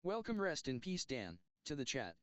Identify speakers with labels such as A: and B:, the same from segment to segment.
A: Welcome, rest in peace, Dan, to the chat.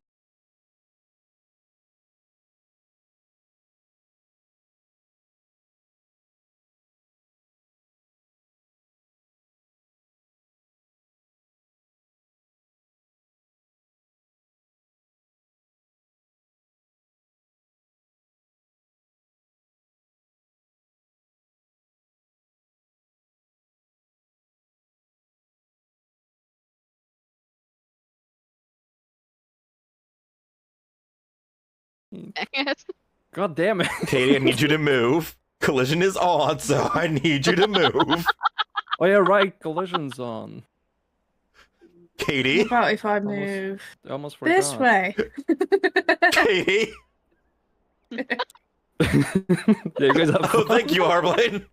B: God damn it.
C: Katie, I need you to move. Collision is on, so I need you to move.
B: Oh yeah, right. Collision's on.
C: Katie?
D: What about if I
B: Almost-
D: move
B: I almost
D: this
B: forgot.
D: way?
C: Katie?
B: Yeah, you guys have
C: Oh,
B: fun.
C: thank you, Harblade.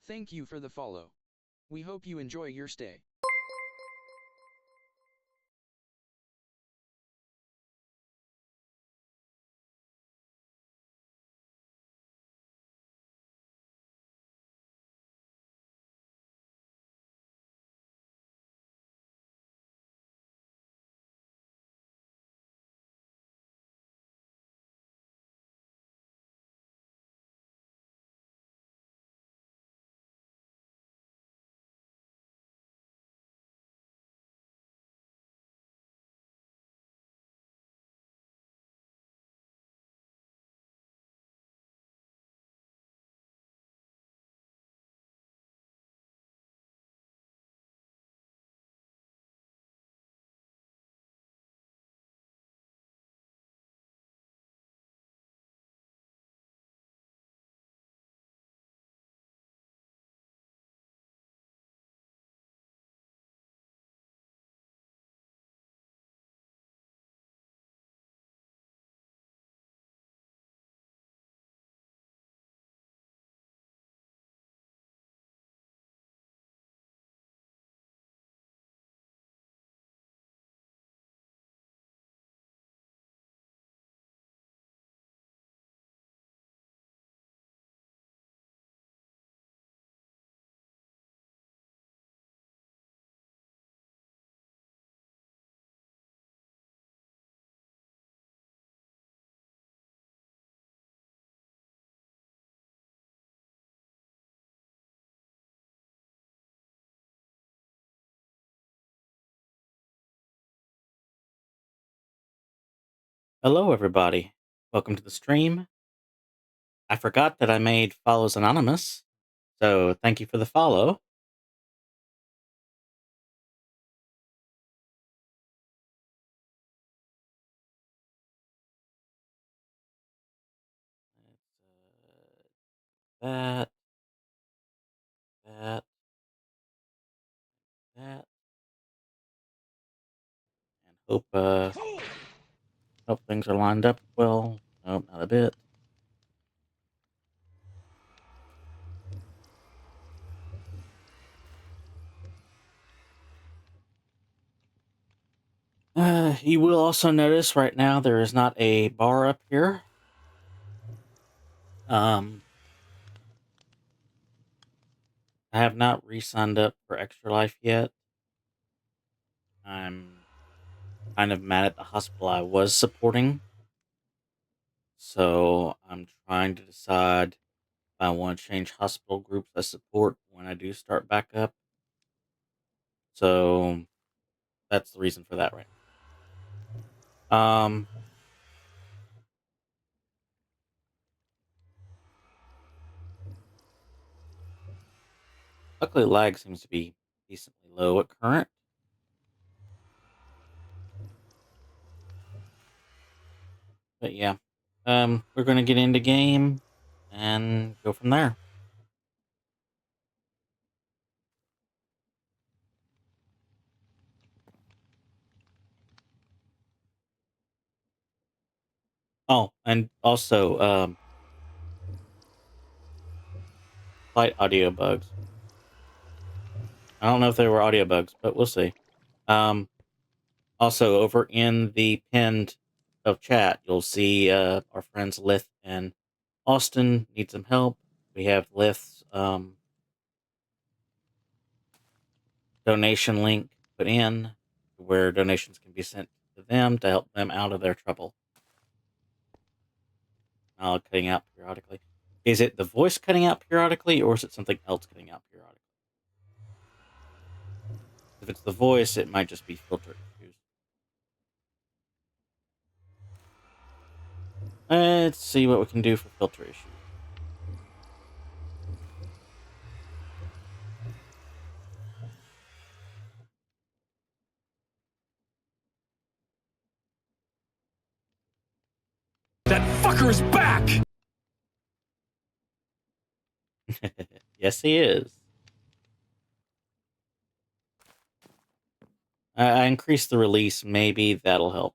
A: Thank you for the follow. We hope you enjoy your stay.
D: Hello, everybody. Welcome to the stream. I forgot that I made follows anonymous, so thank you for the follow. That, that, that, and hope things are lined up well. Nope, not a bit. You will also notice right now there is not a bar up here. I have not re-signed up for Extra Life yet. I'm kind of mad at the hospital I was supporting. So I'm trying to decide if I want to change hospital groups I support when I do start back up. So that's the reason for that right now. Luckily lag seems to be decently low at current. But yeah. We're gonna get into game and go from there. Oh, and also slight audio bugs. I don't know if they were audio bugs, but we'll see. Also over in the pinned of chat, you'll see our friends Lith and Austin need some help. We have Lith's donation link put in where donations can be sent to them to help them out of their trouble. Cutting out periodically. Is it the voice cutting out periodically, or is it something else cutting out periodically? If it's the voice, it might just be filter issues. Let's see what we can do for filter issues.
B: That fucker is back!
D: Yes, he is. I increased the release. Maybe that'll help.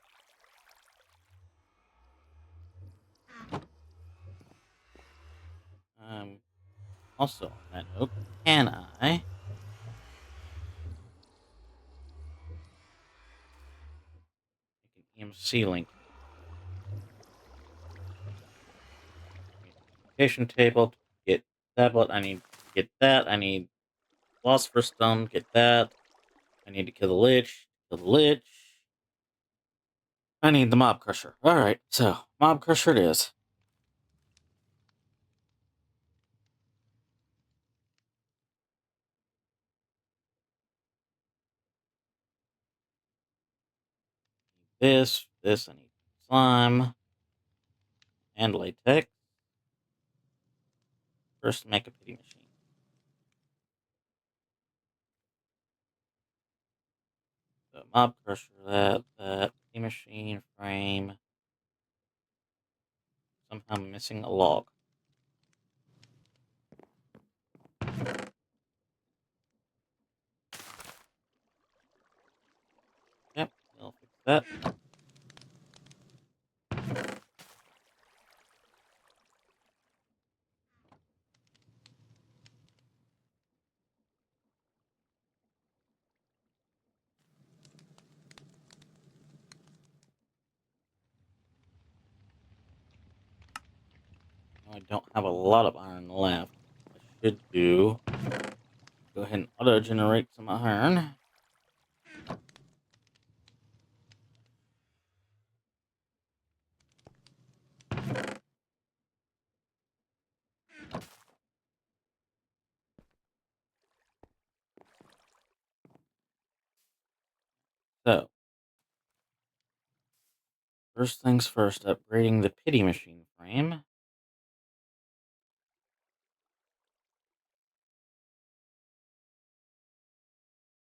D: Also, on that note, can I make an EMC link? Communication table. Get tablet. I need to get that. I need philosopher's stone. Get that. I need to kill the lich. Kill the lich. I need the mob crusher. All right, so mob crusher it is. This. I need slime and latex. First, make a pity machine. So mob crusher, that pity machine frame. Somehow missing a log. Yep, I'll fix that. I don't have a lot of iron left. I should go ahead and auto-generate some iron. So, first things first, upgrading the pity machine frame.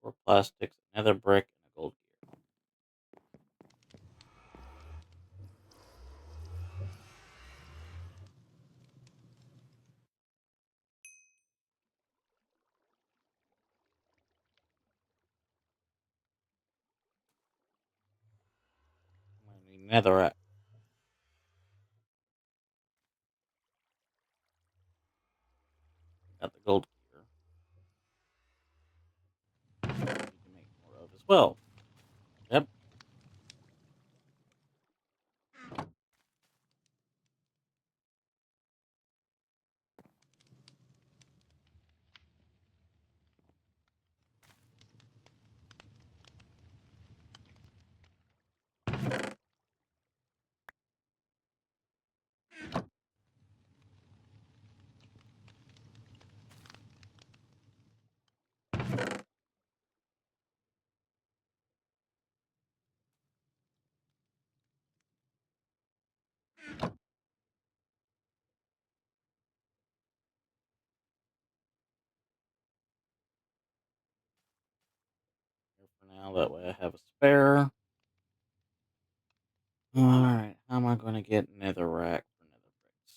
D: Four plastics, another brick, and a gold gear. I'm gonna need netherrack. Got the gold gear. Need to make more of as well. Yep. Here for now, that way I have a spare. Alright, how am I going to get netherrack for nether bricks?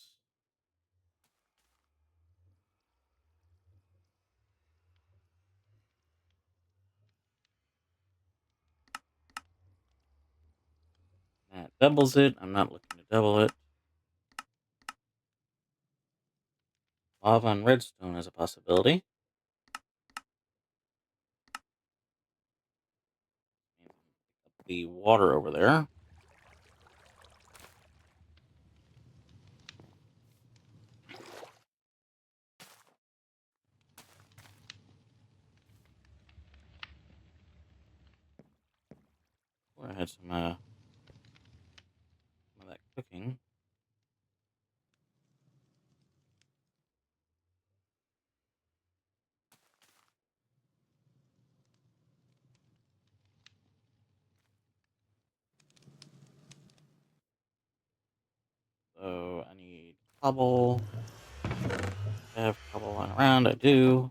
D: That doubles it. I'm not looking to double it. Lava and redstone is a possibility. The water over there. I had some of that cooking. So I need cobble. I have cobble lying around. I do.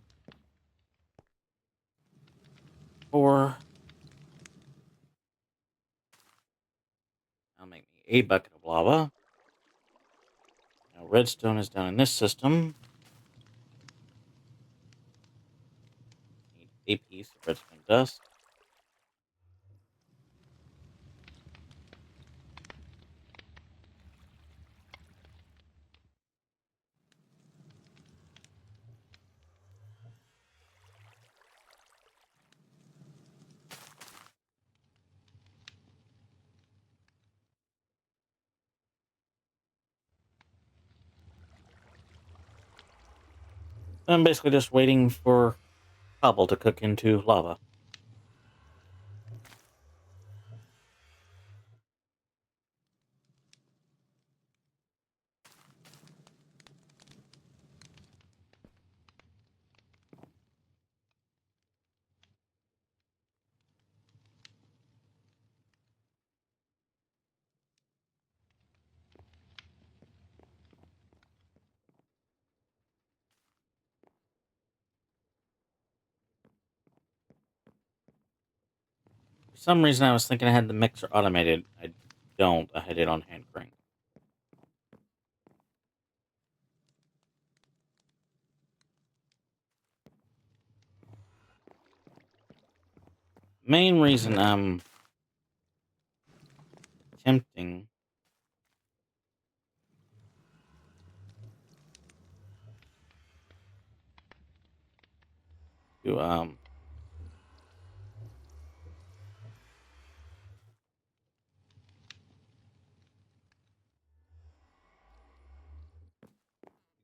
D: 4. That'll make me a bucket of lava. Now redstone is down in this system. Need a piece of redstone dust. I'm basically just waiting for cobble to cook into lava. For some reason, I was thinking I had the mixer automated. I don't. I had it on hand crank. Main reason I'm attempting to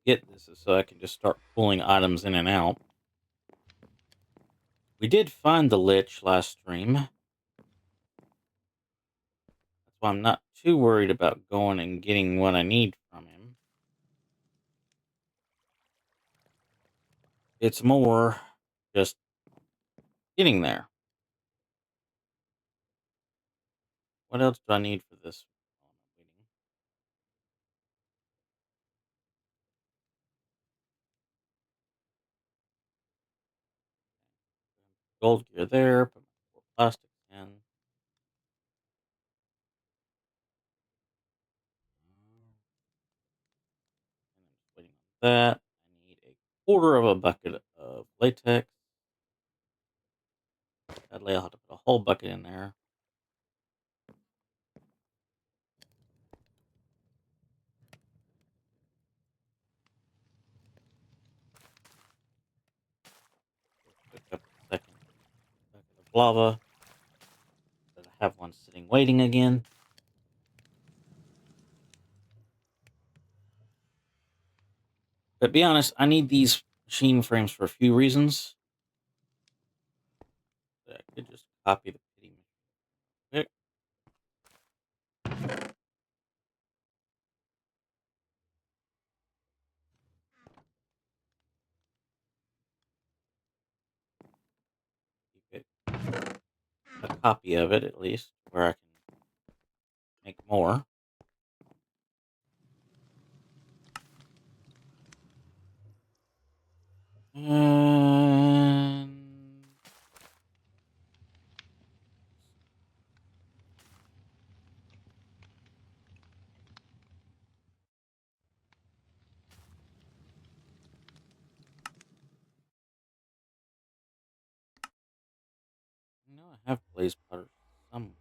D: get this is so I can just start pulling items in and out. We did find the Lich last stream. That's why I'm not too worried about going and getting what I need from him. It's more just getting there. What else do I need for this? Gold gear there. Put my 4 plastics in. And I'm just waiting on that. I need a quarter of a bucket of latex. Sadly, I'll have to put a whole bucket in there. Pick up the second bucket of lava. But I have one sitting waiting again. But be honest, I need these machine frames for a few reasons. I could just copy the pity machine. Keep it a copy of it at least, where I can make more. And you know, I have blaze powder somewhere.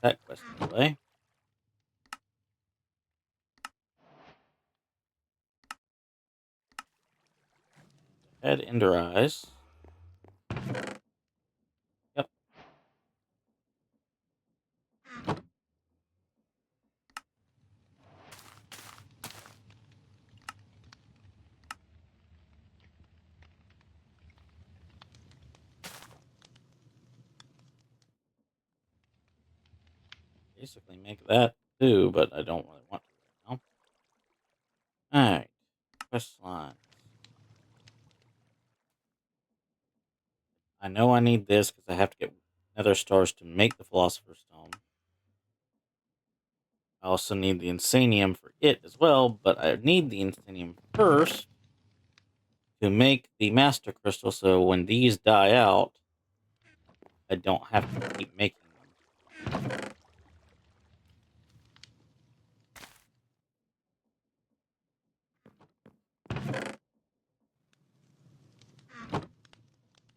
D: That quest anyway. Head Ender Eyes. Yep. Basically make that too, but I don't really want to right now. Alright. Quest line. I know I need this because I have to get nether stars to make the Philosopher's Stone. I also need the Insanium for it as well, but I need the Insanium first to make the Master Crystal, so when these die out, I don't have to keep making them.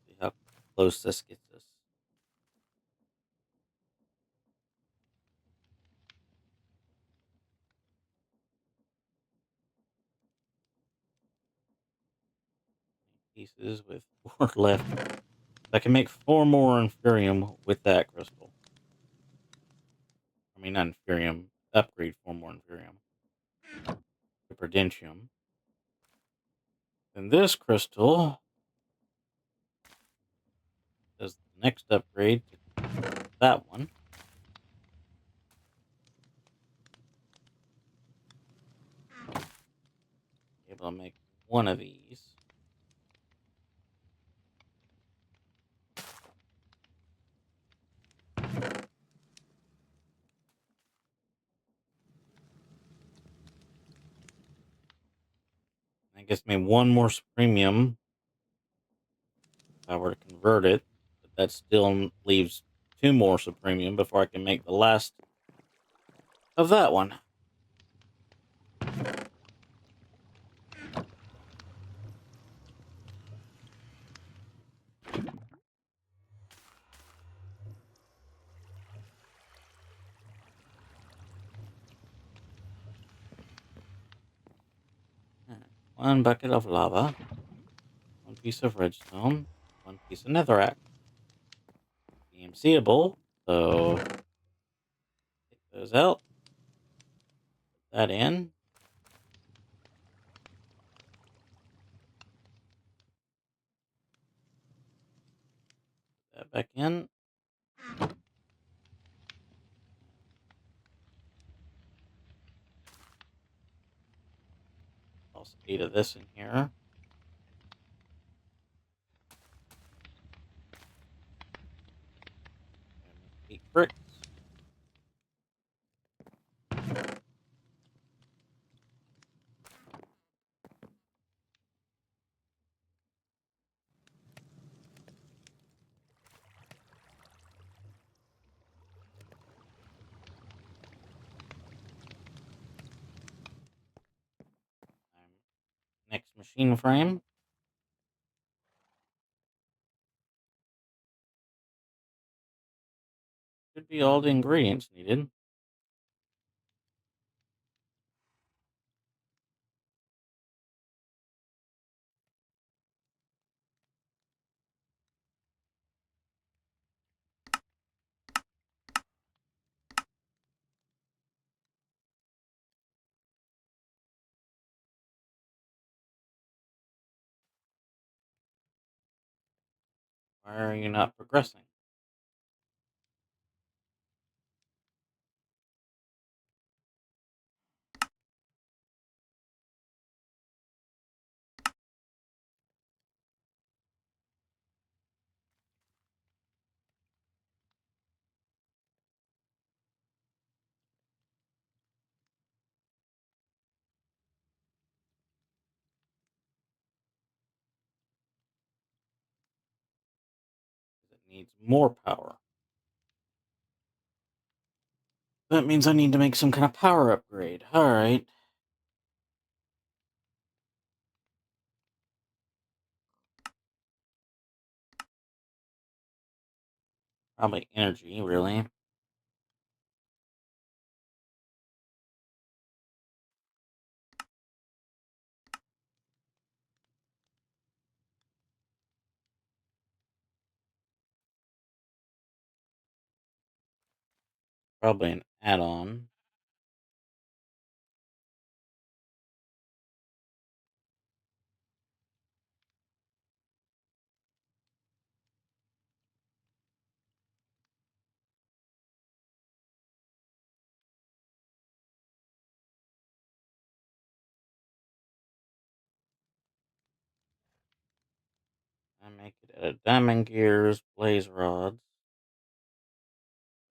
D: See how close this gets us. Pieces with 4 left. I can make 4 more Inferium with that crystal. I mean, not Inferium, upgrade for more Inferium to Prudentium. Then this crystal is the next upgrade to that one. Able to make one of these. That gives me one more Supremium if I were to convert it. But that still leaves two more Supremium before I can make the last of that one. One bucket of lava, one piece of redstone, one piece of netherrack. EMCable, so take those out, put that in. Put that back in. Also 8 of this in here. 8 bricks. Next machine frame. Should be all the ingredients needed. Why are you not progressing? It needs more power. That means I need to make some kind of power upgrade. Alright. Probably energy, really. Probably an add-on. I make it out of diamond gears, blaze rods.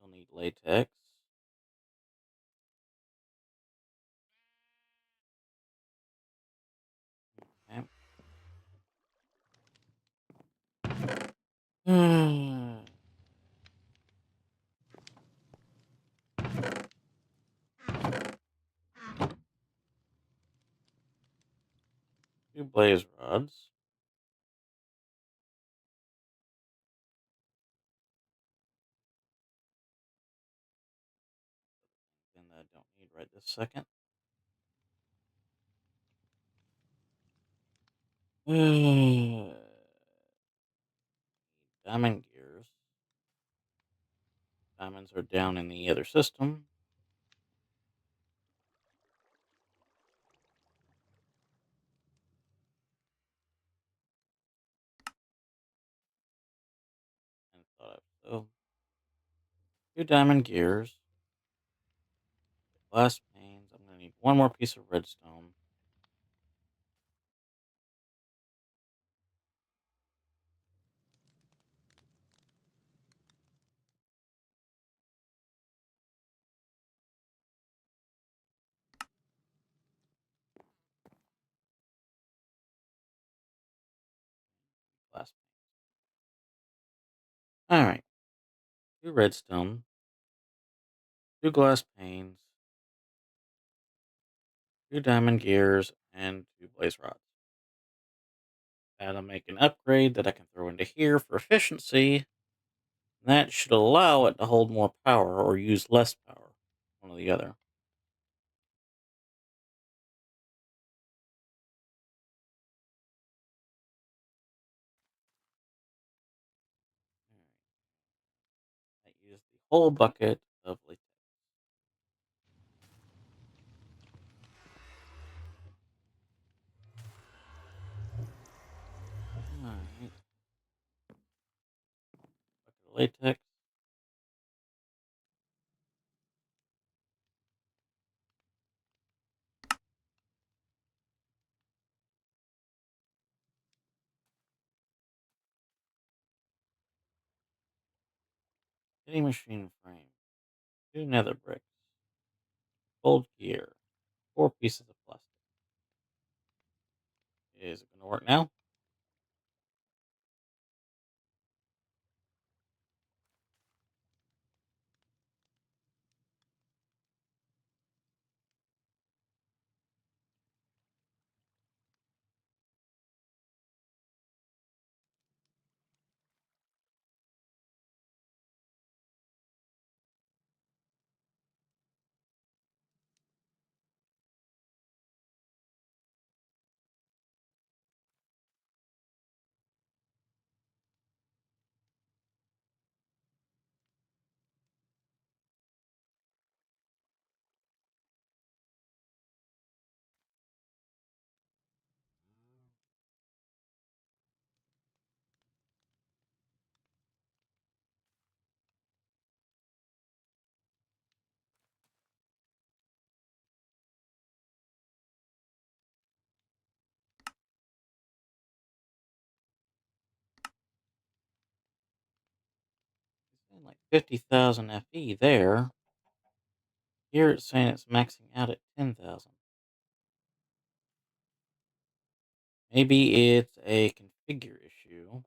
D: You'll need latex. Okay. 2 blaze rods. And I don't need right this second. Diamond gears. Diamonds are down in the other system. So, 2 diamond gears, glass panes. I'm going to need one more piece of redstone. Glass panes. All right. 2 redstone, 2 glass panes, 2 diamond gears, and 2 blaze rods. That'll make an upgrade that I can throw into here for efficiency. That should allow it to hold more power or use less power, one or the other. I use the whole bucket of latex. Alright. Bucket of latex. Hitting machine frame. 2 nether bricks. Gold gear. 4 pieces of plastic. Is it going to work now? It's saying like 50,000 FE there. Here it's saying it's maxing out at 10,000. Maybe it's a configure issue.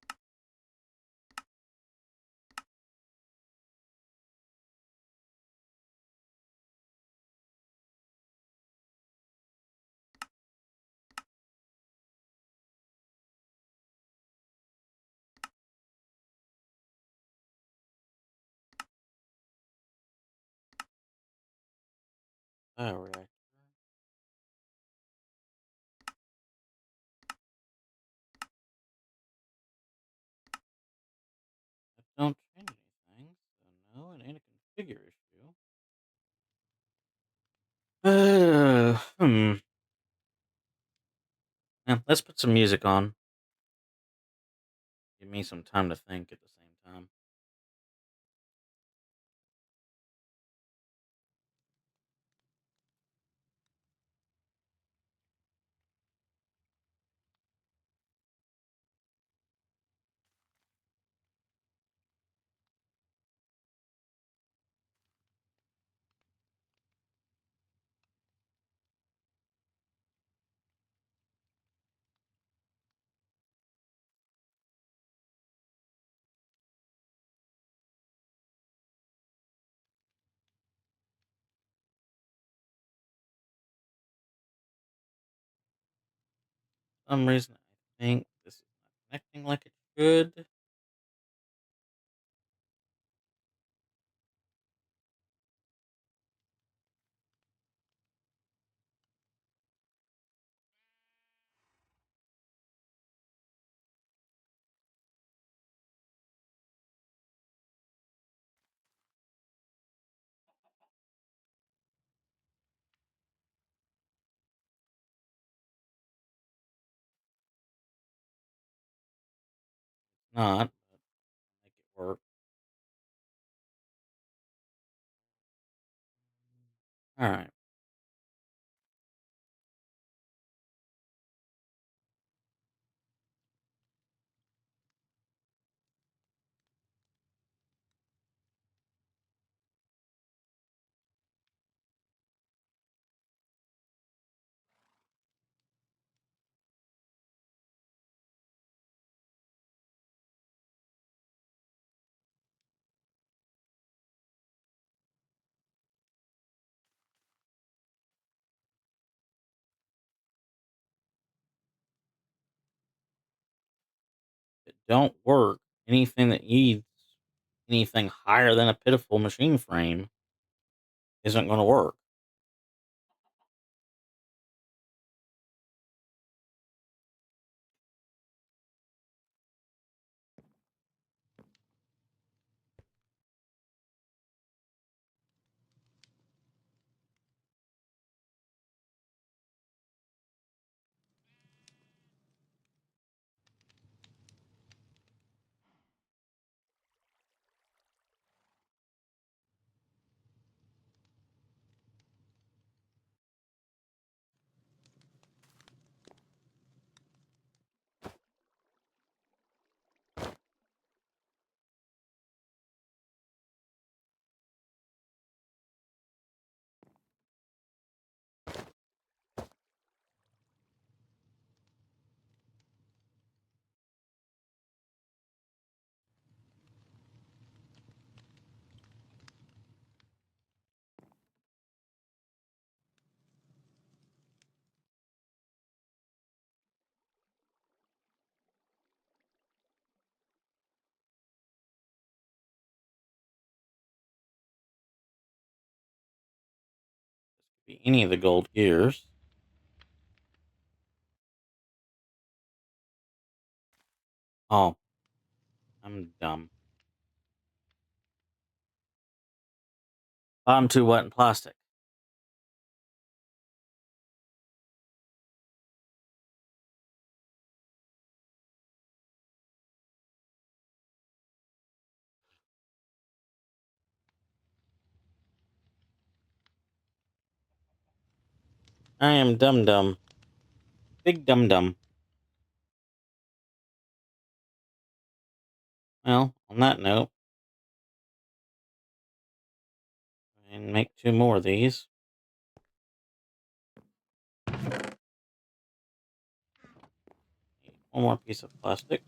D: Bioreactor. That don't change anything. So no, it ain't a configure issue. Hmm. Yeah, let's put some music on. Give me some time to think at the same time. For some reason, I think this is not connecting like it should. Not, but make it work. All right. If it don't work, anything that needs anything higher than a pitiful machine frame isn't going to work. Be any of the gold gears. Oh, I'm dumb. I'm too wet in plastic. I am dumb dumb. Big dumb dumb. Well, on that note, and make 2 more of these. Need 1 more piece of plastic.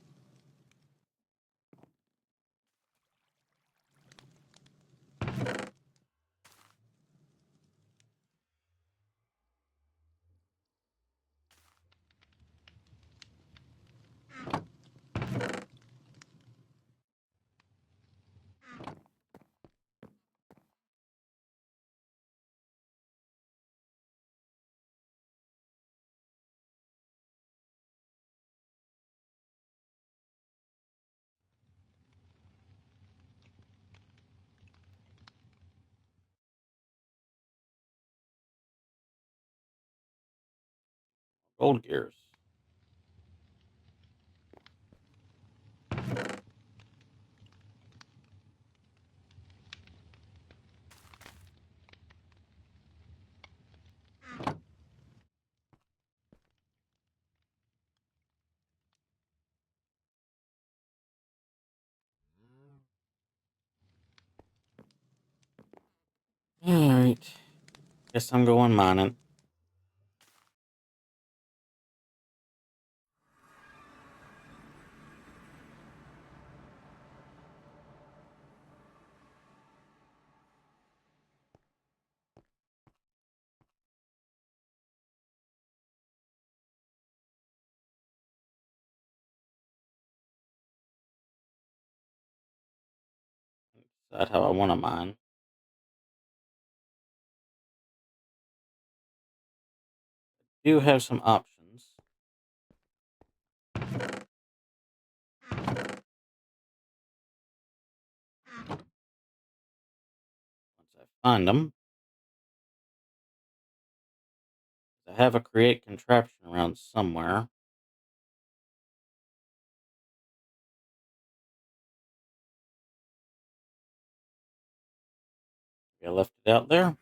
D: Gold gears. Alright. Guess I'm going mining. Decide how I want to mine. Do have some options. Once I find them, I have a create contraption around somewhere. I left it out there.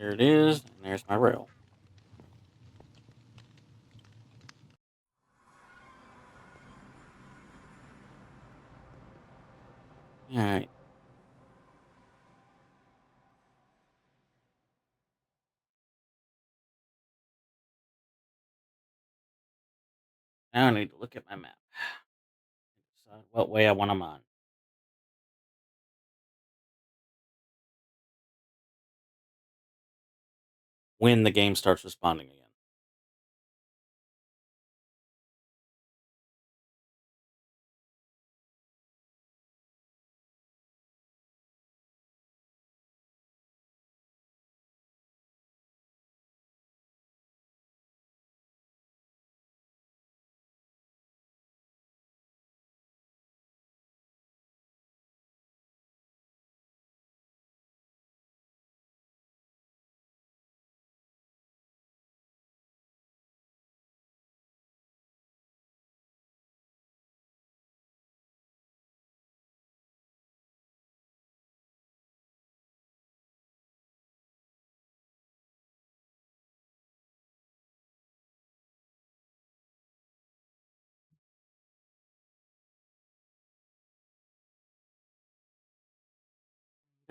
D: There it is, and there's my rail. Alright. Now I need to look at my map. Decide what way I want to mine. When the game starts responding again.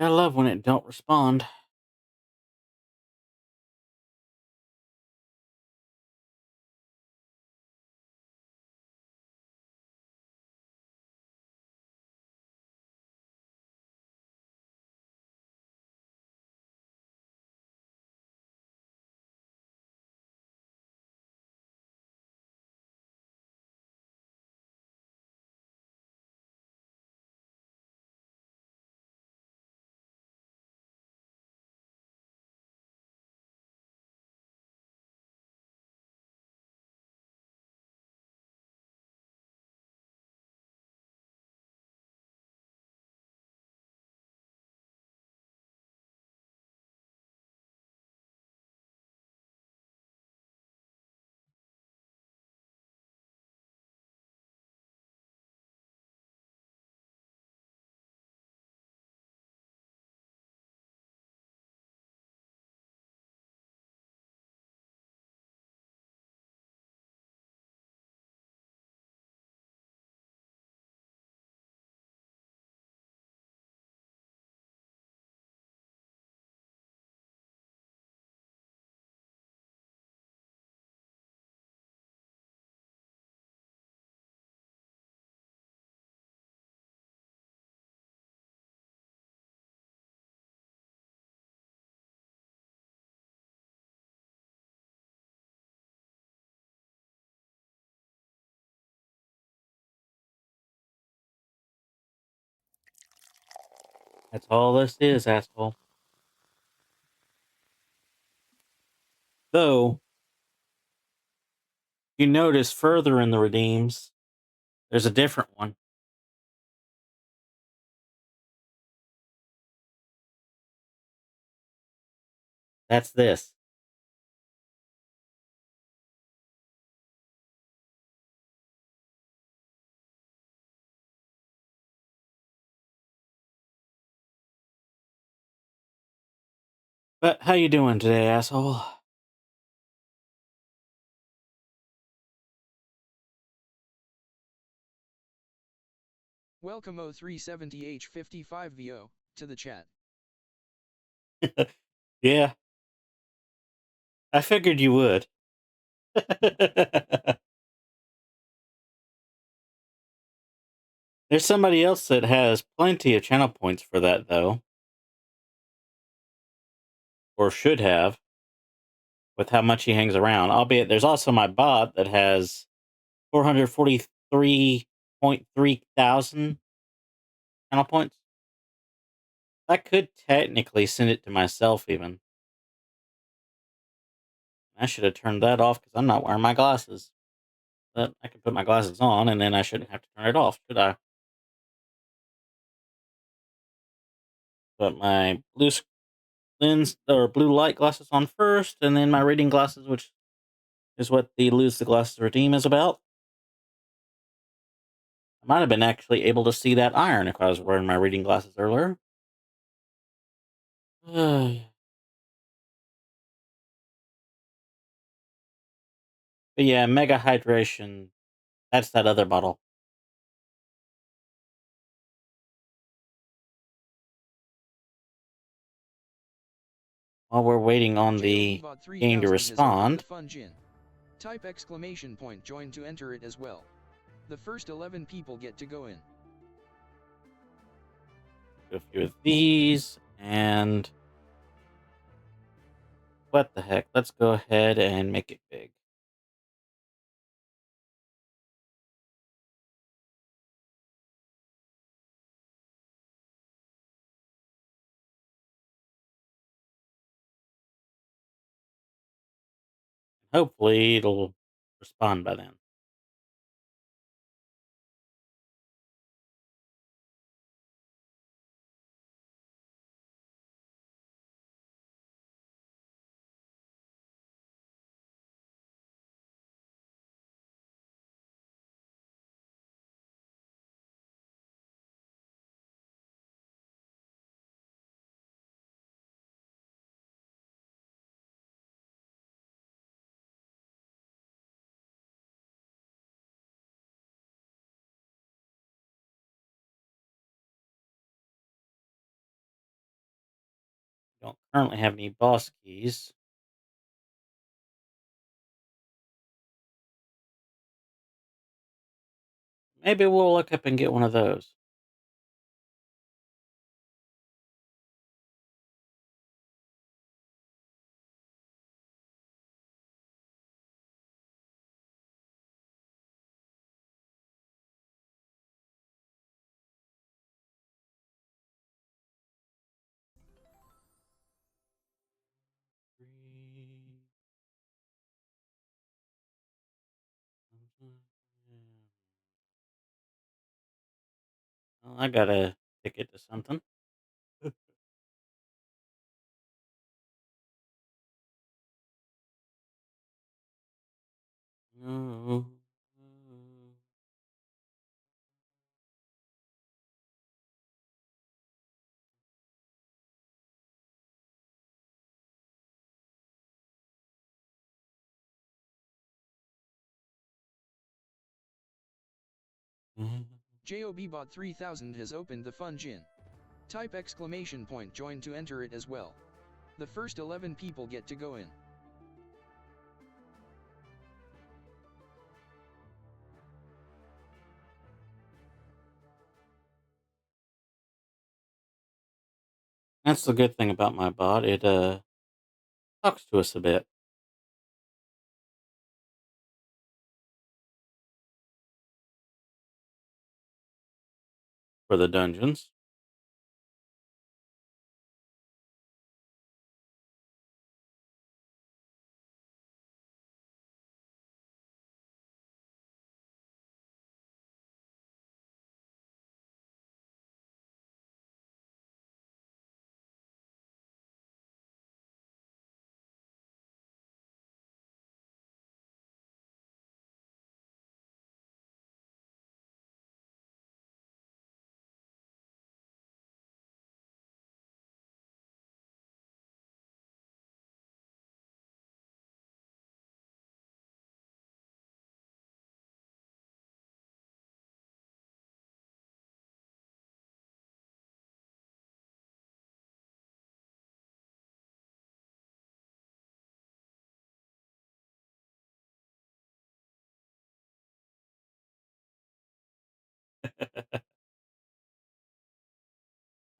D: I love when it don't respond. That's all this is, asshole. Though, you notice further in the redeems, there's a different one. That's this. But how you doing today, asshole?
A: Welcome 0370H55VO to the chat.
D: Yeah, I figured you would. There's somebody else that has plenty of channel points for that, though. Or should have, with how much he hangs around. Albeit, there's also my bot that has 443.3 thousand channel points. I could technically send it to myself, even. I should have turned that off because I'm not wearing my glasses. But I can put my glasses on, and then I shouldn't have to turn it off, should I? Put my blue lens or blue light glasses on first, and then my reading glasses, which is what the Lose the Glasses Redeem is about. I might have been actually able to see that iron if I was wearing my reading glasses earlier. But yeah, Mega Hydration. That's that other bottle. While we're waiting on the
A: JOBot
D: game to
A: 3000 has opened the
D: respond,
A: Fun Gin. Type exclamation point join to enter it as well. The first 11 people get to go in.
D: do a few of these, and what the heck? Let's go ahead and make it big. Hopefully, it'll respond by then. Don't currently have any boss keys. Maybe we'll look up and get one of those. Well, I got a ticket to something. Oh.
A: JOBot 3000 has opened the Fun Gin. Type exclamation point join to enter it as well. The first 11 people get to go in.
D: That's the good thing about my bot. It talks to us a bit. For the dungeons.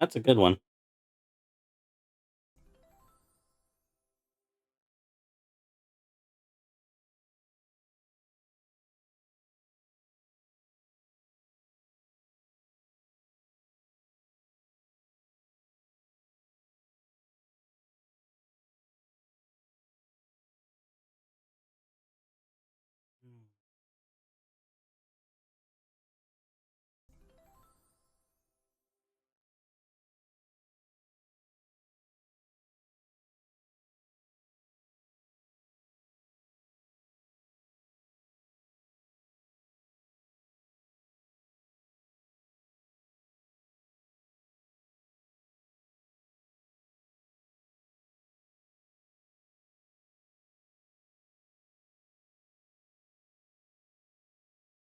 D: That's a good one.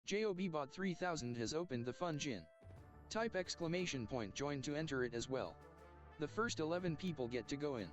A: JOBBot 3000 has opened the Fun Gin. Type exclamation point join to enter it as well. The first 11 people get to go in.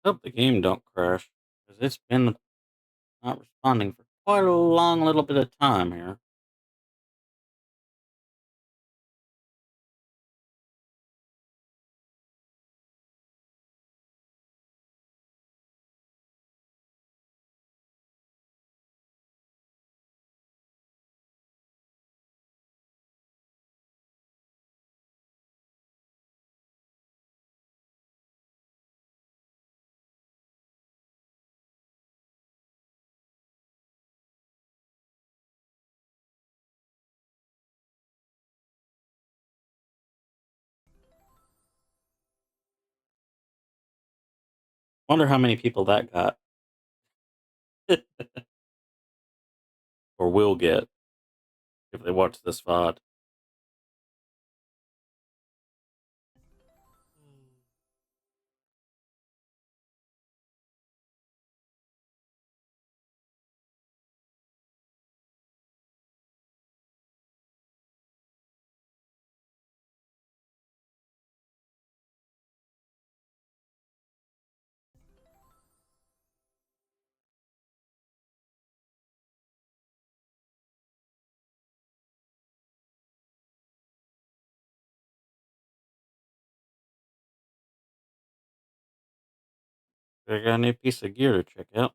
D: Hope the game don't crash, because it's been not responding for quite a long little bit of time here. Wonder how many people that got. Or will get if they watch this VOD. I got a new piece of gear to check out.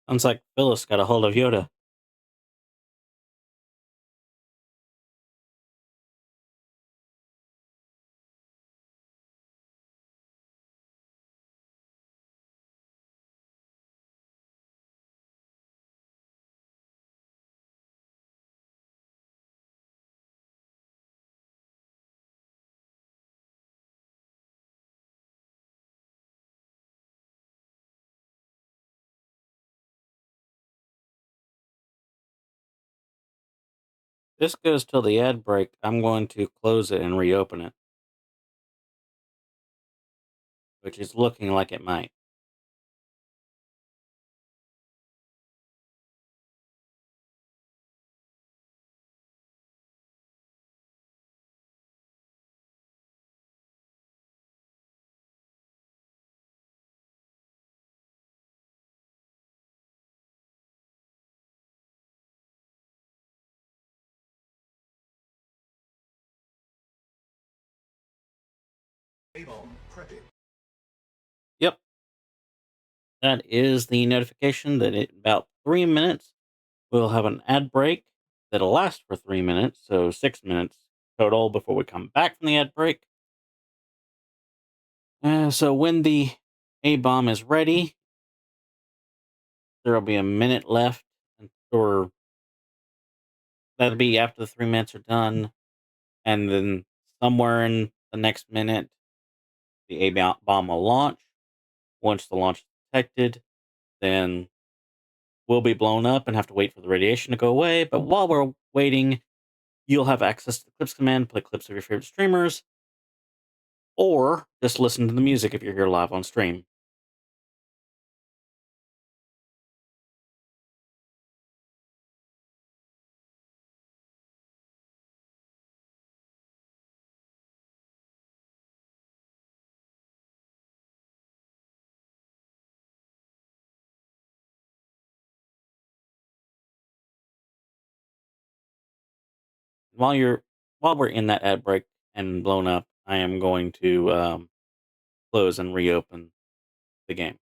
D: Sounds like Phyllis got a hold of Yoda. This goes till the ad break. I'm going to close it and reopen it, which is looking like it might. Yep. That is the notification that in about 3 minutes we'll have an ad break that'll last for 3 minutes, so 6 minutes total before we come back from the ad break. So when the A-bomb is ready, there'll be a minute left or that'll be after the 3 minutes are done, and then somewhere in the next minute, the bomb will launch. Once the launch is detected, then we'll be blown up and have to wait for the radiation to go away. But while we're waiting, you'll have access to the clips command, play clips of your favorite streamers, or just listen to the music if you're here live on stream. While you're while we're in that ad break and blown up, I am going to close and reopen the game.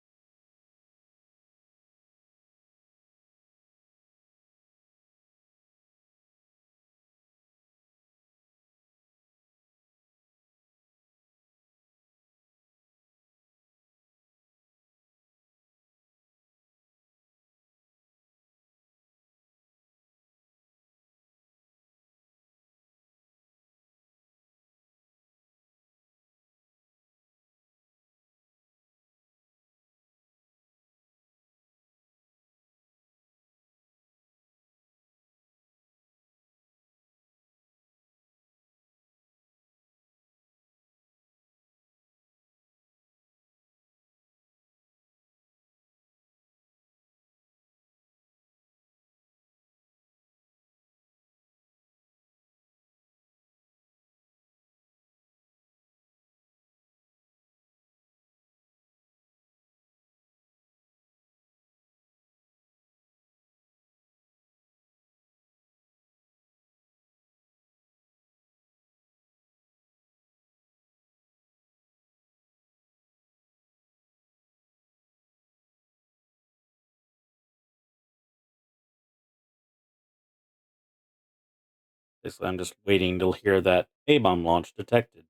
D: Basically, I'm just waiting to hear that A-bomb launch detected.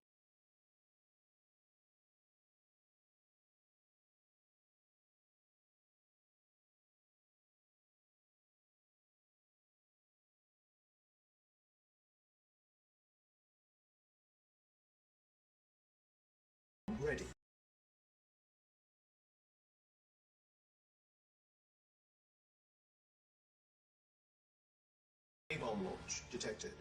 E: Ready. A-bomb launch detected.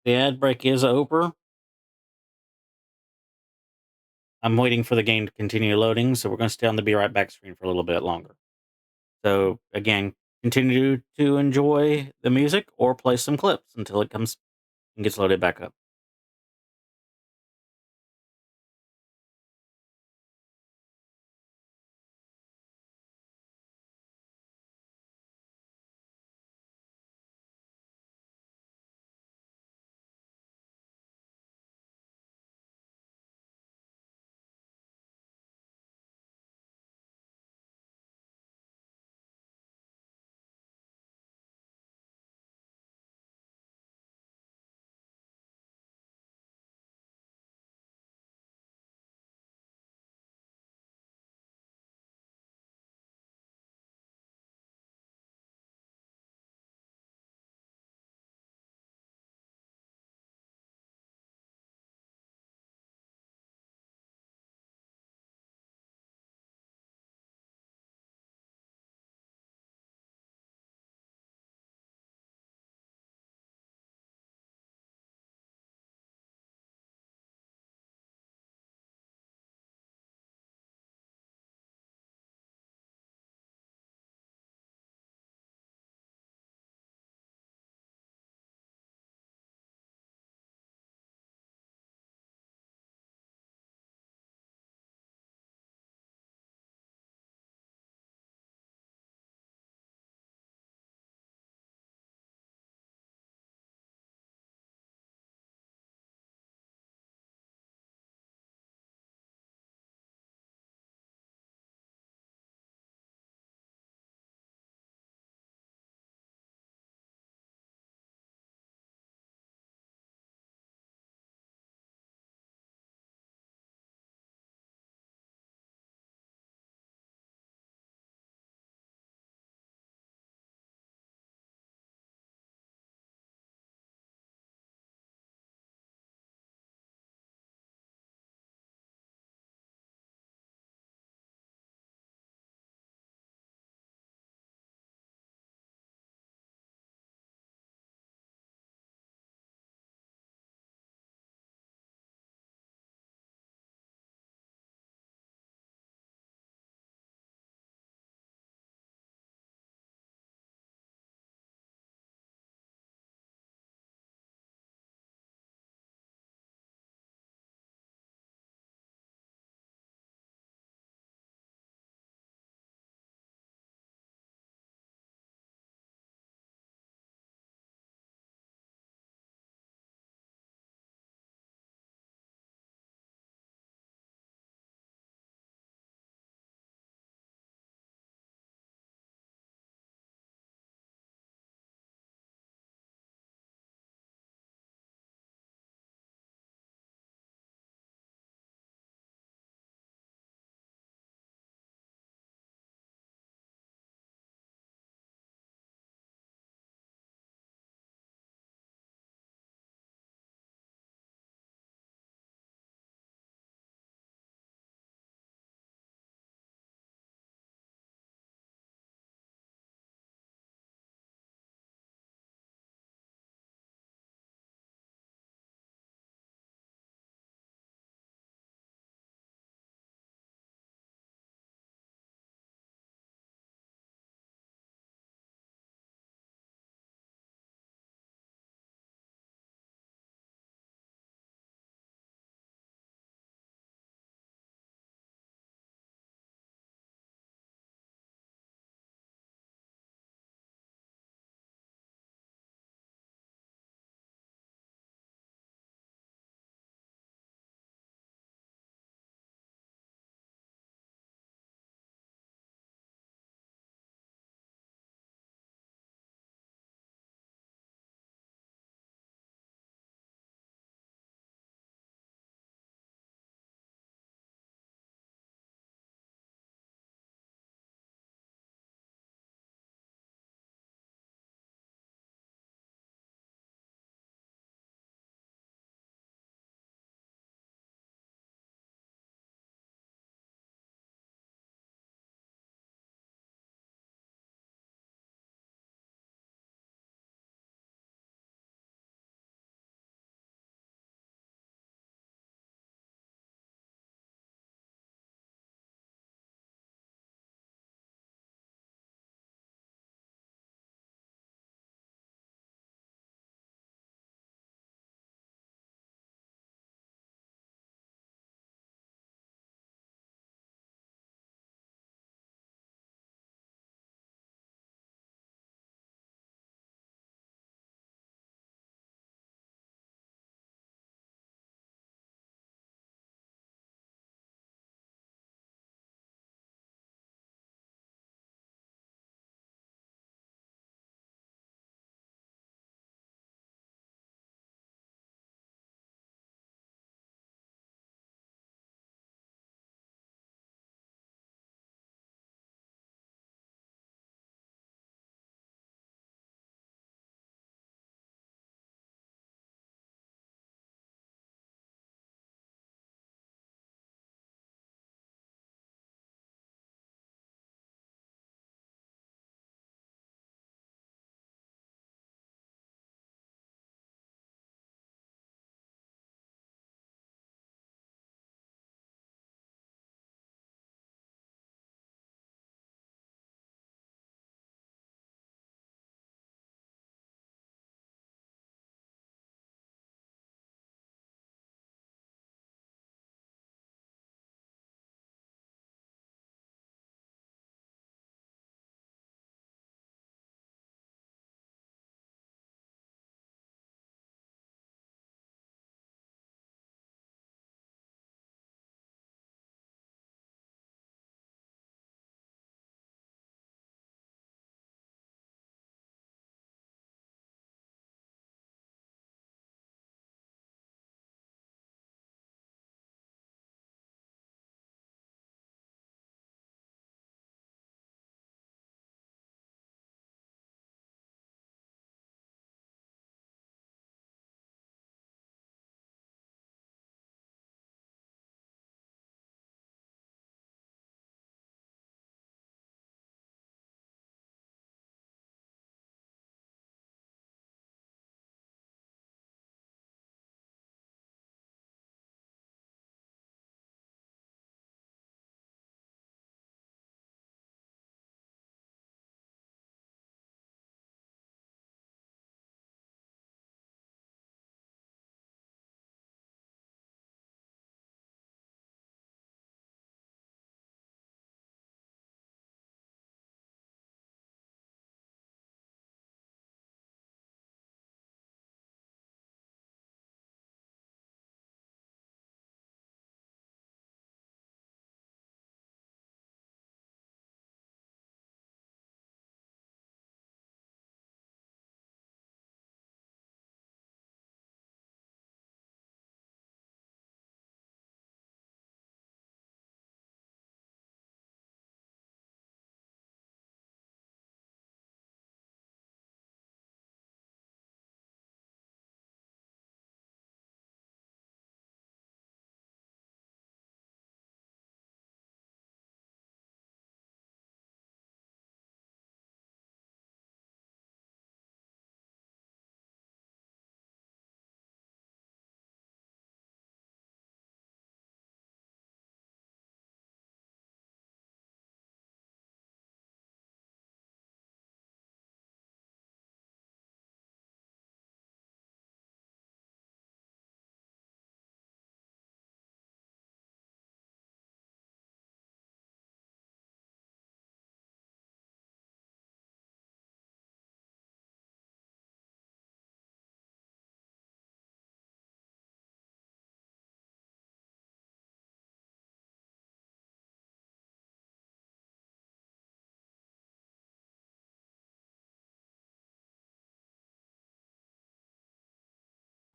D: The ad break is over. I'm waiting for the game to continue loading, so we're going to stay on the Be Right Back screen for a little bit longer. So, again, continue to enjoy the music or play some clips until it comes and gets loaded back up.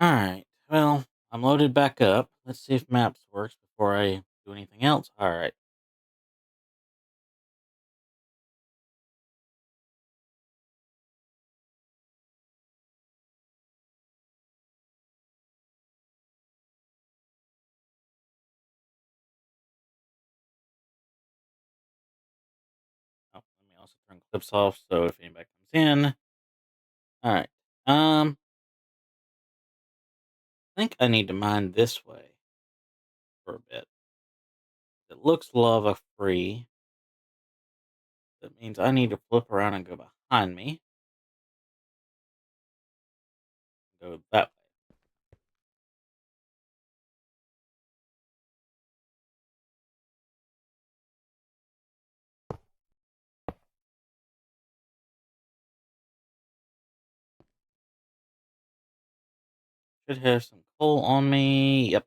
D: Alright, well, I'm loaded back up. Let's see if maps works before I do anything else. Alright. Oh, let me also turn clips off so if anybody comes in. Alright. I think I need to mine this way for a bit. It looks lava free. That means I need to flip around and go behind me. Go that way. Should have some coal on me. Yep.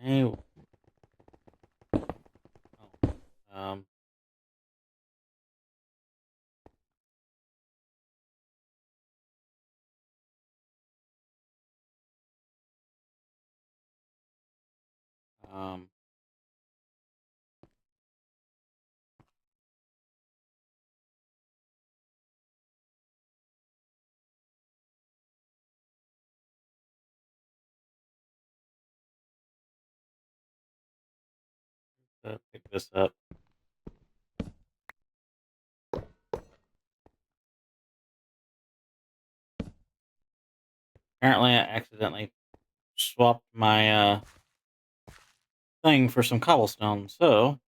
D: Hey. Oh. Um. Um. Pick this up. Apparently, I accidentally swapped my thing for some cobblestone. So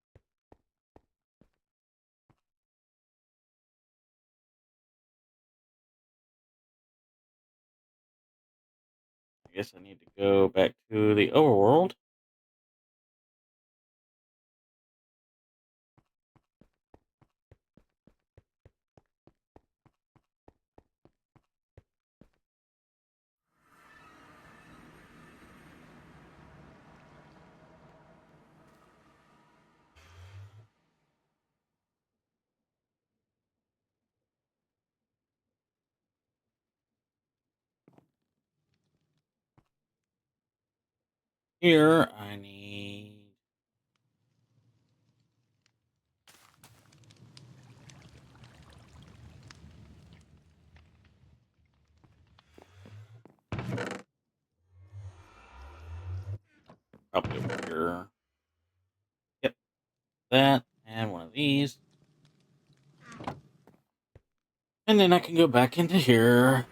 D: I guess I need to go back to the overworld. Here, I need. Probably over here. Yep, that of these. And then I can go back into here.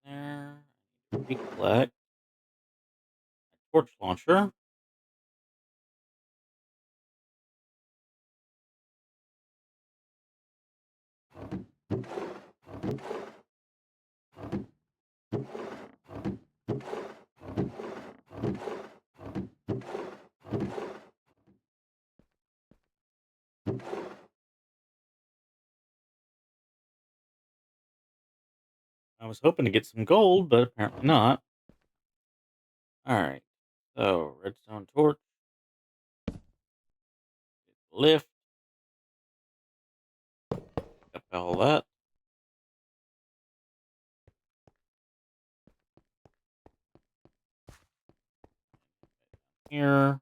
D: There. Recollect. Torch launcher. I was hoping to get some gold, but apparently not. Alright. So, redstone torch. Lift. Got all that. Here.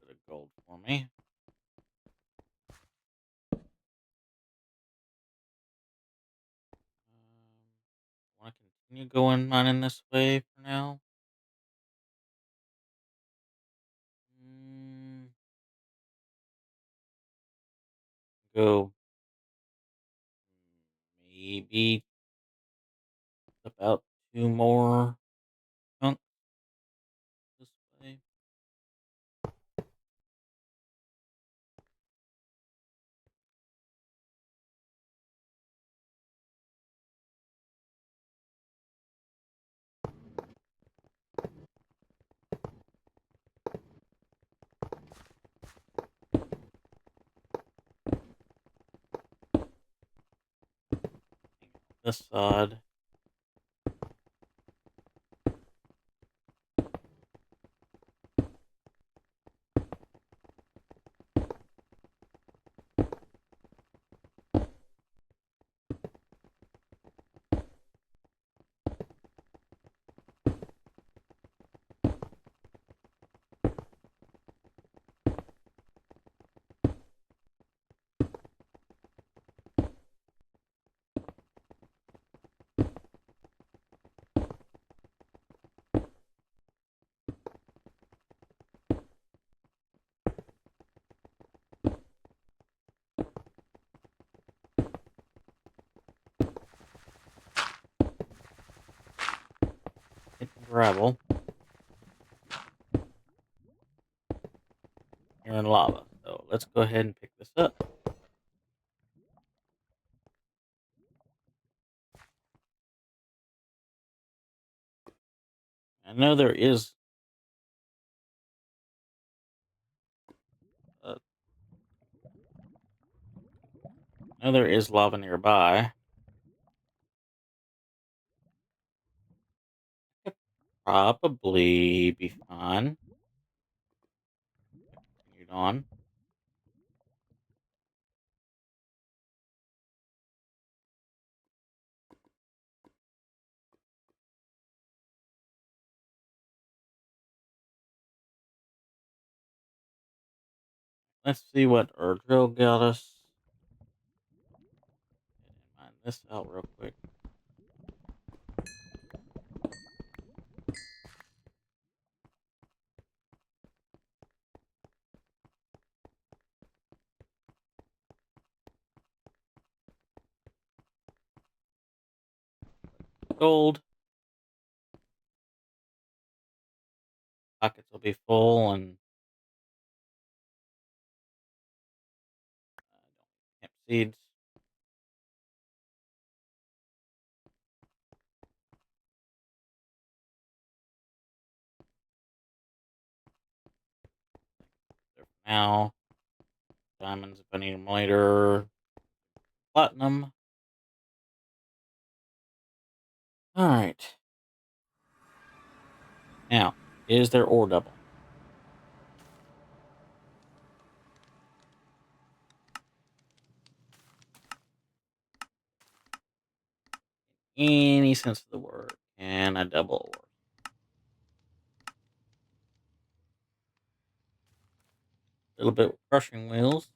D: Bit of gold for me. Want to continue going mining this way for now? Go maybe about 2 more chunks this way. This side. Hit gravel. You're in lava. So let's go ahead and pick this up. I know there is lava nearby. Could probably be fine. Continued on. Let's see what our drill got us. Mine this out real quick. Gold. Pockets will be full and hemp seeds. There for now. Diamonds if I need them later. Platinum. Alright. Now, is there ore double? any sense of the word. Can I double ore? A little bit with crushing wheels,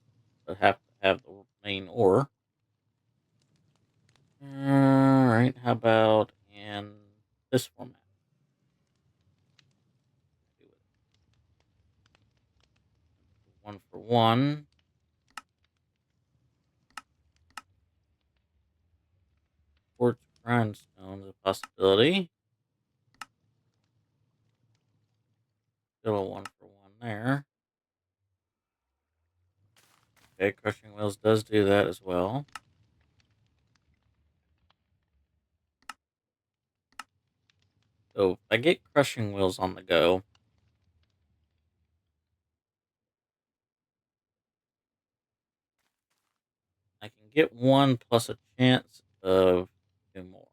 D: but have to have the main ore. Alright, how about in this format? One for one. Quartz grindstone is a possibility. Still a one for one there. Okay, crushing wheels does do that as well. So if I get crushing wheels on the go, I can get one plus a chance of two more.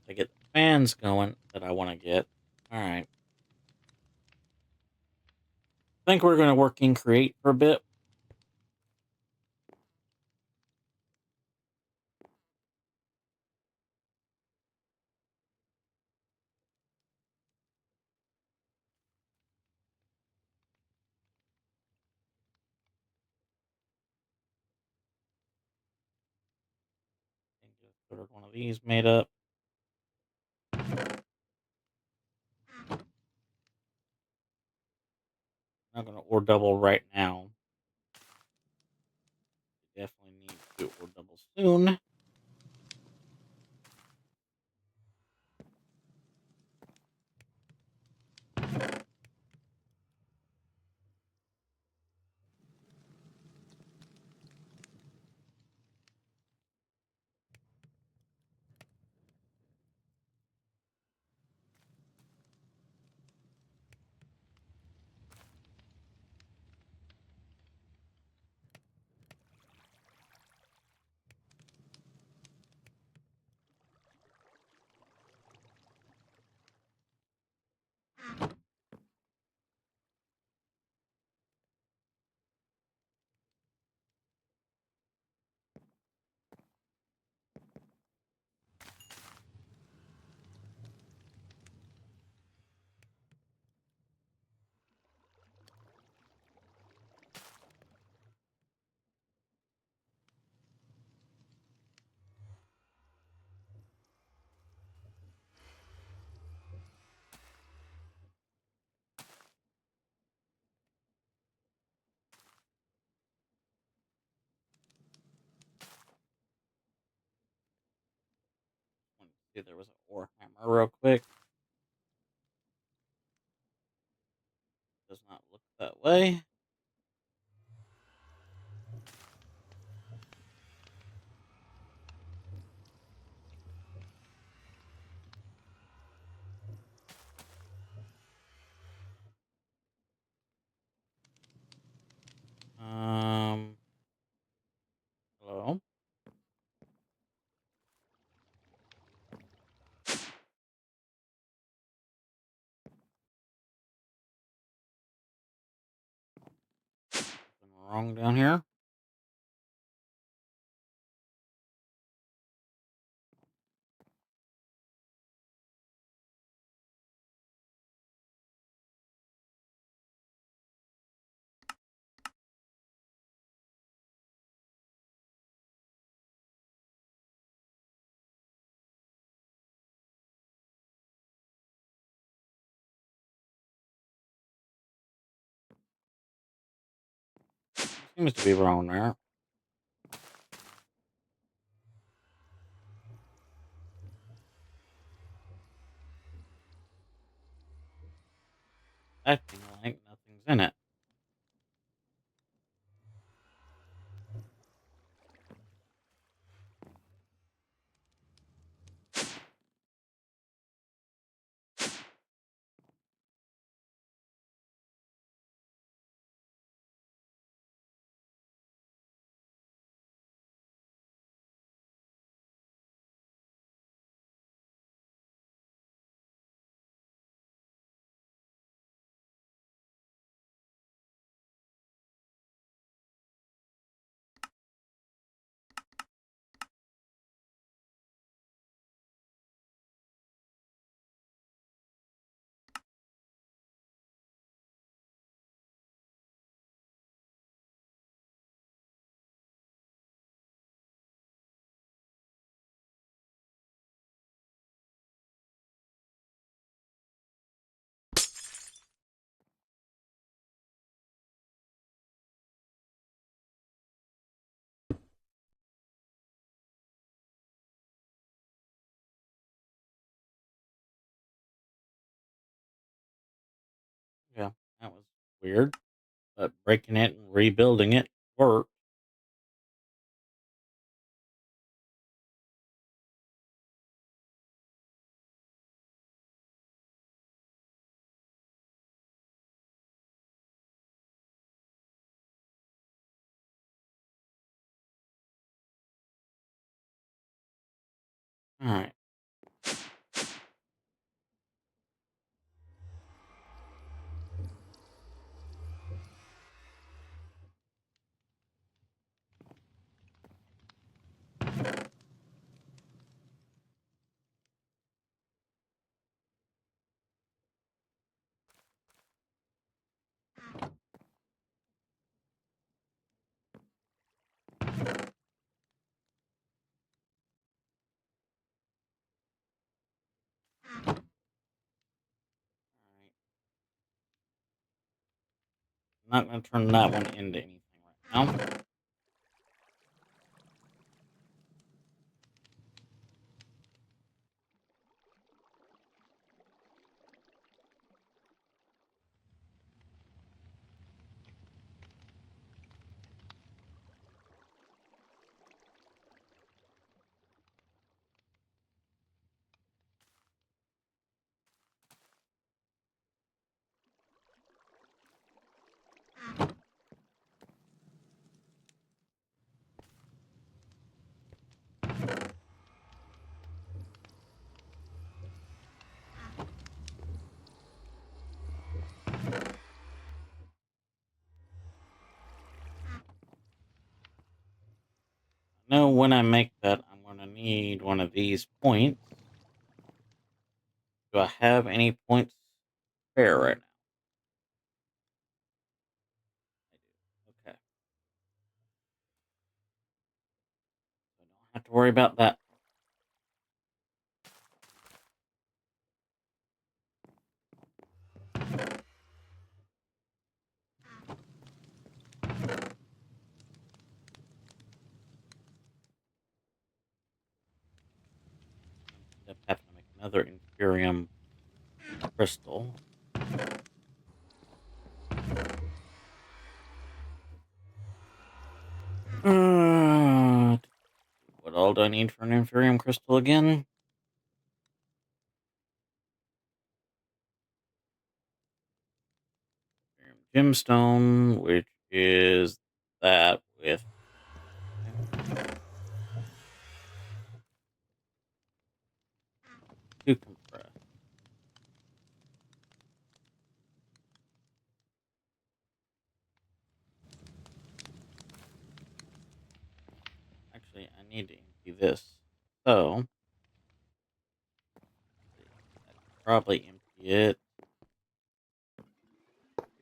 D: I get the fans going that I want to get. All right. I think we're going to work in create for a bit. Get one of these made up. Not going to ore double right now. Definitely need to ore double soon. See, there was an ore hammer real quick. Does not look that way. Hello? Something wrong down here? Seems to be wrong there. Acting like nothing's in it. That was weird. But breaking it and rebuilding it worked. Alright. I'm not going to turn that one into anything right now. I know when I make that, I'm going to need one of these points. Do I have any points spare right now? I do. Okay. I don't have to worry about that. End up having to make another Inferium crystal. What all do I need for an Inferium crystal again? Gemstone, which is that with two compress. Actually, I need to empty this. So, I could probably empty it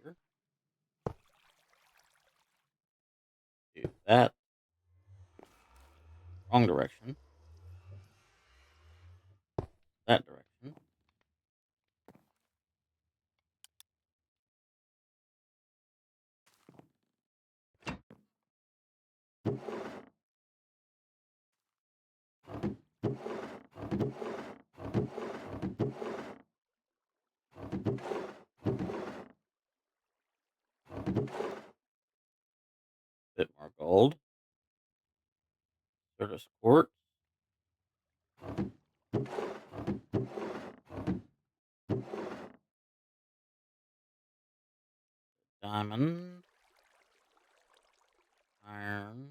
D: here. Do that. Wrong direction. That direction. Bit more gold. Certus quartz. Diamond. Iron.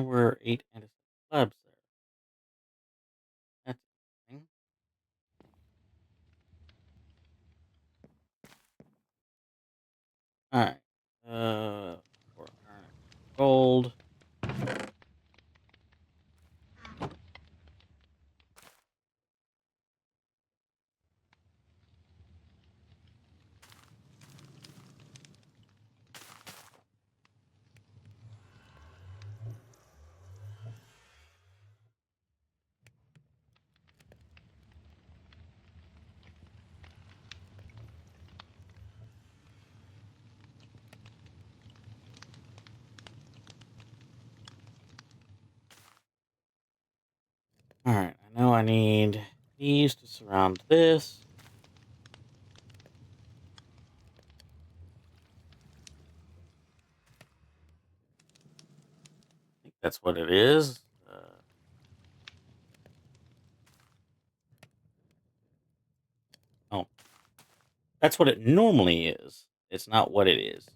D: Why were 8 andesite slabs there? That's interesting. Alright. 4 iron and gold. Alright, I know I need these to surround this. I think that's what it is. Oh, that's what it normally is. It's not what it is.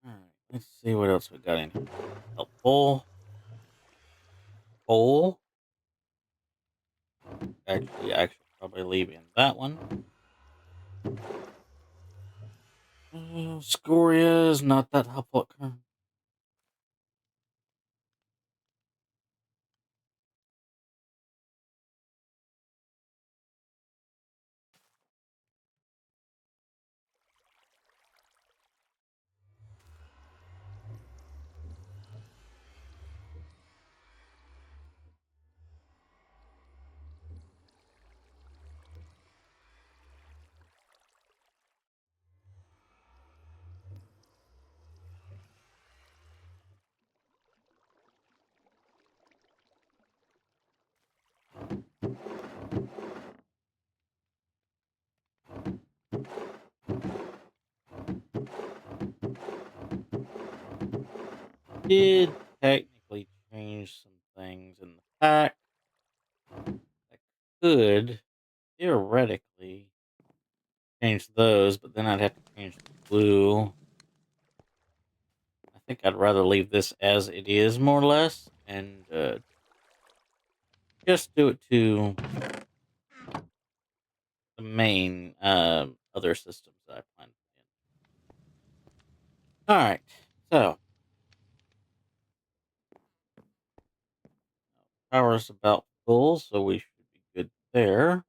D: Alright, let's see what else we got in here. Helpful. Coal. Actually, I should probably leave in that one. Scoria is not that helpful. Did technically change some things in the pack. I could theoretically change those, but then I'd have to change the glue. I think I'd rather leave this as it is, more or less, and just do it to the main other systems that I plan to put in. All right, so power's about full, so we should be good there.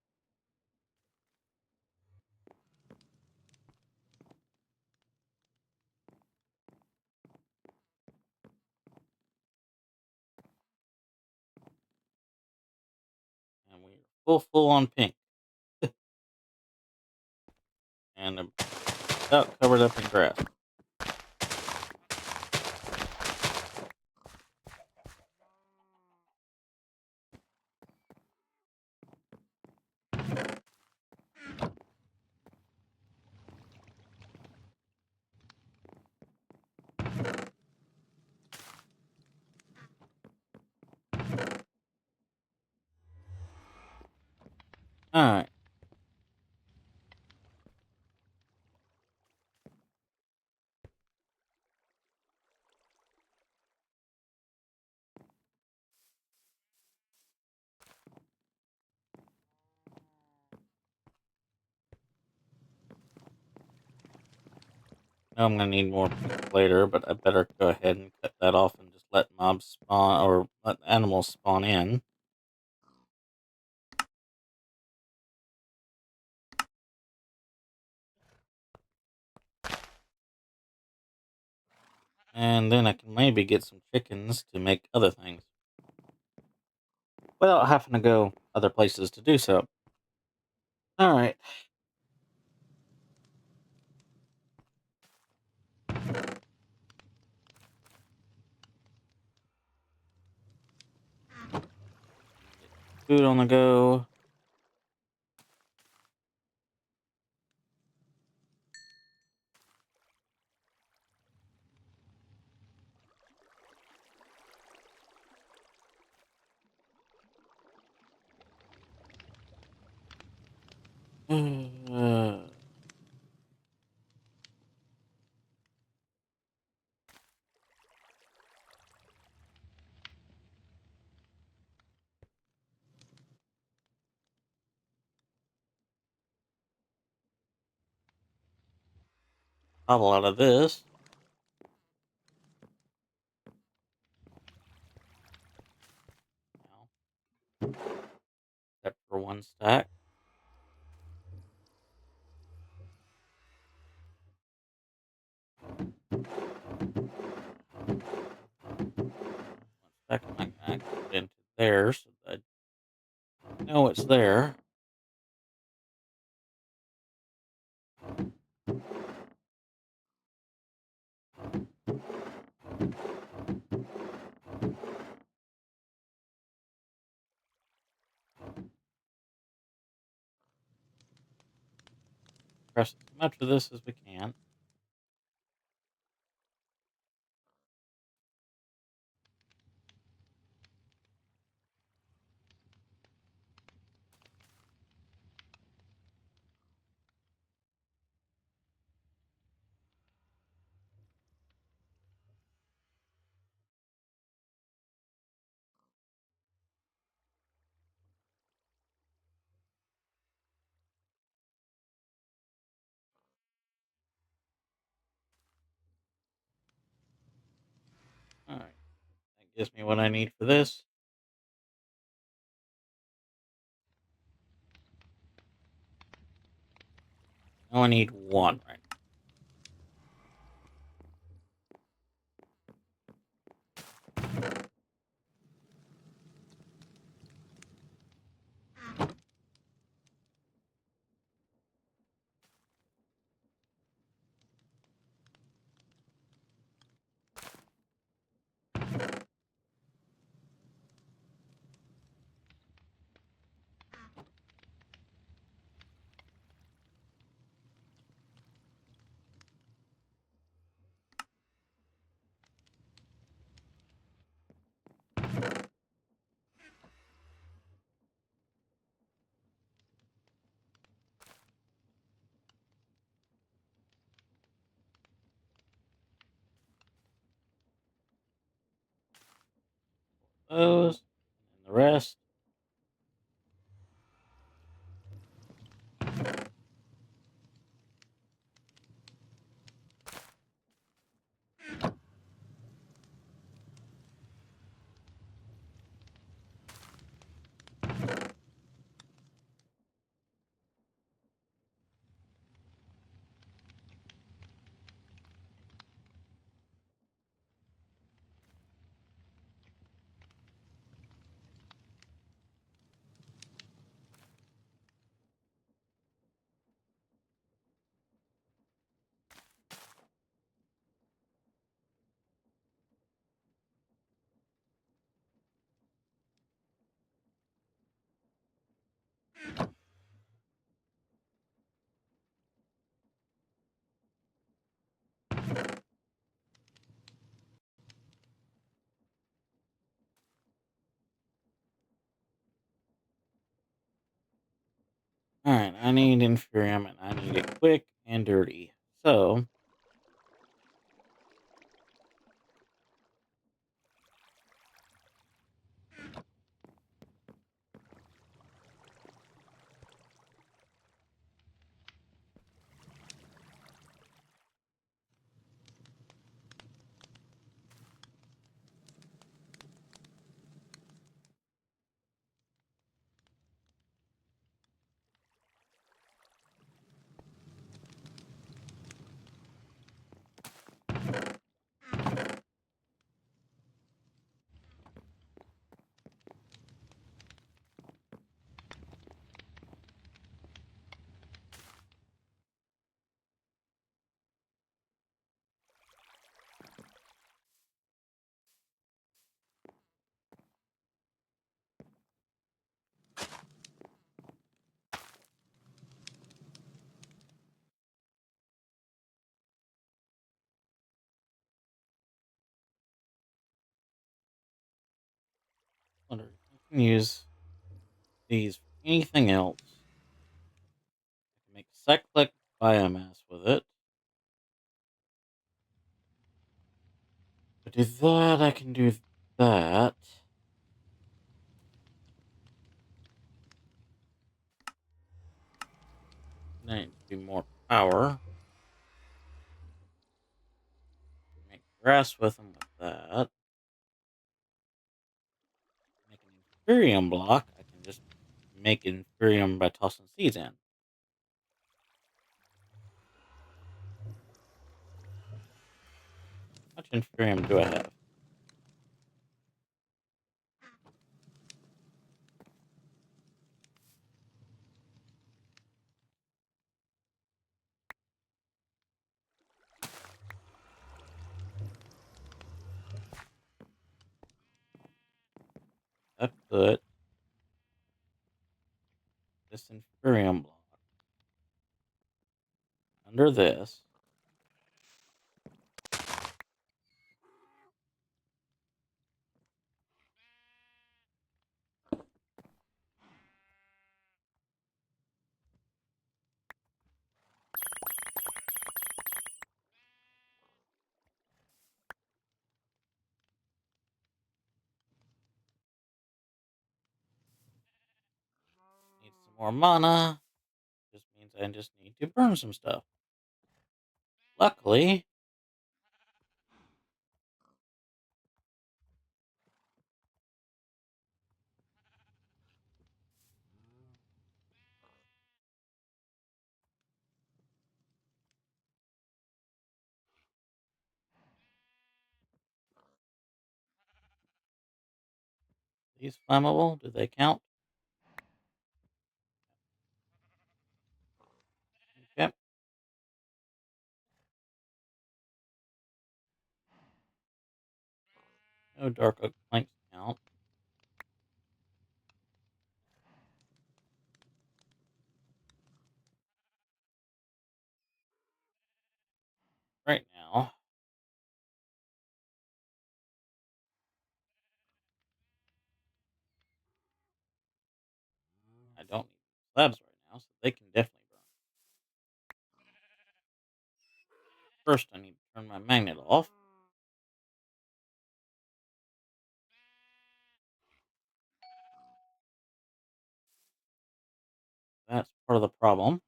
D: And we're full on pink. And about covered up in grass. All right. Know I'm gonna need more pink later, but I better go ahead and cut that off and just let mobs spawn or let animals spawn in. And then I can maybe get some chickens to make other things without having to go other places to do so. Alright. Food on the go. Pop a lot of this. Except for one stack. One stack I can actually put into there so that I know it's there. Press as much of this as we can. Alright. That gives me what I need for this. I only need one right now. Those. And the rest. Alright, I need Infurium and I need it quick and dirty. So, wonder if I can use these for anything else. I can make cyclic biomass with it. To do that, I can do that. Then it needs to be more power. Make grass with them with that. Make an Inferium block. I can just make Inferium by tossing seeds in. How much Inferium do I have? I put this Inferium block under this. Need some more mana. Just means I just need to burn some stuff. Luckily, these flammable, do they count? Okay. No dark oak planks count. Right now, I don't need slabs right now, so they can definitely burn. First, I need to turn my magnet off. That's part of the problem.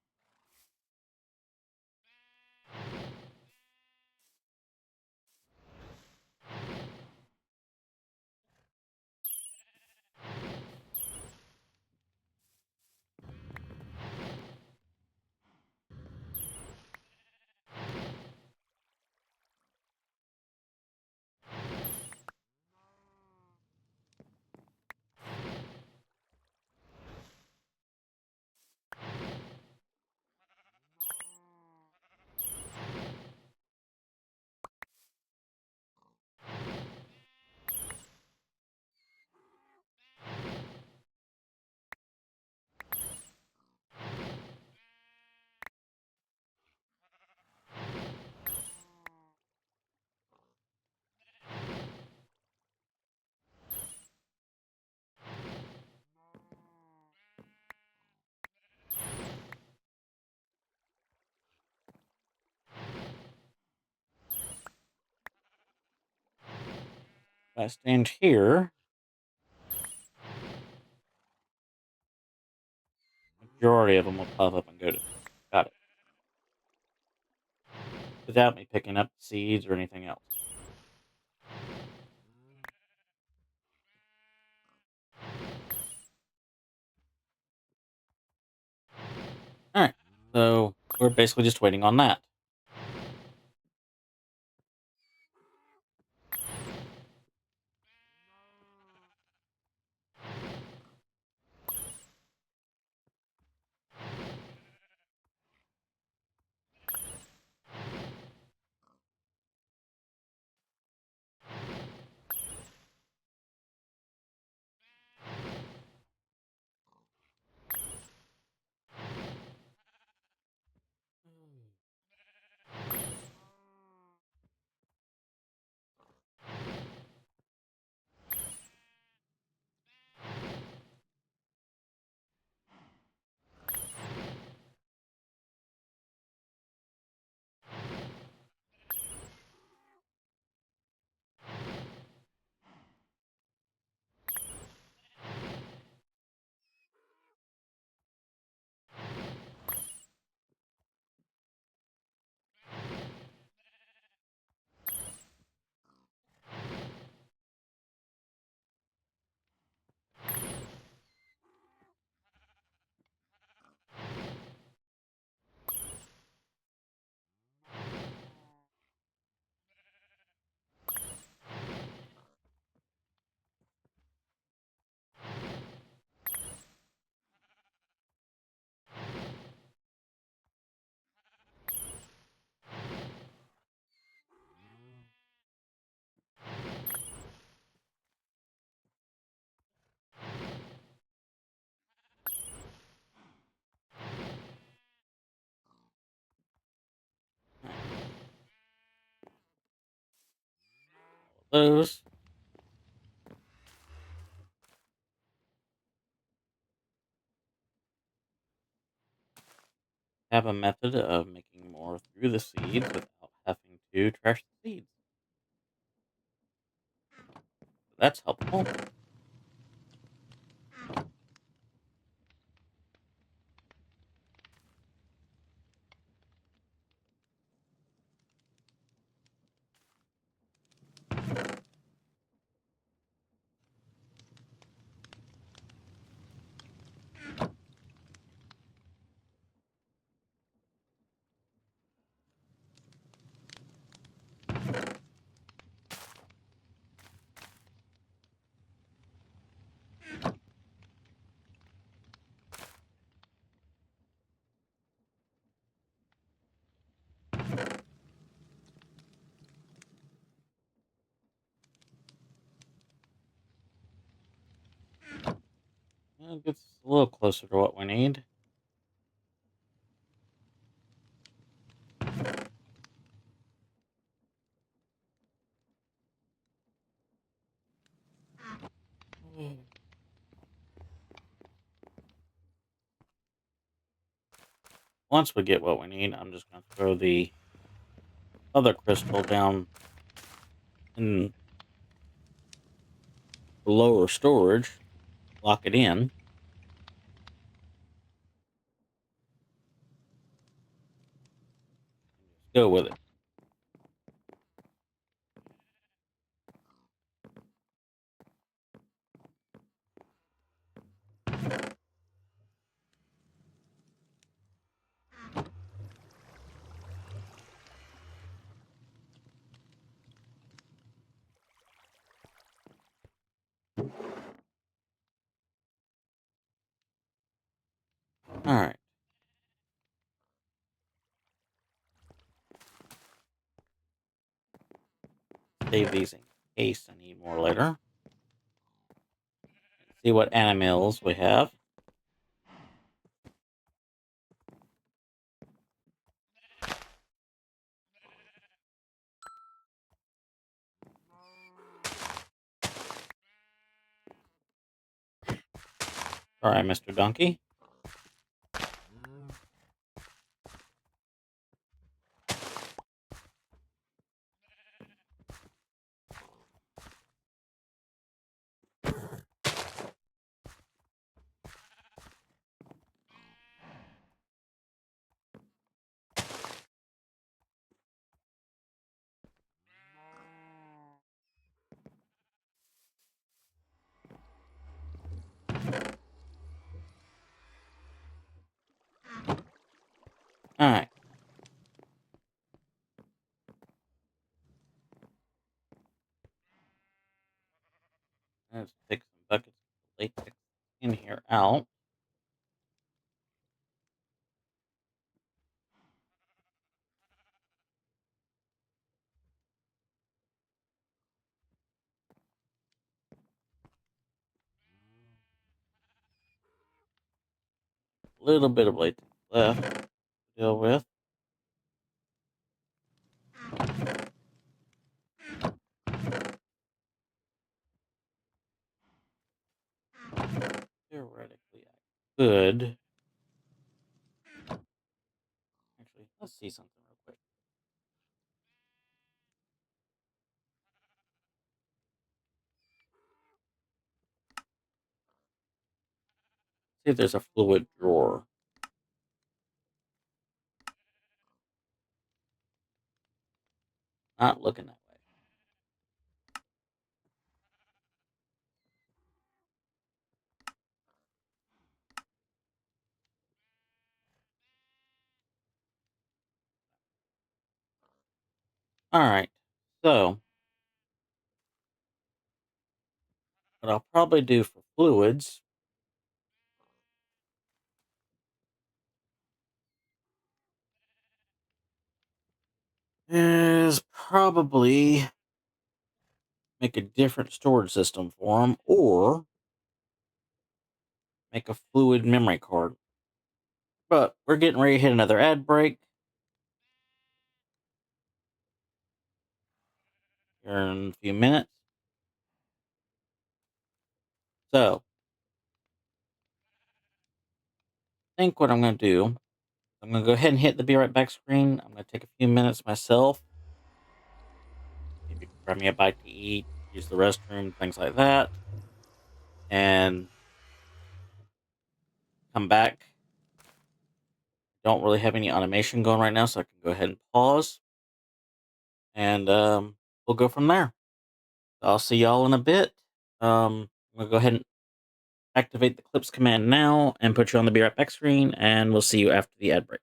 D: If I stand here, majority of them will pop up and go to. Got it. Without me picking up seeds or anything else. Alright, so we're basically just waiting on that. those. Have a method of making more through the seeds without having to trash the seeds. That's helpful. It gets a little closer to what we need. Once we get what we need, I'm just going to throw the other crystal down in the lower storage, lock it in. Go with it. All right. Save these in case I need more later. See what animals we have. All right, Mr. Donkey. All right. Let's take some buckets of latex in here out. A little bit of latex left to deal with. Theoretically, I could. Actually, let's see something real quick. See if there's a fluid drawer. Not looking that way. All right. So, what I'll probably do for fluids is probably make a different storage system for them or make a fluid memory card. But we're getting ready to hit another ad break. here in a few minutes. So, I think what I'm going to do, I'm going to go ahead and hit the be right back screen. I'm going to take a few minutes myself. Maybe grab me a bite to eat, use the restroom, things like that. And come back. Don't really have any automation going right now, so I can go ahead and pause. And we'll go from there. I'll see y'all in a bit. I'm going to go ahead and activate the clips command now and put you on the be right back screen, and we'll see you after the ad break.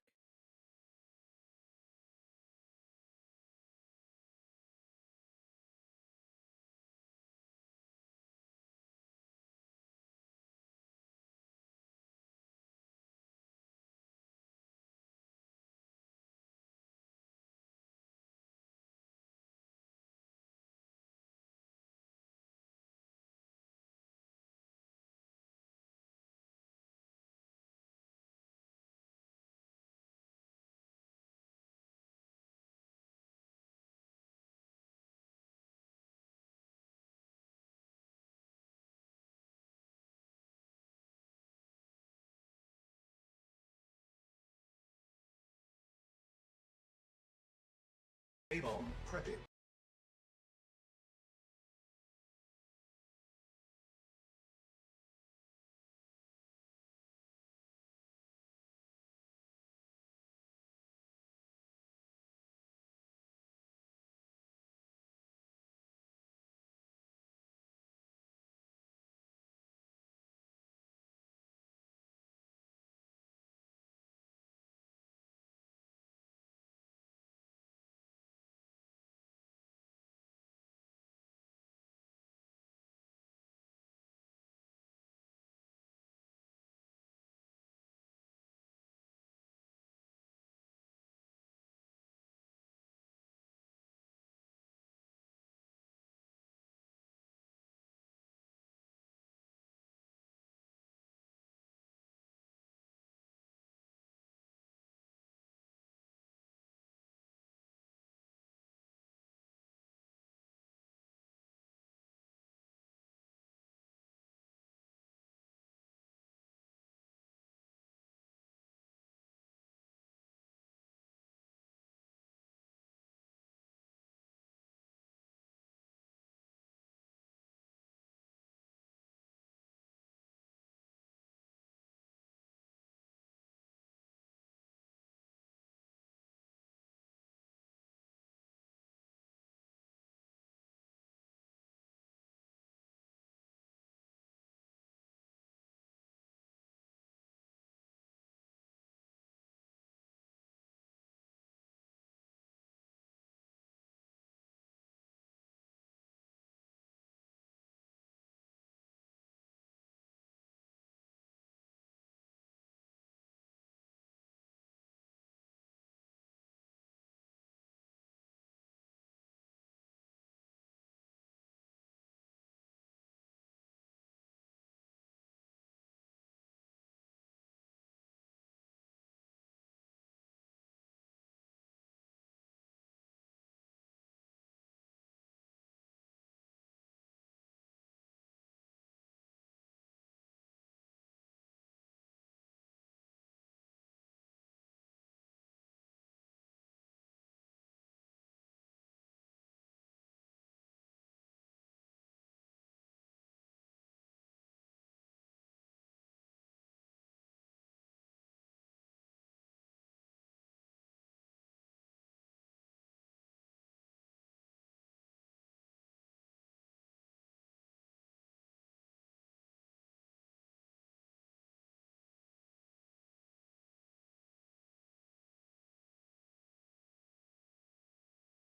E: A-bomb prepping.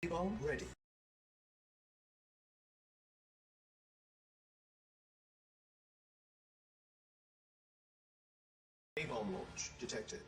E: A-bomb ready. A-bomb launch detected.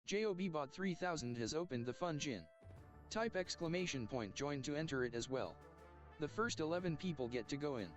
A: JOBBot 3000 has opened the Fun Gin. Type exclamation point join to enter it as well. The first 11 people get to go in.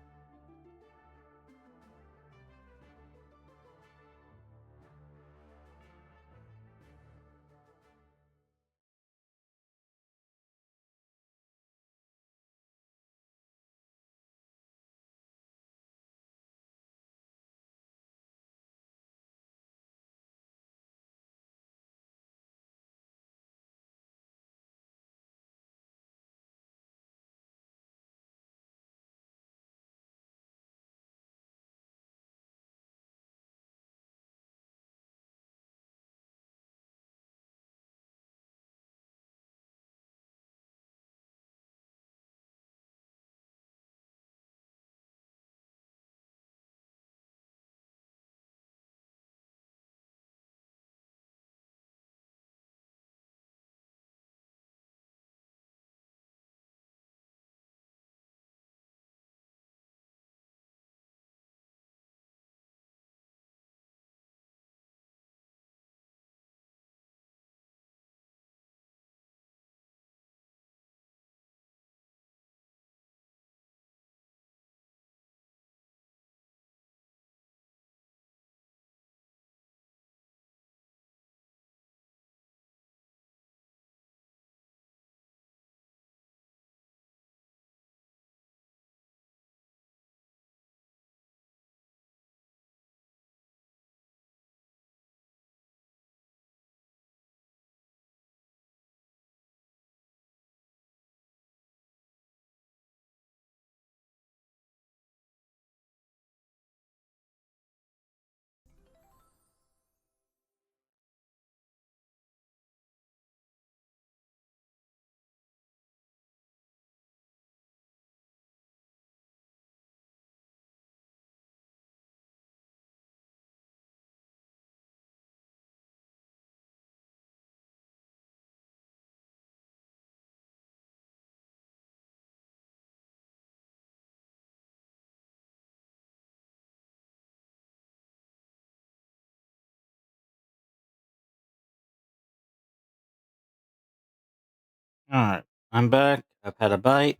D: Alright, I'm back. I've had a bite.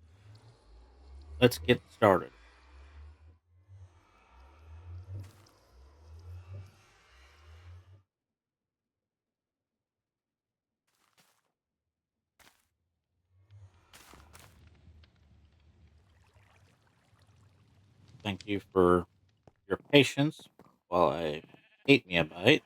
D: Let's get started. Thank you for your patience while I ate me a bite.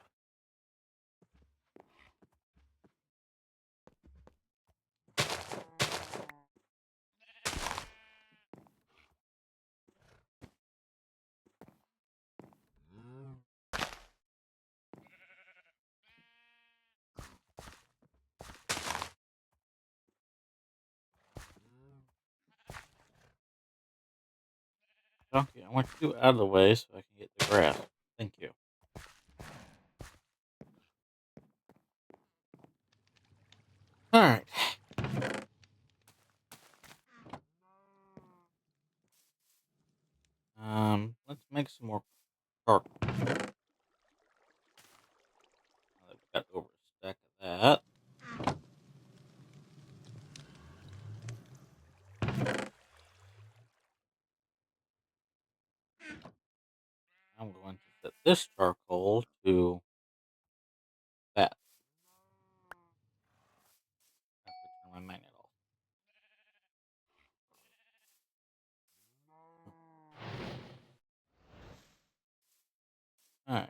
D: Donkey, I want you out of the way so I can get the grass. Thank you. Alright. Let's make some more charcoal. Now that we got over a stack of that. I'm going to set this charcoal to that. I have to turn my magnet off. Alright.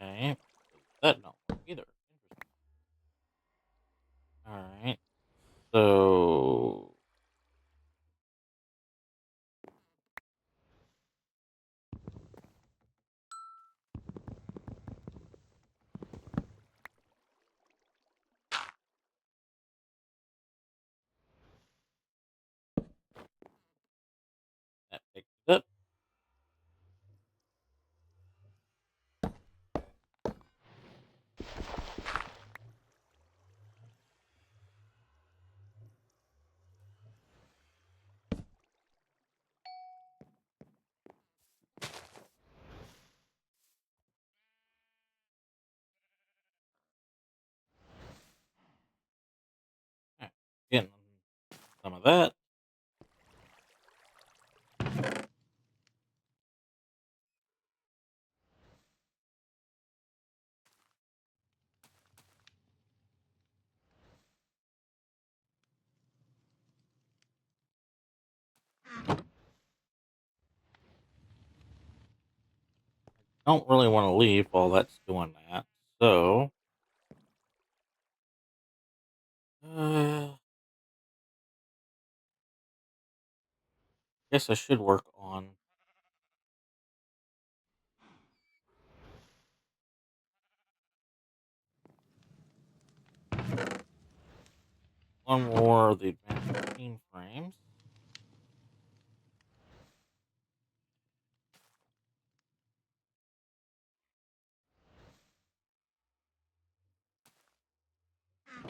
D: Okay. That don't work either. Interesting. Alright. So. That picks it up. Alright, getting some of that. Don't really want to leave while that's doing that. So. Guess I should work on. One more of the advanced machine frames.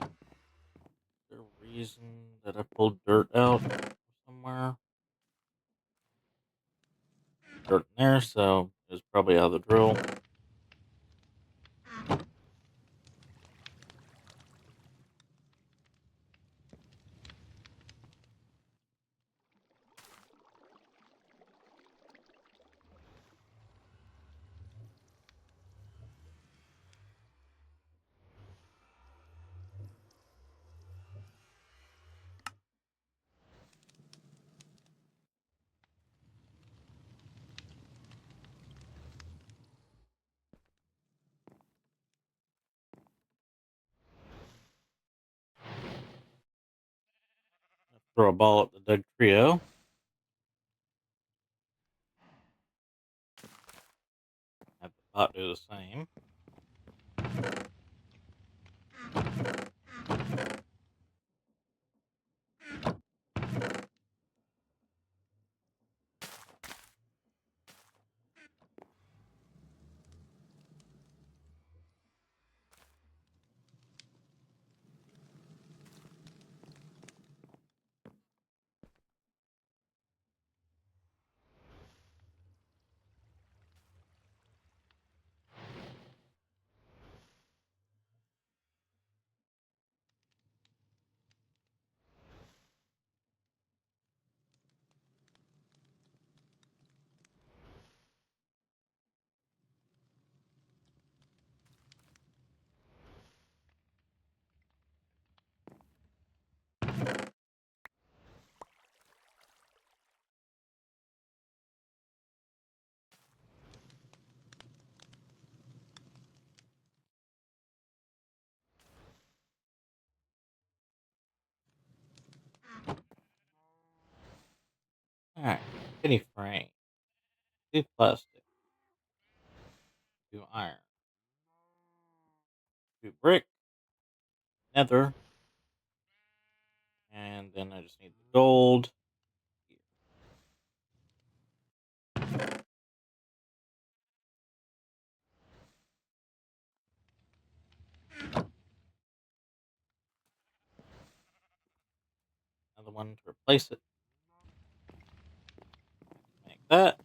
D: Is there a reason that I pulled dirt out somewhere? Dirt in there, so it's probably out of the drill. Throw a ball at the Doug Trio. Have the pot do the same. Alright. Kitty frame. 2 plastic. 2 iron. 2 brick. Nether. And then I just need the gold. Another one to replace it. Make that.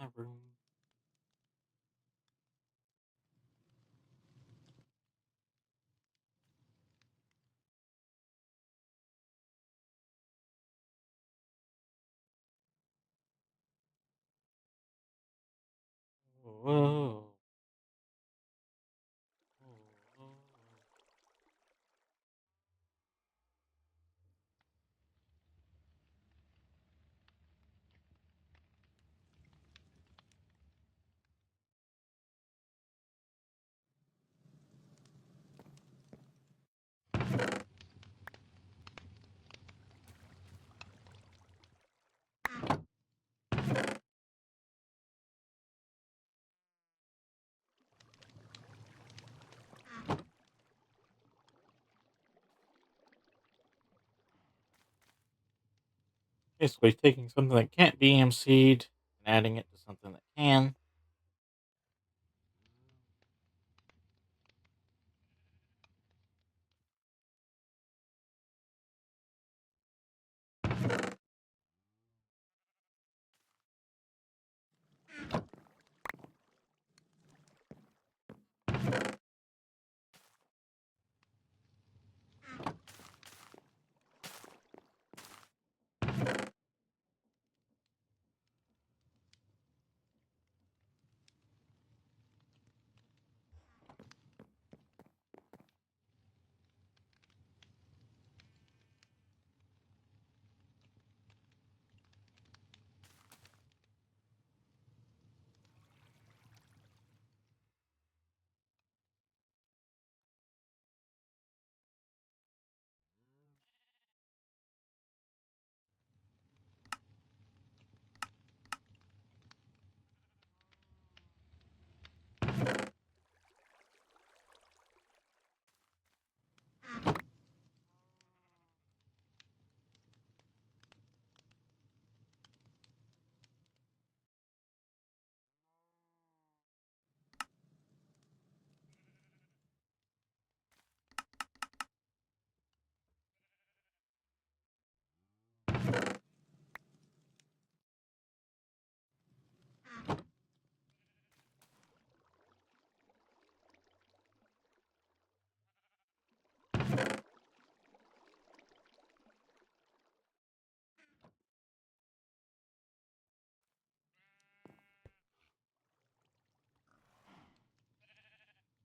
D: my room. Whoa. Whoa. Basically taking something that can't be EMC'd and adding it to something that can.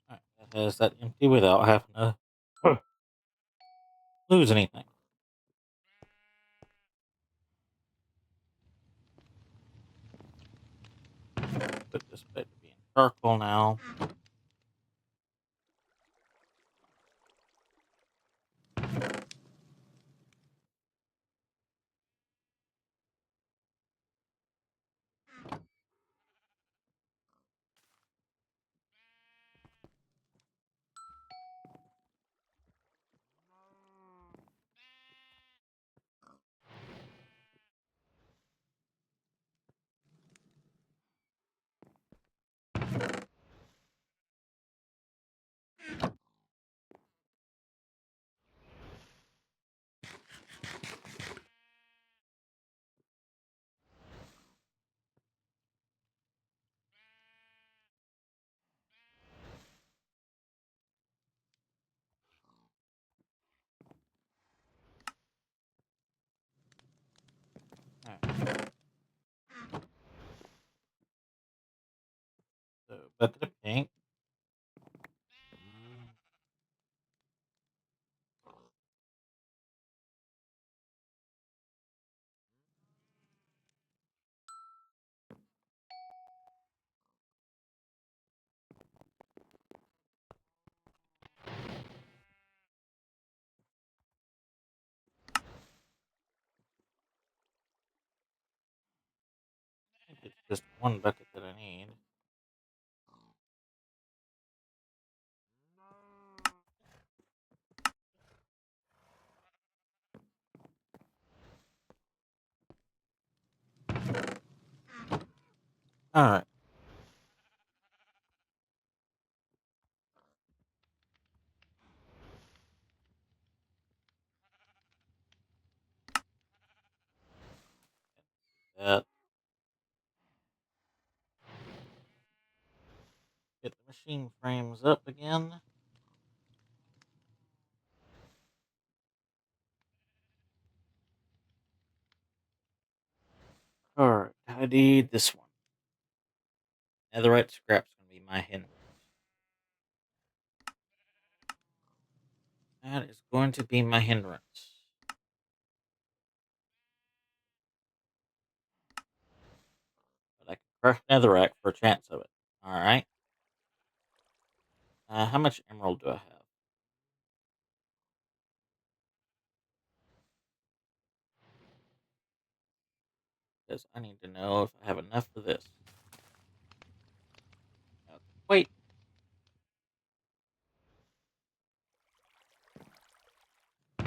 D: Alright, that has that empty without having to lose anything. Put this bit to be in charcoal now. Alright, so bucket of paint. I think it's just one bucket that I need. Alright. That. get the machine frames up again. Alright, I need this one. Netherite scrap's gonna be my hindrance. That is going to be my hindrance. But I can crush netherrack for a chance of it. Alright. How much emerald do I have? Because I need to know if I have enough for this. Wait. I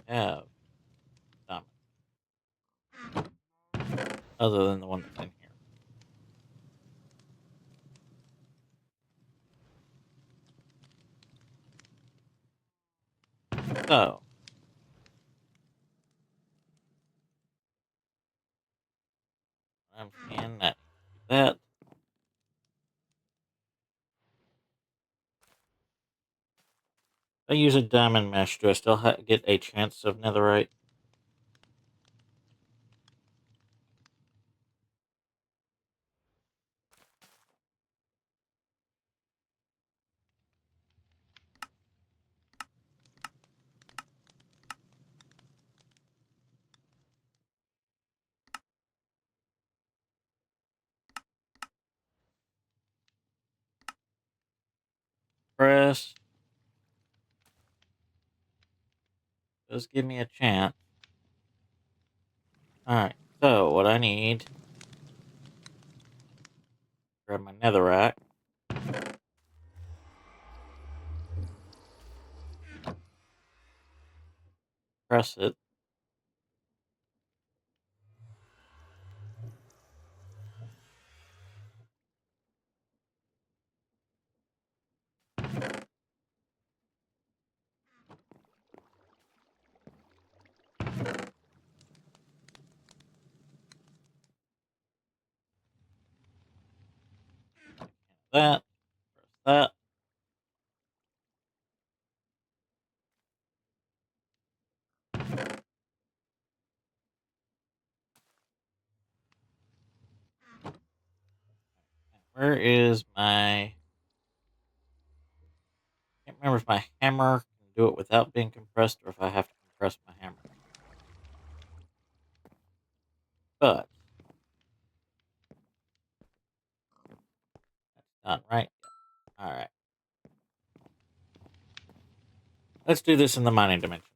D: have diamond. Other than the one that's in here. So. I'm scanning that. Do that. If I use a diamond mesh, do I still get a chance of netherite? Press. Does give me a chance. Alright, so what I need. Grab my netherrack. Press it. That. Press that. Where is my... I can't remember if my hammer can do it without being compressed or if I have to compress my hammer. But that's done, right? Alright. Let's do this in the mining dimension.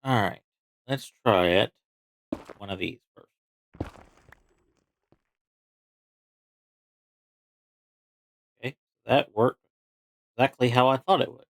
D: Alright. Let's try it. One of these first. Okay. That worked exactly how I thought it would.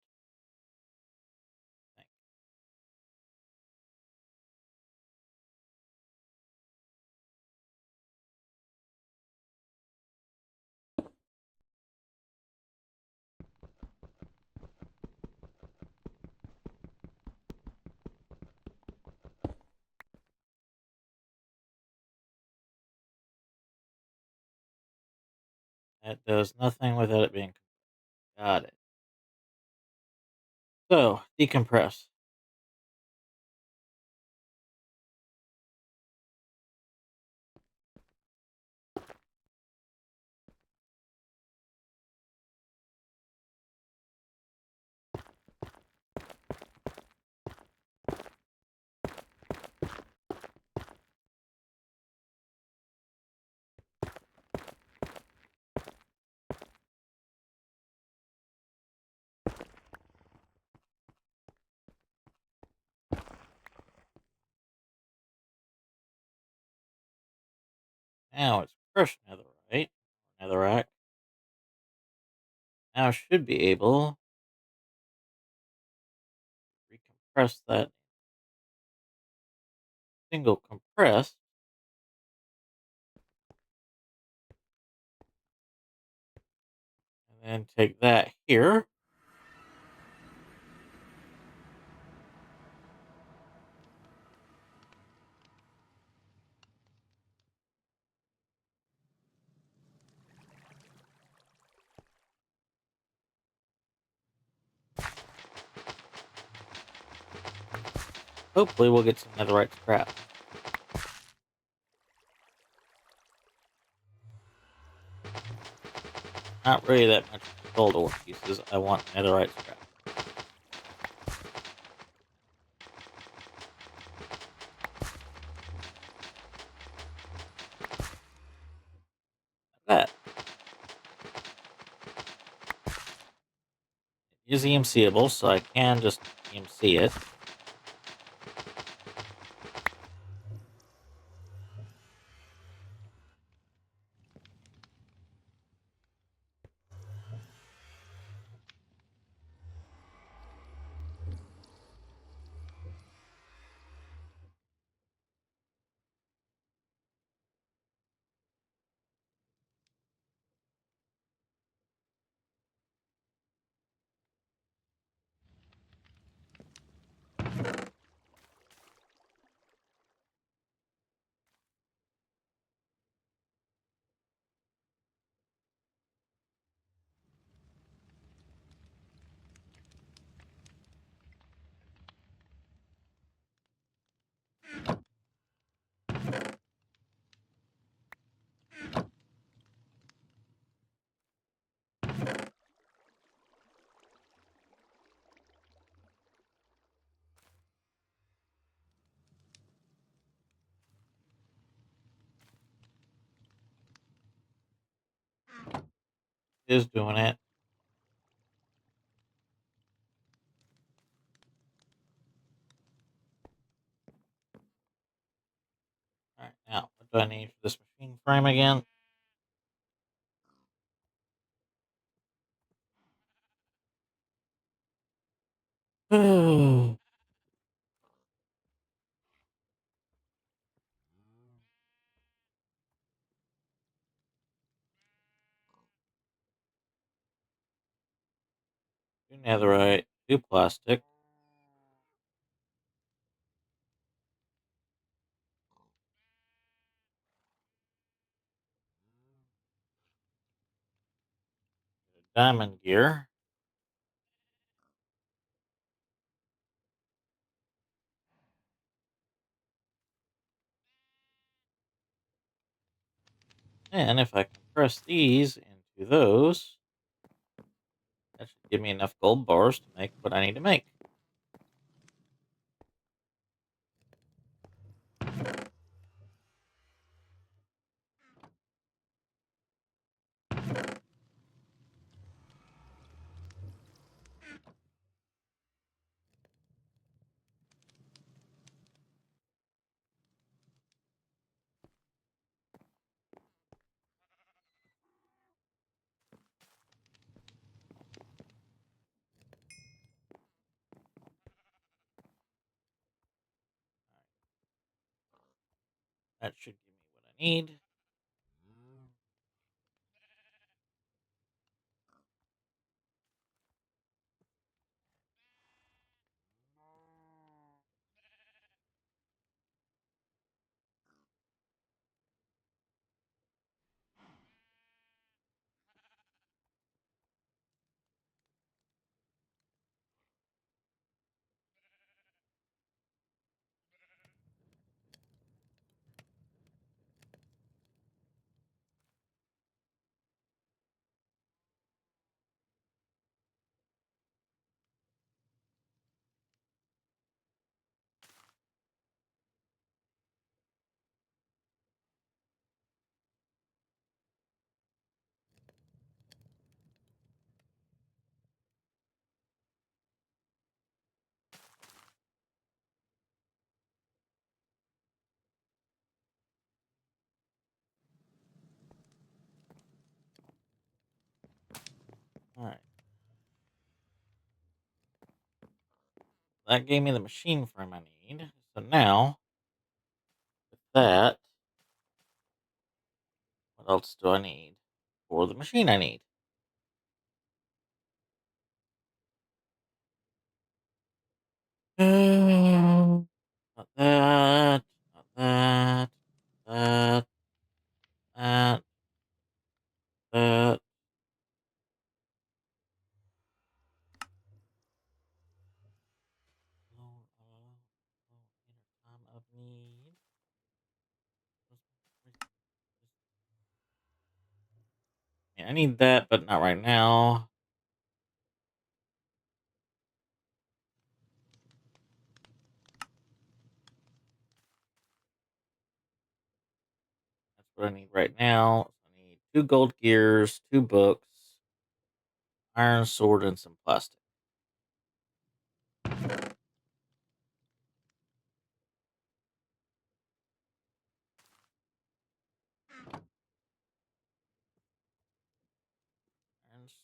D: That does nothing without it being... Got it. So, decompress. Now it's crushed netherite. Netherrack. Now I should be able to recompress that single compressed. And And take that here. Hopefully we'll get some netherite scrap. Not really that much gold ore pieces. I want netherite scrap. That is EMCable, so I can just EMC it. Is doing it. Alright, now, what do I need for this machine frame again? Two netherite, 2 plastic. Diamond gear. And if I compress these into those, that should give me enough gold bars to make what I need to make. That should give me what I need. Alright. That gave me the machine frame I need. So now, with that, what else do I need for the machine I need? Not that. Not that. That. That. That. Time of need. Yeah, I need that, but not right now. That's what I need right now. I need 2 gold gears, 2 books, iron sword, and some plastic. Iron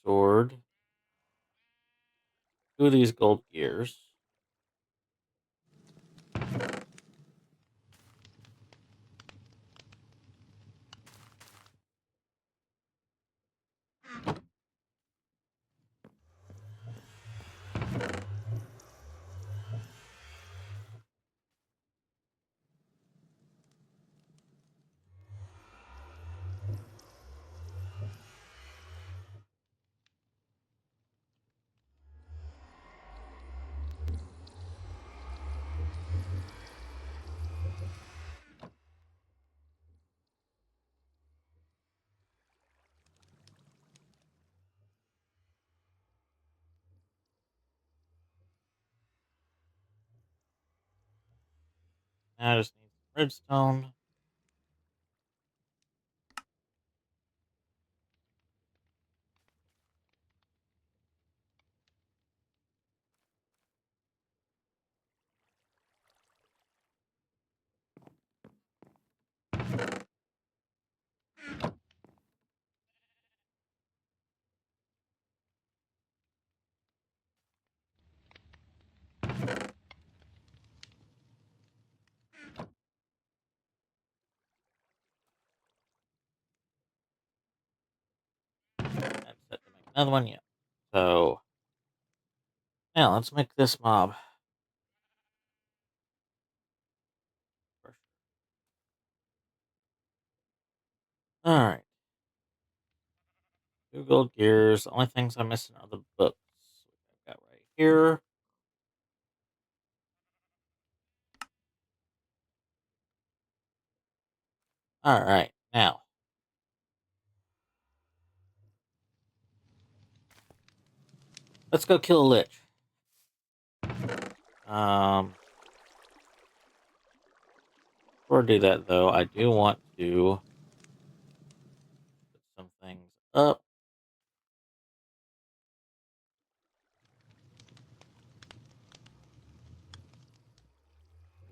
D: sword. 2 of these gold gears. Now I just need some redstone. That's set to make another one, yeah. So now let's make this mob. Alright. 2 gold gears. The only things I'm missing are the books. I've got right here. Alright, now. Let's go kill a lich. Before I do that though, I do want to put some things up.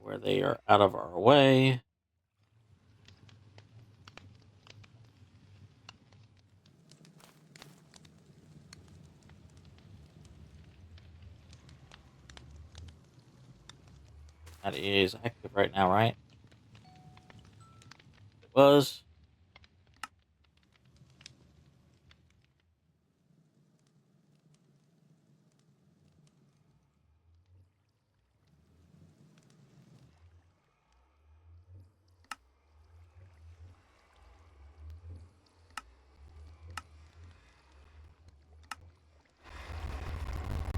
D: Where they are out of our way. That is active right now, right? It was.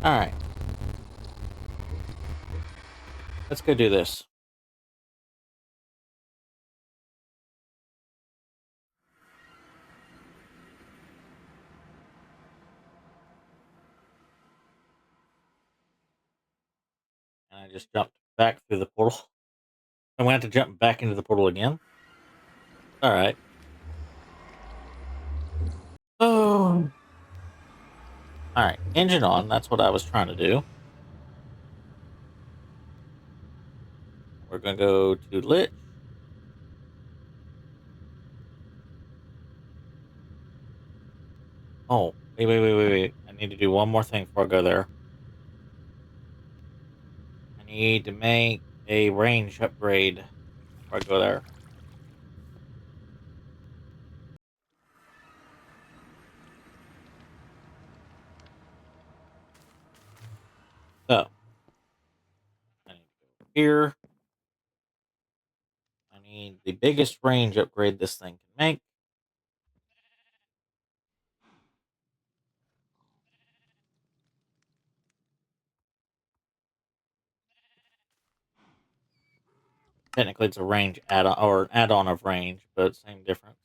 D: Alright. Let's go do this. And I just jumped back through the portal. I'm going to have to jump back into the portal again. Alright. Oh. Alright, engine on. That's what I was trying to do. We're going to go to Lich. Oh, wait. I need to do one more thing before I go there. I need to make a range upgrade before I go there. So, here. I need the biggest range upgrade this thing can make. Technically, it's a range add-on or an add-on of range, but same difference.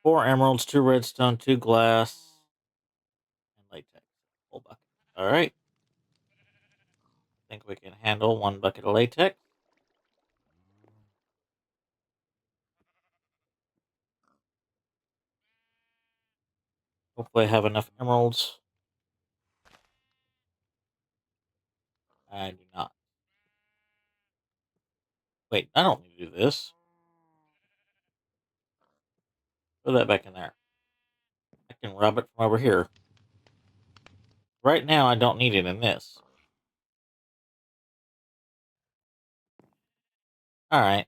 D: 4 emeralds, 2 redstone, 2 glass, and latex. Full bucket. All right. I think we can handle 1 bucket of latex. Hopefully, I have enough emeralds. I do not. Wait, I don't need to do this. Throw that back in there. I can rub it from over here. Right now, I don't need it in this. Alright.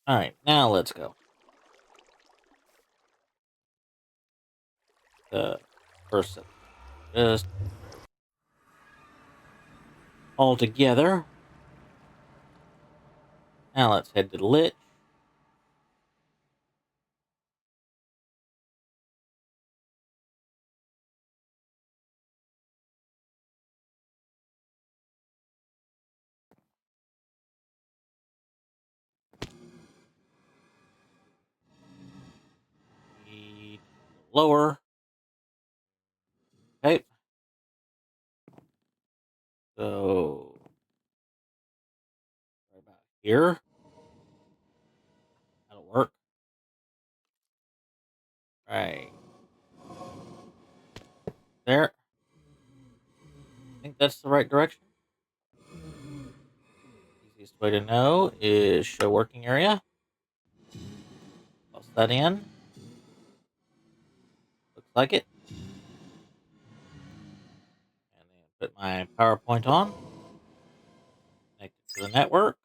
D: Alright, now let's go. First set. Just all together. Now let's head to the lich. Lower. Okay. So, right about here. That'll work. Right. There. I think that's the right direction. Easiest way to know is show working area. Toss that in. Looks like it. And then put my PowerPoint on. Connect it to the network.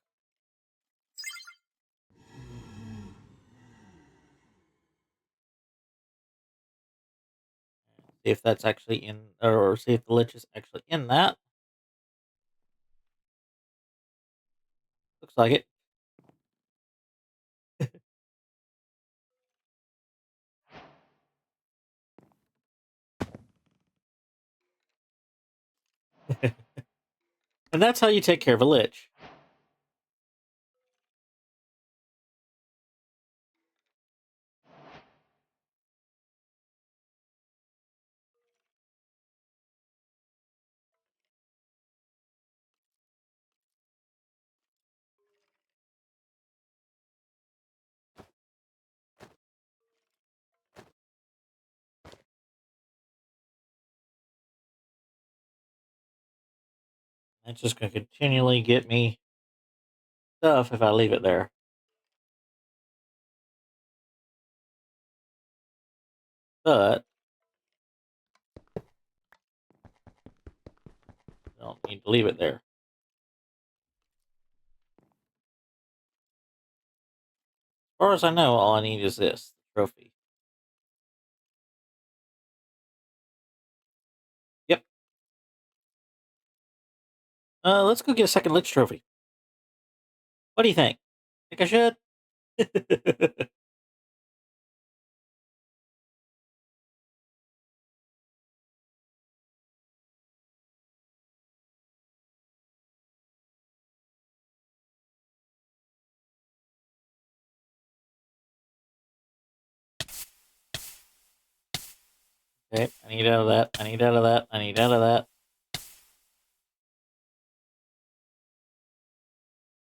D: See if that's actually in, or see if the lich is actually in that. Looks like it. And that's how you take care of a lich. It's just going to continually get me stuff if I leave it there. But I don't need to leave it there. As far as I know, all I need is this trophy. Yep. Let's go get a second lich trophy. What do you think? Think I should? Okay, I need out of that. I need out of that. I need out of that.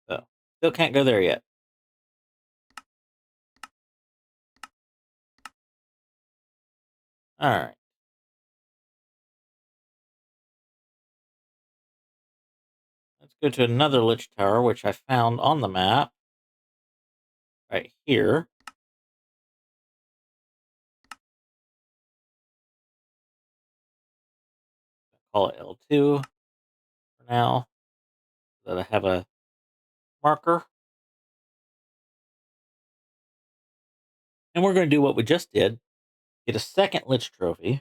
D: So, still can't go there yet. Alright. Let's go to another lich tower, which I found on the map. Right here. Call it L2 for now. So that I have a marker. And we're going to do what we just did. Get a second lich trophy.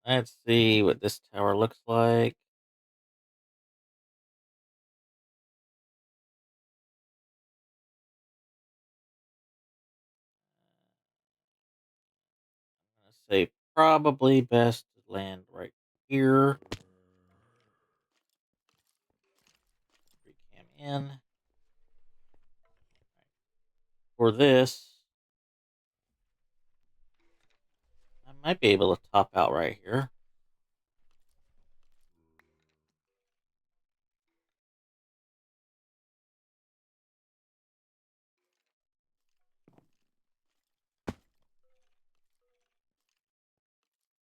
D: Let's see what this tower looks like. I'm gonna say probably best to land right here. Recam in. For this, I might be able to top out right here.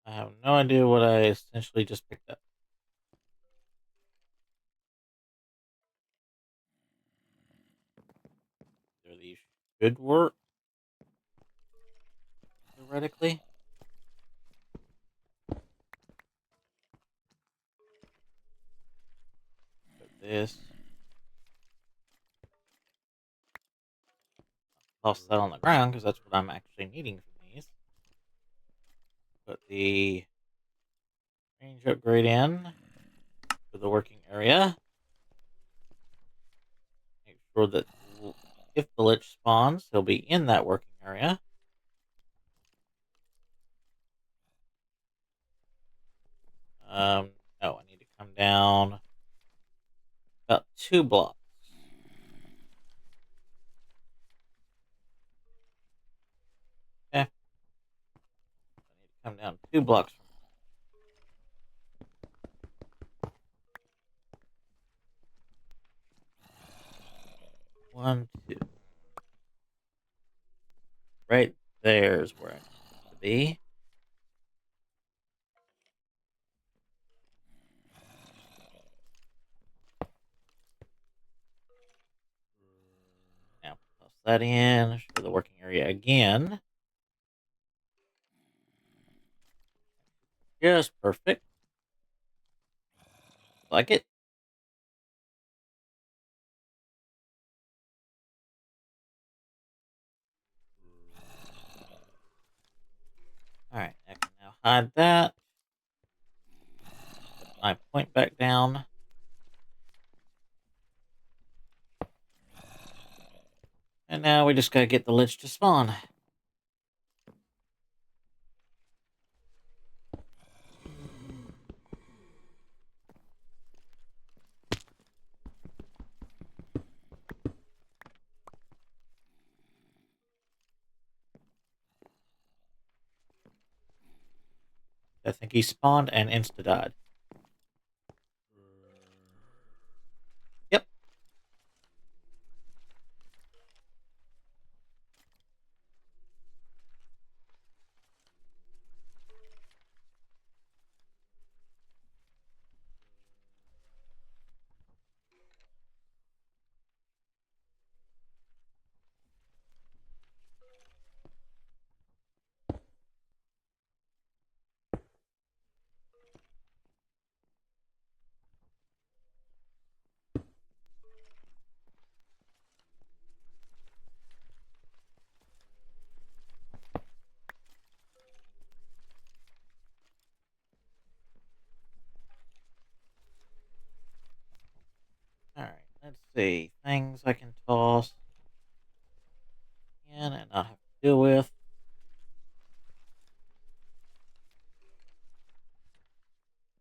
D: I have no idea what I essentially just picked up. So these should work, theoretically. Put this. Toss that on the ground because that's what I'm actually needing from these. Put the range upgrade in for the working area. Make sure that if the Lich spawns, he'll be in that working area. No, I need to come down about 2 blocks. Okay. I need to come down 2 blocks from 1, 2. Right there's where I need to be. Now toss that in for the working area again. Just perfect. Like it. Alright, I can now hide that. Put my point back down. And now we just gotta get the Lich to spawn. I think he spawned and insta-died. Yep. Alright, let's see. Things I can toss in and not have to deal with.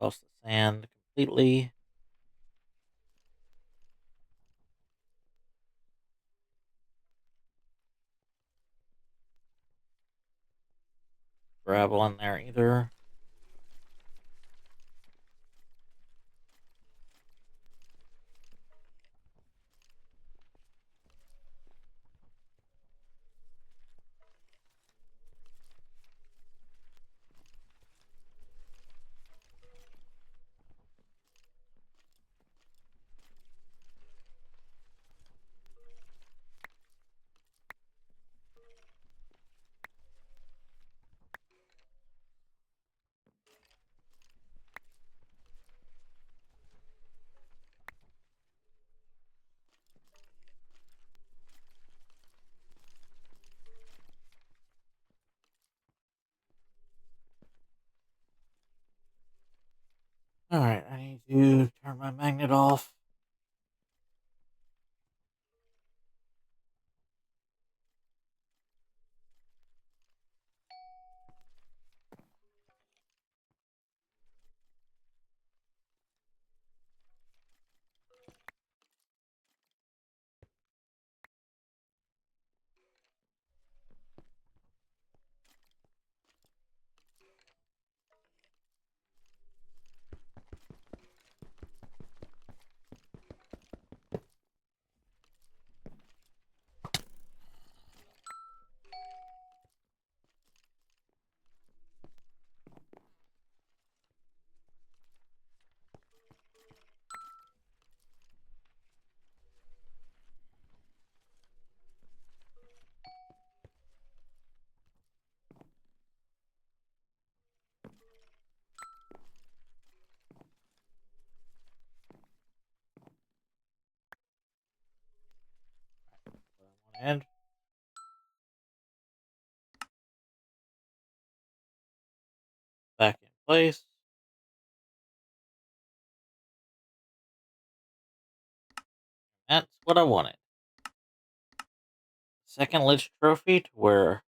D: Toss the sand completely. Gravel in there either. Turn my magnet off. And back in place. That's what I wanted. Second Lich Trophy to where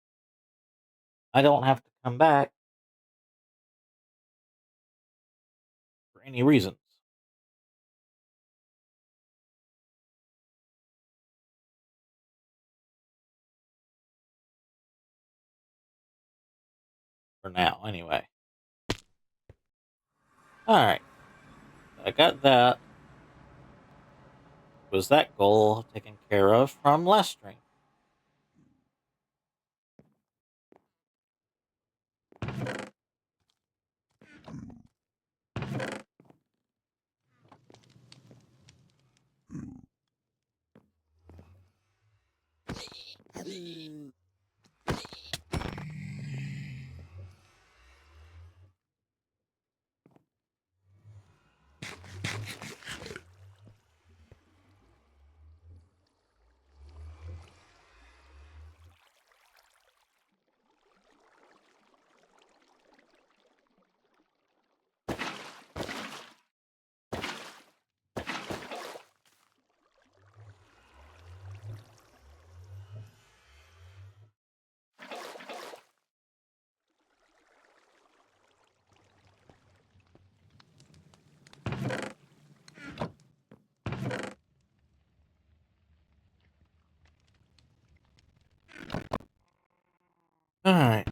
D: I don't have to come back for any reasons. For now, anyway. Alright. I got that. Was that goal taken care of from last stream? Alright.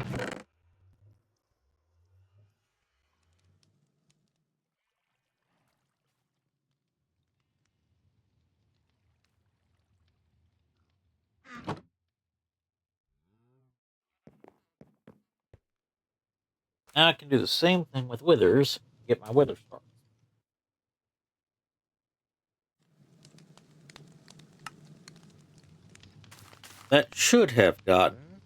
D: Now I can do the same thing with withers. Get my wither started. That should have gotten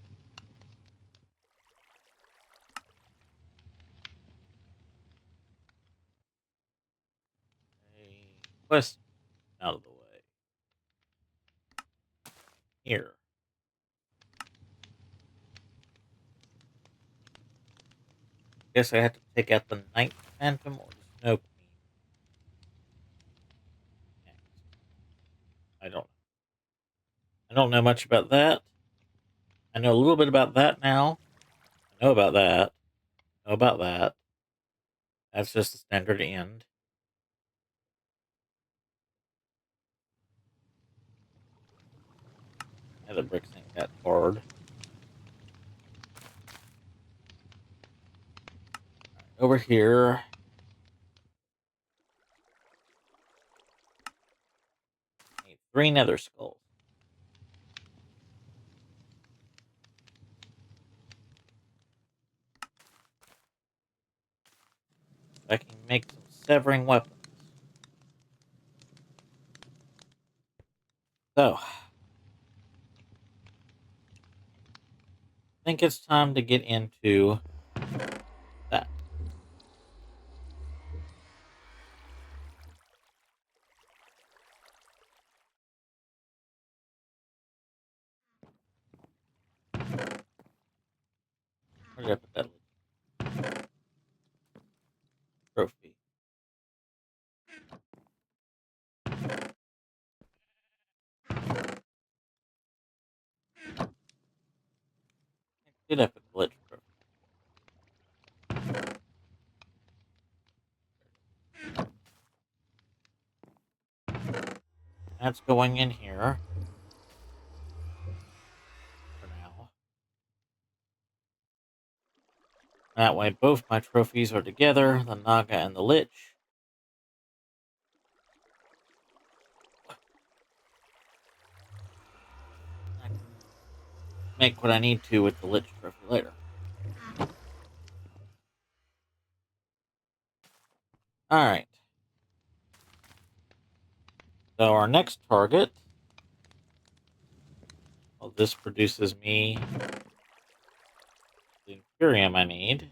D: a quest out of the way. Here. Guess I have to take out the Night Phantom or the Snow Queen. Next. I don't know much about that. I know a little bit about that now. I know about that. I know about that. That's just the standard end. Yeah, the bricks ain't that hard. Over here. Need 3 nether skulls. I can make some severing weapons. So, I think it's time to get into that. Where did I put that trophy? Get epic glitch trophy. That's going in here for now. That way both my trophies are together, the Naga and the Lich. I can make what I need to with the Lich trophy later. Alright. So our next target, well, this produces me the Imperium I need.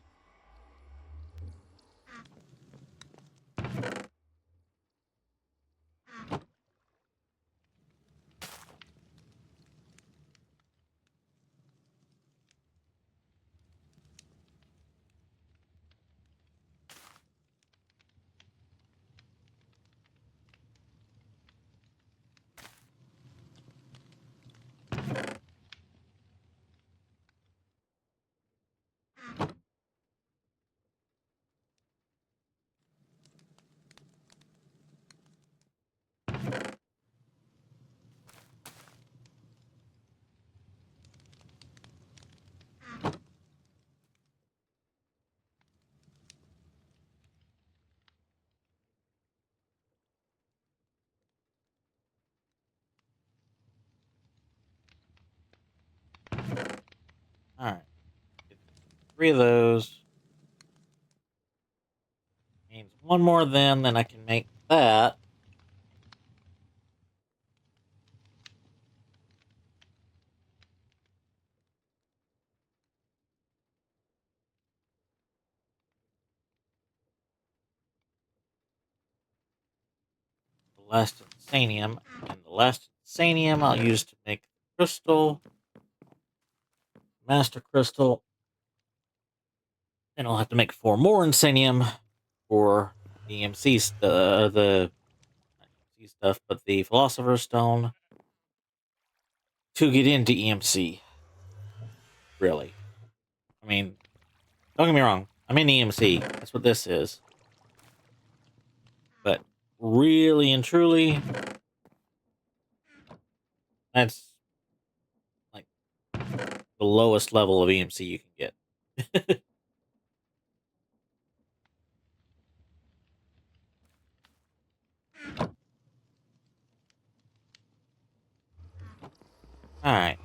D: Alright. 3 of those. Means one more then I can make that. The last Insanium. And the last Insanium I'll use to make the crystal. Master Crystal. And I'll have to make 4 more Insanium for the EMC the EMC stuff, but the Philosopher's Stone to get into EMC. Really. I mean, don't get me wrong. I'm in EMC. That's what this is. But really and truly, that's like the lowest level of EMC you can get. Alright.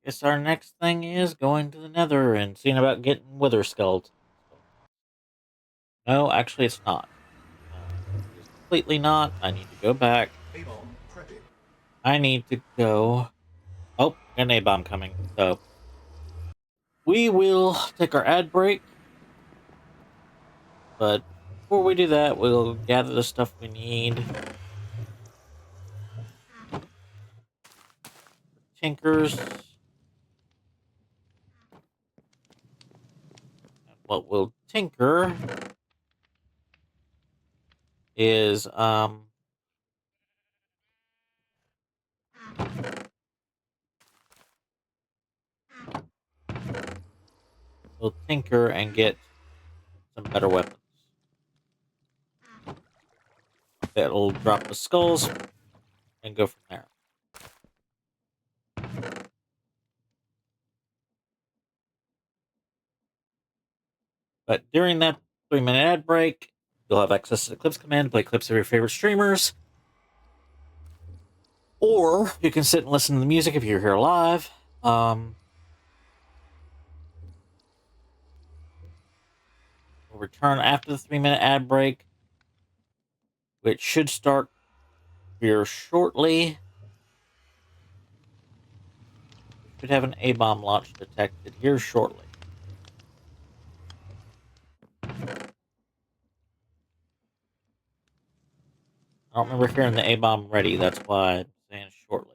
D: Guess our next thing is going to the Nether and seeing about getting Wither Skulls. No, actually it's not. It's completely not. I need to go back.
E: A-bomb prepping.
D: I need to go... Oh, got an A-bomb coming. So, we will take our ad break. But before we do that, we'll gather the stuff we need. Tinkers. And what we'll tinker is, we'll tinker and get some better weapons. That'll drop the skulls and go from there. But during that 3-minute ad break, you'll have access to the clips command to play clips of your favorite streamers. Or you can sit and listen to the music if you're here live. We'll return after the 3-minute ad break, which should start here shortly. Should have an A-bomb launch detected here shortly. I don't remember hearing the A-bomb ready, that's why I'm saying shortly.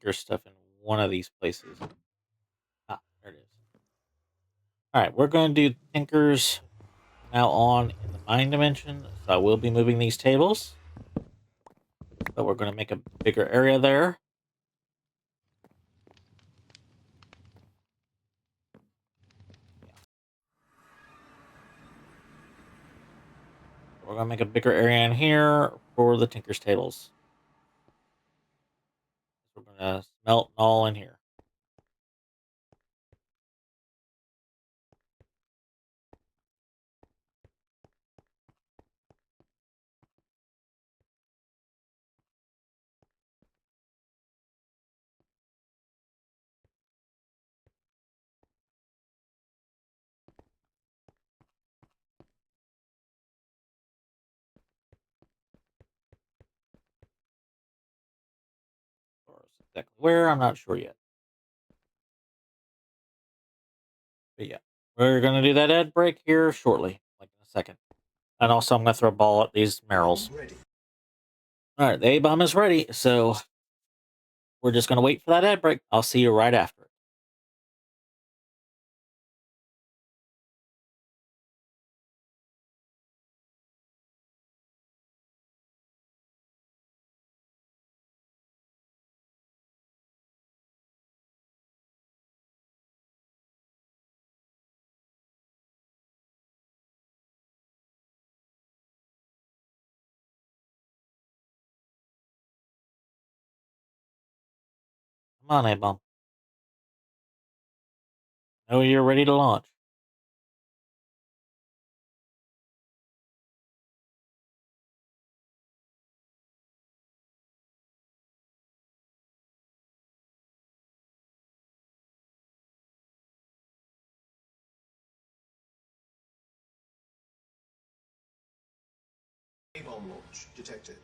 D: Tinker stuff in one of these places. Ah, there it is. Alright, we're going to do Tinkers now on in the mine dimension. So I will be moving these tables. So we're going to make a bigger area there. We're going to make a bigger area in here for the Tinker's tables. We're going to smelt all in here. Or exactly where, I'm not sure yet. But yeah, we're going to do that ad break here shortly, like in a second. And also, I'm going to throw a ball at these Merrills.
E: Ready.
D: All right, the A-bomb is ready, so we're just going to wait for that ad break. I'll see you right after. Come on, A-bomb. I know you're ready to launch.
E: A-bomb launch detected.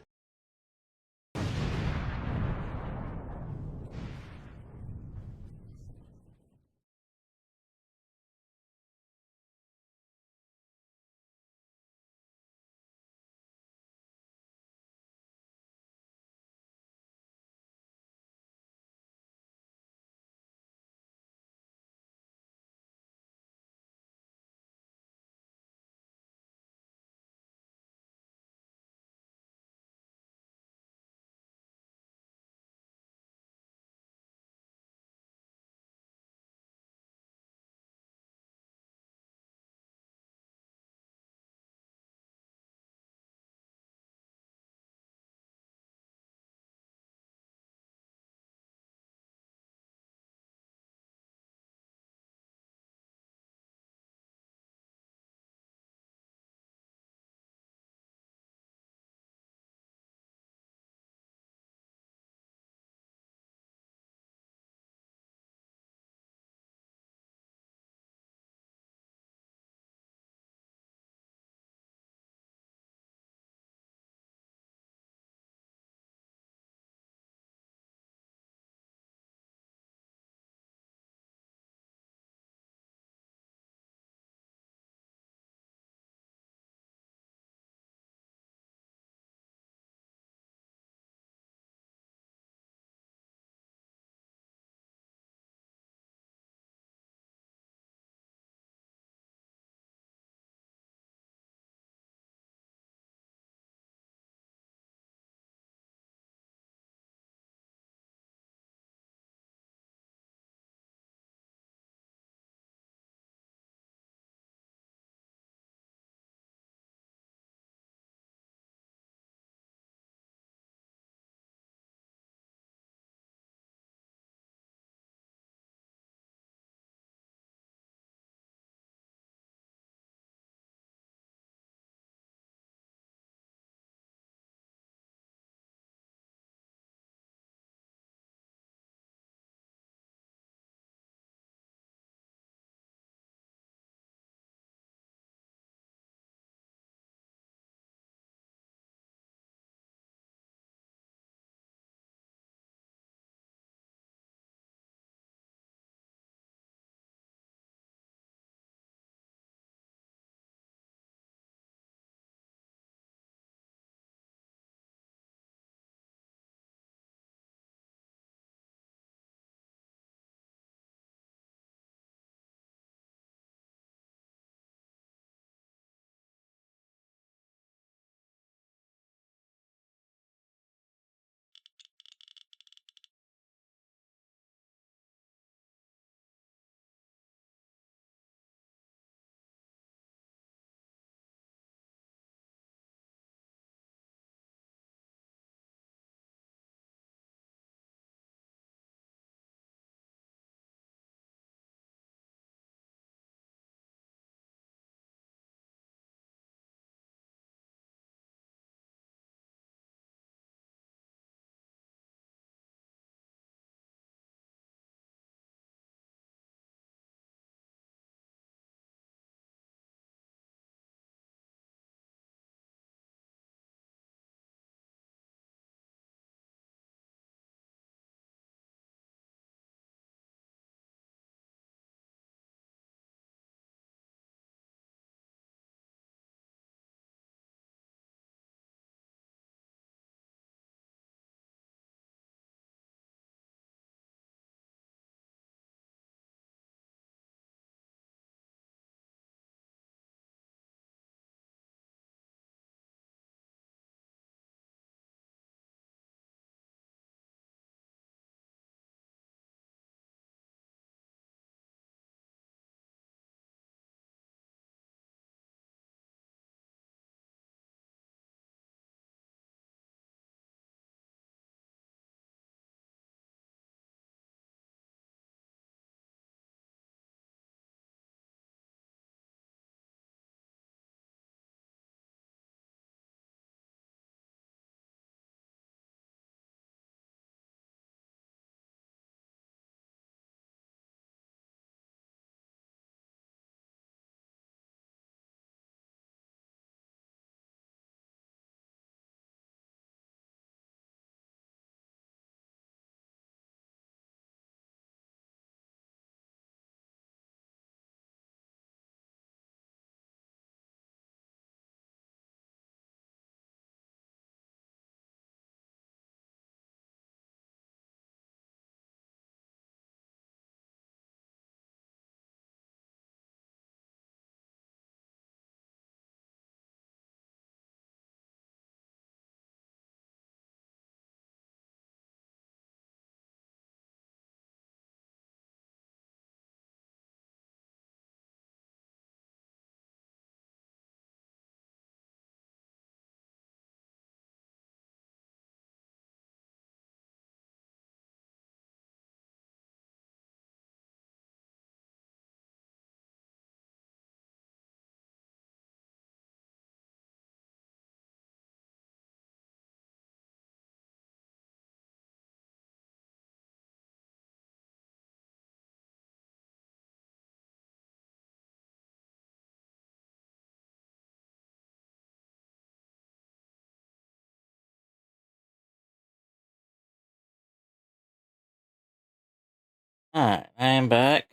D: Alright, I am back.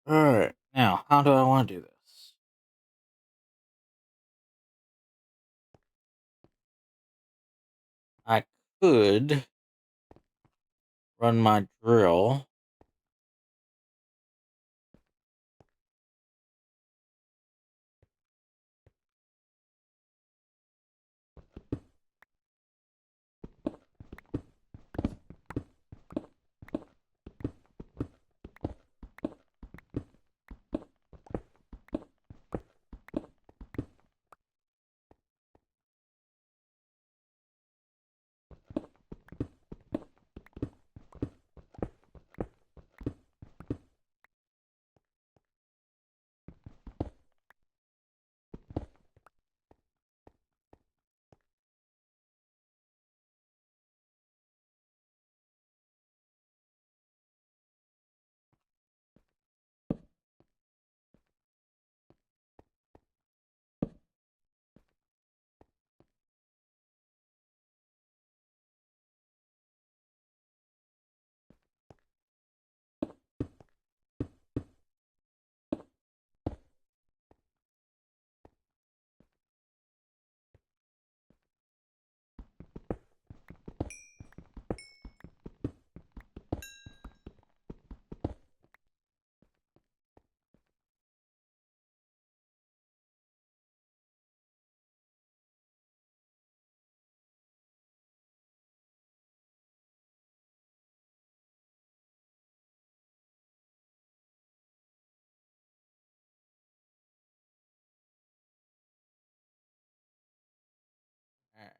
D: Alright, now, how do I want to do this? I could run my drill. Alright.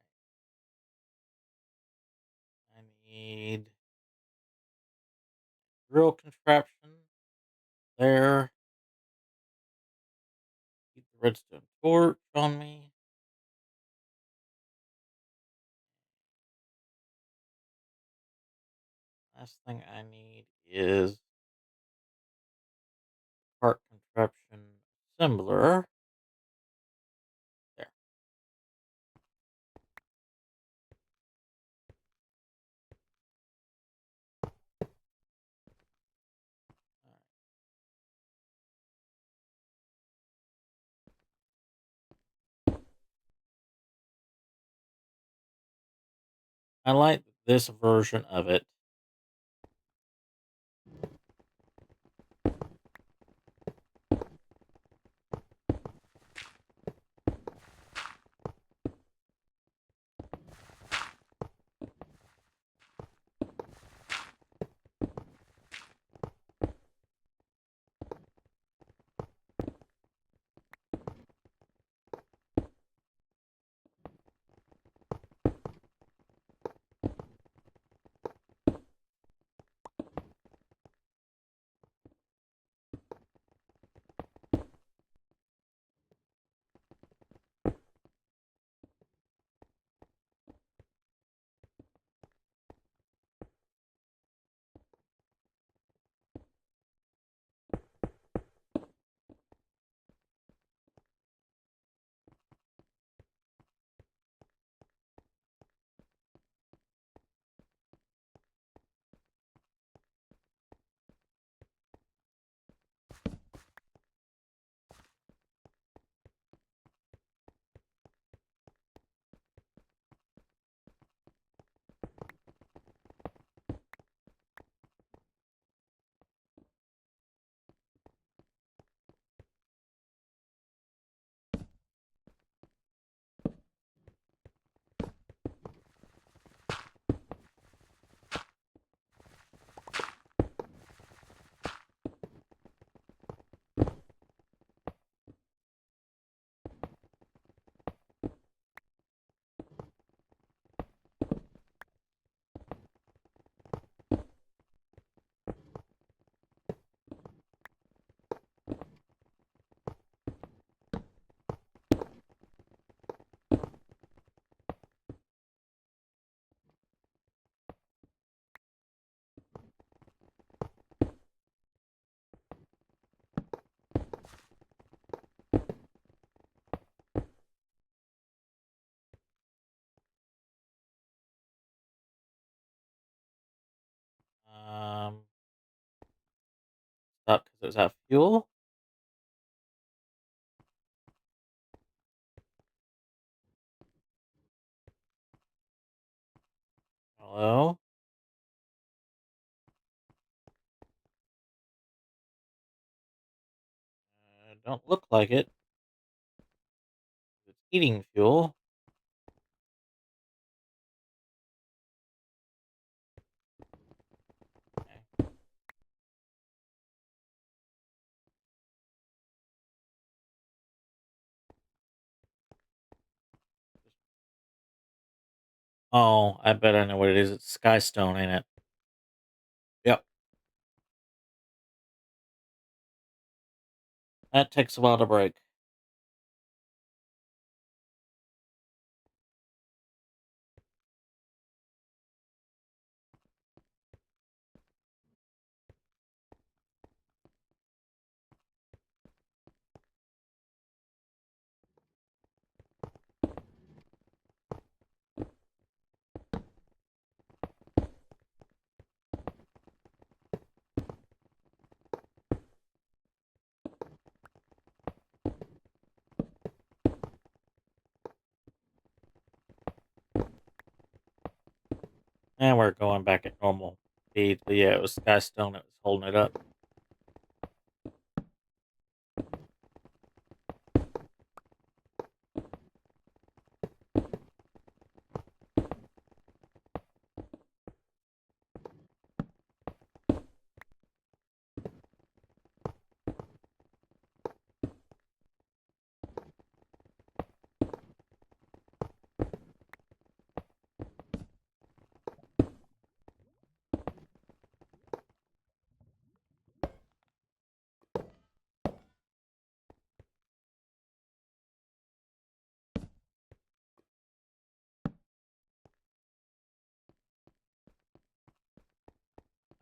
D: I need drill contraption there. Keep the redstone torch on me. Last thing I need is cart contraption assembler. There. Alright. I like this version of it. Thought because it was out of fuel. Hello? Don't look like it. It's heating fuel. Okay. Oh, I bet I know what it is. It's Skystone, ain't it? Yep. That takes a while to break. And we're going back at normal speed. But yeah, it was Skystone that was holding it up.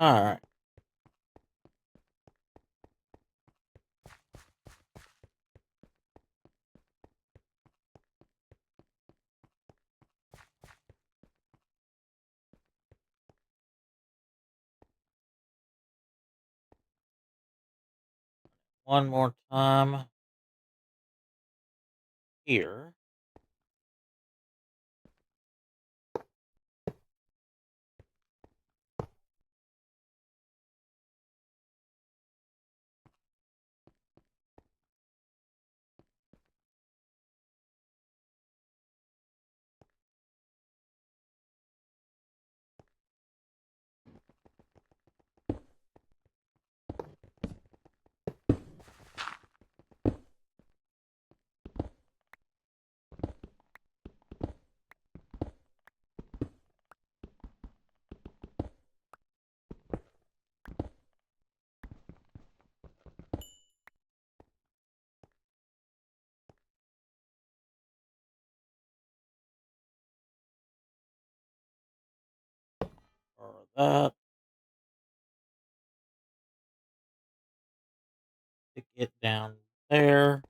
D: Alright. One more time. Here. Or that. To get down there.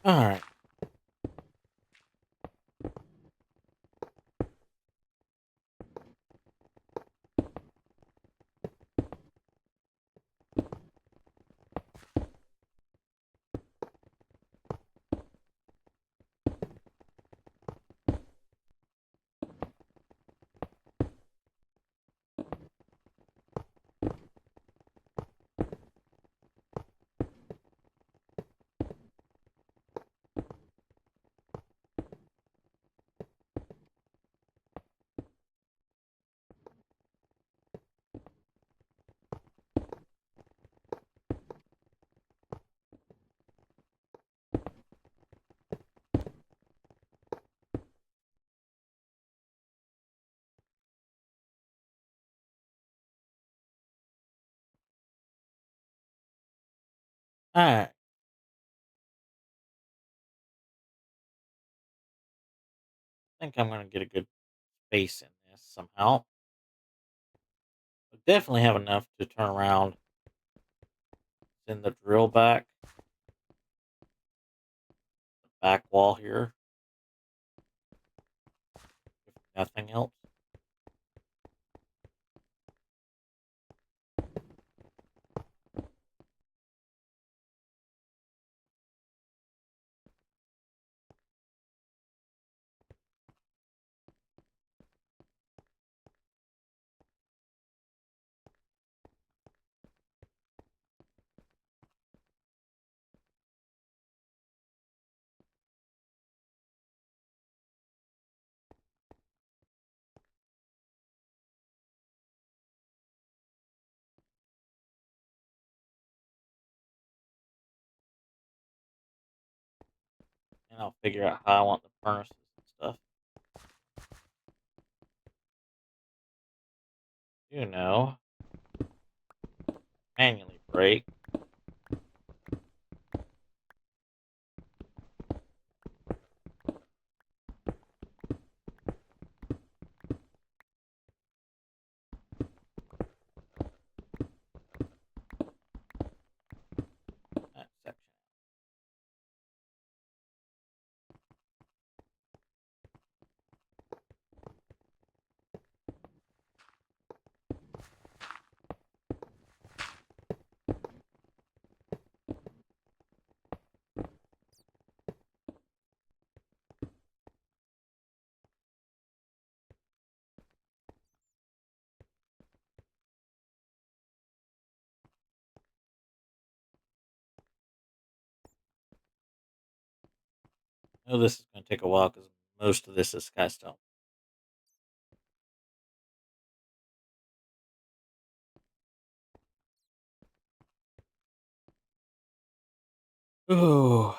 D: Alright. Alright. I think I'm gonna get a good space in this somehow. I definitely have enough to turn around. Send the drill back. Back wall here. If Nothing else. And I'll figure out how I want the furnaces and stuff. You know, manually break. That section. I know this is going to take a while because most of this is Skystone. Ooh.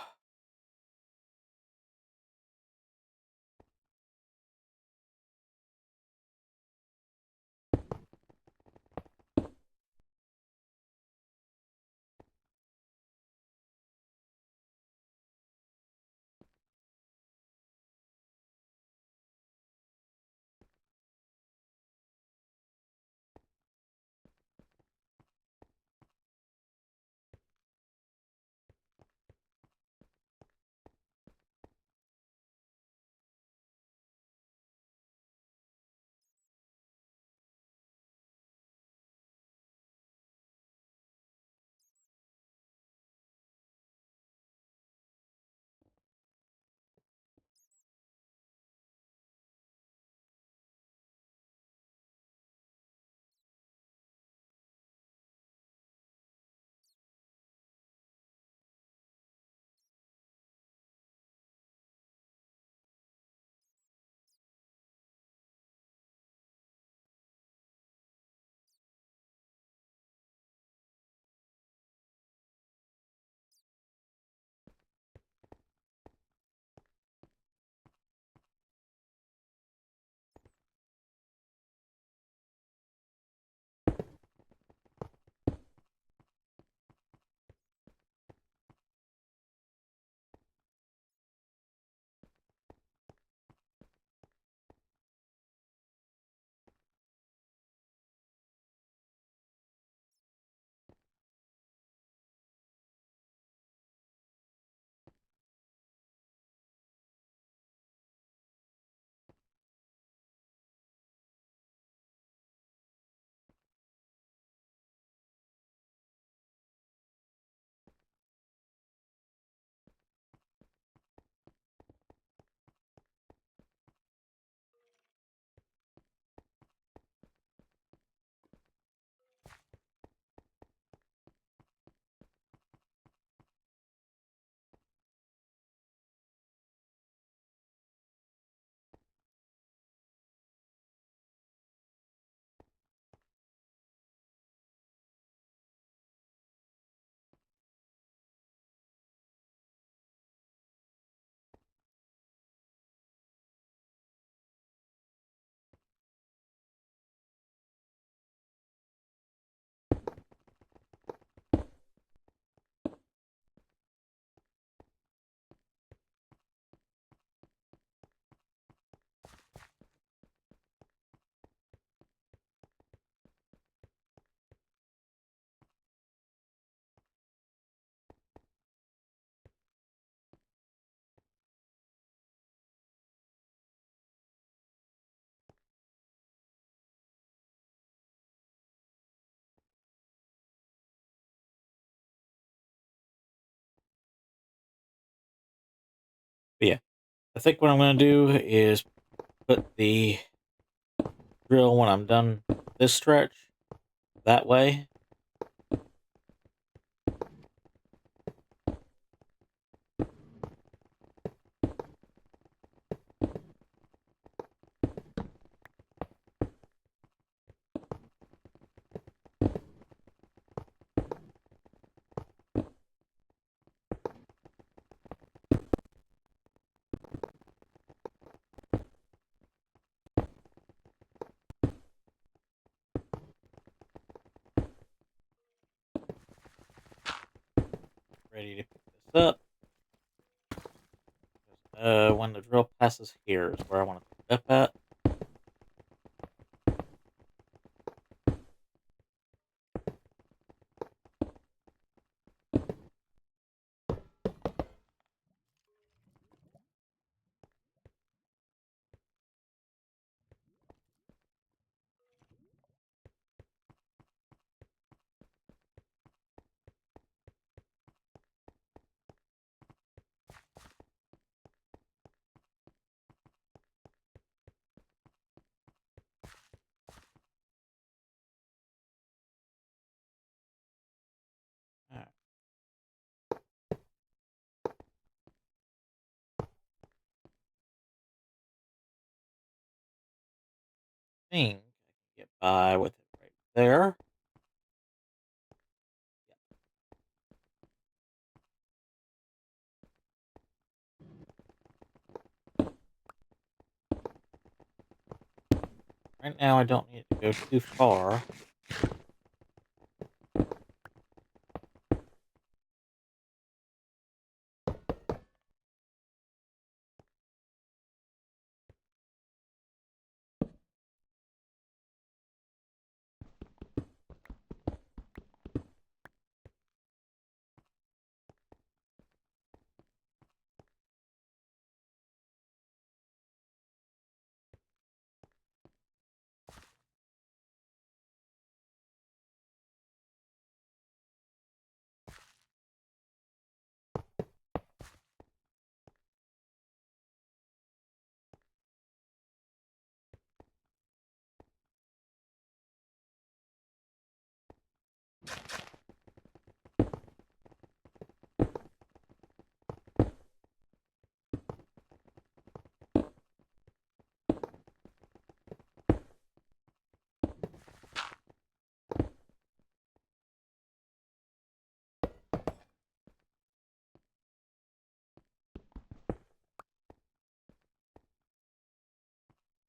D: I think what I'm going to do is put the drill when I'm done this stretch that way. Ready to pick this up. When the drill passes here is where I want to pick it up at. Alright. Think I can get by with it right there. Right now I don't need it to go too far.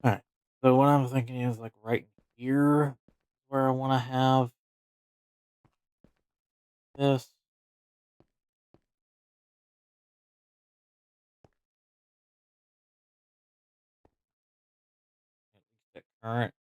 D: Alright. So what I'm thinking is like right here where I want to have this. At least at current.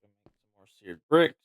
D: I'm gonna make some more seared bricks.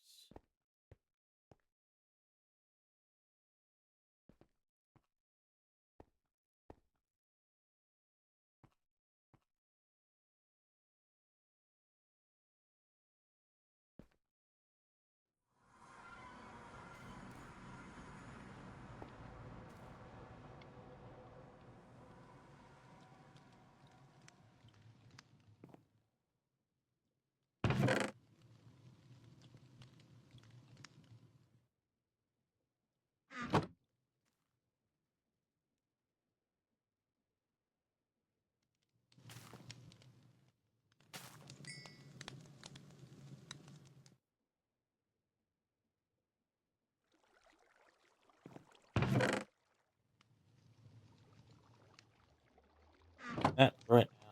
D: that right now.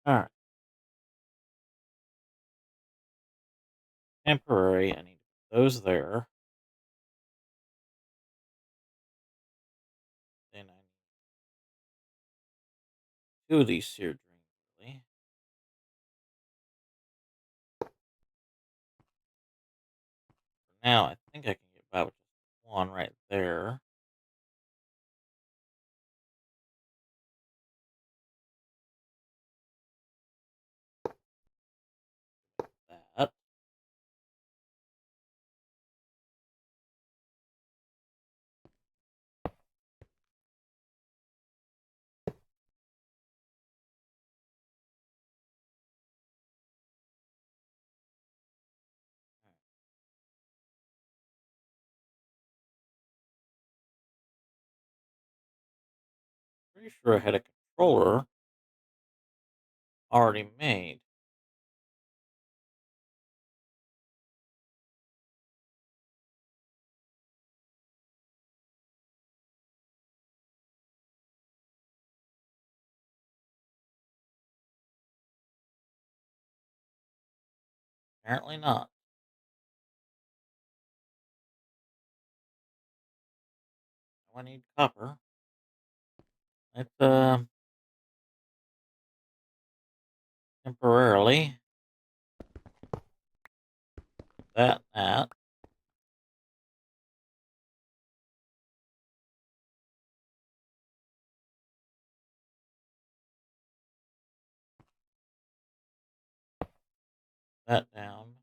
D: All right. Temporary. I need those there. Then I need two of these seared dreams, really. For now, I think I can get by with just one right there. That. Pretty sure I had a controller already made. Apparently not. I need copper. Let's temporarily that. That down.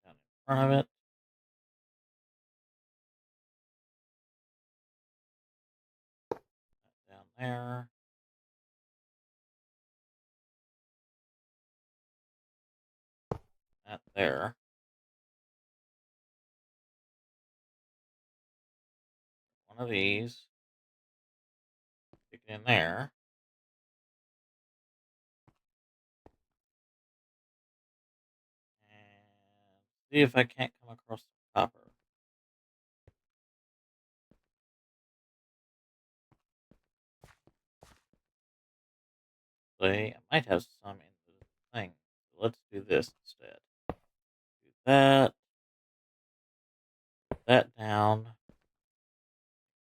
D: Down in front of it. That down there. That there. One of these. Stick it in there. And see if I can't come across some copper. I might have some in the thing. So let's do this instead. Do that. Put that down.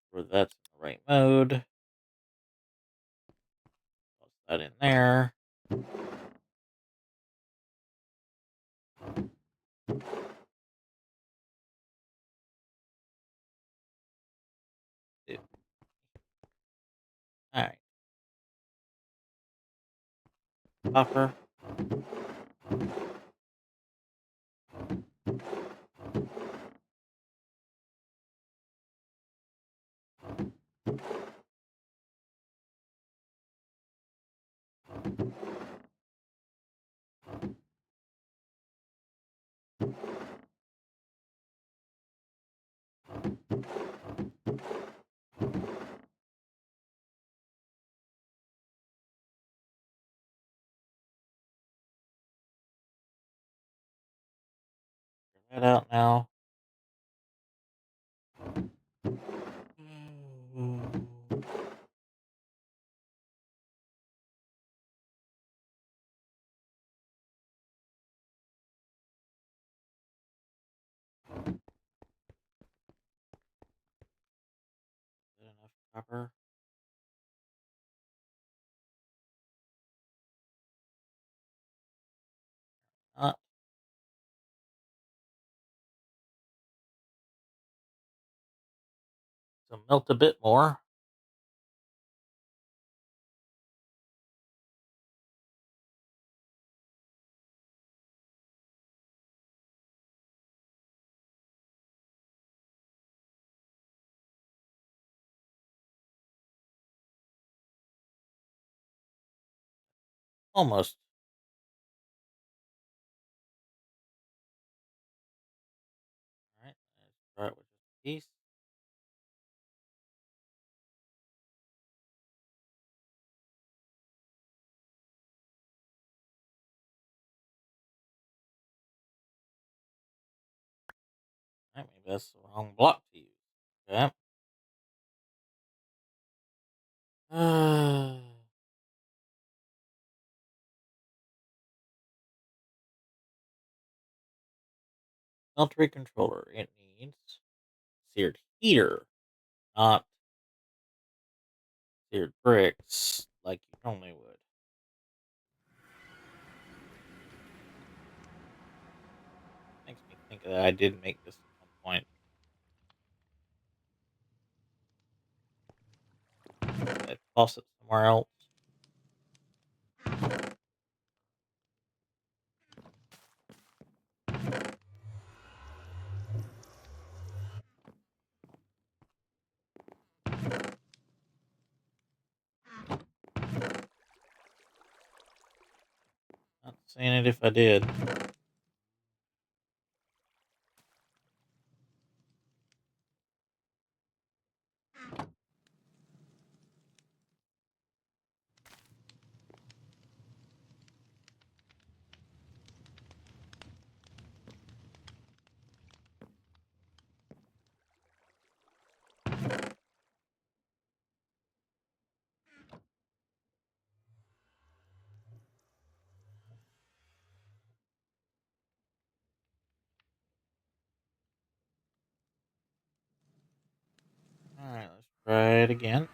D: Where that's in the right mode. Toss that in there. Alright. Copper. Figure that out now. Is that enough copper? Not. So melt a bit more. Almost. Alright, let's try it with just a piece. Alright, maybe that's the wrong block to use. Okay. Smeltery controller. It needs seared heater, not seared bricks like you normally would. Makes me think that I did make this at one point. I toss it somewhere else. Not saying it if I did. Alright, let's try it again.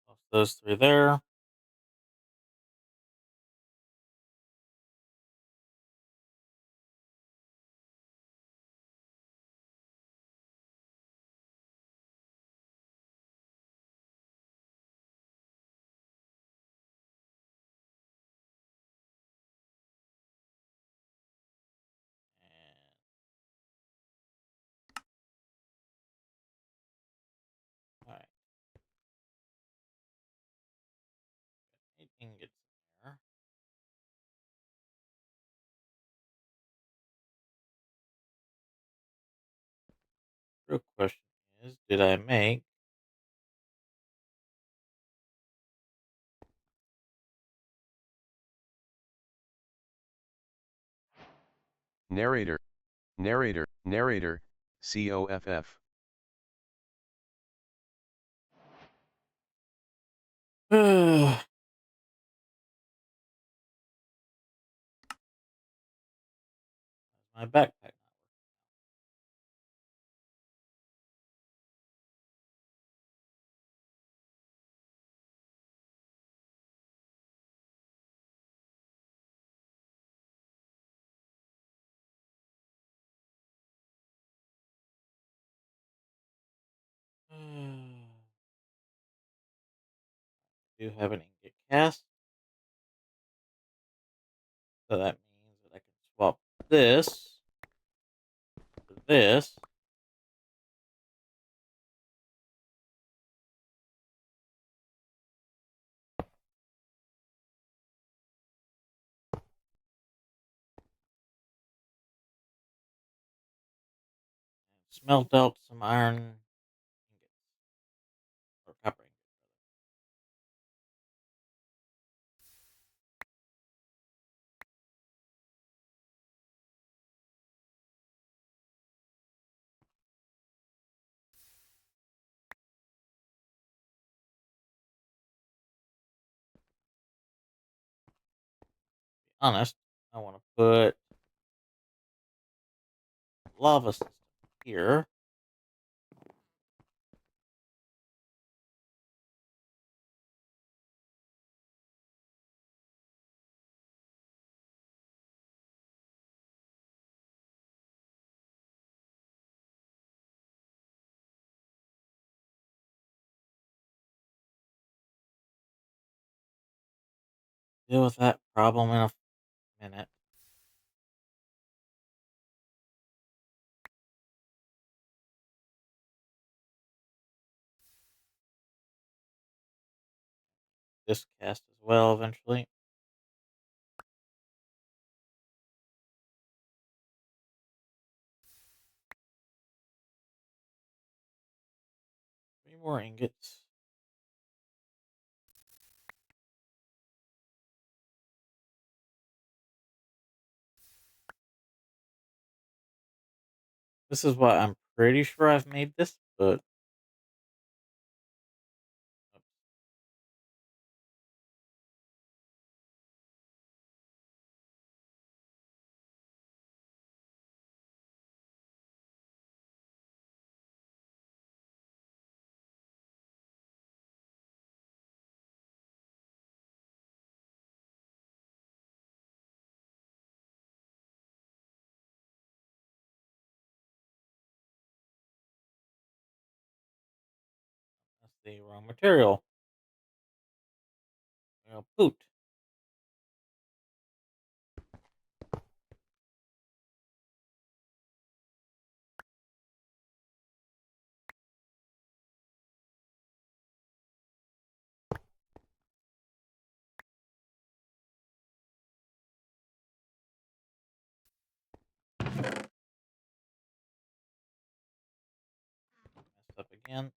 D: Toss those three there. Alright. 8 ingots in there. Real question is, did I make
F: Narrator. Narrator. Narrator. COFF.
D: my backpack? Do have an ingot cast, so that means that I can swap this to this. Smelt out some iron ingots, or copper ingots. honest, I want to put lava system here. Deal with that problem in a minute. This cast as well eventually. Three more ingots. This is what I'm pretty sure I've made this, but that's the wrong material. Poot. Messed up again.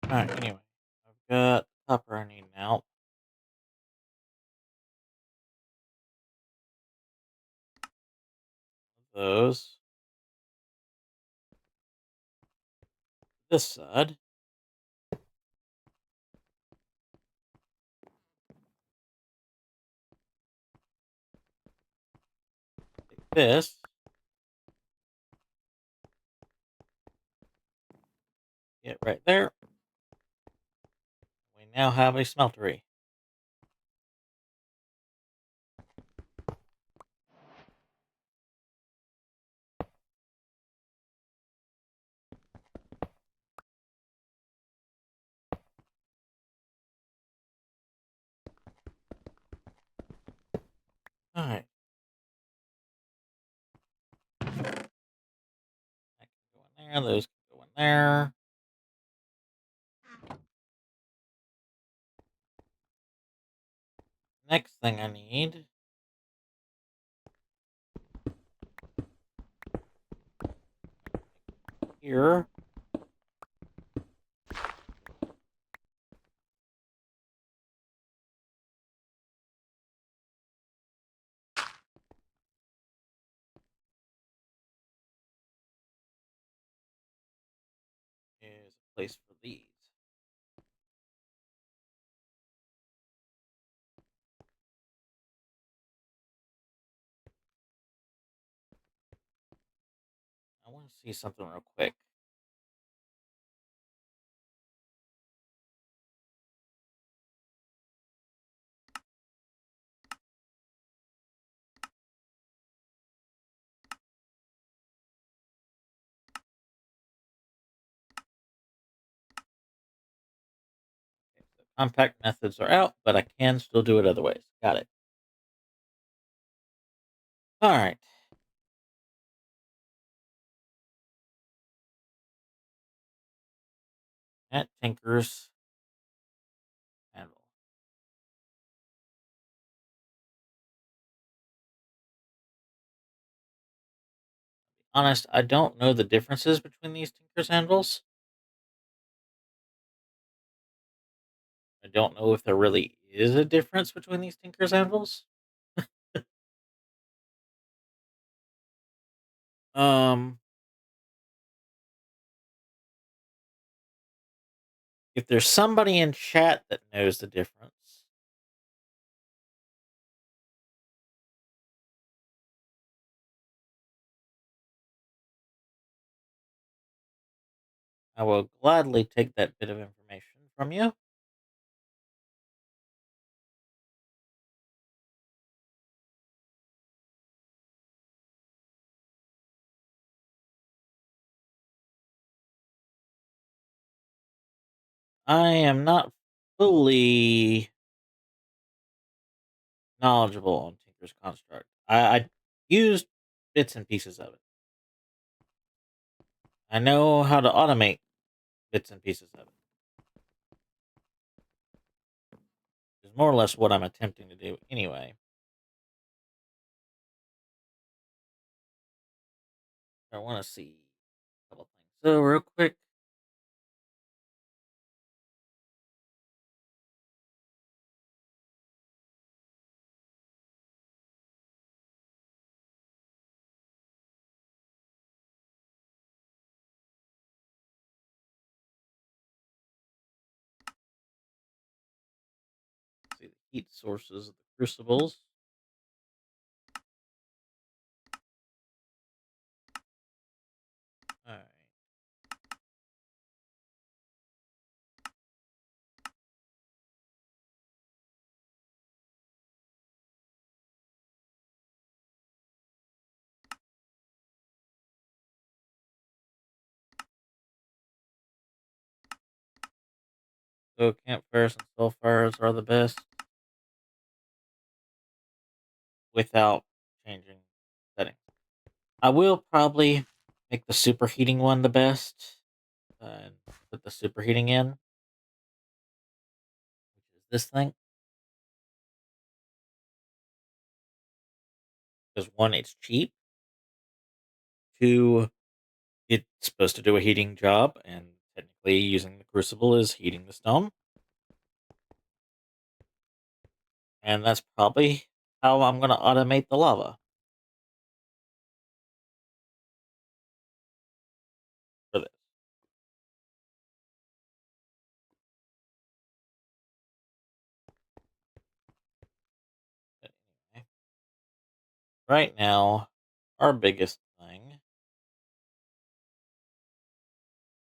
D: Alright, anyway. I've got copper I need now. Those. This side. Take this. Get right there. We now have a smeltery. Alright. That can go in there. Those can go in there. Next thing I need here is a place for these. I want to see something real quick. Okay, so compact methods are out, but I can still do it other ways. Got it. Alright. At Tinker's Anvil. honest, I don't know the differences between these Tinker's Anvils. I don't know if there really is a difference between these Tinker's Anvils. Um, if there's somebody in chat that knows the difference, I will gladly take that bit of information from you. I am not fully knowledgeable on Tinker's Construct. I used bits and pieces of it. I know how to automate bits and pieces of it. Which is more or less what I'm attempting to do anyway. I want to see a couple things. So real quick. See the heat sources of the crucibles. All right. So campfires and sulfires are the best without changing settings. I will probably make the superheating one the best and put the superheating in, which is this thing. Because one, it's cheap. Two, it's supposed to do a heating job, and technically using the crucible is heating the stone. And that's probably how I'm going to automate the lava for this. But anyway, right now, our biggest thing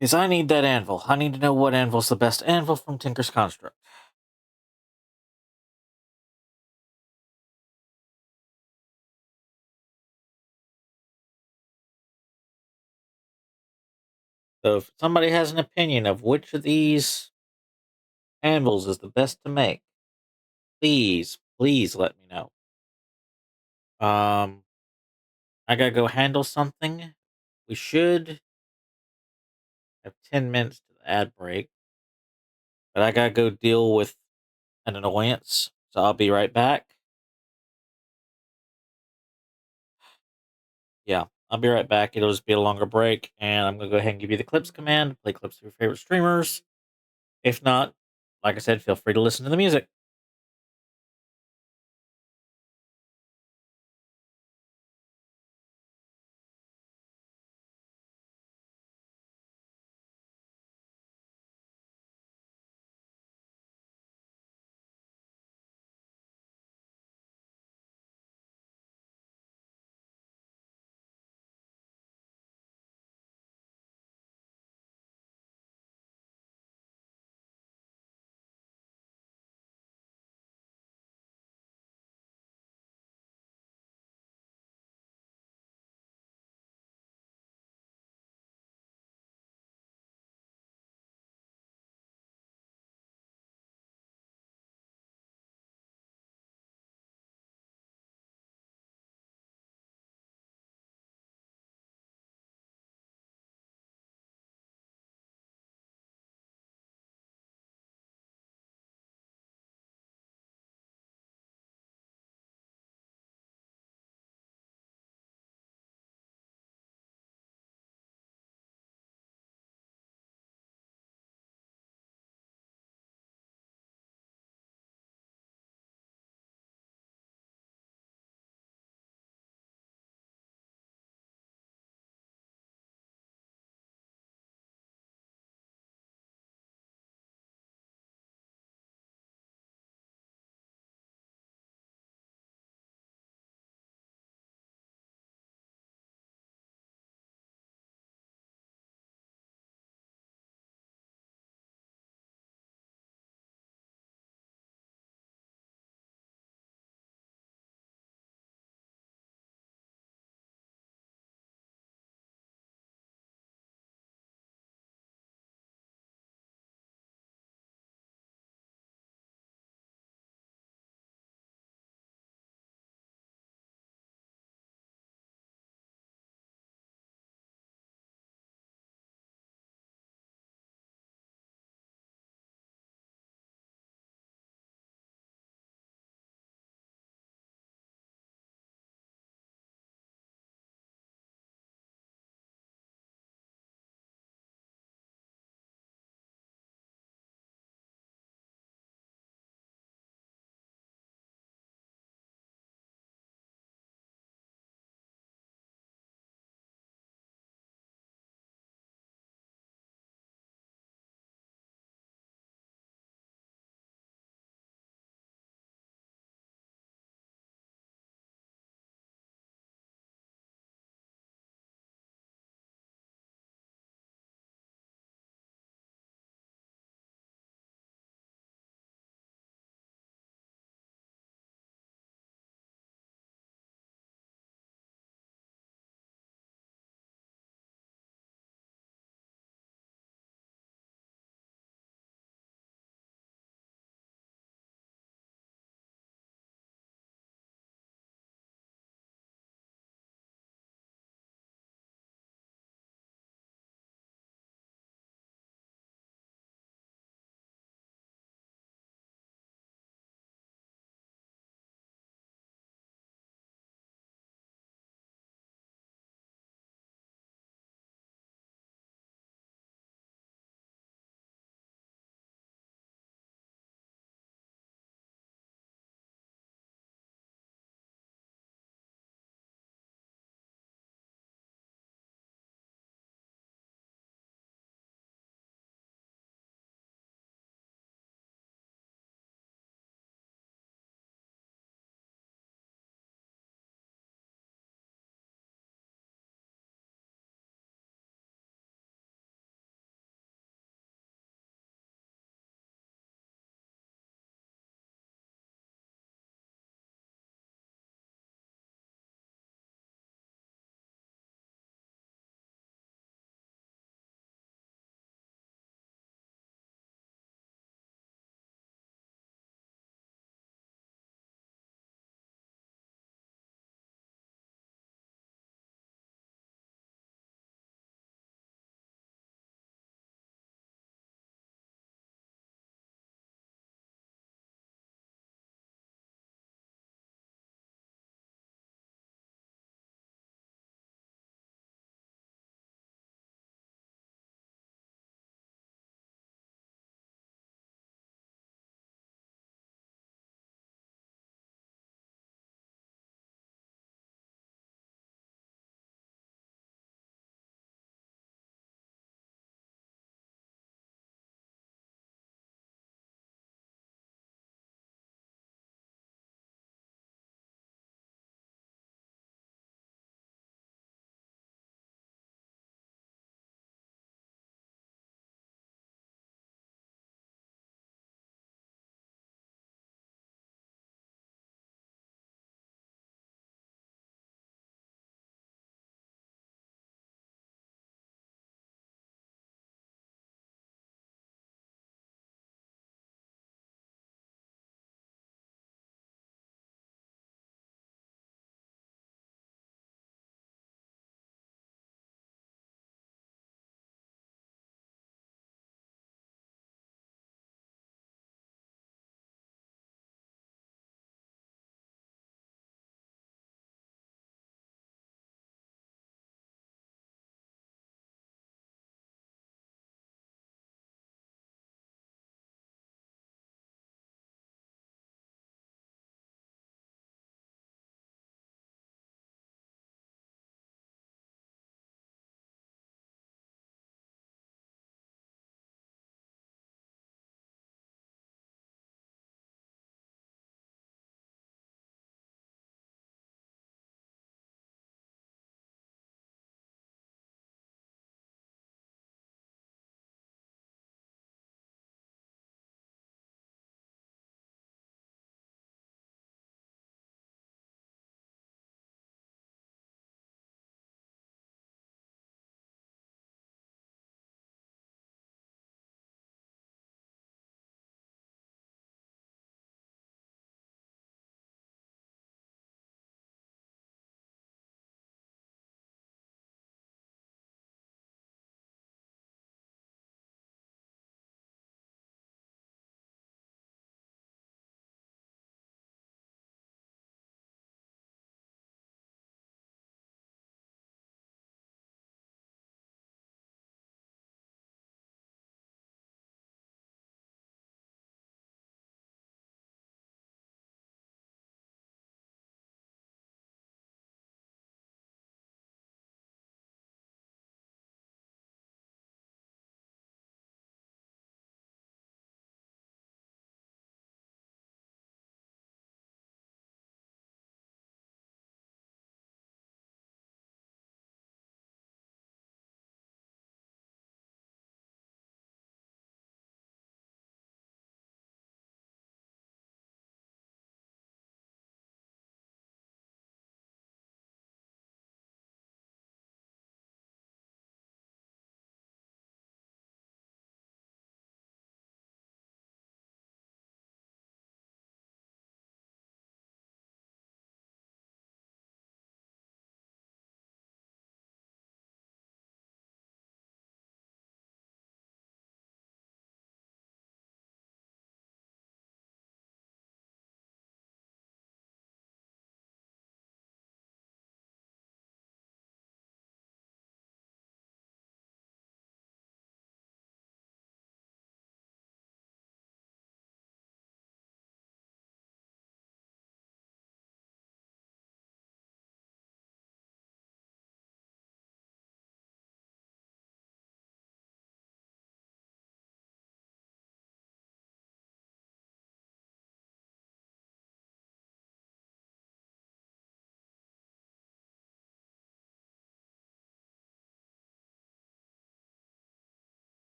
D: is I need that anvil. I need to know what anvil's the best anvil from Tinker's Construct. So if somebody has an opinion of which of these anvils is the best to make, please let me know. I gotta go handle something. We should have 10 minutes to the ad break, but I gotta go deal with an annoyance, so I'll be right back. Yeah, I'll be right back. It'll just be a longer break, and I'm gonna go ahead and give you the clips command, play clips of your favorite streamers. If not, like I said, feel free to listen to the music.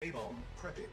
E: A-bomb prepping.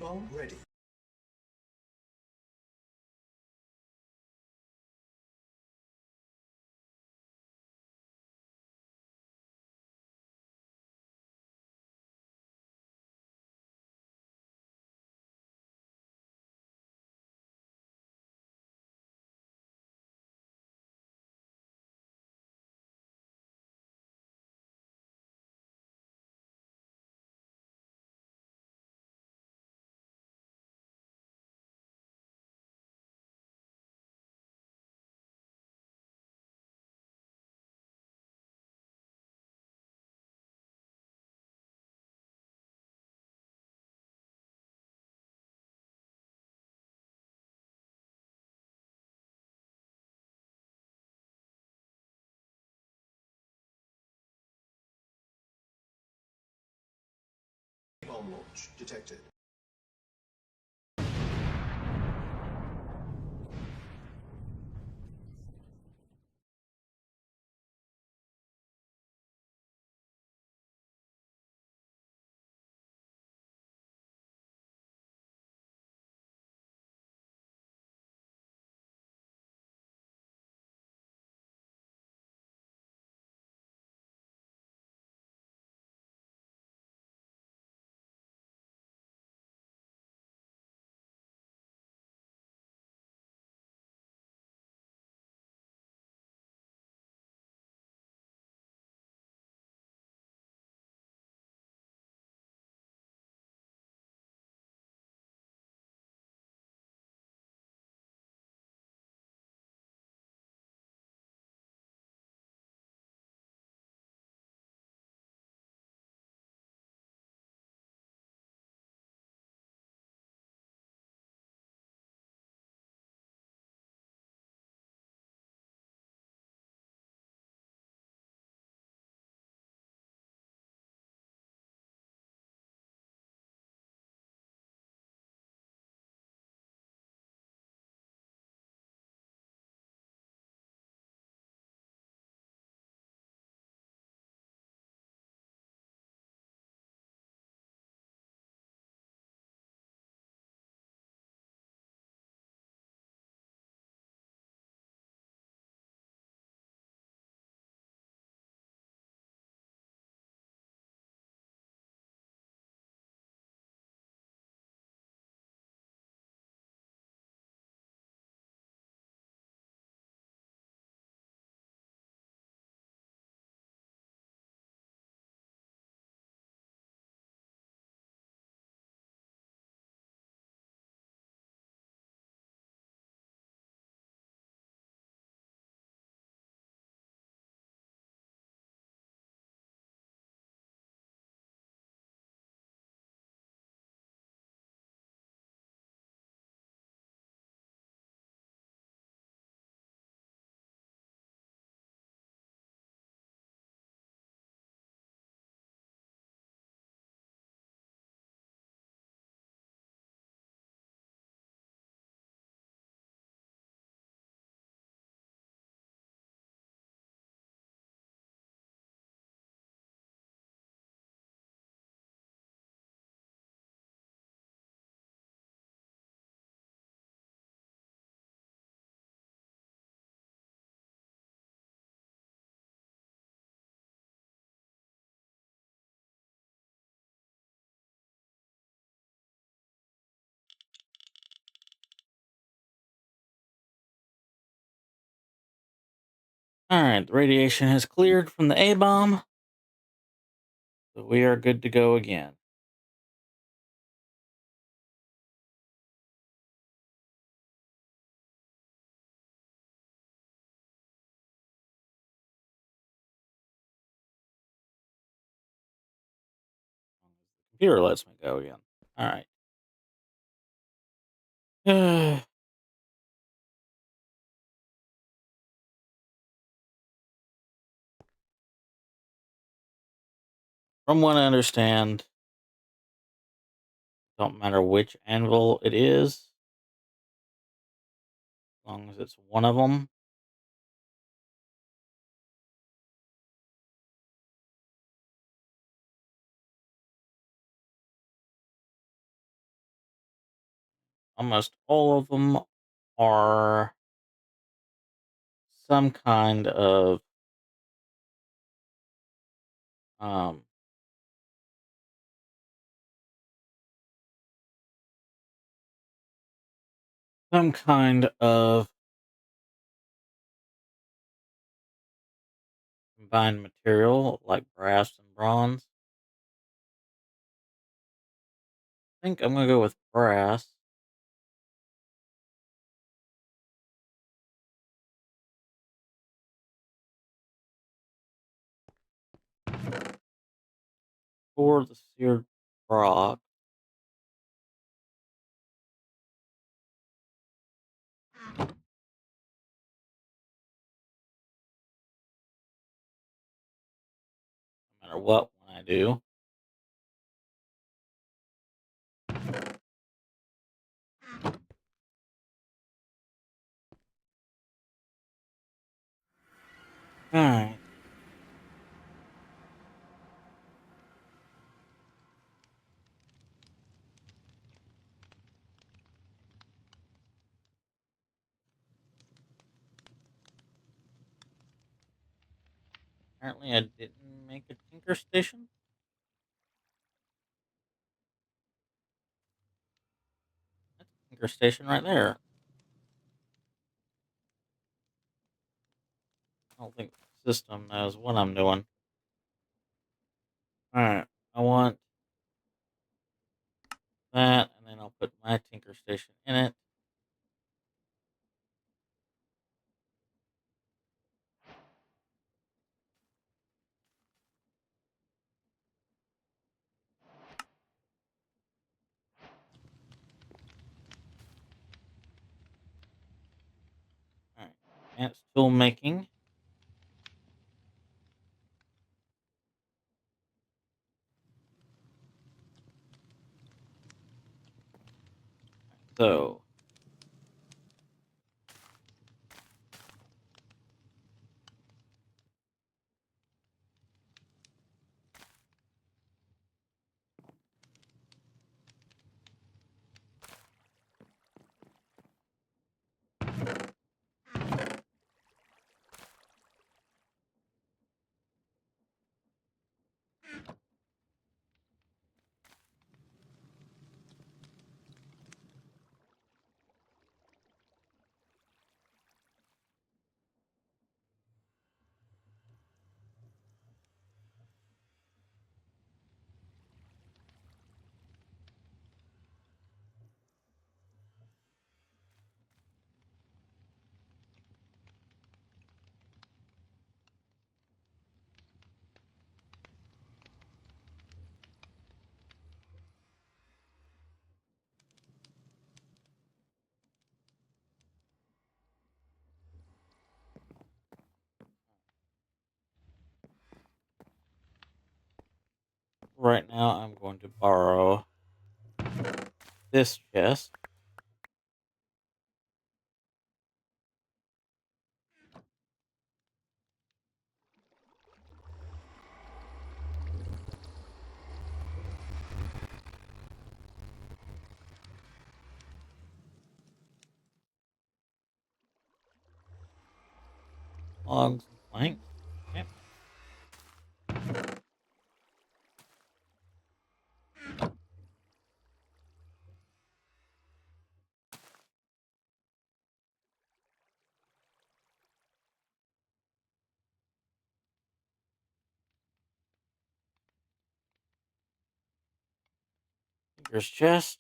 E: A-bomb ready. A-bomb launch detected.
D: Alright, the radiation has cleared from the A-bomb. So we are good to go again. The computer lets me go again. Alright. From what I understand, don't matter which anvil it is, as long as it's one of them. Almost all of them are some kind of um, combined material like brass and bronze. I think I'm gonna go with brass. For the seared rock. No matter what one I do. Alright. Apparently I didn't make a tinker station. That's a tinker station right there. I don't think the system knows what I'm doing. Alright. I want that, and then I'll put my tinker station in it. Alright. Advanced tool making. So right now I'm going to borrow this chest. Logs and planks. Yep. Tinker's chest.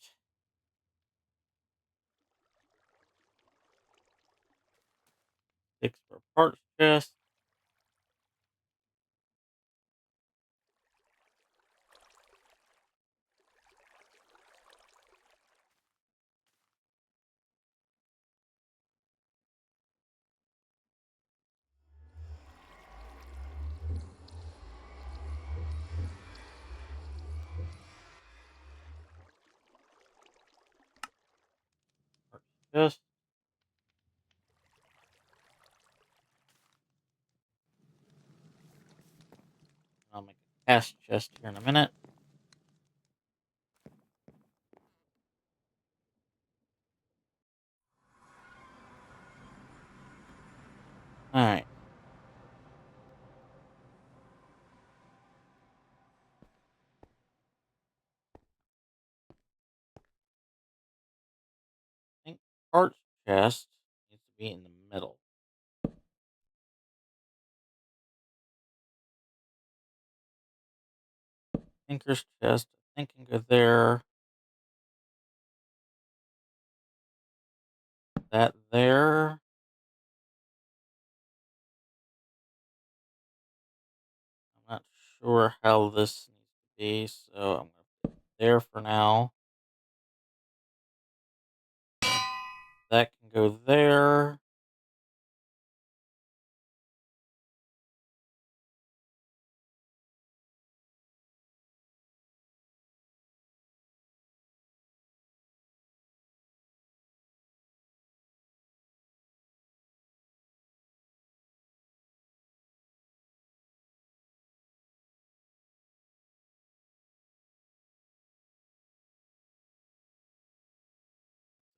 D: Six for parts chest. Parts chest. I'll make a cast chest here in a minute. Alright. I think parts chest needs to be in the middle. Tinker's chest, I think, can go there. That there. I'm not sure how this needs to be, so I'm going to put it there for now. That can go there.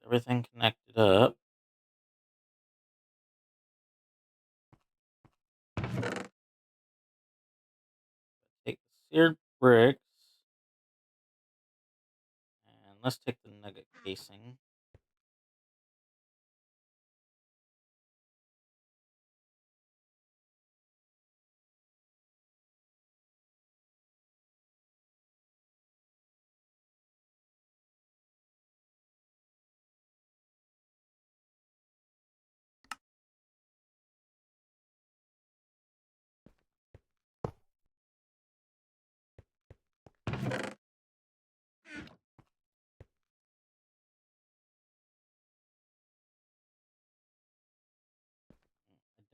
D: Everything connected up. Take the seared bricks. And let's take the nugget casing.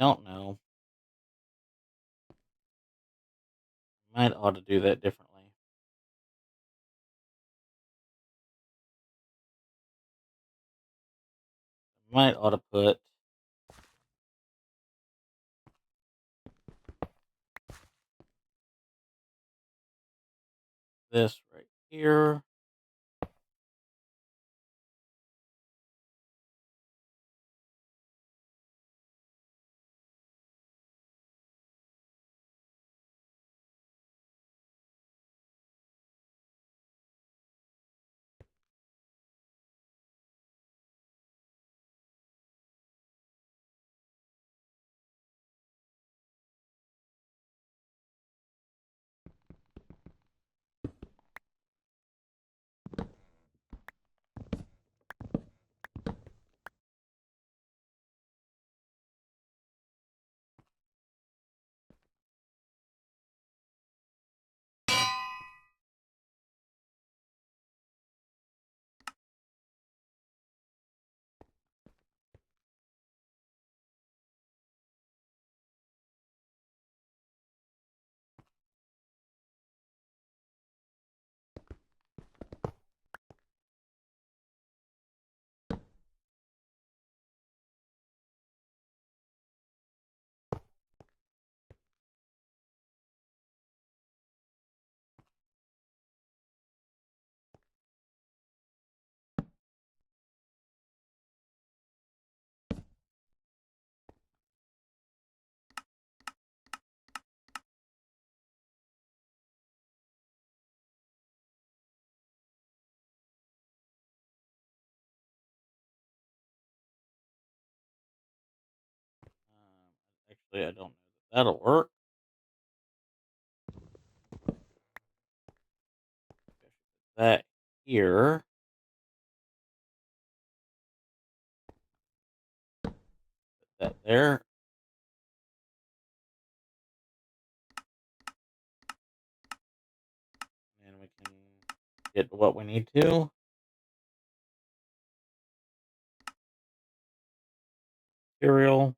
D: I don't know. Might ought to do that differently. Might ought to put this right here. Actually, I don't know that that'll work. That here. Put that there. And we can get what we need to. Material.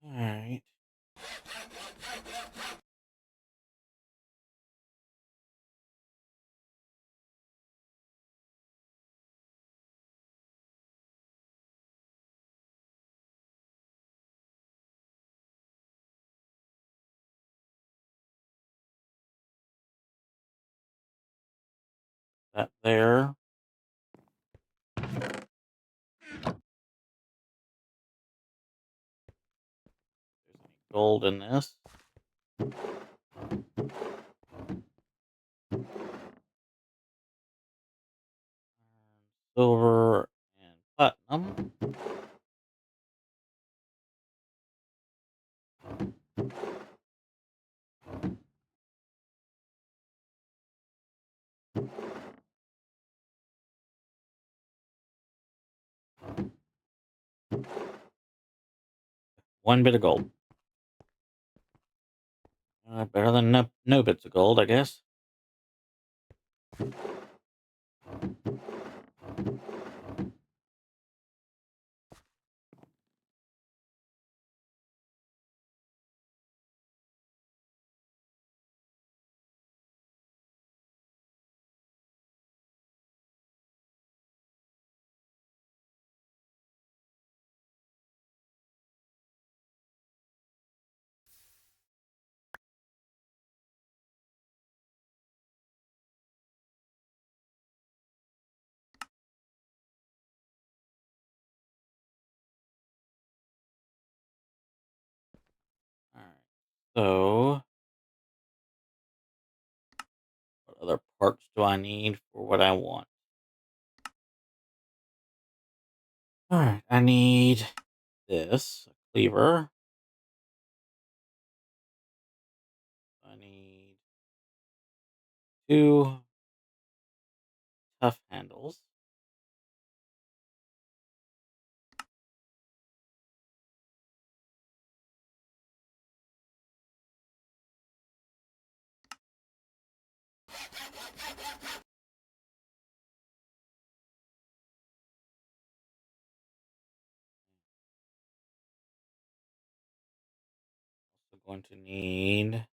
D: All right. That there. There's any gold in this. Silver and platinum. One bit of gold. Better than no bits of gold, I guess. All right. So, what other parts do I need for what I want? All right. I need this, a cleaver. I need 2 tough handles. Also going to need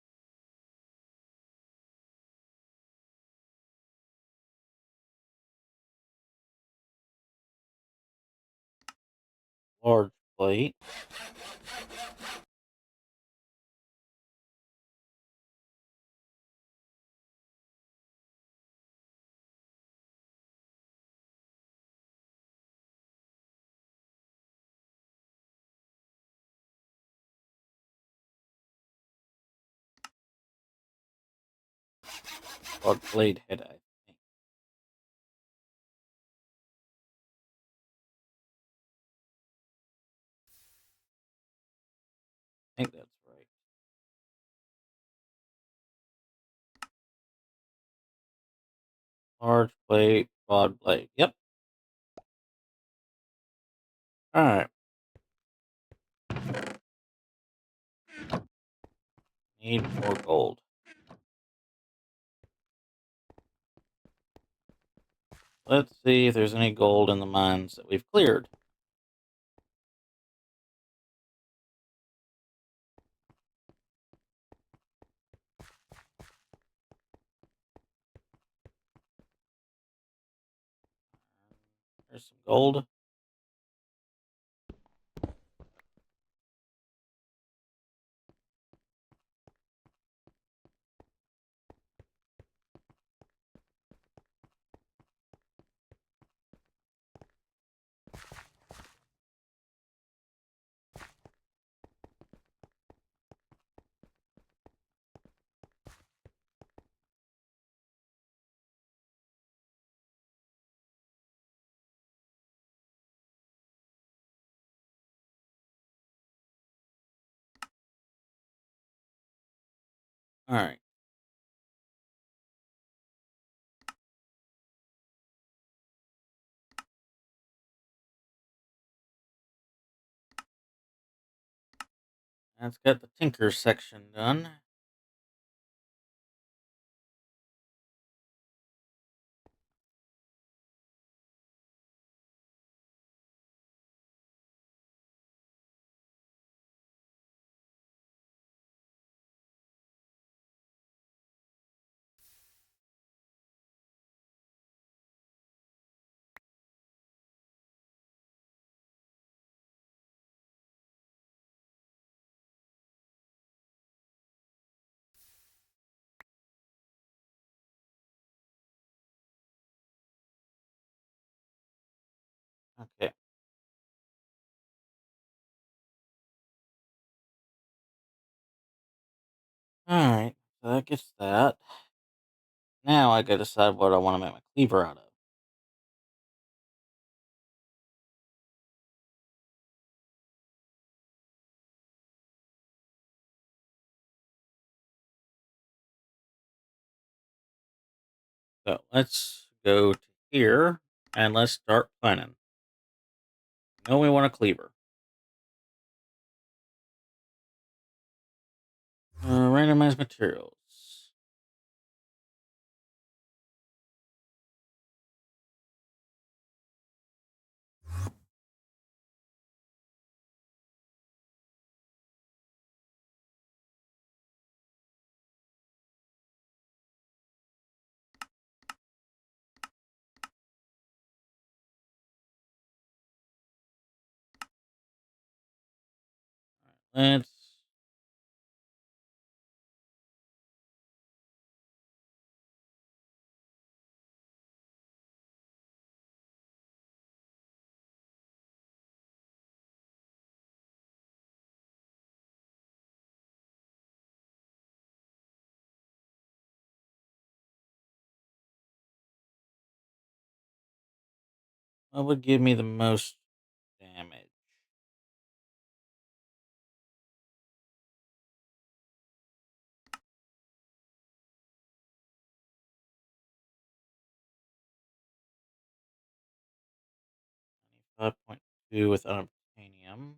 D: large plate. Large blade head, I think that's right. Large plate, broad blade. Yep. All right. Need more gold. Let's see if there's any gold in the mines that we've cleared. There's some gold. All right. Let's get the Tinker section done. Okay. All right. So that gets that. Now I gotta decide what I want to make my cleaver out of. So let's go to here and let's start planning. Know we want a cleaver. Randomize materials. Let's. What would give me the most damage? 5.2 with unobtainium.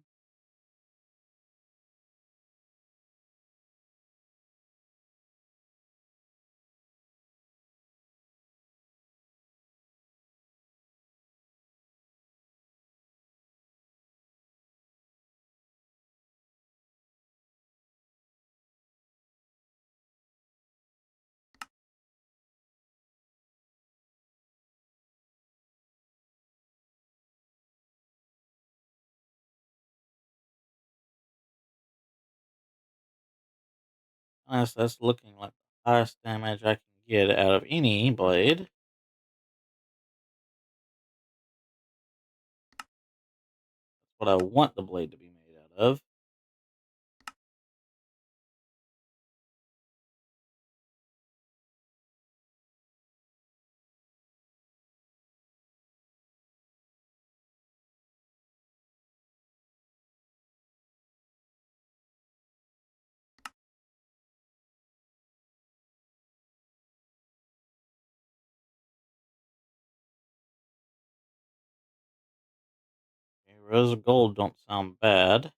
D: Honestly, that's looking like the highest damage I can get out of any blade. That's what I want the blade to be made out of. Okay, rose of gold don't sound bad.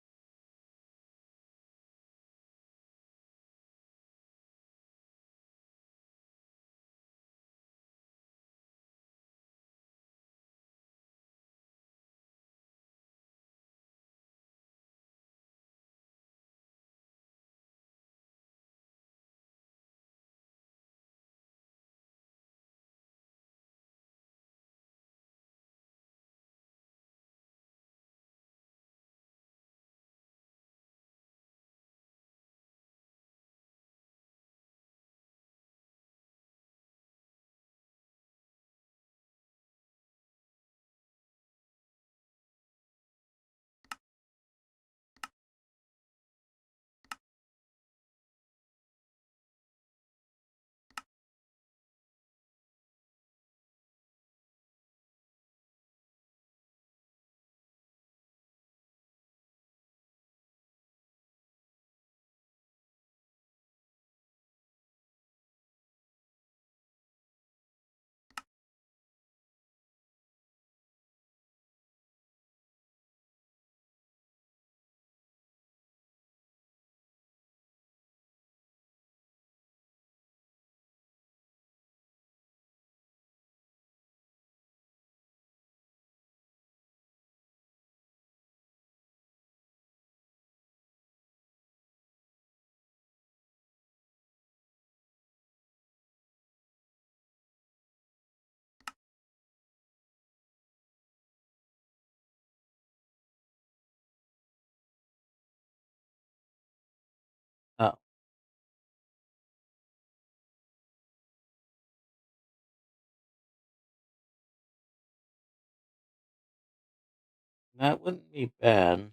D: That wouldn't be bad.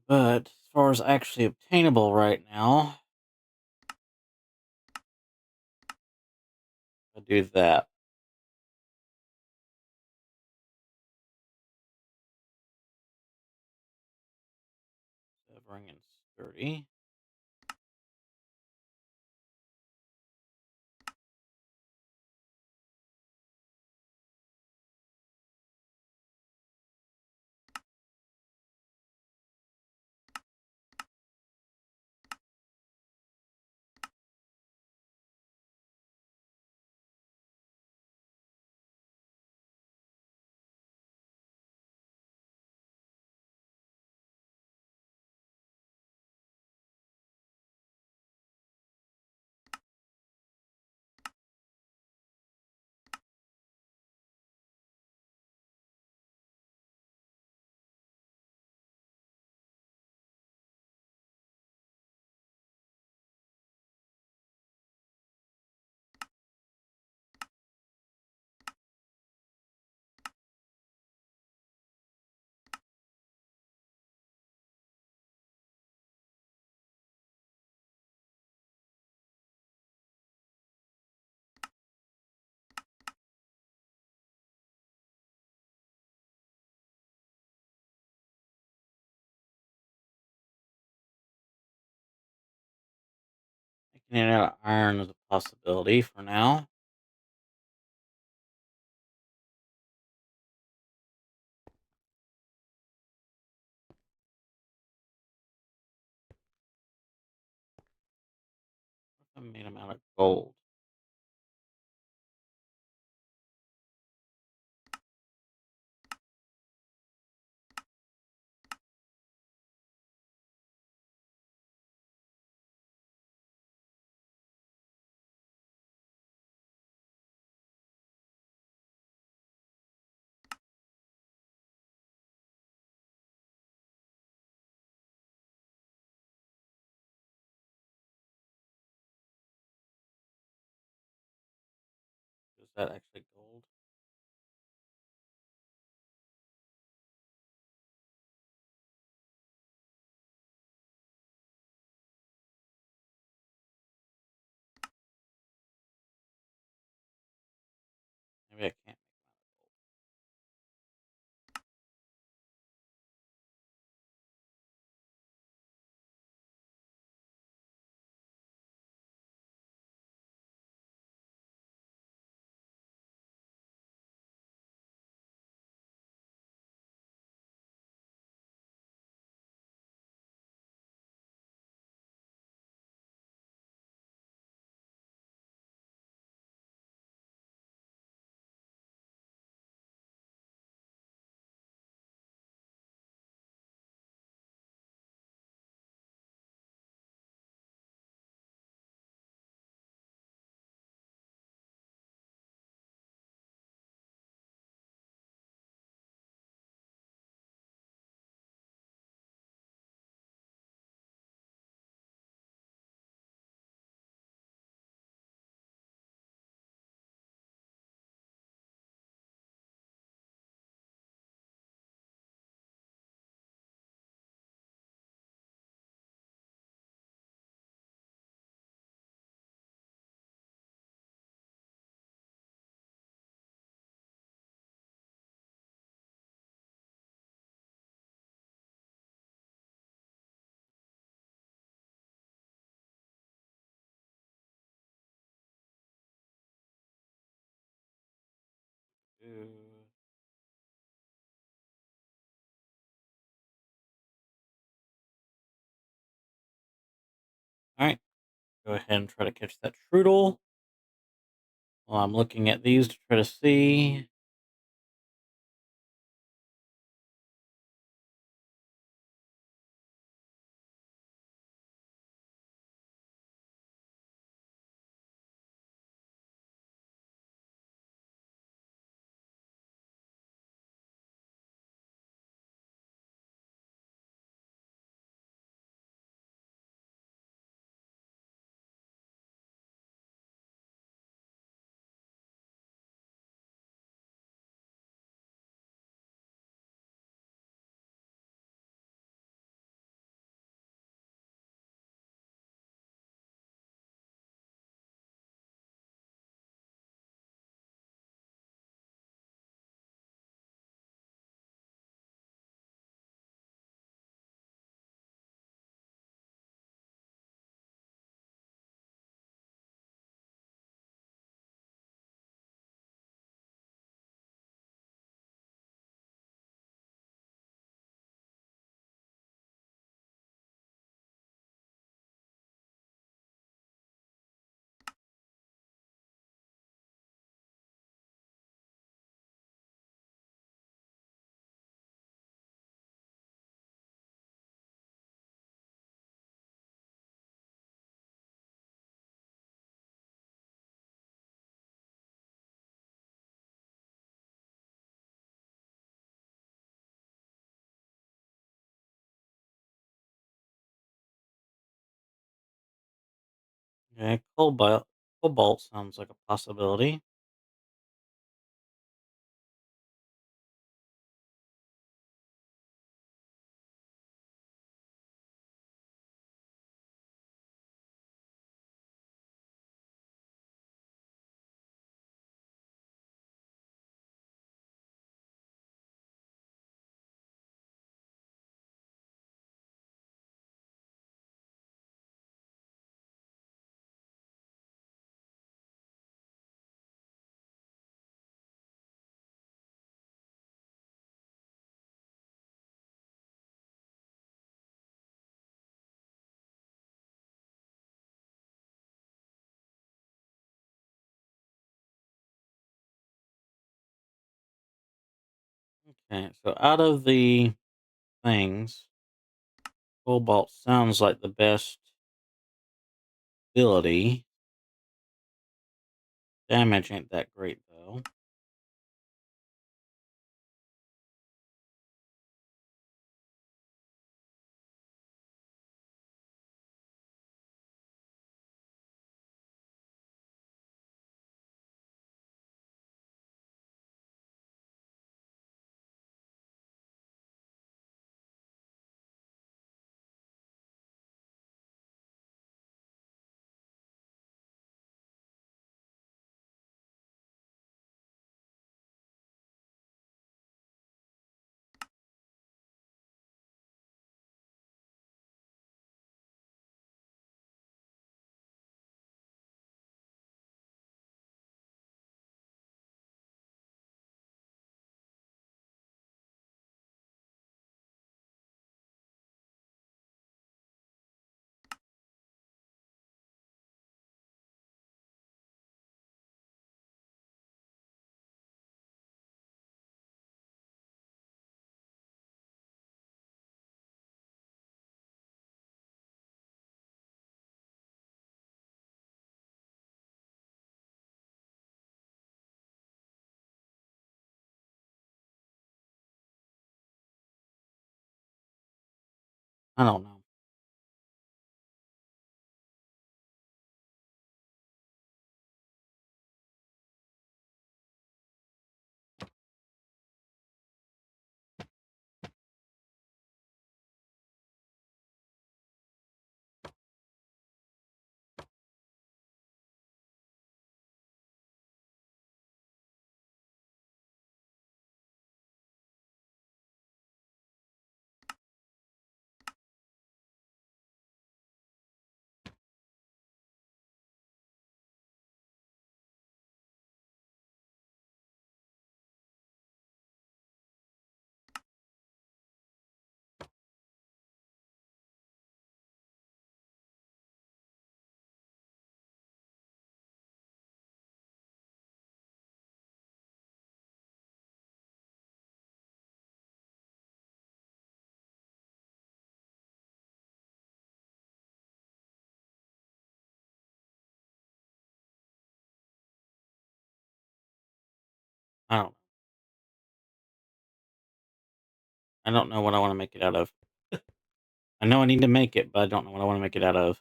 D: But as far as actually obtainable right now, I do that. Severing and sturdy. Making it out of iron is a possibility for now. I made them out of gold. Is that actually gold? Maybe I can't. All right, go ahead and try to catch that Trudel. Well, I'm looking at these to try to see. Okay, cobalt sounds like a possibility. Okay, so out of the things, cobalt sounds like the best ability. Damage ain't that great though. I don't know. I don't. I don't know what I want to make it out of. I know I need to make it, but I don't know what I want to make it out of.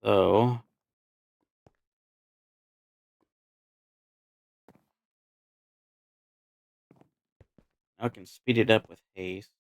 D: So I can speed it up with haste.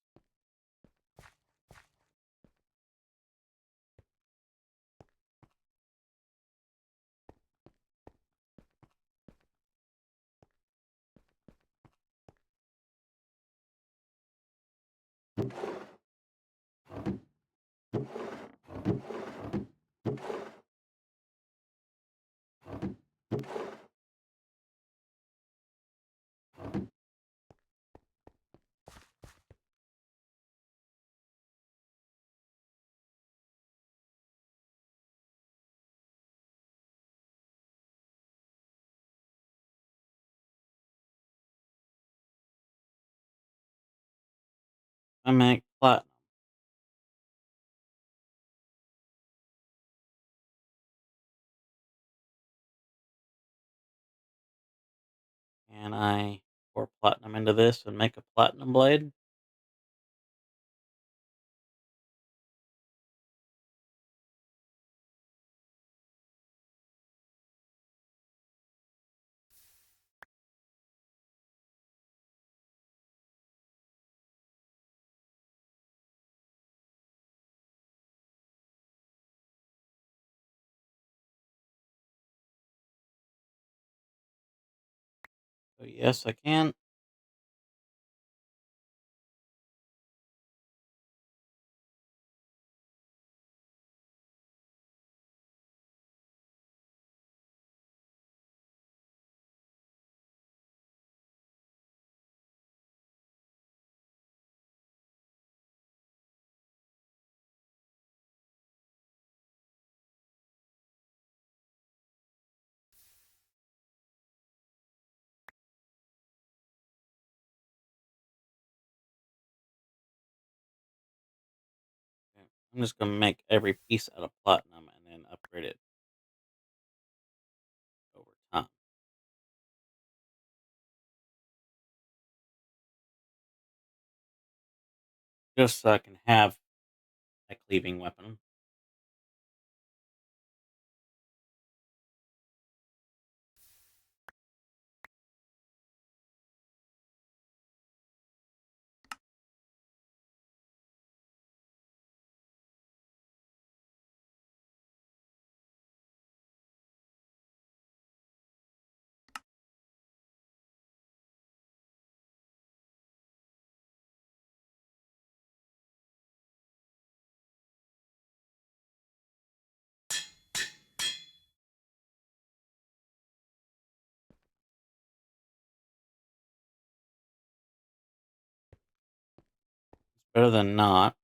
D: I make platinum. And I pour platinum into this and make a platinum blade. So yes, I can. Okay. I'm just gonna make every piece out of platinum and then upgrade it over time. Just so I can have a cleaving weapon. Better than not.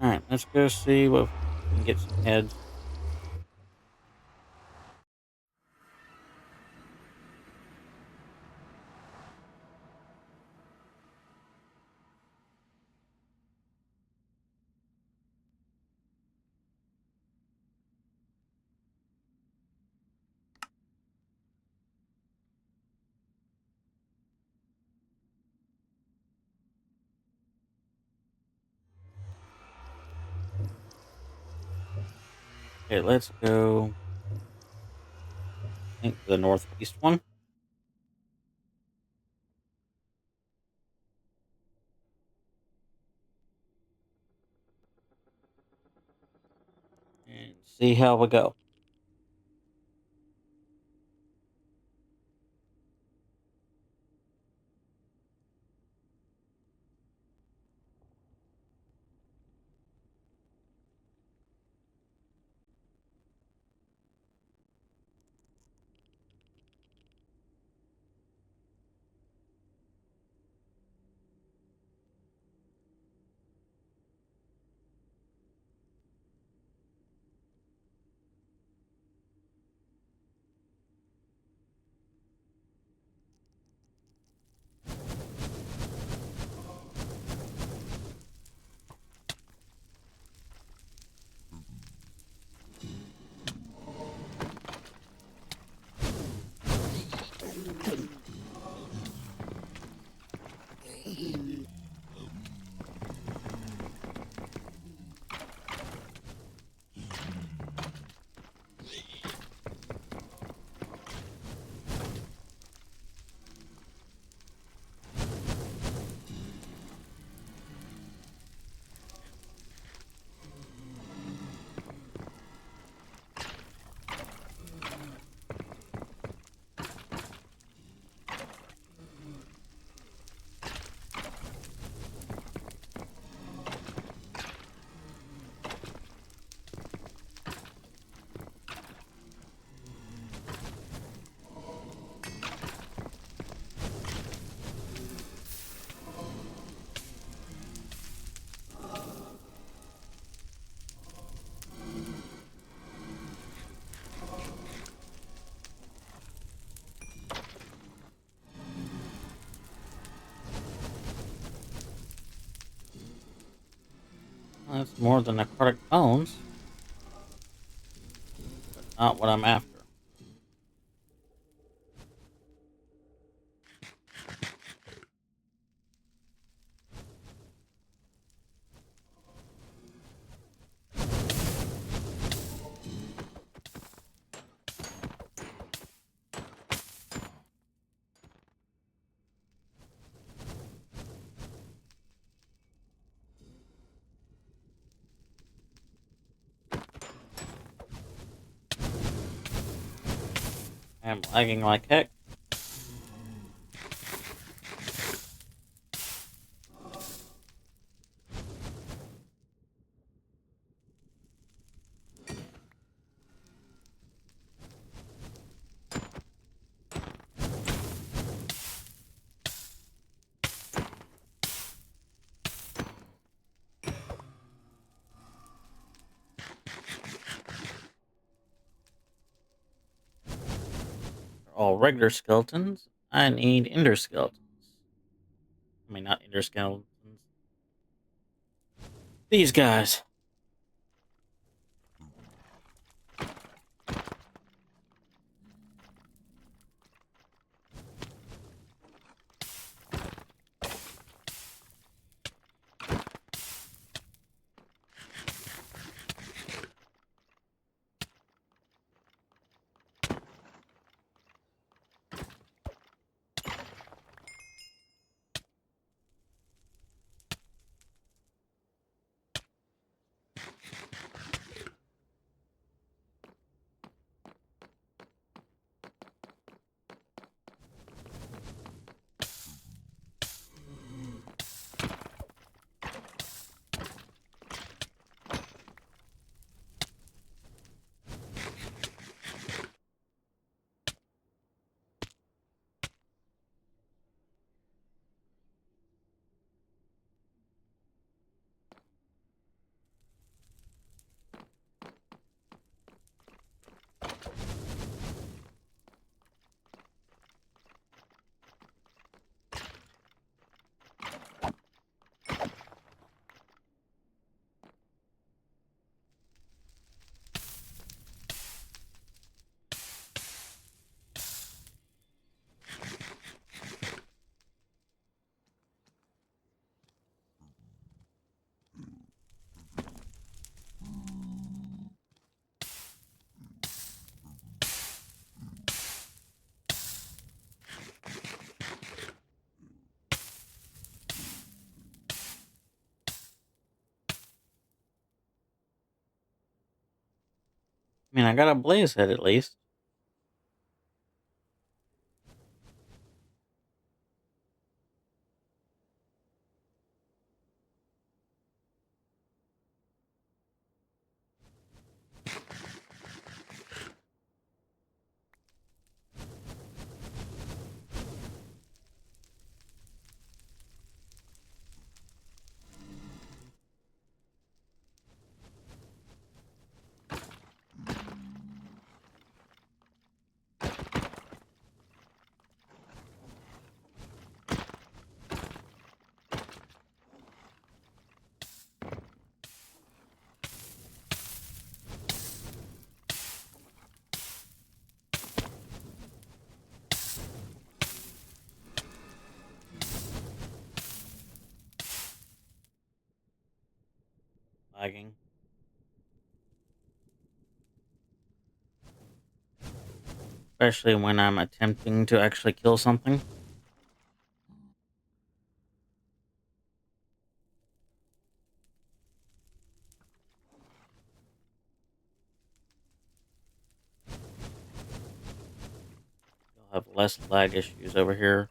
D: Alright, let's go see what we can get some heads. Okay, let's go. I think the northeast one. And see how we go. Well, that's more than necrotic bones. But not what I'm after. I'm lagging like heck. All regular skeletons. I need ender skeletons. I mean, not ender skeletons. These guys. I mean, I got a blaze head at least. Lagging. Especially when I'm attempting to actually kill something. You'll have less lag issues over here.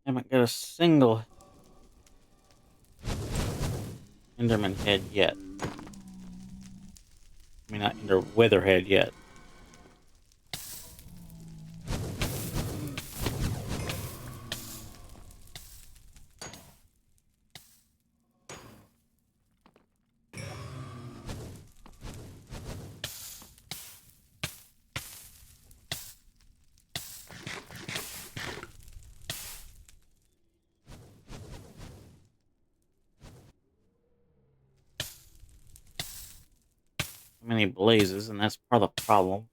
D: Haven't got a single Enderman head yet. I mean, not Ender Witherhead yet. many blazes, and that's part of the problem.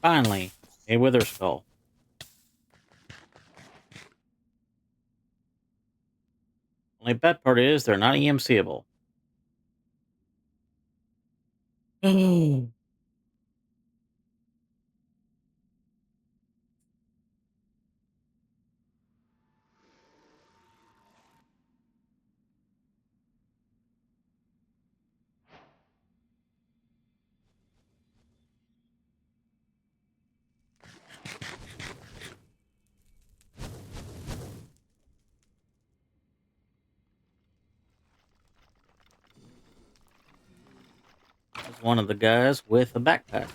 D: Finally, a Wither Skull. Only bad part is they're not EMCable. There's one of the guys with a backpack.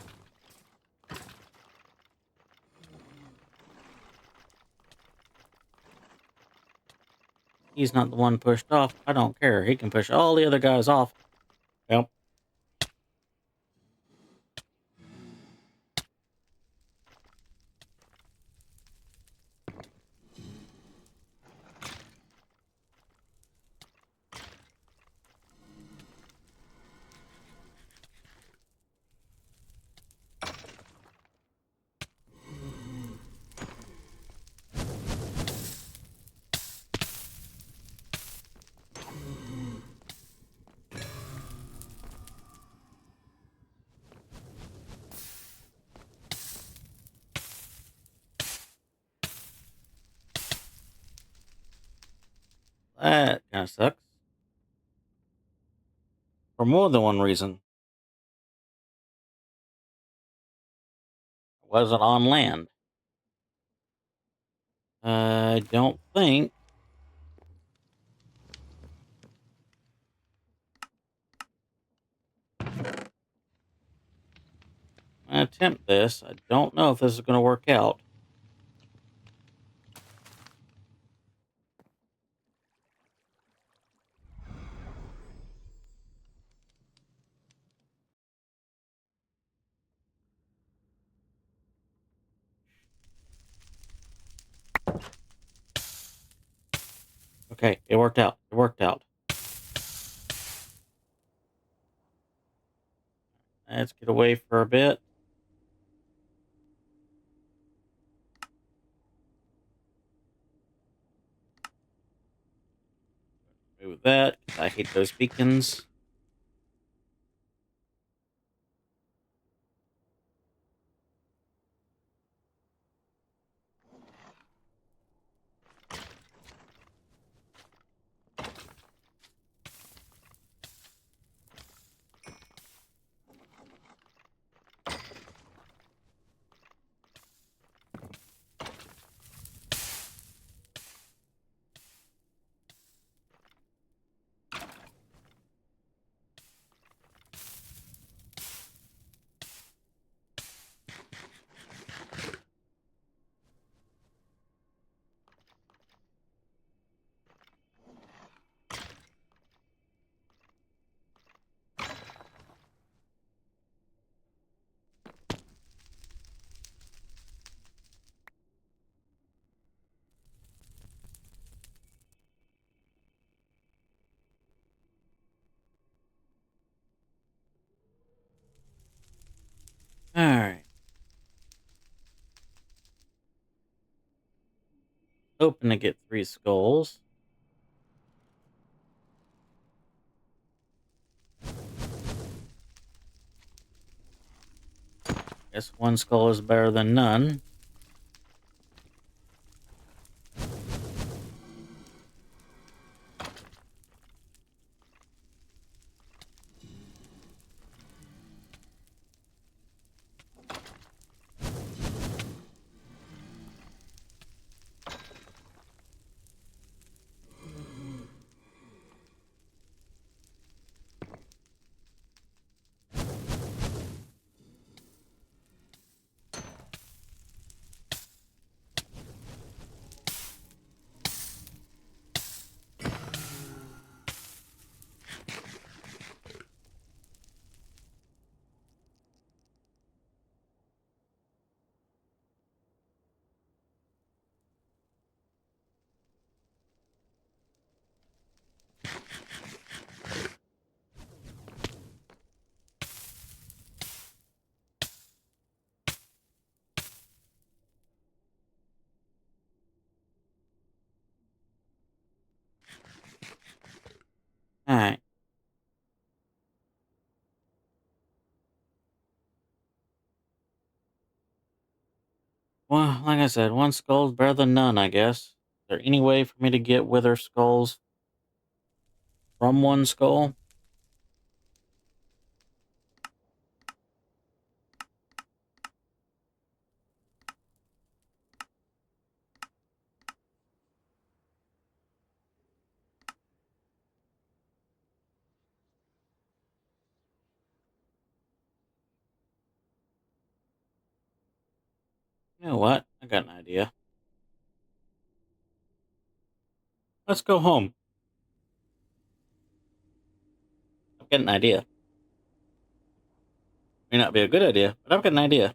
D: He's not the one pushed off. I don't care. He can push all the other guys off. Yep. That kind of sucks. For more than one reason. I wasn't on land. I don't think. I attempt this. I don't know if this is going to work out. Okay, it worked out. It worked out. Let's get away for a bit. Move that. I hate those beacons. Alright. Hoping to get 3 skulls. Guess 1 skull is better than none. Alright. Well, like I said, one skull's better than none, I guess. Is there any way for me to get wither skulls from one skull? You know what? I got an idea. Let's go home. I've got an idea. May not be a good idea, but I've got an idea.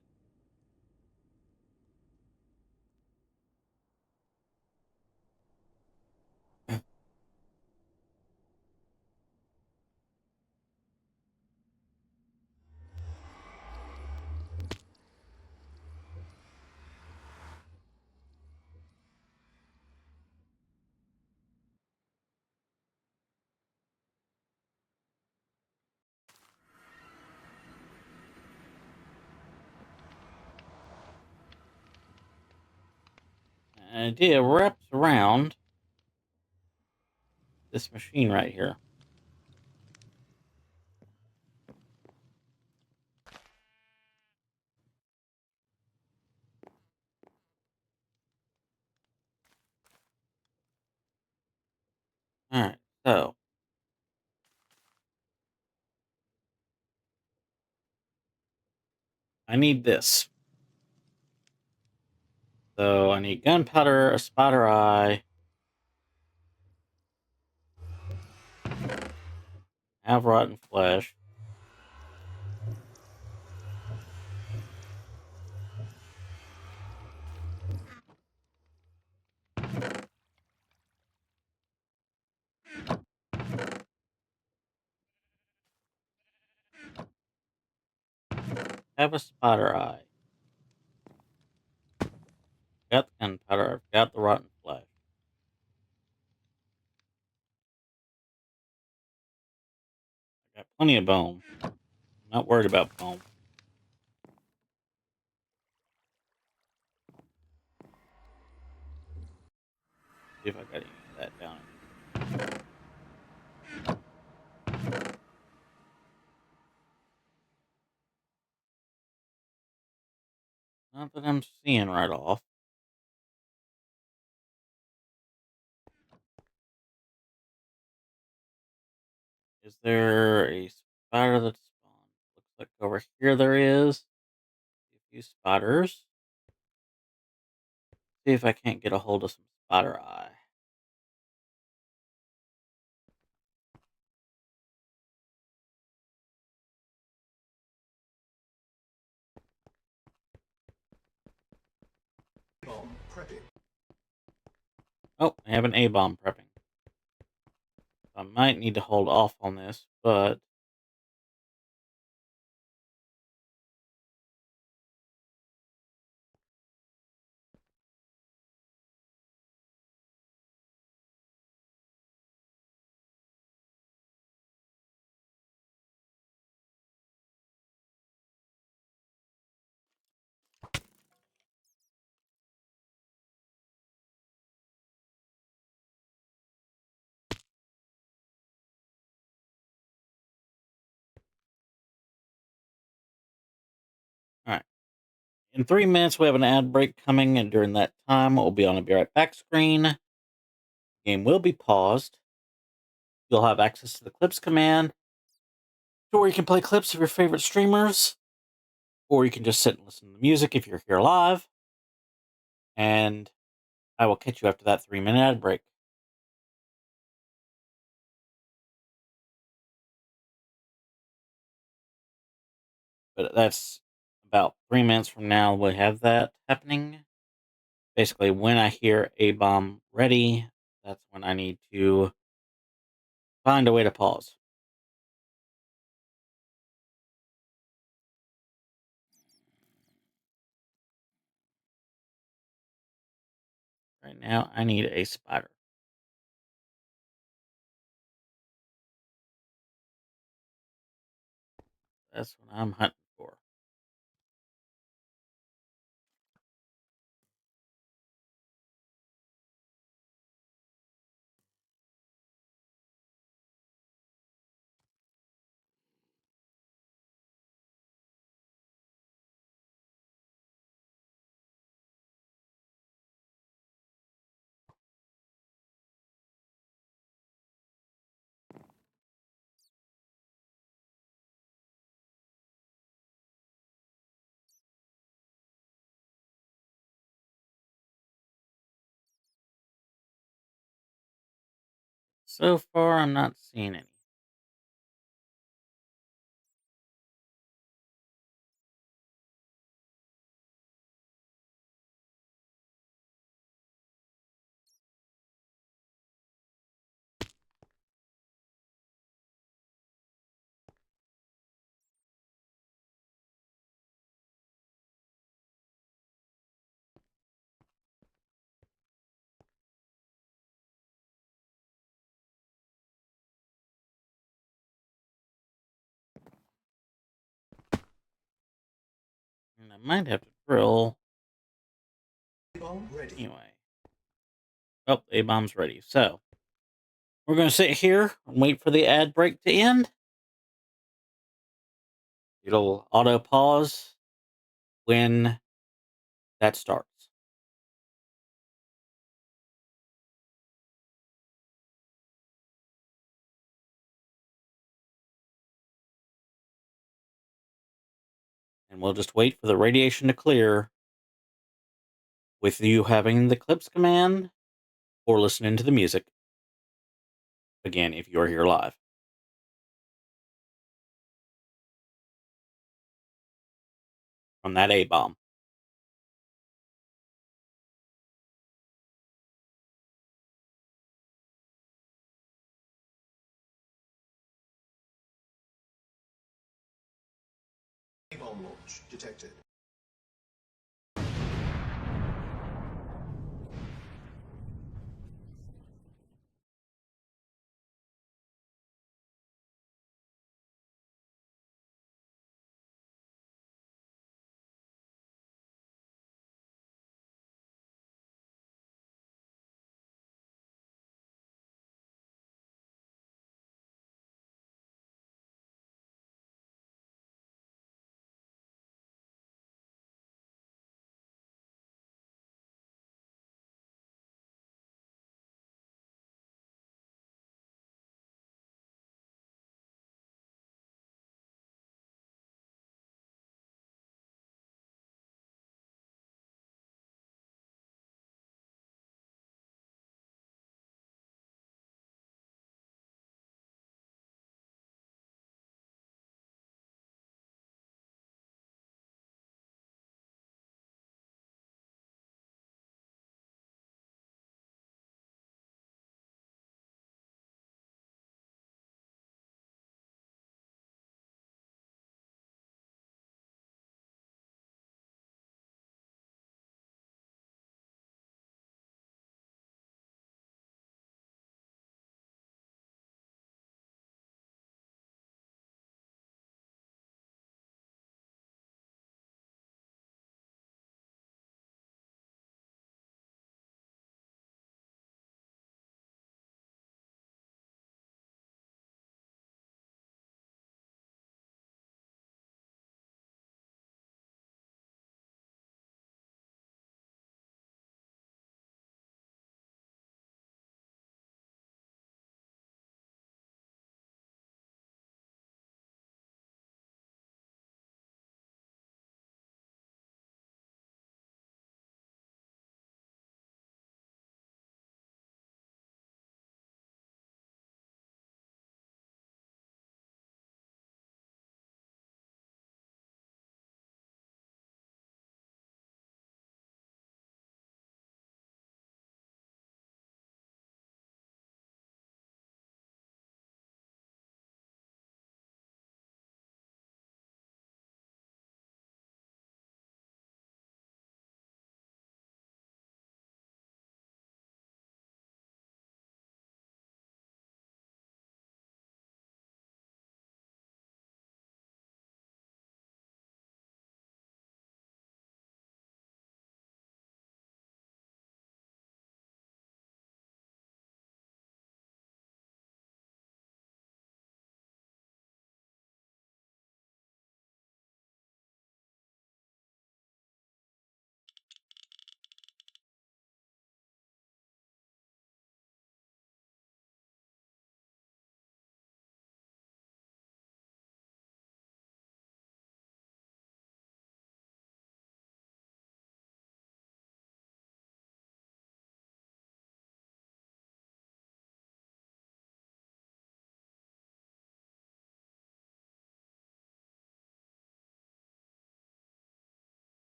D: An idea wraps around this machine right here. Alright, so I need this. So I need gunpowder, a spider eye, have rotten flesh. Have a spider eye. Got the gunpowder, I've got the rotten flesh. I got plenty of bone. I'm not worried about bone. See if I got any of that down. Not that I'm seeing right off. Is there a spider that spawned? Looks like over here there is. A few spiders. See if I can't get a hold of some spider eye.
E: Bomb prepping.
D: Oh, I have an A-bomb prepping. I might need to hold off on this, but all right. In 3 minutes, we have an ad break coming, and during that time, we'll be on a Be Right Back screen. The game will be paused. You'll have access to the clips command, to where you can play clips of your favorite streamers, or you can just sit and listen to the music if you're here live. And I will catch you after that 3-minute ad break. But that's about 3 minutes from now, we'll have that happening. Basically, when I hear A-bomb ready, that's when I need to find a way to pause. Right now, I need a spider. That's what I'm hunting for. So far, I'm not seeing any. And I might have to drill
E: Bomb ready.
D: anyway. Oh, the A-bomb's ready. So, we're going to sit here and wait for the ad break to end. It'll auto pause when that starts. And we'll just wait for the radiation to clear with you having the clips command or listening to the music. Again, if you're here live. From that A-bomb.
E: Bomb launch detected.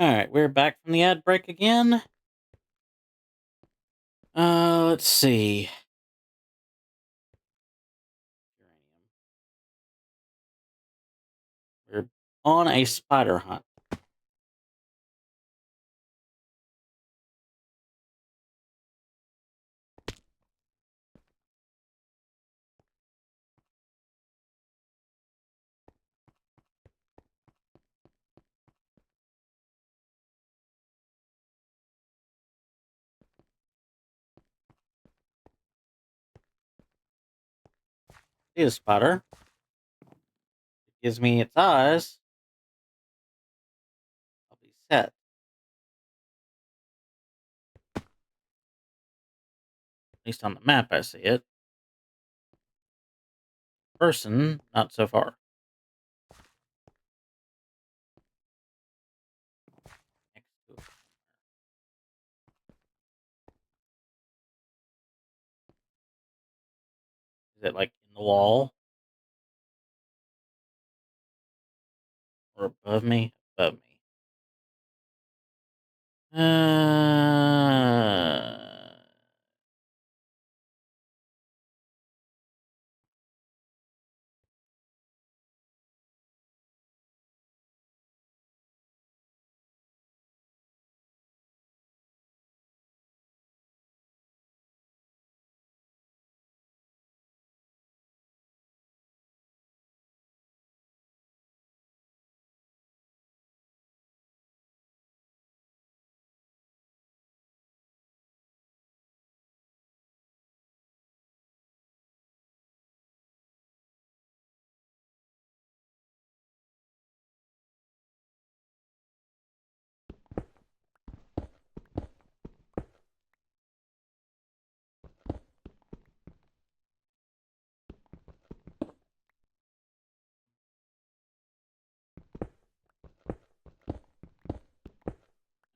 D: Alright, we're back from the ad break again. Let's see. We're on a spider hunt. See a spider. It gives me its eyes. I'll be set. At least on the map I see it. Person, not so far. Is it like in the wall? Or above me? Above me.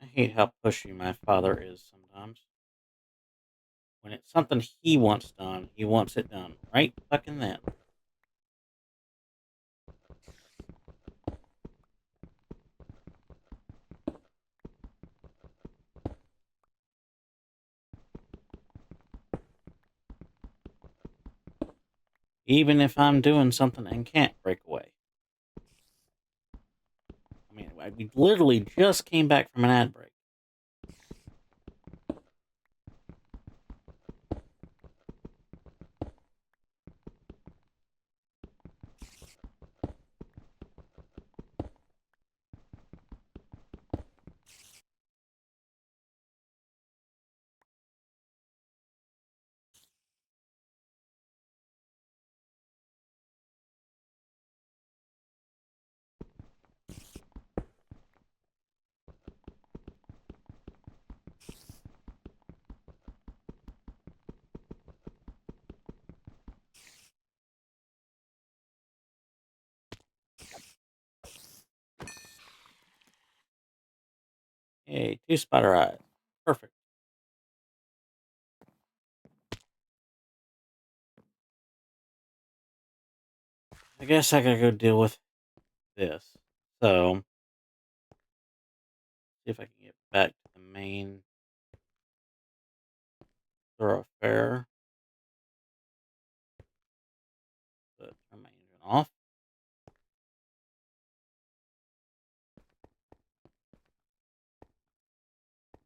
D: I hate how pushy my father is sometimes. When it's something he wants done, he wants it done right fucking then. Even if I'm doing something and can't break away. I mean, we literally just came back from an ad break. Hey, 2 spider eyes. Perfect. I guess I gotta go deal with this. So, see if I can get back to the main thoroughfare. But turn my engine off.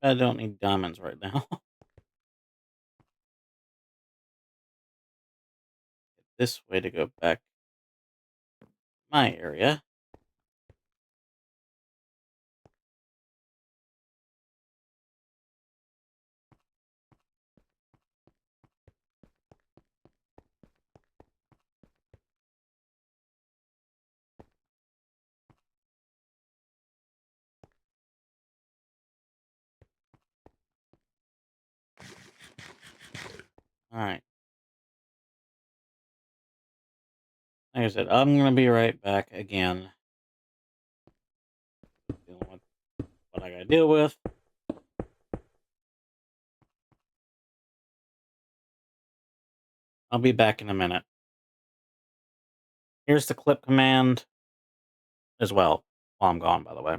D: I don't need diamonds right now. This way to go back to my area. Alright. Like I said, I'm gonna be right back again. Dealing with what I gotta deal with. I'll be back in a minute. Here's the clip command as well, while I'm gone, by the way.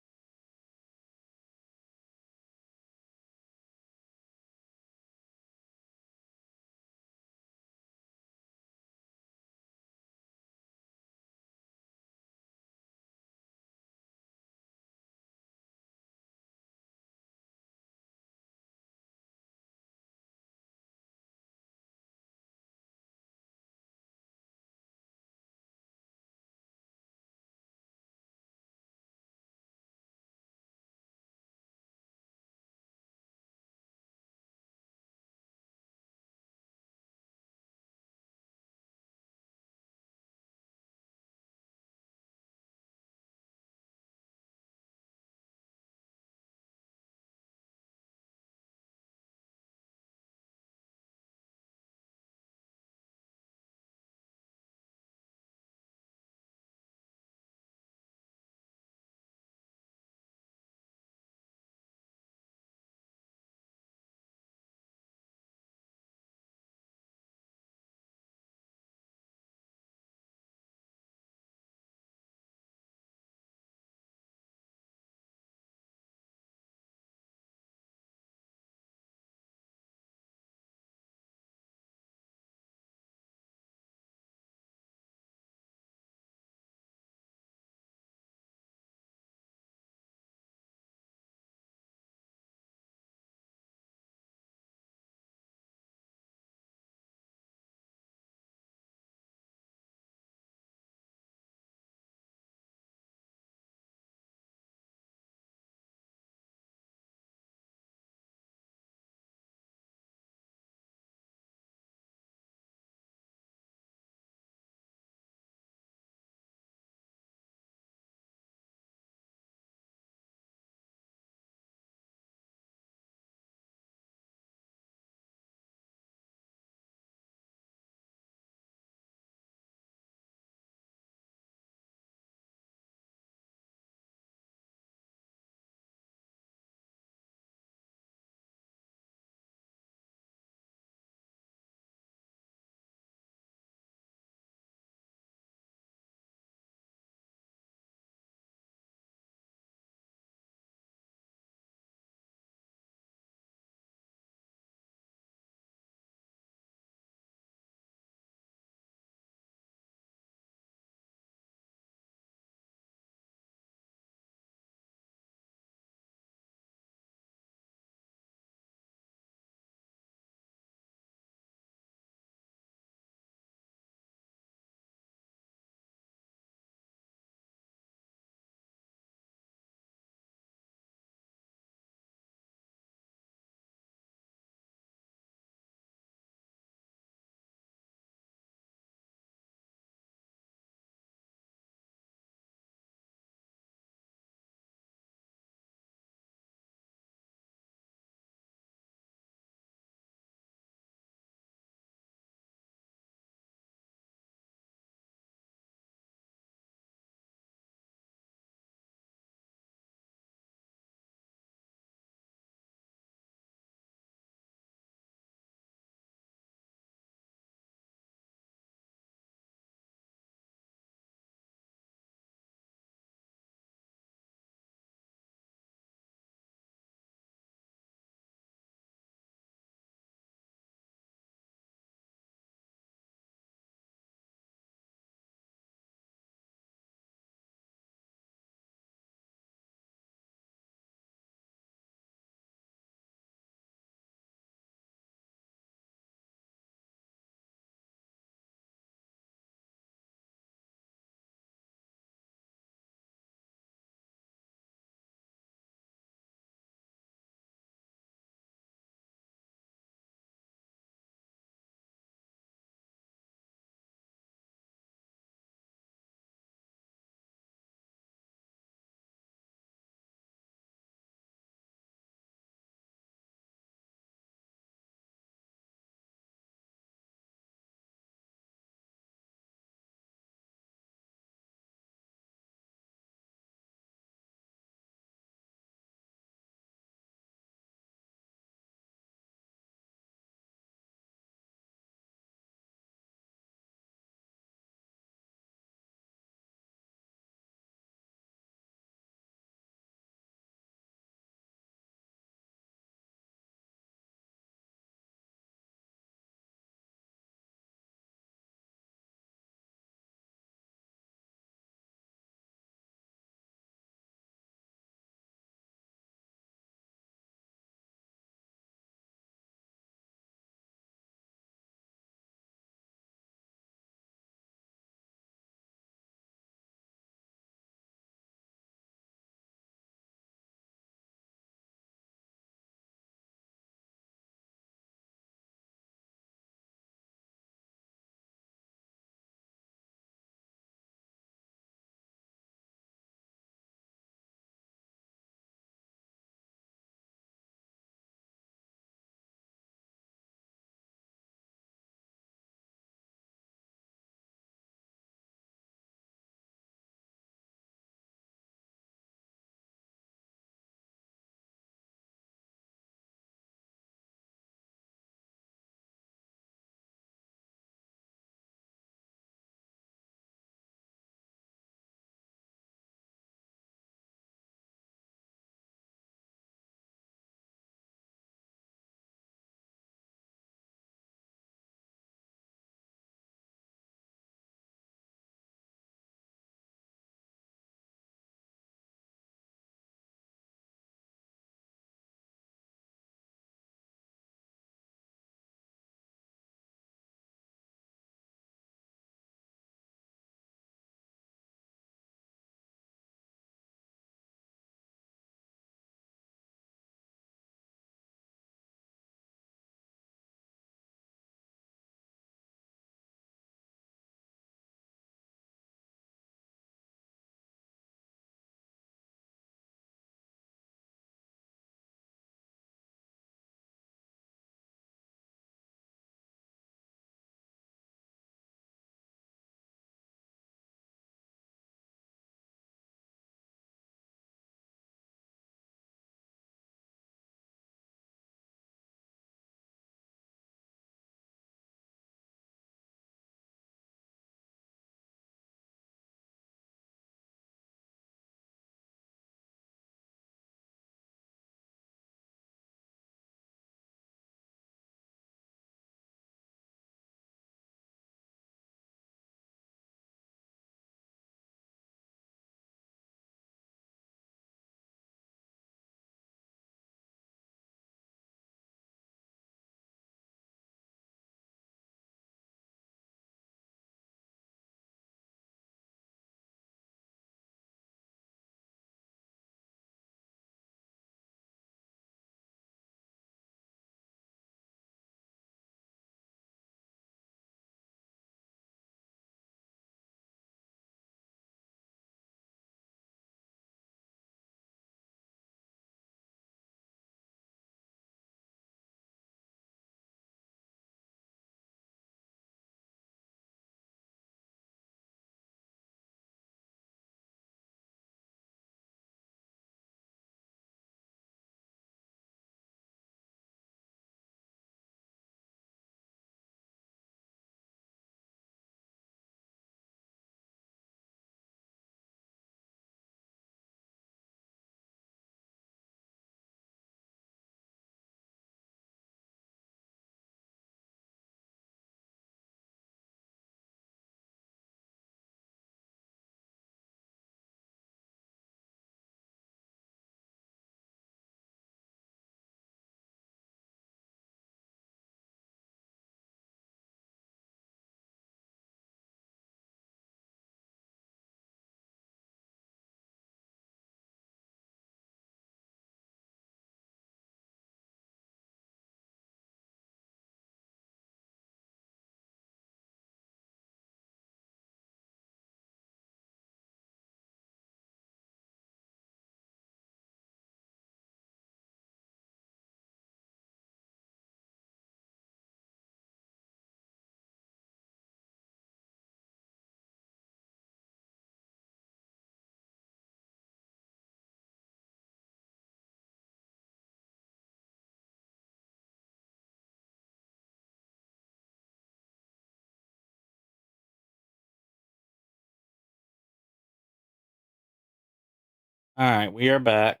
D: All right, we are back.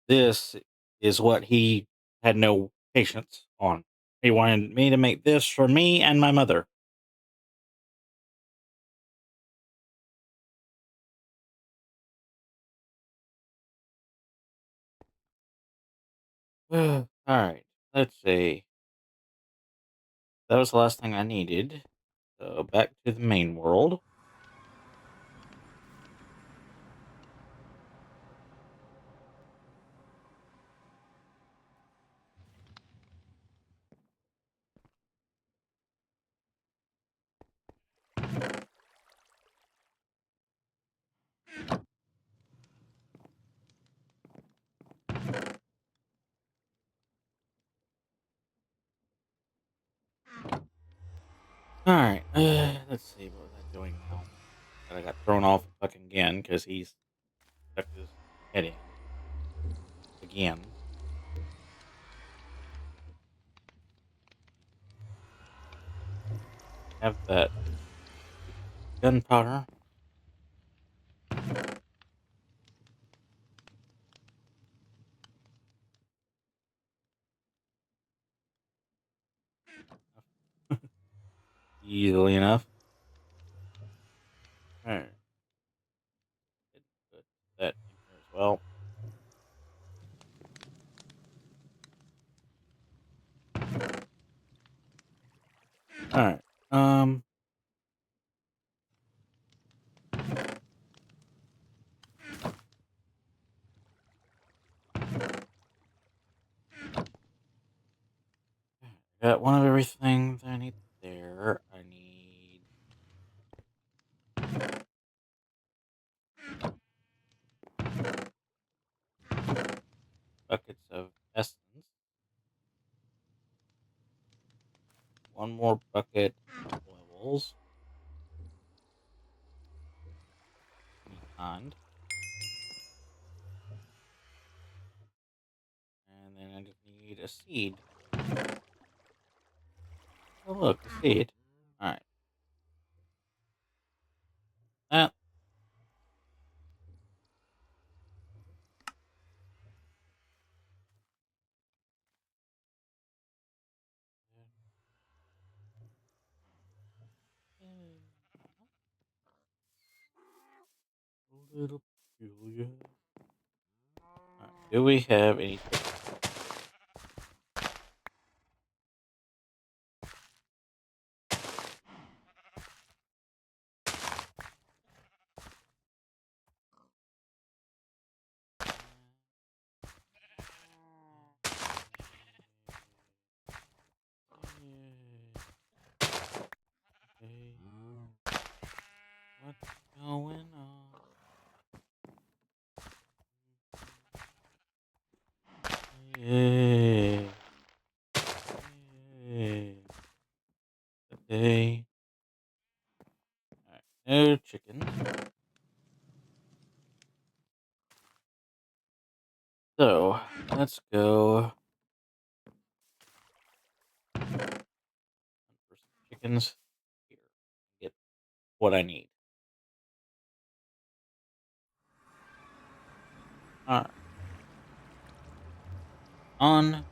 D: This is what he had no patience on. He wanted me to make this for me and my mother. All right, let's see. That was the last thing I needed. So back to the main world. All right, let's see. What was I doing now? And I got thrown off fucking again because he's stuck his head in again. Have that gunpowder. Easily enough. All right. Put that in here as well. All right. Got one of everything that I need there. I need buckets of essence. One more bucket of oils. Any kind. And then I just need a seed. Oh, look, a seed. All right. That. A little peculiar. All right. Do we have any? Okay. What's going on? Yeah. Yeah. Okay. Alright. No chicken. So, let's go for some chickens here. Get what I need. Alright. On.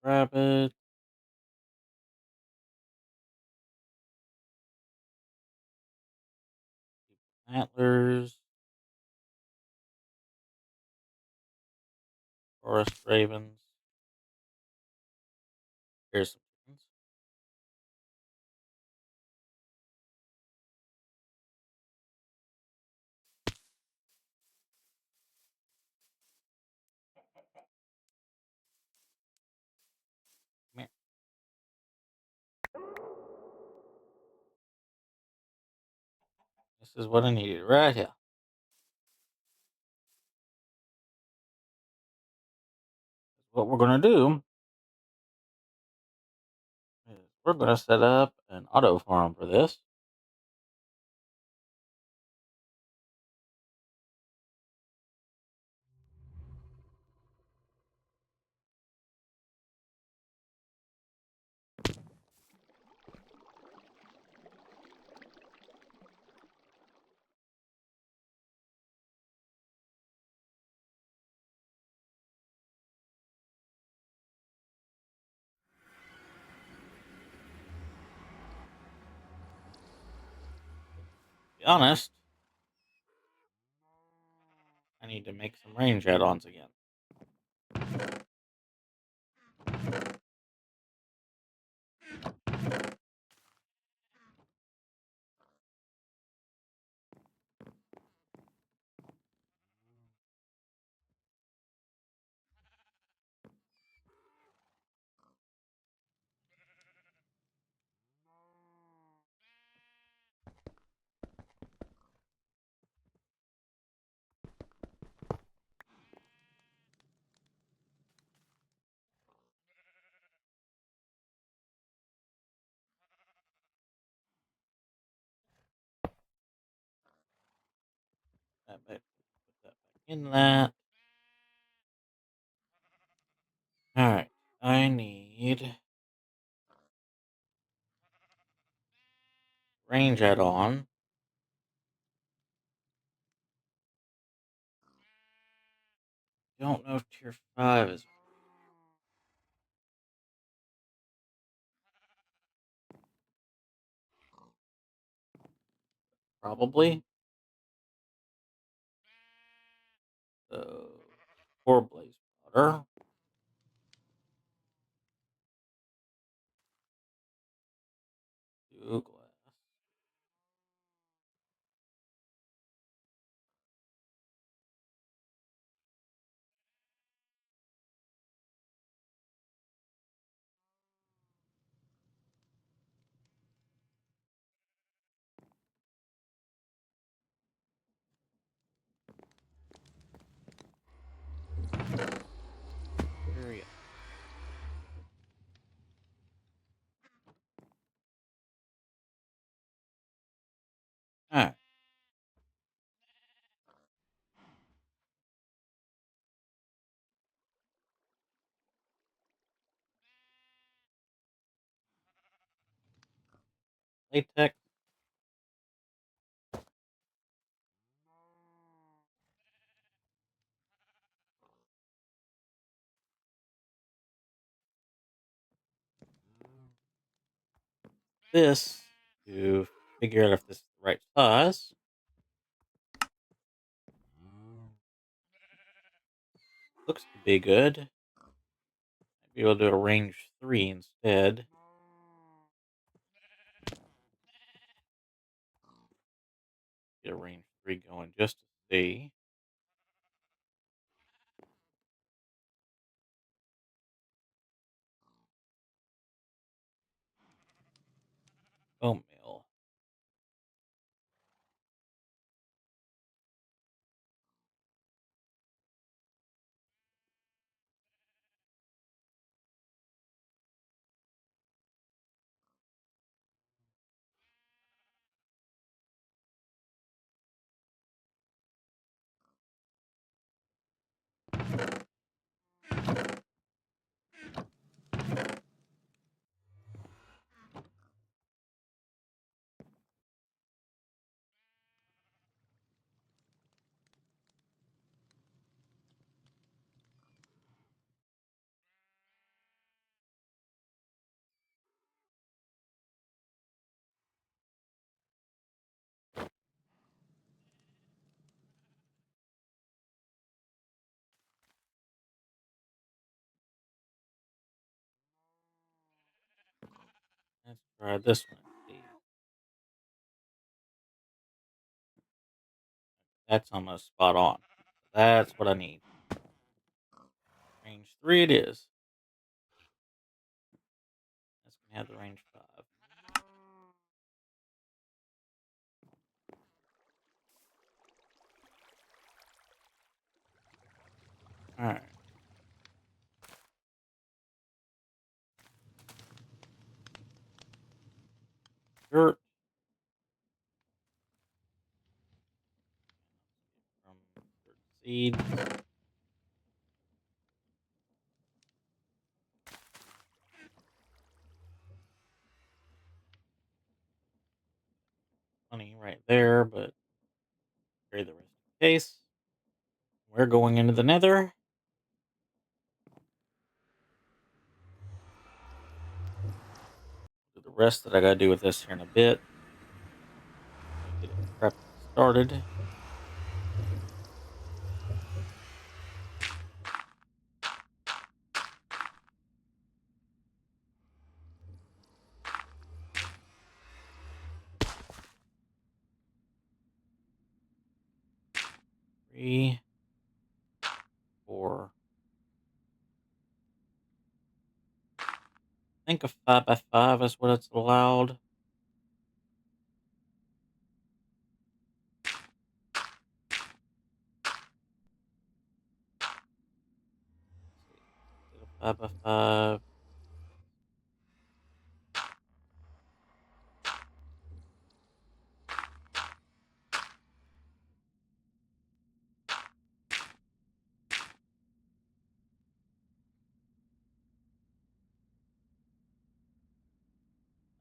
D: Rabbit. Antlers. Forest ravens. Here's some chickens. Come here. This is what I needed right here. What we're gonna do is we're gonna set up an auto farm for this. be honest, I need to make some range add-ons again. Put that back in that. Alright, I need range add-on. Don't know if tier 5 is. Probably. So, 4 blaze powder. Two glass. Hurry up. Alright. Latex. This to figure out if this is the right size. Looks to be good. Maybe we'll do a range 3 instead. Get a range 3 going just to see. Oatmeal. Let's try this one. See. That's almost spot on. That's what I need. Range 3 it is. That's gonna have the range 5. Alright. Dirt. From dirt seed. Plenty right there, but carry the rest in case. We're going into the nether. Do the rest that I gotta do with this here in a bit. Get it prepped started. Three, 4. I think a 5x5 is what it's allowed. A 5x5.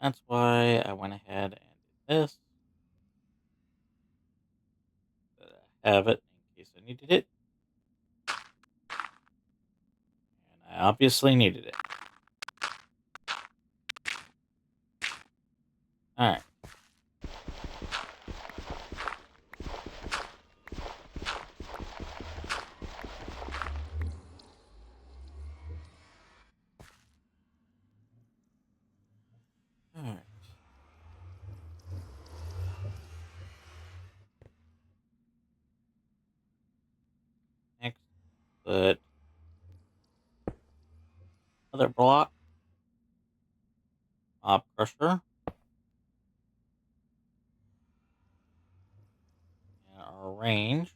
D: That's why I went ahead and did this. So that I have it in case I needed it. And I obviously needed it. Alright. Alright. Next, put another block. Mob crusher. And our range.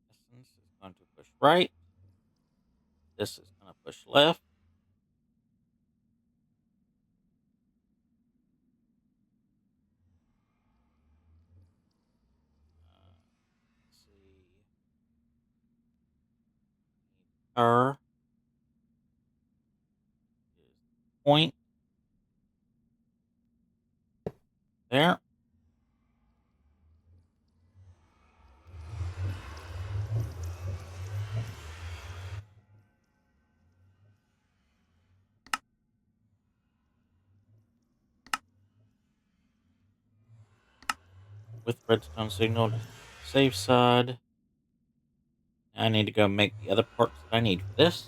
D: Essence is going to push right. This is going to push left. Let's see. Her is point there. With redstone signal to safe side. I need to go make the other parts that I need for this.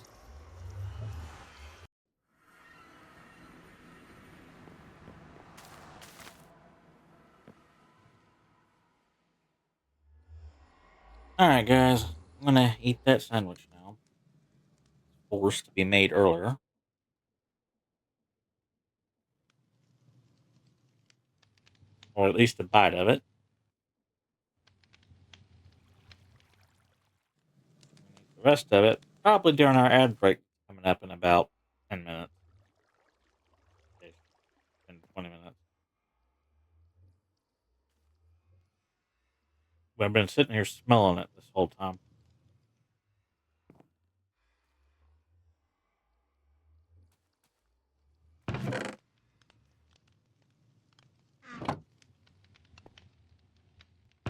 D: Alright, guys. I'm gonna eat that sandwich now. Forced to be made earlier. Or at least a bite of it. The rest of it, probably during our ad break coming up in about 10 minutes. 10 to 20 minutes. But I've been sitting here smelling it this whole time.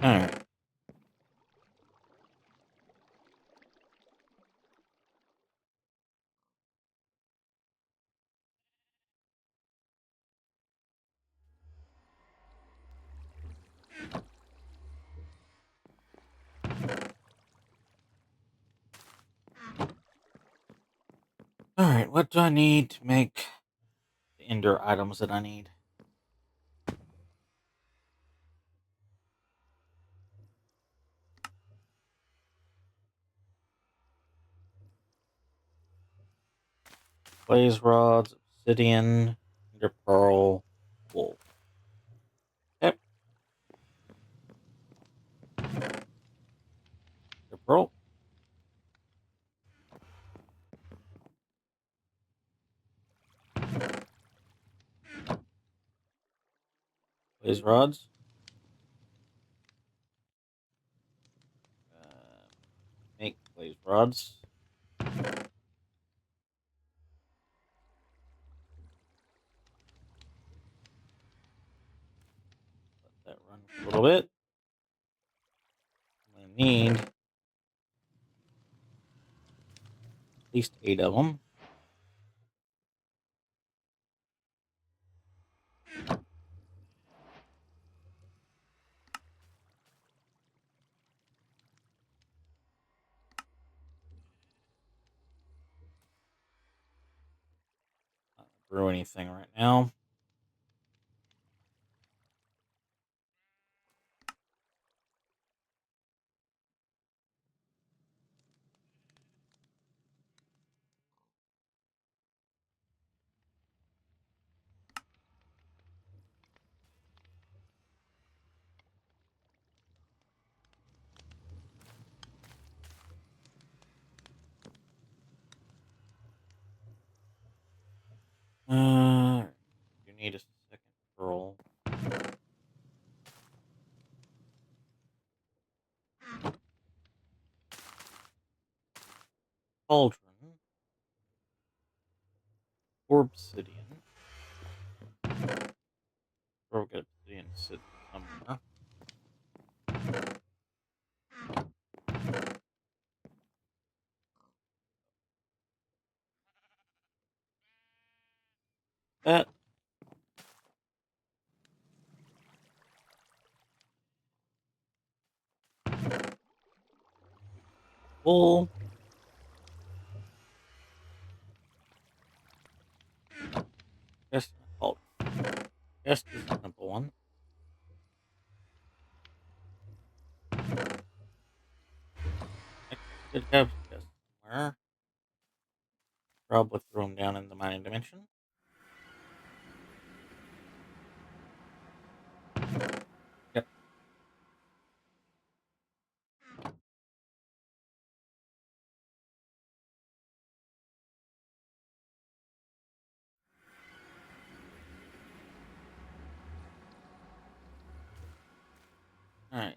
D: Alright. Alright, what do I need to make the ender items that I need? Blaze rods, obsidian, ender pearl, wool. Okay. Ender pearl. Blaze rods. Make blaze rods. Let that run little bit. I need at least 8 of them. Not gonna brew anything right now. You need a second pearl. Cauldron. Obsidian. Or we'll get obsidian sit somewhere. That. Wool. Just a just a simple one. I could have this somewhere. Probably throw them down in the mining dimension. Yep. Alright.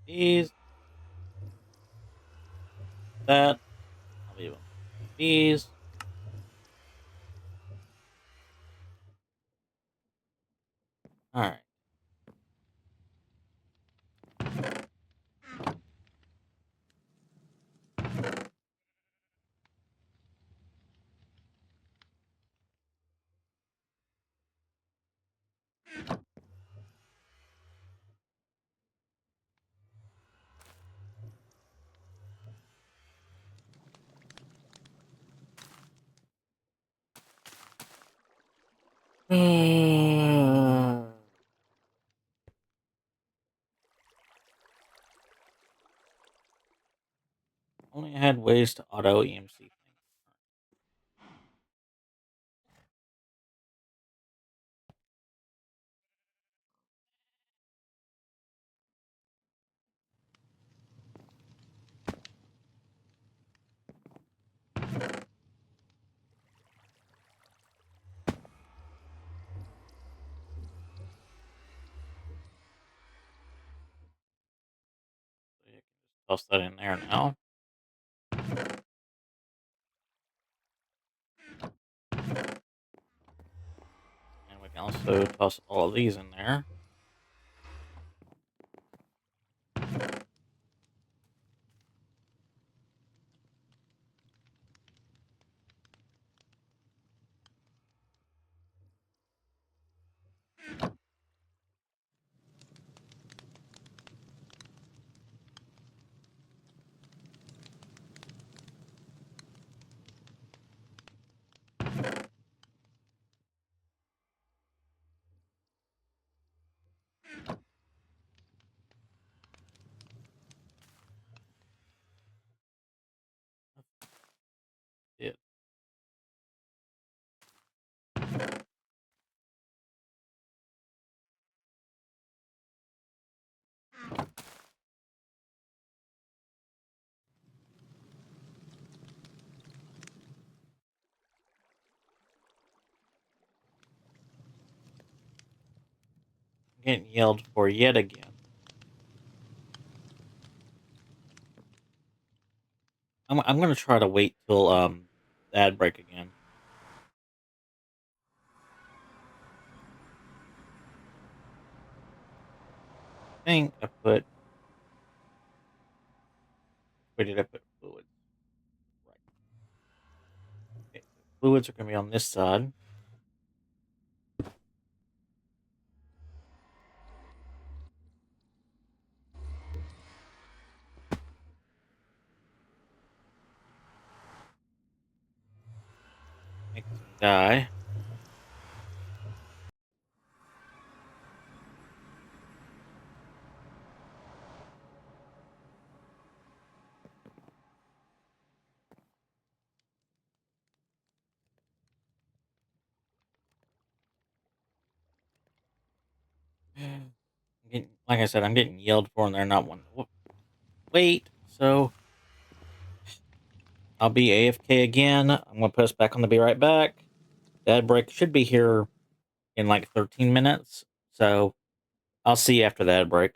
D: These. That. I'll leave them. These. Alright. Only had ways to auto EMC things. So you can just toss that in there now. And we can also toss all of these in there. getting yelled for yet again. I'm gonna try to wait till the ad break again. I think I put. Where did I put fluids? Right. Okay, so fluids are gonna be on this side. Make some dye. Like I said, I'm getting yelled for, and they're not wanting to wait. So I'll be AFK again. I'm gonna put us back on the Be Right Back. The ad break should be here in like 13 minutes. So I'll see you after the ad break.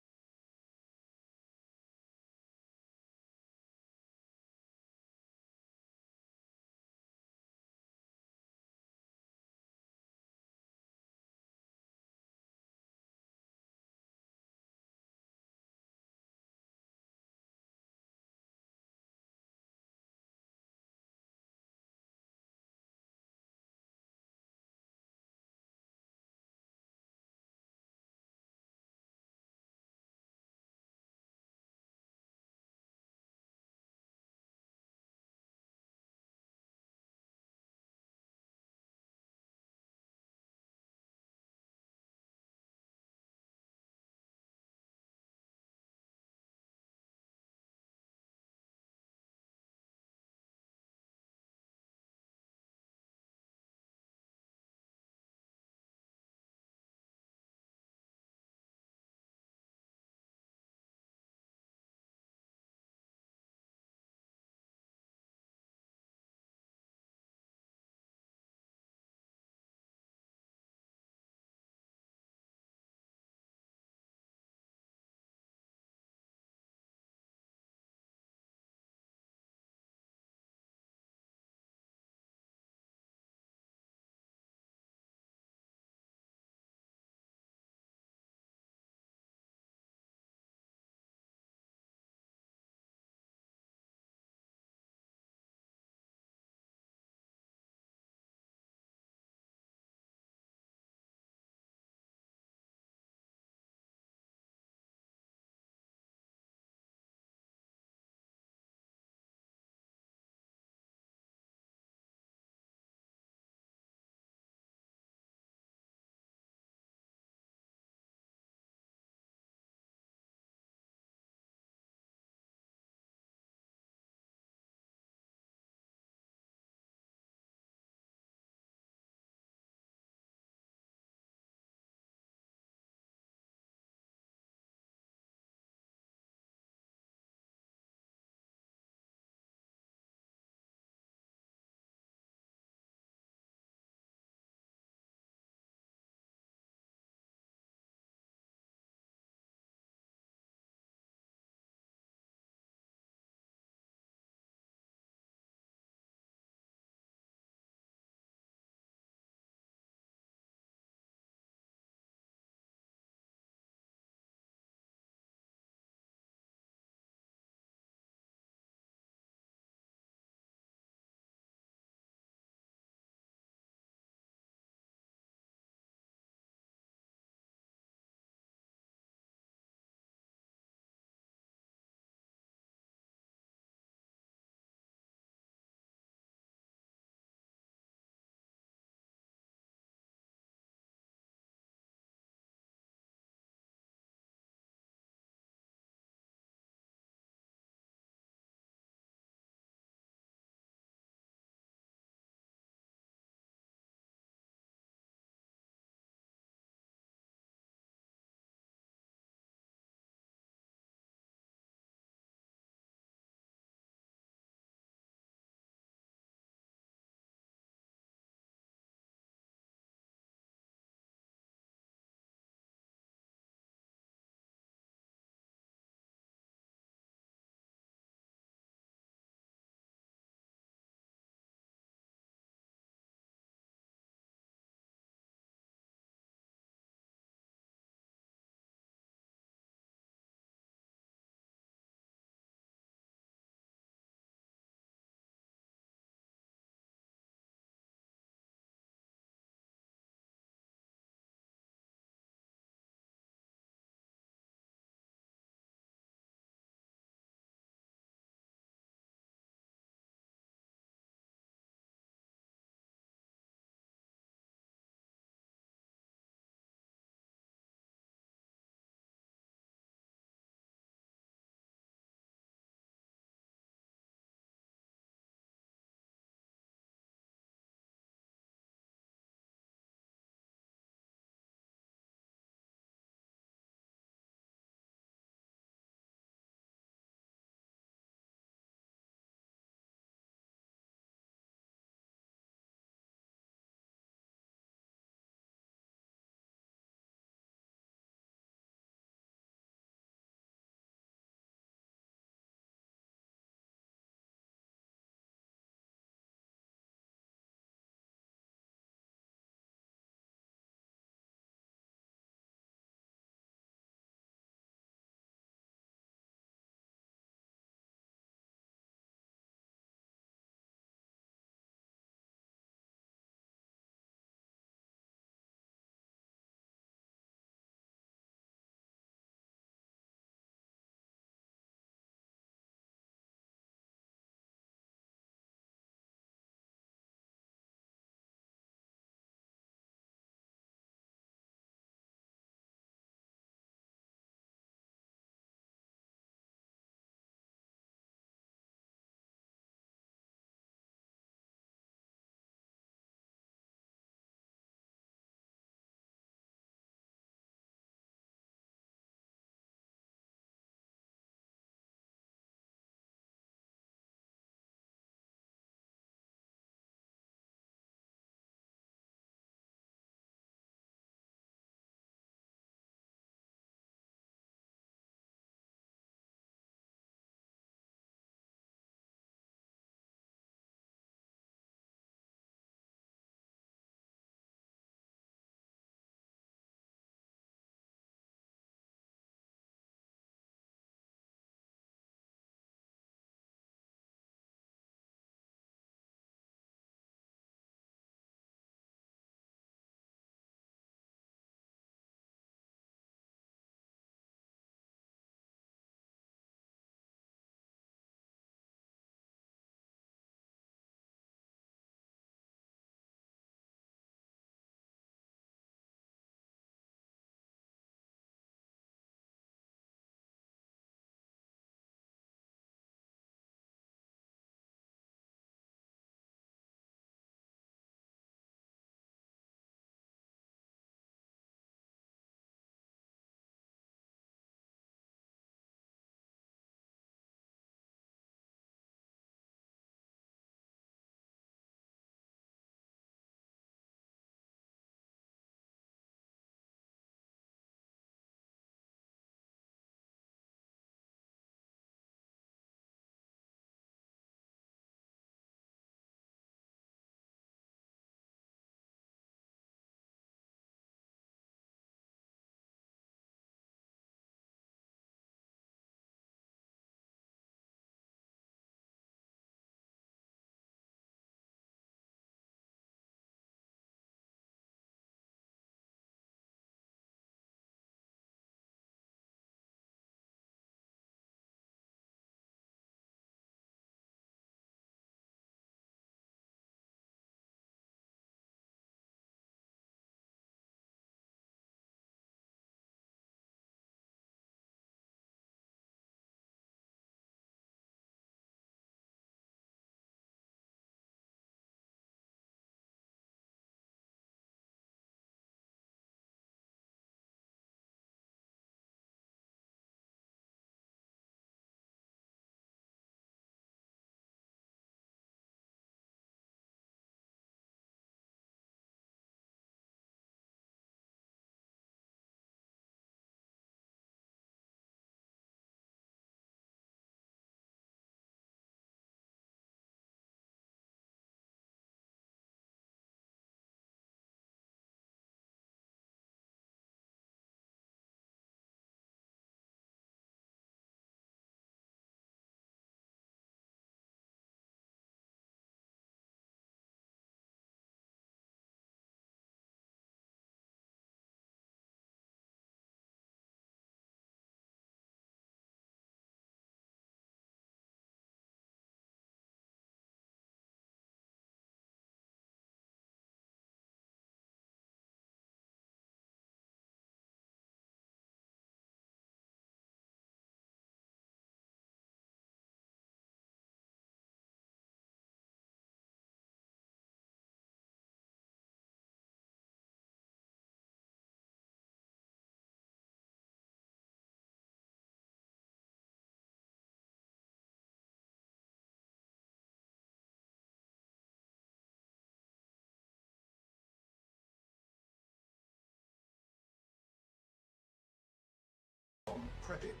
E: prepping.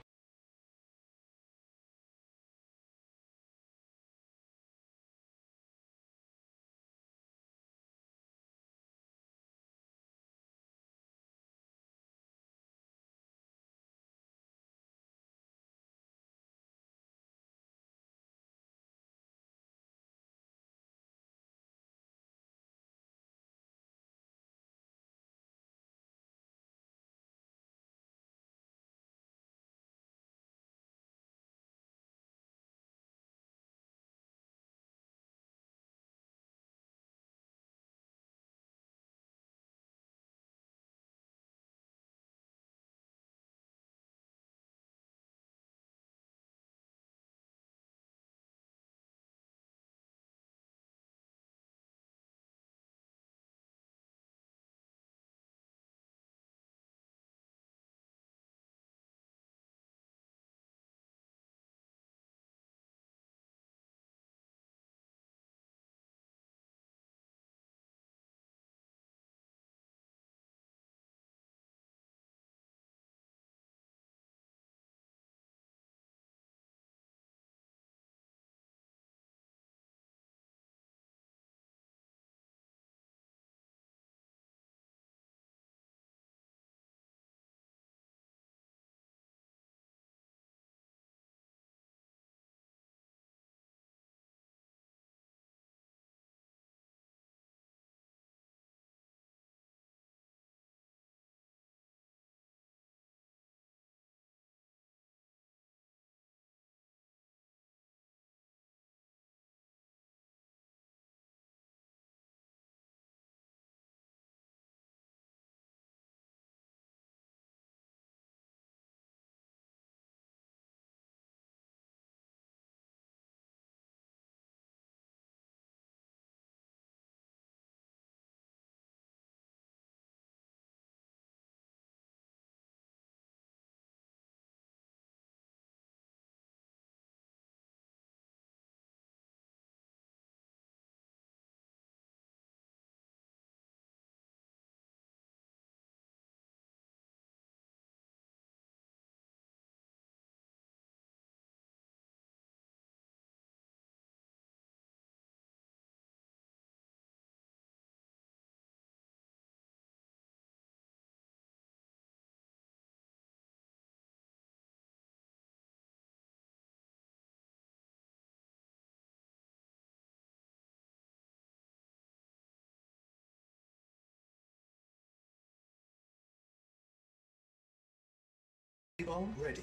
E: Bomb ready.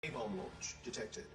E: A-bomb launch detected.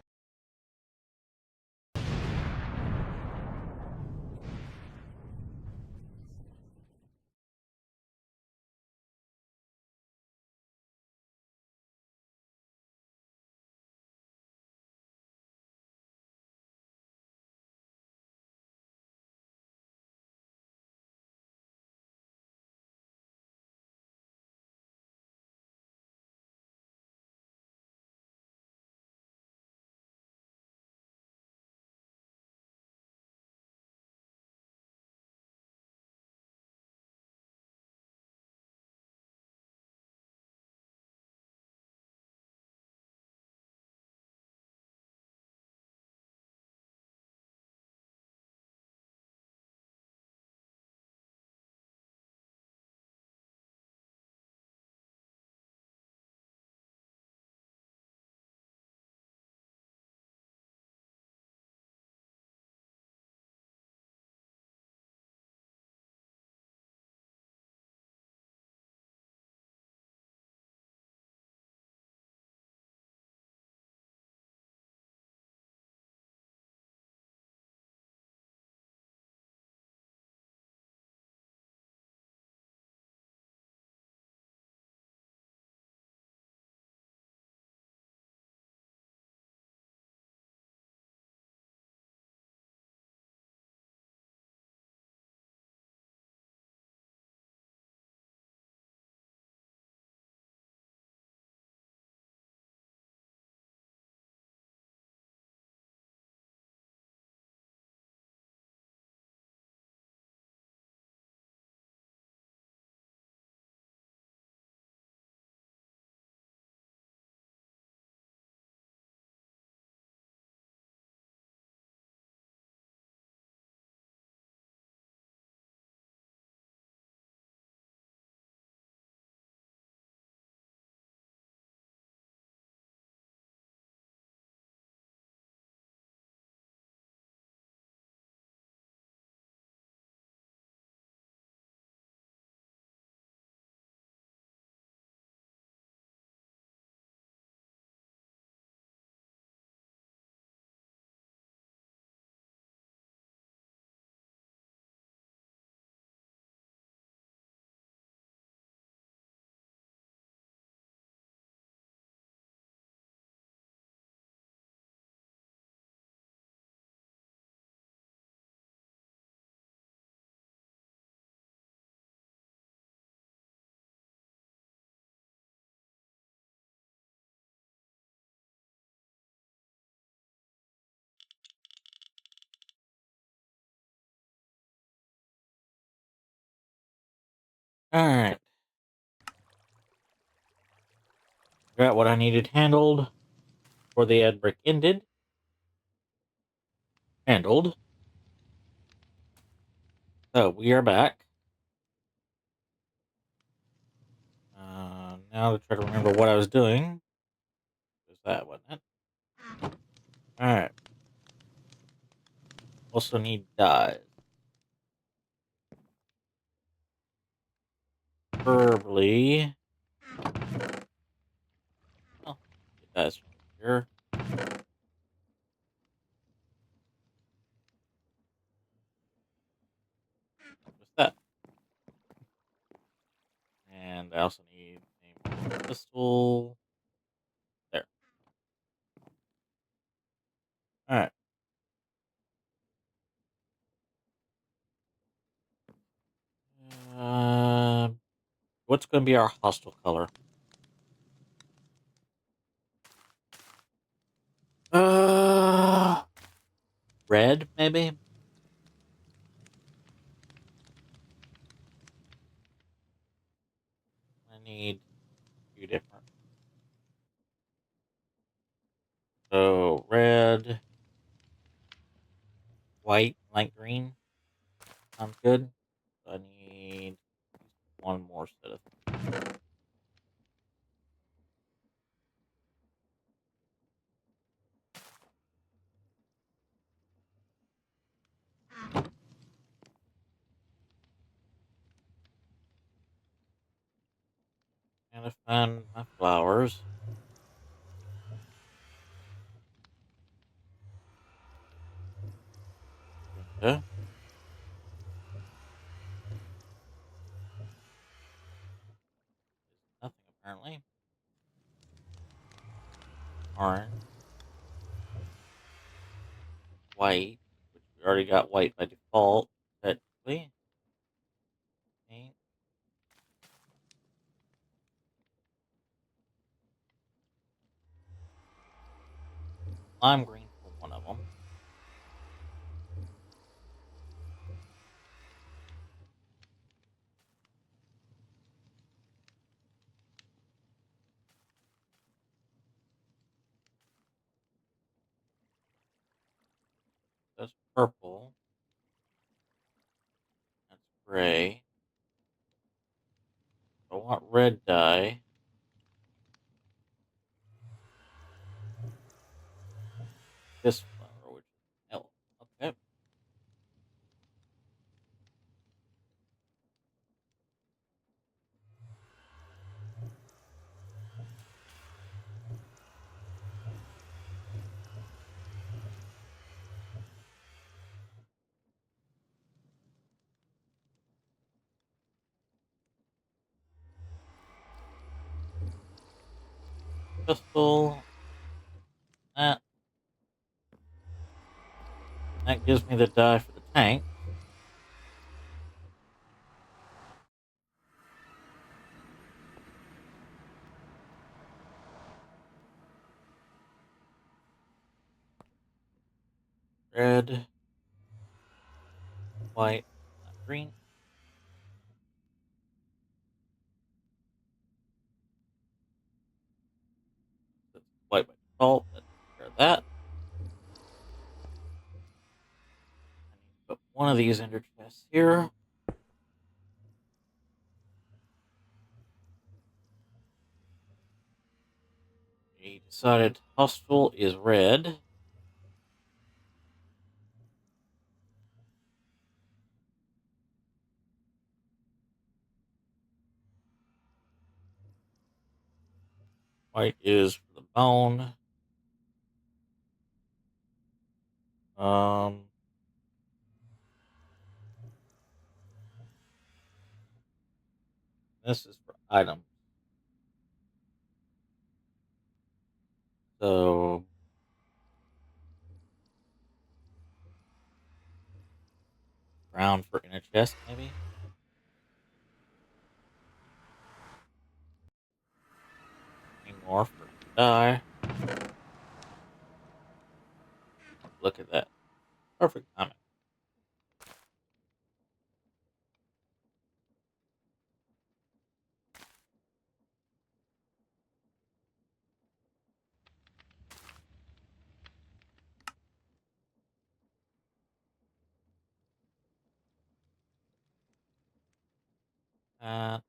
D: Alright. Got what I needed handled before the ad break ended. Handled. So, we are back. Now to try to remember what I was doing. Was that, wasn't it? Alright. Also need dyes. Preferably. Oh, get dyes from here. What's that? And I also need a more pistol. There. Alright. Uh, what's going to be our hostile color? Uh, red, maybe? I need a few different. So, red, white, light green. Sounds good. So I need one more set of. And I find my flowers. Okay. Nothing apparently. Orange. White. Which we already got white by default, technically. Pink. Lime green for one of them. That's purple. That's gray. I want red dye. This flower, which is yellow. Okay. Pistol. That. That gives me the dye for the tank. Red. White. Green. That's white by default. That takes care of that. I need to put one of these ender chests here. We decided hostile is red. White is for the bone. Um, this is for items. So brown for inner chest, maybe. Green more for dye. Look at that. Perfect timing. that.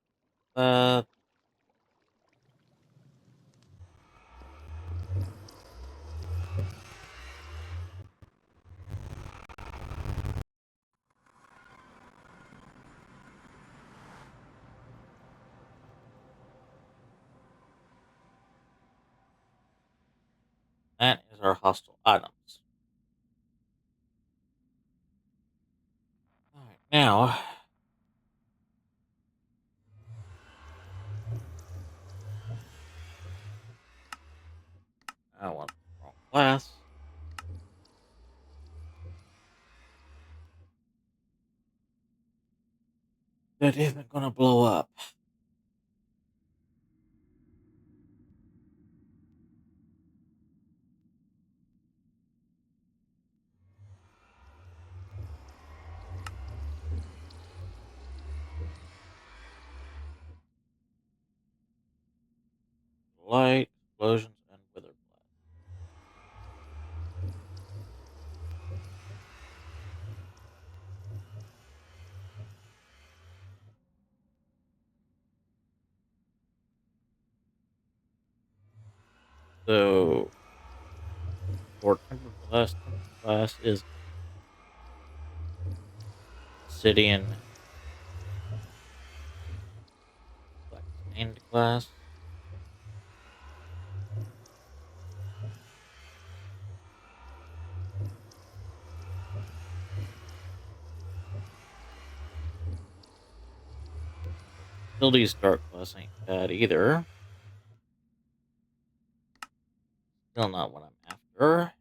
D: That is our hostile items. Alright, now. I want the wrong class. That isn't gonna blow up. Light, explosions, and wither blast. So, for temper class is obsidian, black stained glass. Tildy's dark glass ain't bad either. Still not what I'm after.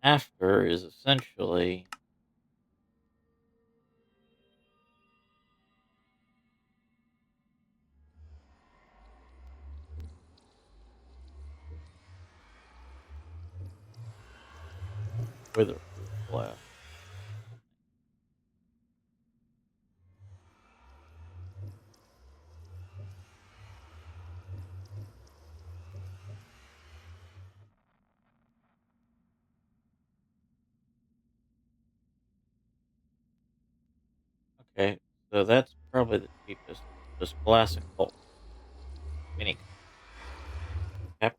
D: After is essentially witherproof glass. Okay, so that's probably the cheapest. Just glass and coal. Mini cap.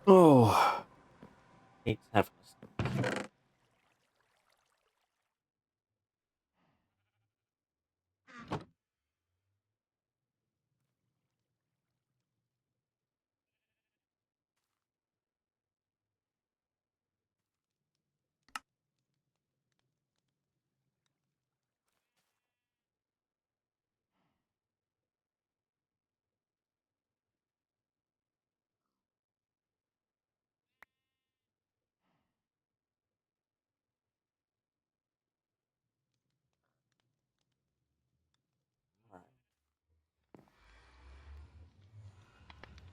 D: Oh, hates having this. Alright.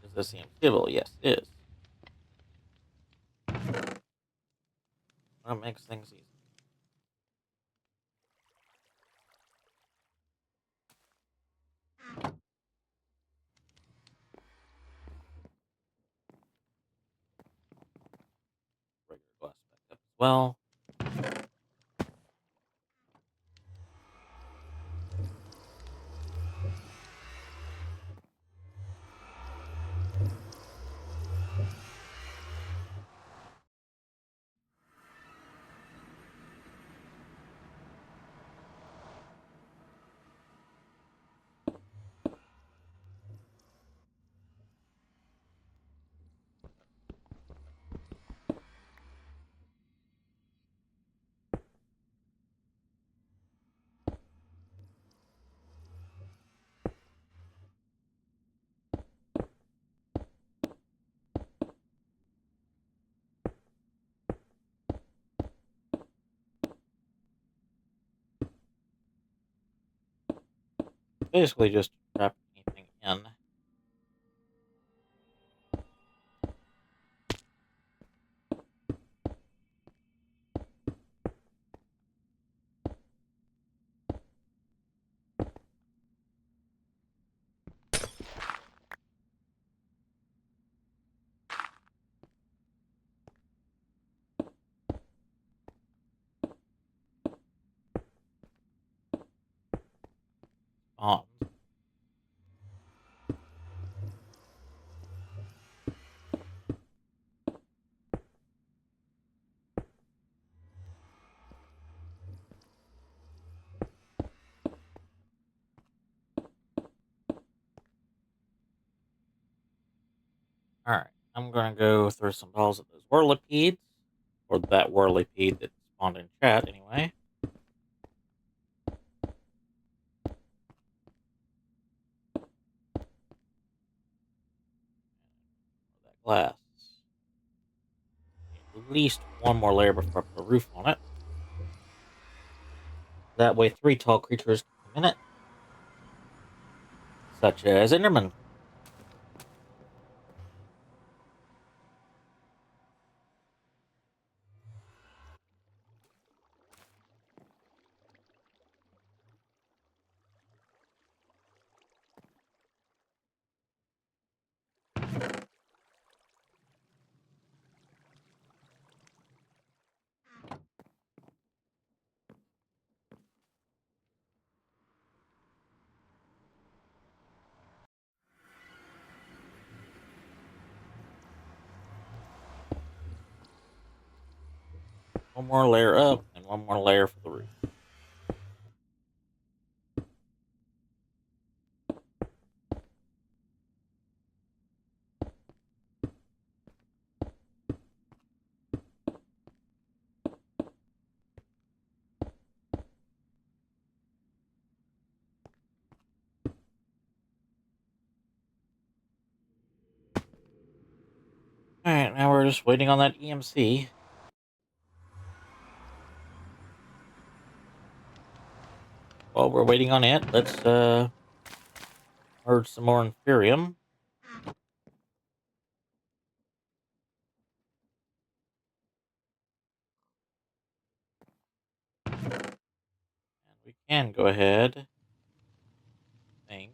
D: Is this the civil? Yes, it is. That makes things easy. Regular glass back up as well. basically just trap anything in. Spawns. Alright, I'm gonna go throw some balls at those whirlipedes, or that whirlipede that spawned in chat anyway. That glass. At least one more layer before I put a roof on it. That way 3 tall creatures can come in it. Such as Enderman. One more layer up, and one more layer for the roof. Alright, now we're just waiting on that EMC. While we're waiting on it, let's merge some more Inferium. And we can go ahead, I think.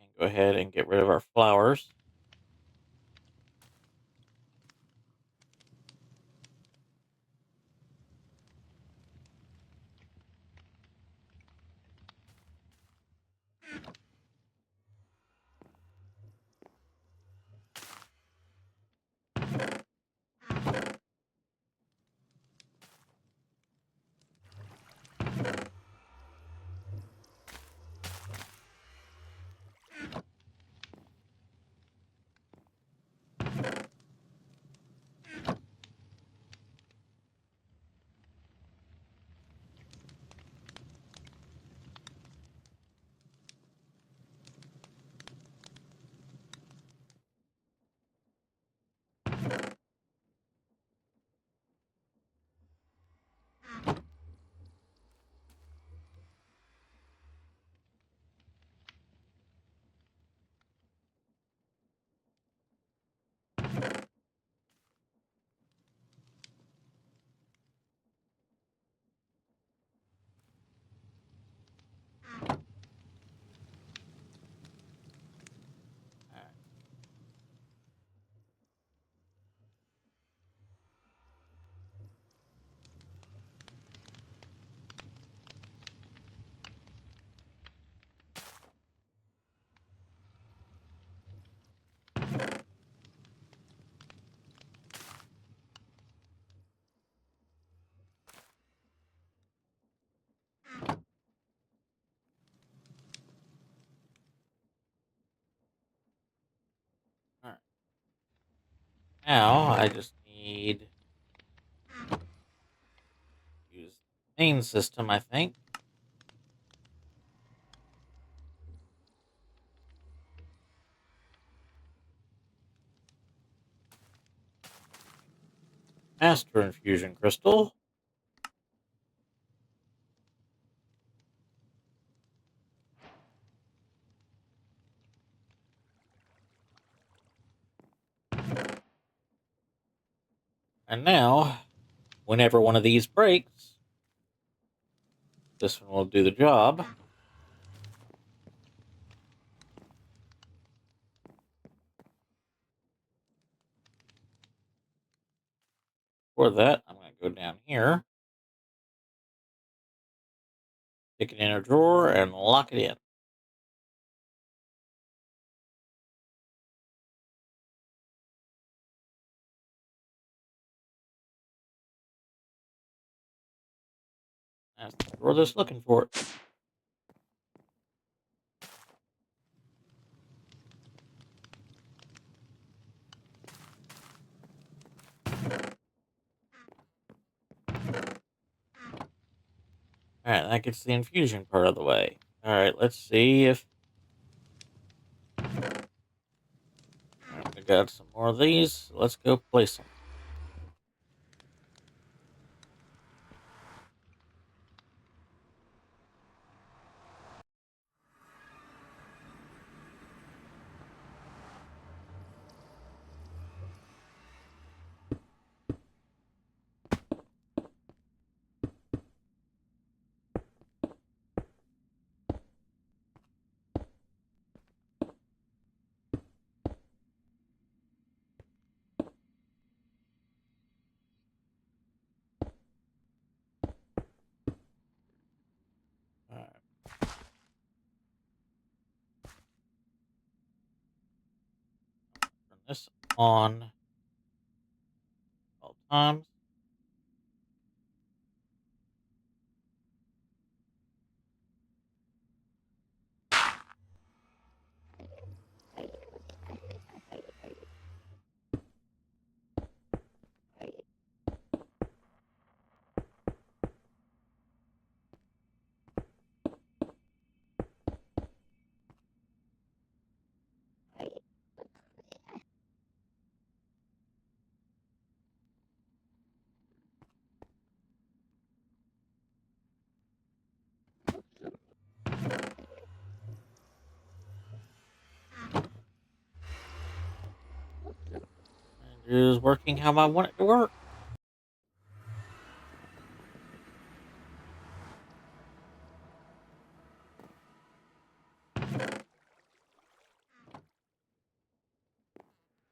D: And go ahead and get rid of our flowers. Alright. Now, I just need to use the main system, I think. Master Infusion Crystal. And now, whenever one of these breaks, this one will do the job. For that, I'm going to go down here, stick it in a drawer, and lock it in. That's the drawer that's looking for it. Alright, that gets the infusion part of the way. Alright, let's see if... Alright, we got some more of these. Let's go place them. Alright. Turn this on all times. And it is working how I want it to work.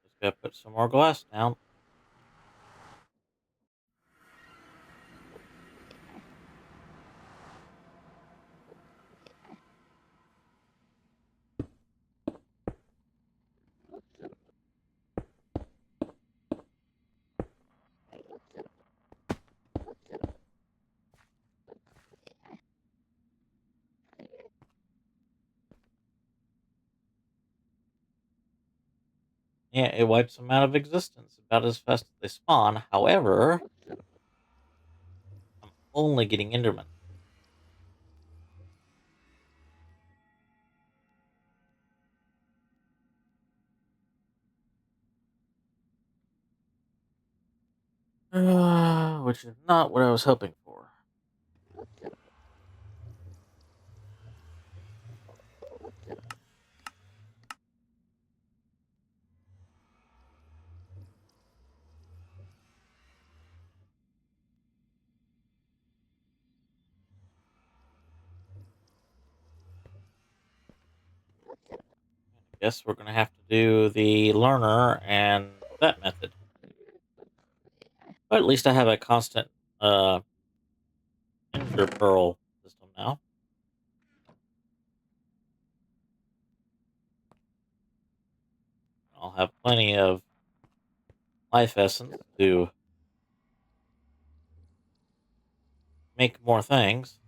D: Just gotta put some more glass down. Yeah, it wipes them out of existence about as fast as they spawn. However, I'm only getting Enderman. Which is not what I was hoping for. Guess we're gonna have to do the learner and that method. But at least I have a constant ender pearl system now. I'll have plenty of life essence to make more things.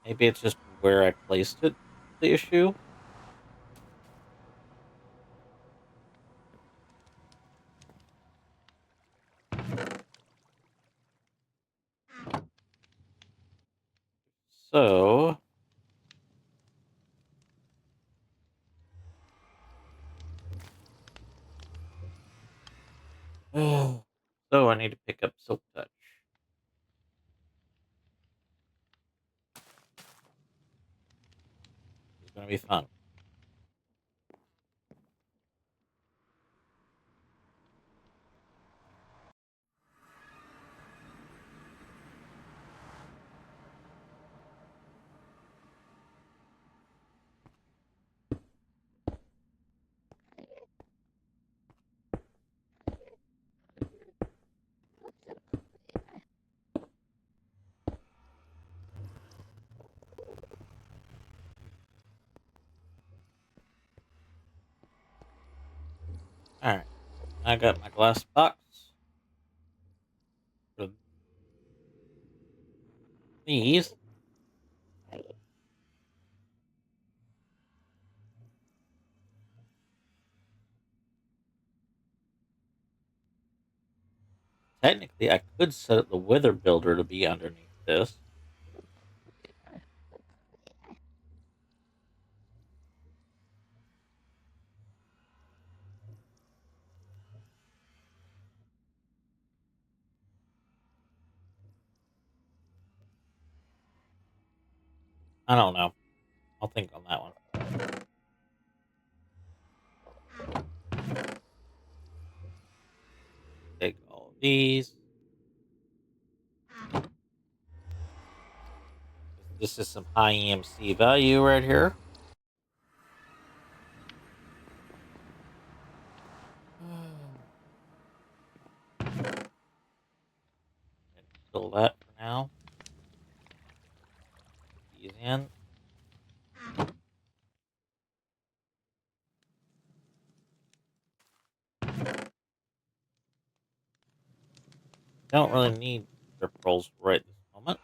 D: Maybe it's just where I placed it, the issue. So, so I need to pick up Silk Touch. gonna be fun. Alright. I got my glass box. For these. Technically, I could set up the Wither Builder to be underneath this. I don't know. I'll think on that one. Take all of these. This is some high EMC value right here. Fill that for now. These in. Don't really need strip rolls right this moment.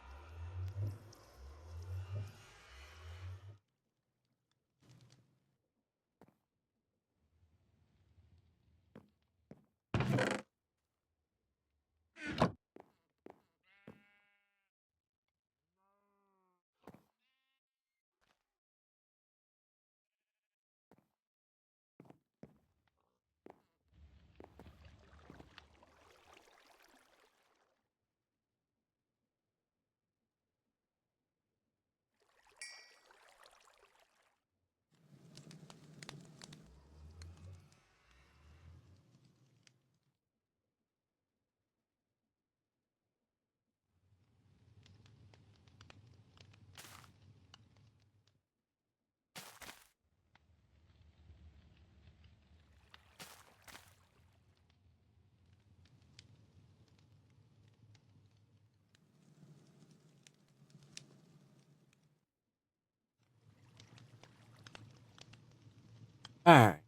D: Alright.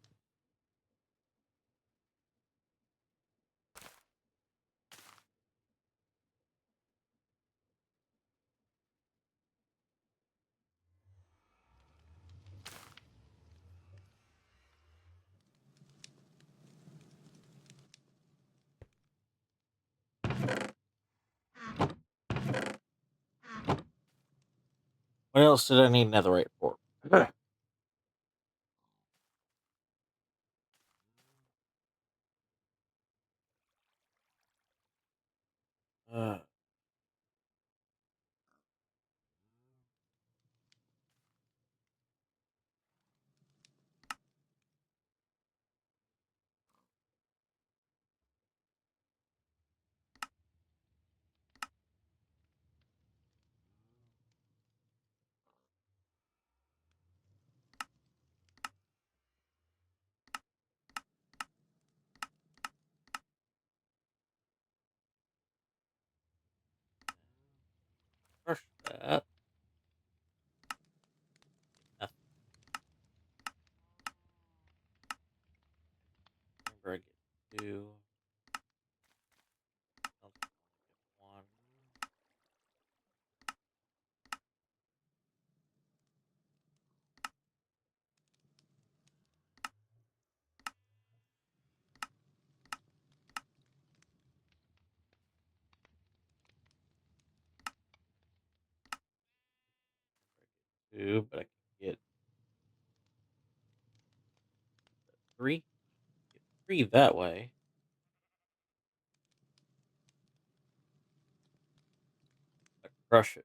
D: What else did I need netherite for? uh, 1st that. Nothing. Remember I get 2. Don't get 1. 2, but I can get 3. Get 3 that way. I crush it.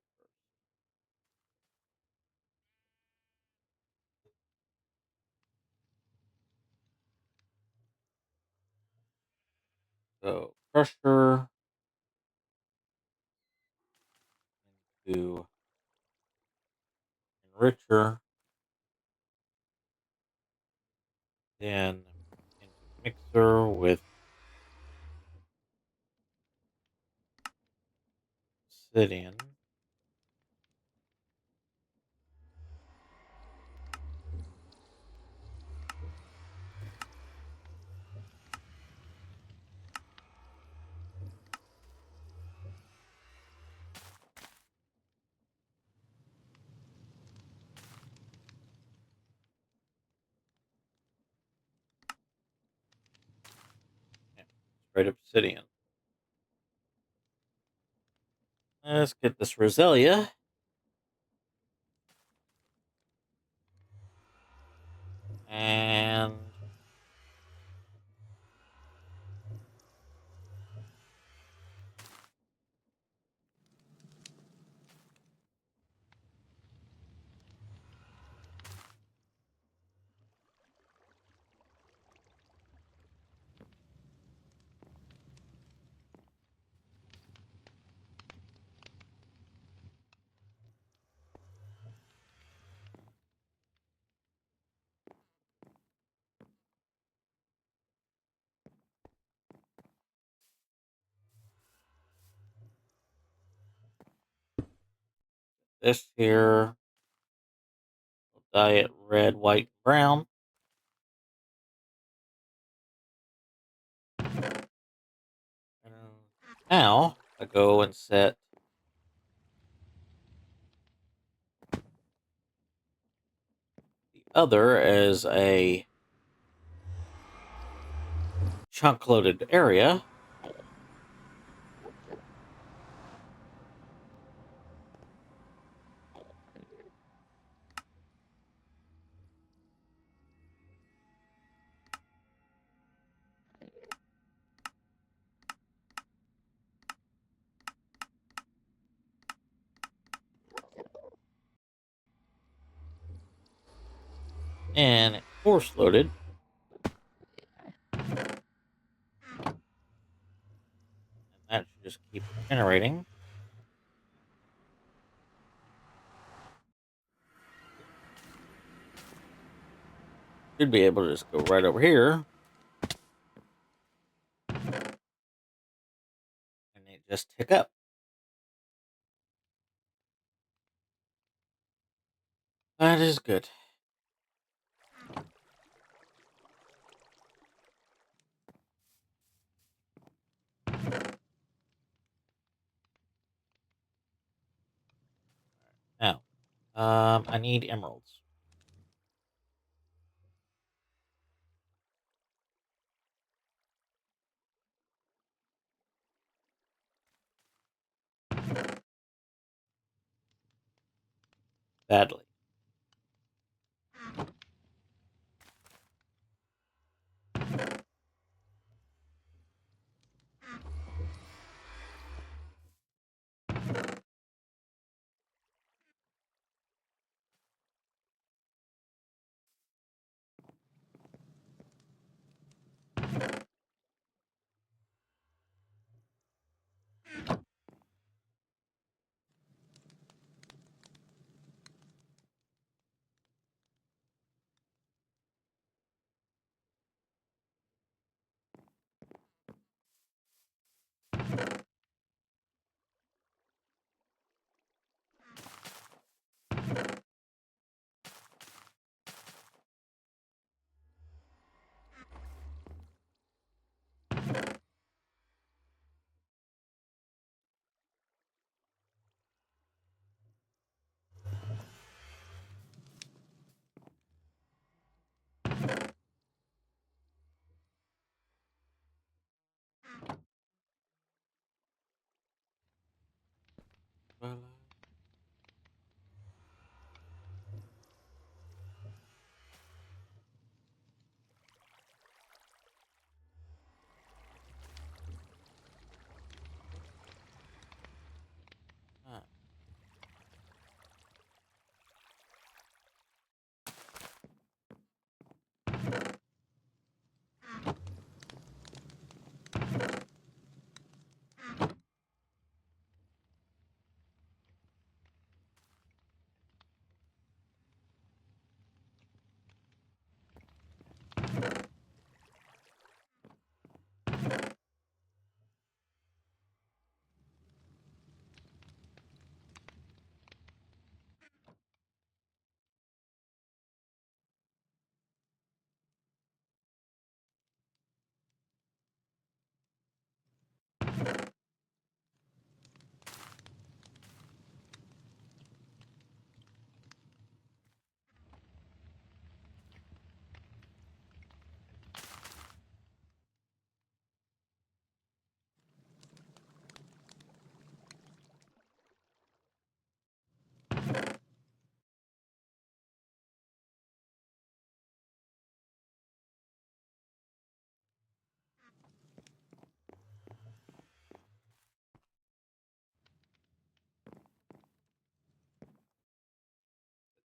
D: So Crusher to Enricher, then into Mixer with Obsidian. Yeah, straight Obsidian. Let's get this Roselia. And this here, we'll dye it red, white, brown. And now I go and set the other as a chunk loaded area. And force loaded. And that should just keep generating. Should be able to just go right over here. And it just tick up. That is good. Now, I need emeralds. Badly.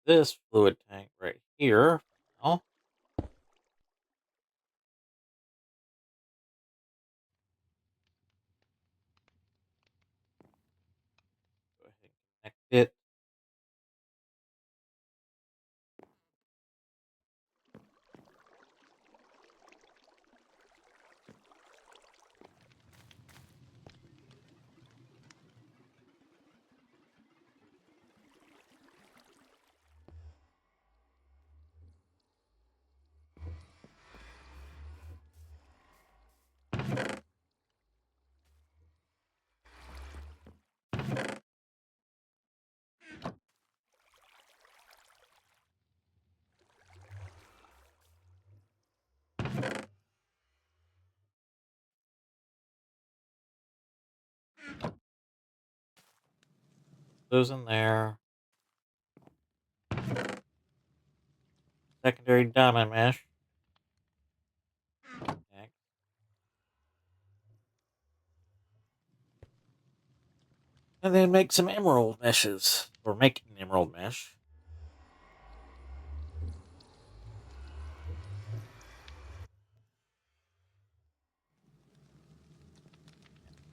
D: this fluid tank right here. Oh, go ahead and connect it. Those in there. Secondary diamond mesh. Next. And then make some emerald meshes. Or make an emerald mesh.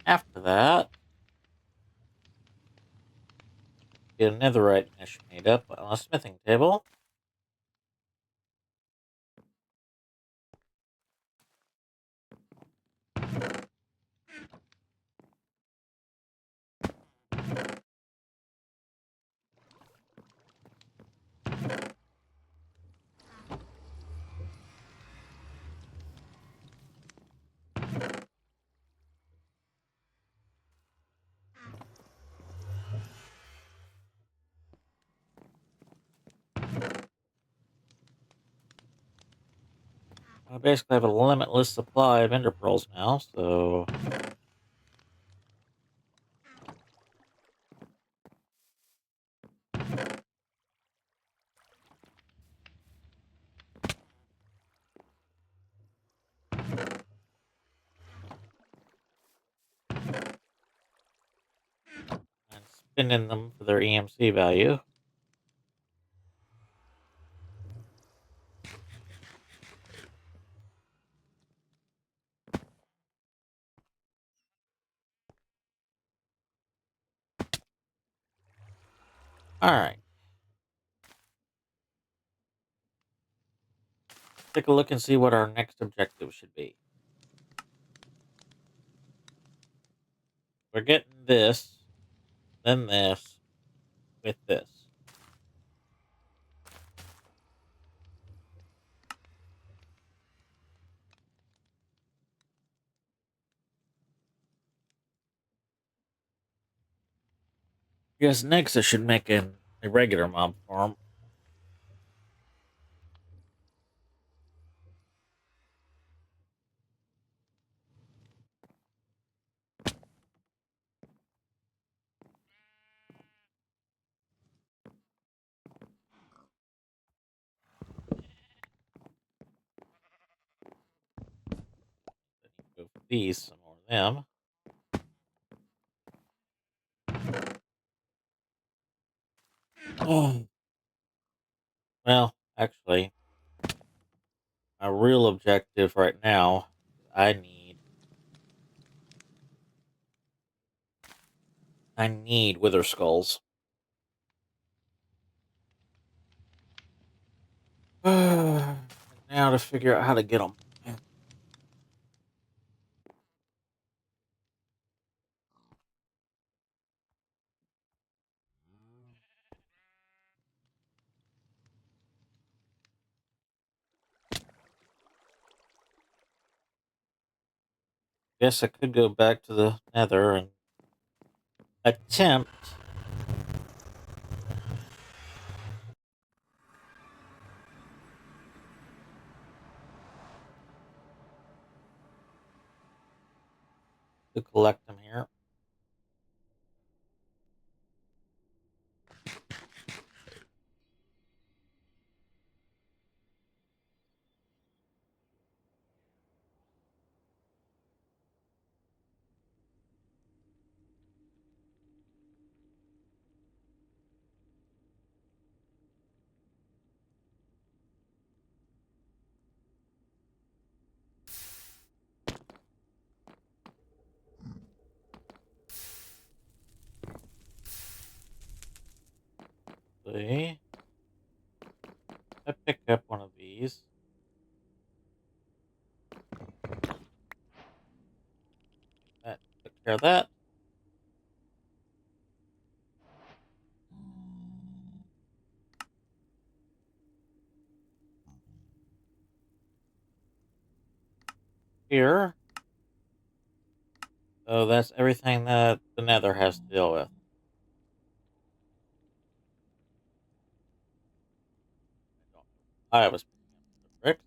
D: After that, get a netherite mesh made up on a smithing table. I basically have a limitless supply of ender pearls now, so I'm spending them for their EMC value. Alright. Take a look and see what our next objective should be. We're getting this, then this, with this. Yes, next I should make a regular mob farm. Go for these, some more of them. Oh. Well, actually, my real objective right now, I need wither skulls. Now to figure out how to get them. Guess I could go back to the nether and attempt to collect them here. see. I pick up one of these. That took care of that. Here. So that's everything that the Nether has to deal with. I was picking up the bricks.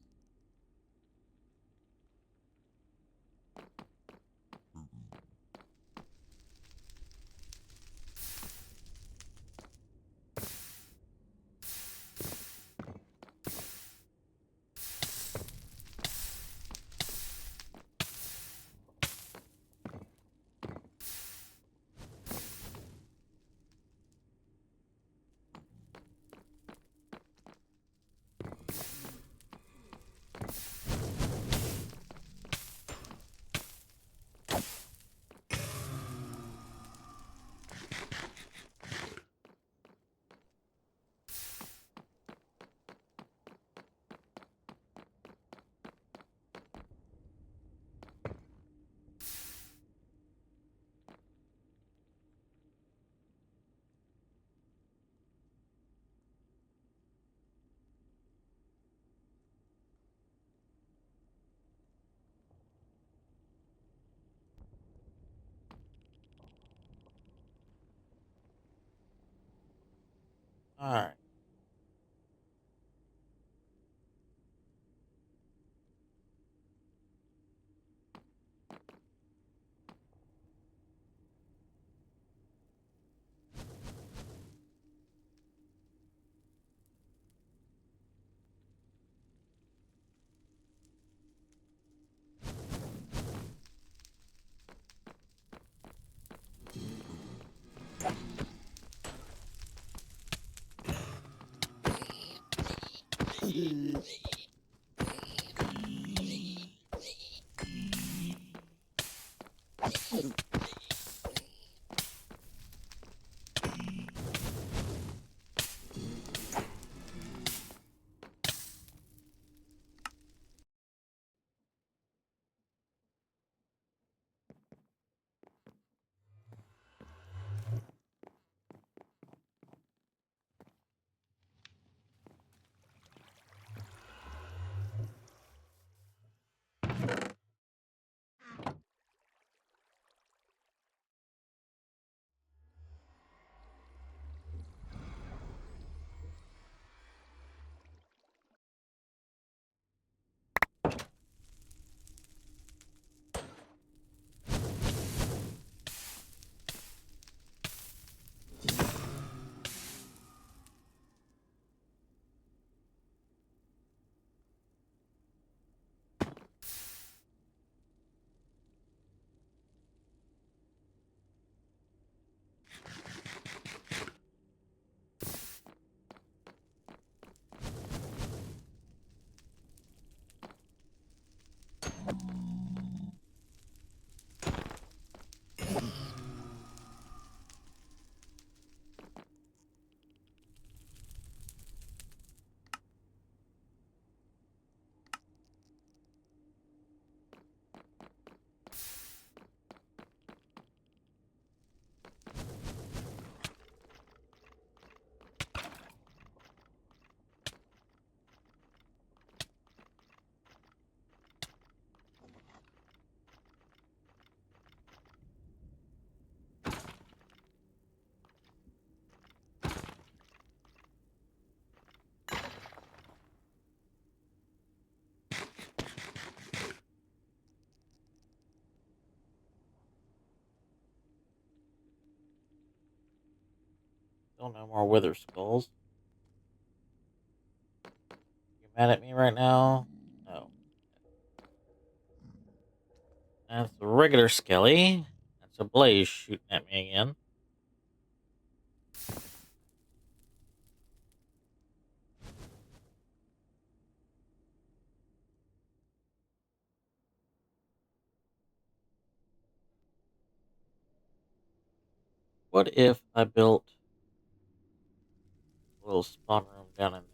D: Alright. Still no more wither skulls. You mad at me right now? No. That's a regular skelly. That's a blaze shooting at me again. What if I built little spawn room down in there.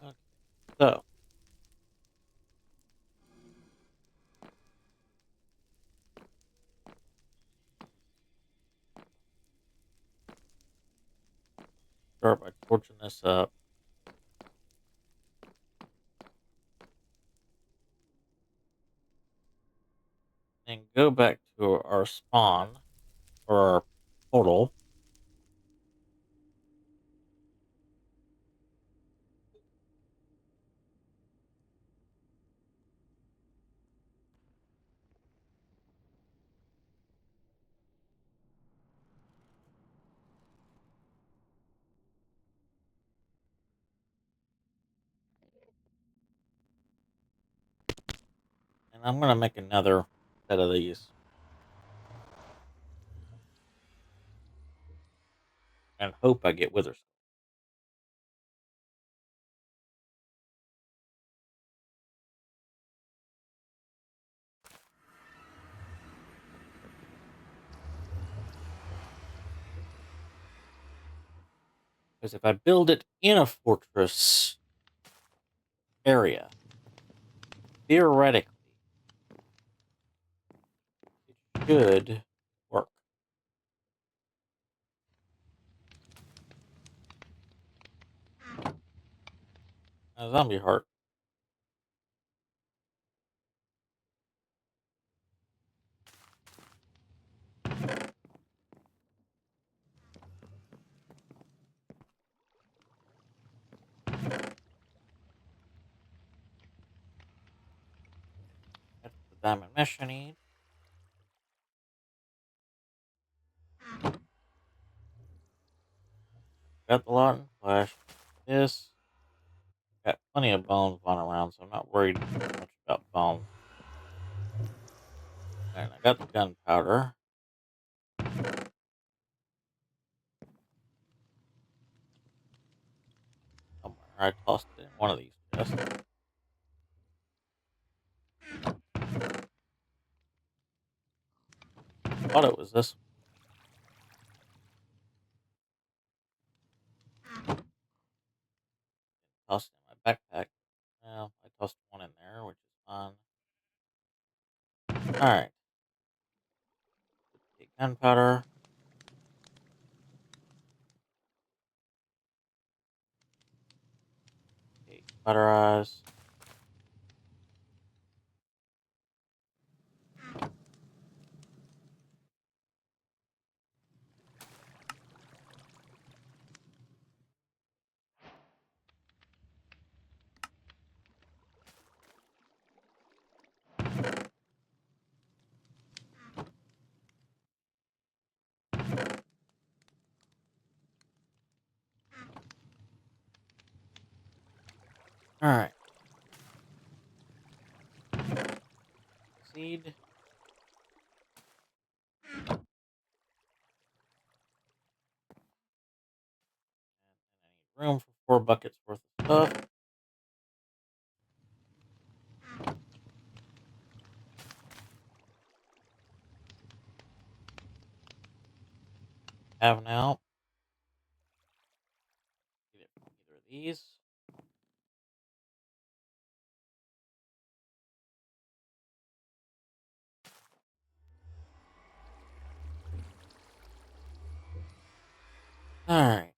D: Okay. So, start by torching this up. And go back to our spawn, or our portal. And I'm going to make another set of these. And hope I get withers. Because if I build it in a fortress area, theoretically, it should work. A zombie heart. That's the diamond mesh I need. Got the lot in flash. This. Got plenty of bones lying around, so I'm not worried much about bones. And I got the gunpowder. Somewhere. I tossed it in one of these chests. Thought it was this. Tossed it in my backpack. Well, I tossed one in there, which is fine. Alright. Take gunpowder. Take butterize. Alright. Seed. And I need room for 4 buckets worth of stuff. Have now. Get it from either of these. Alright.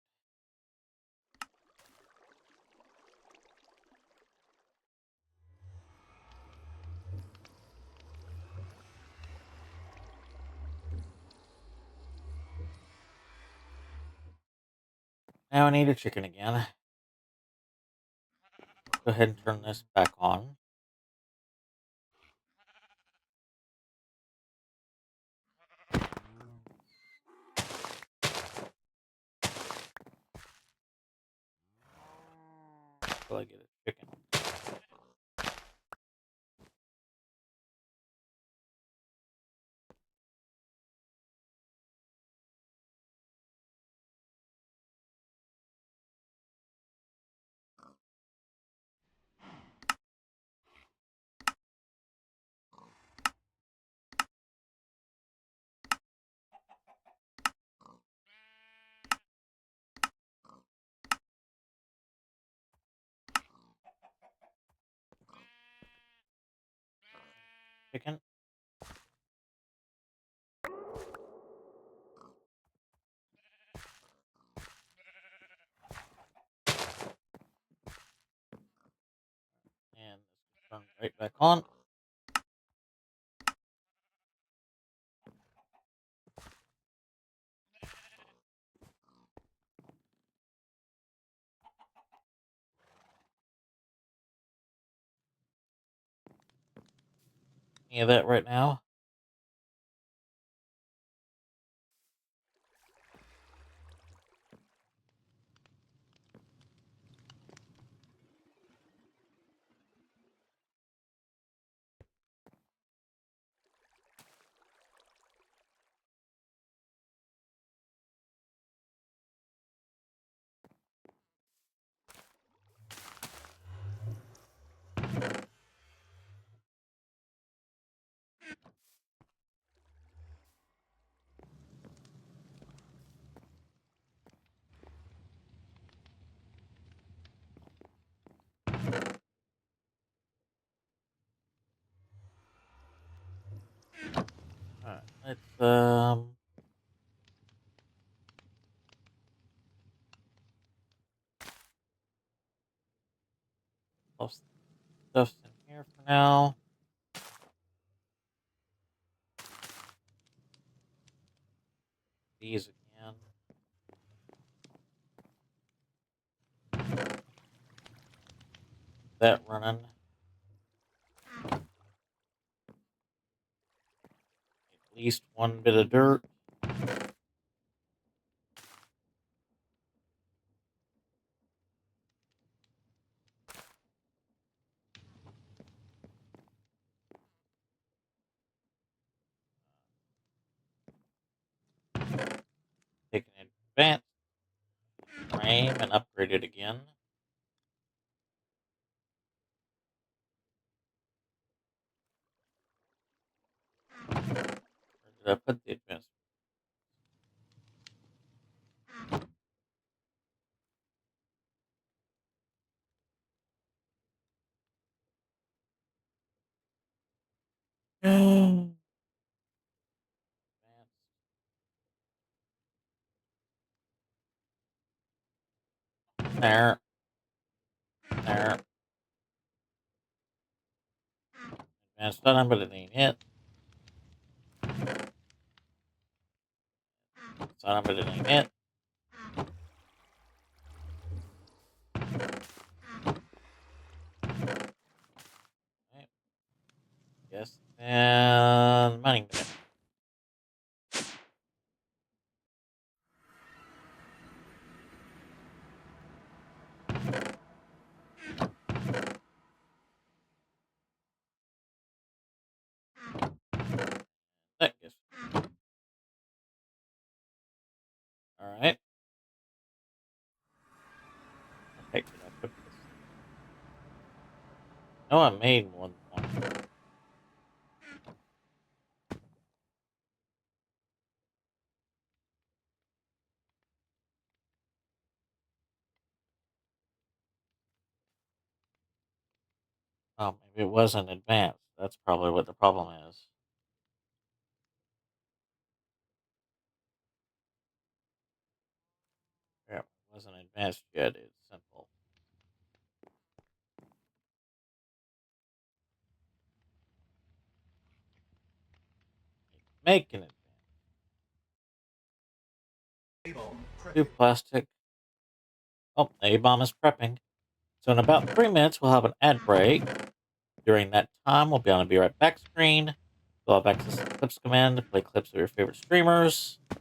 D: Now I need a chicken again. Go ahead and turn this back on. Until I get a chicken. Chicken. And this will turn right back on. Any of that right now? Alright, let's stuff's in here for now. These again. That running. At least one bit of dirt. Take an advanced frame and upgrade it again. Where did I put the advanced? There. There. Advanced done, but it ain't it. Done, but it ain't it. Right. Yes. And mining bin. know I made more than one. Oh, maybe it wasn't advanced. That's probably what the problem is. Yeah, it wasn't advanced yet. It's simple. Making it.
E: A-bomb
D: Two
E: prepping.
D: plastic. Oh, the A-bomb is prepping. So in about 3 minutes, we'll have an ad break. During that time, we'll be on a Be Right Back screen. We'll have access to the clips command to play clips of your favorite streamers. Put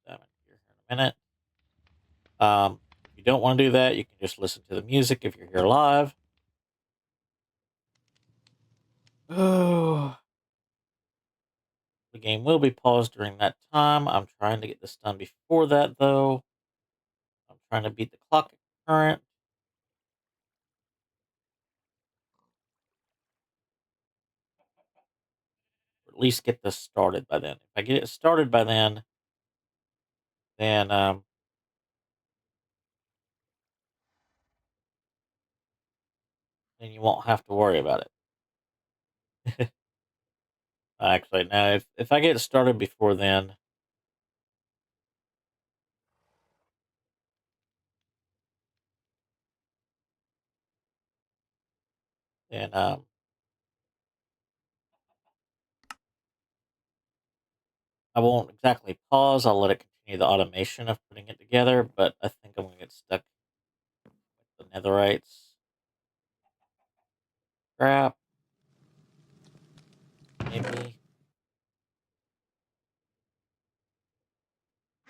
D: that in here in a minute. If you don't want to do that, you can just listen to the music if you're here live. Oh. The game will be paused during that time. I'm trying to get this done before that, though. I'm trying to beat the clock at current. Or at least get this started by then. If I get it started by then then you won't have to worry about it. Actually, no, if I get it started before then I won't exactly pause. I'll let it continue the automation of putting it together, but I think I'm gonna get stuck with the netherites. Crap. Maybe.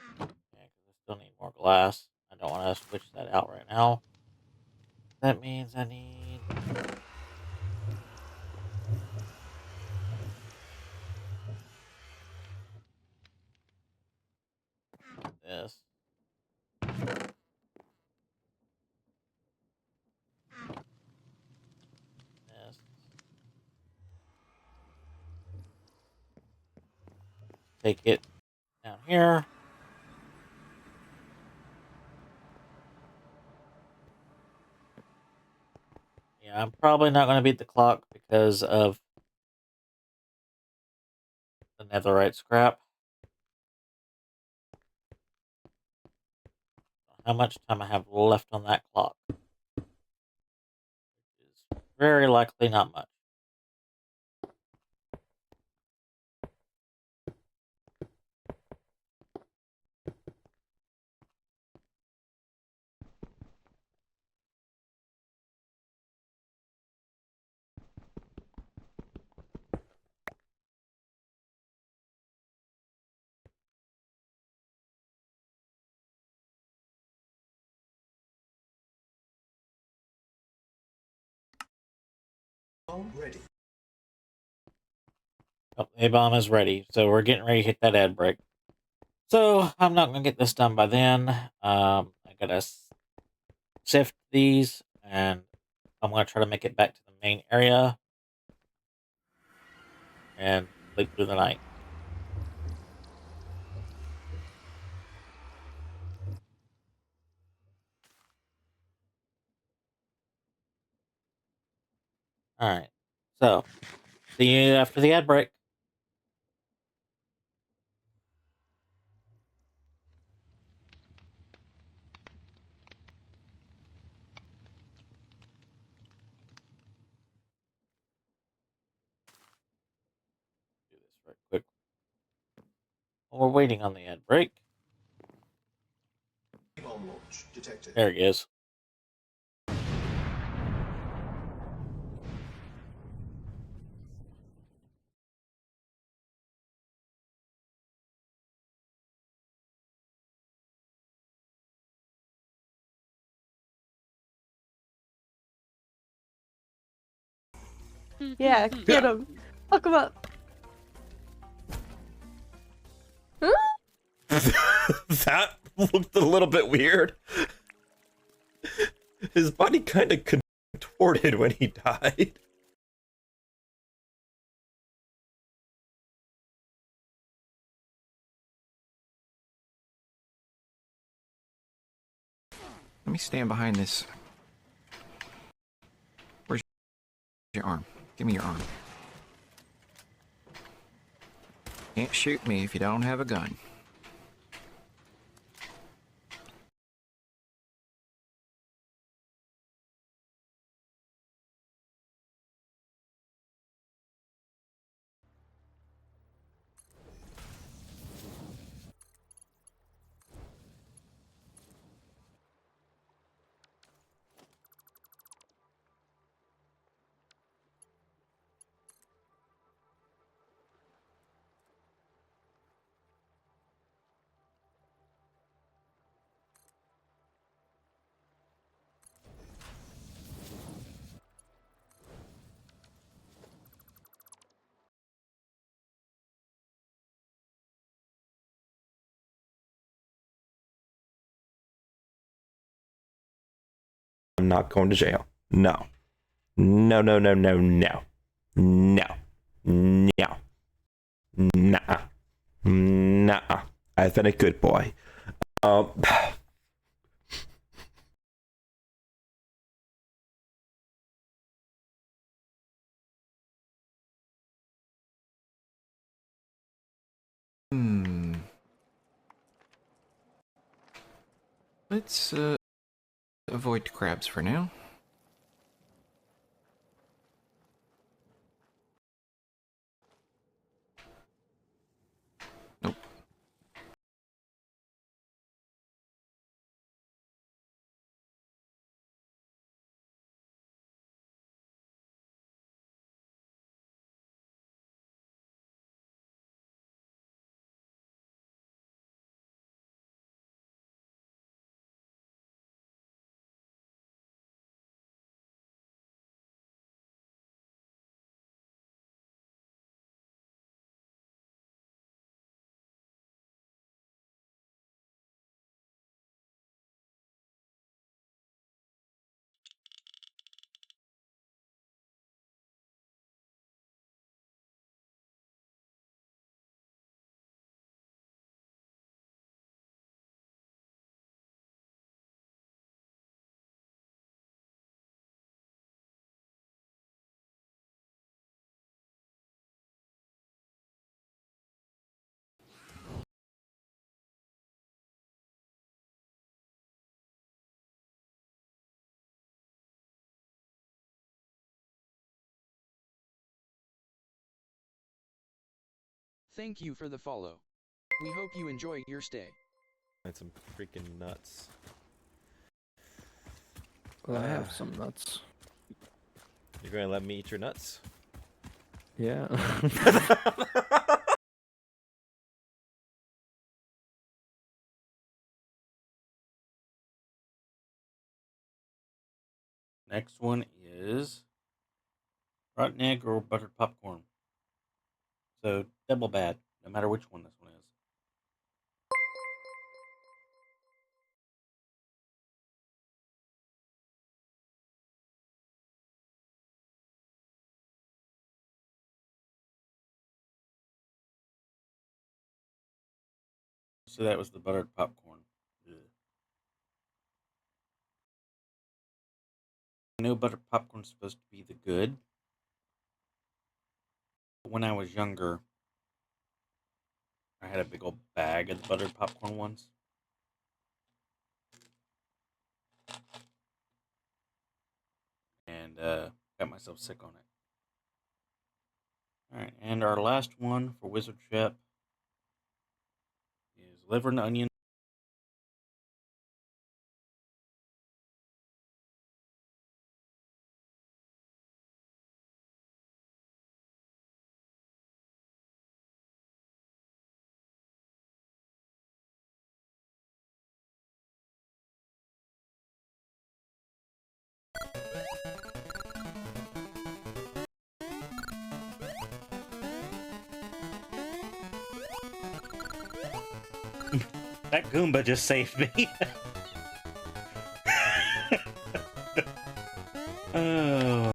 D: Yeah, because I still need more glass. I don't want to switch that out right now. That means I need this. This. Take it down here. Yeah, I'm probably not going to beat the clock because of the netherite scrap. How much time I have left on that clock? Is very likely not much.
E: Bomb ready.
D: Oh, the A-bomb is ready, so we're getting ready to hit that ad break. So I'm not going to get this done by then. I got to sift these, and I'm going to try to make it back to the main area and sleep through the night. All right. So, see you after the ad break. Do this right quick. While we're waiting on the ad break.
E: A-bomb launch detected.
D: There he is.
G: Yeah, get him. Fuck him up. Huh?
C: That looked a little bit weird. His body kind of contorted when he died.
G: Let me stand behind this. Where's your arm? Give me your arm. Can't shoot me if you don't have a gun.
C: I'm not going to jail. No. No, no, no, no, no. No. No. Nah. Nah. I've been a good boy.
G: Let's avoid crabs for now. Nope.
A: Thank you for the follow. We hope you enjoy your stay.
C: That's some freaking nuts.
H: Well, I have some nuts.
C: You're going to let me eat your nuts?
H: Yeah.
D: Next one is rotten egg or buttered popcorn. So double bad, no matter which one this one is. So that was the buttered popcorn. Ugh. I know buttered popcorn's supposed to be the good. But when I was younger, I had a big old bag of the buttered popcorn ones. And got myself sick on it. Alright, and our last one for Wizard Shep is liver and onion. That Goomba just saved me. Oh.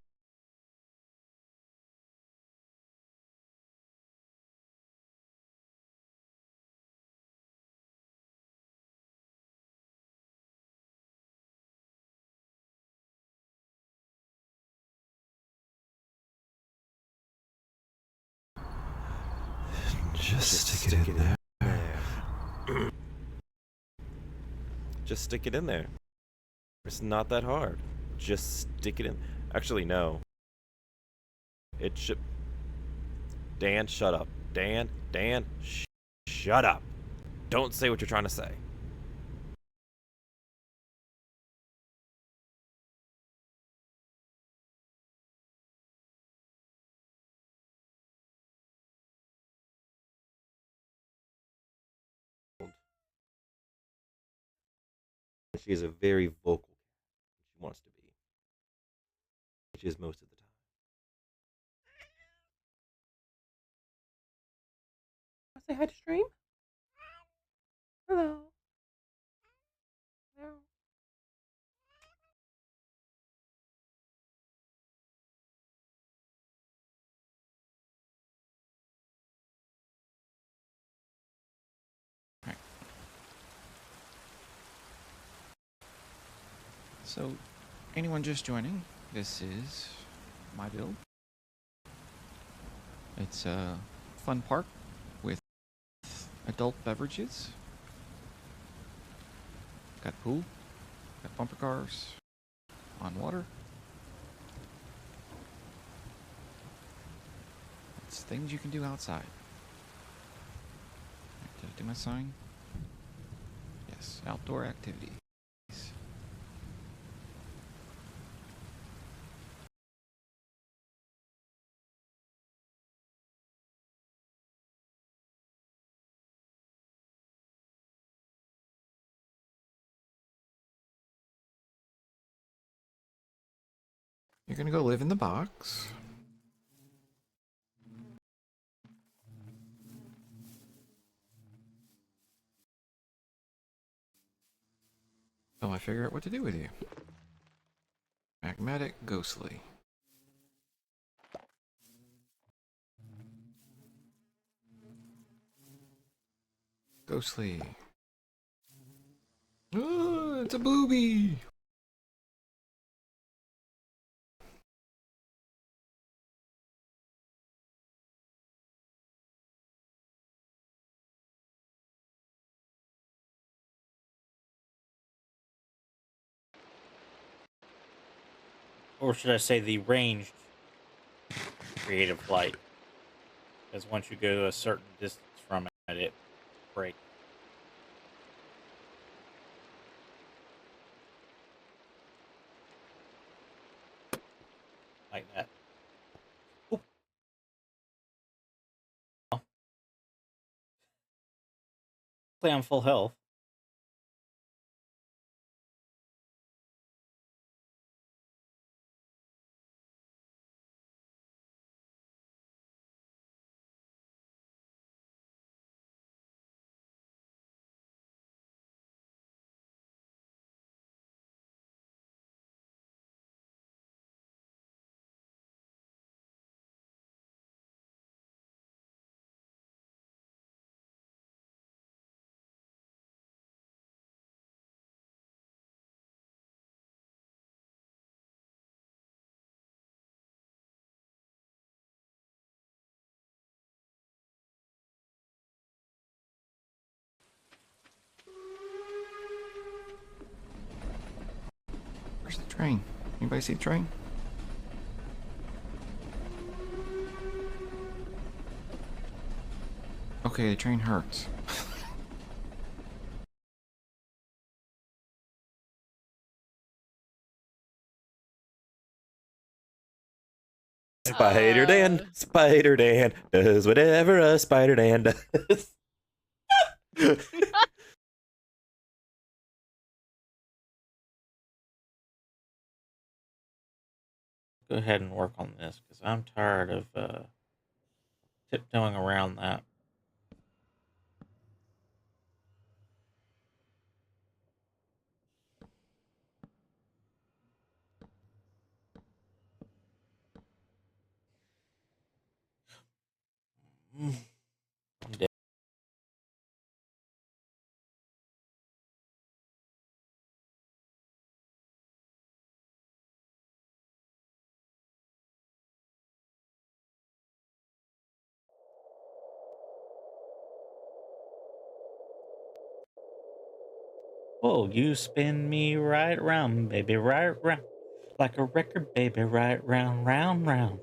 C: Just stick it in there. Just stick it in there. It's not that hard. Just stick it in. Actually, no. It should. Dan, shut up. Dan, shut up. Don't say what you're trying to say. She is a very vocal cat. She wants to be. She is most of the time.
I: Say hi to stream. Hello. Hello.
G: So, anyone just joining, this is my build. It's a fun park with adult beverages. Got pool, got bumper cars, on water. It's things you can do outside. Did I do my sign? Yes, outdoor activities. You're gonna go live in the box. Till I figure out what to do with you. Magmatic Ghostly. Ghostly. Oh, it's a booby!
D: Or should I say the ranged creative flight? Because once you go a certain distance from it, it breaks. Like that. Oop. Play on full health.
G: Where's the train? Anybody see the train? Okay, the train hurts.
C: Spider Dan, Spider Dan does whatever a Spider Dan does.
D: Go ahead and work on this because I'm tired of tiptoeing around that. Oh, you spin me right round, baby, right round. Like a record, baby, right round, round, round.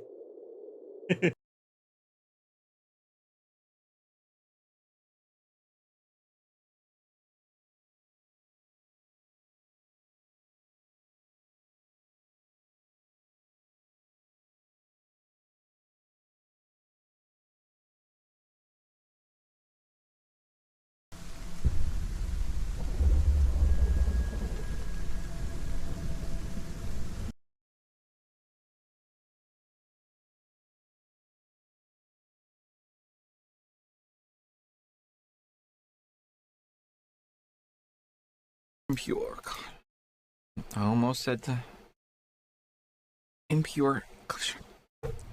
G: Impure. I almost said impure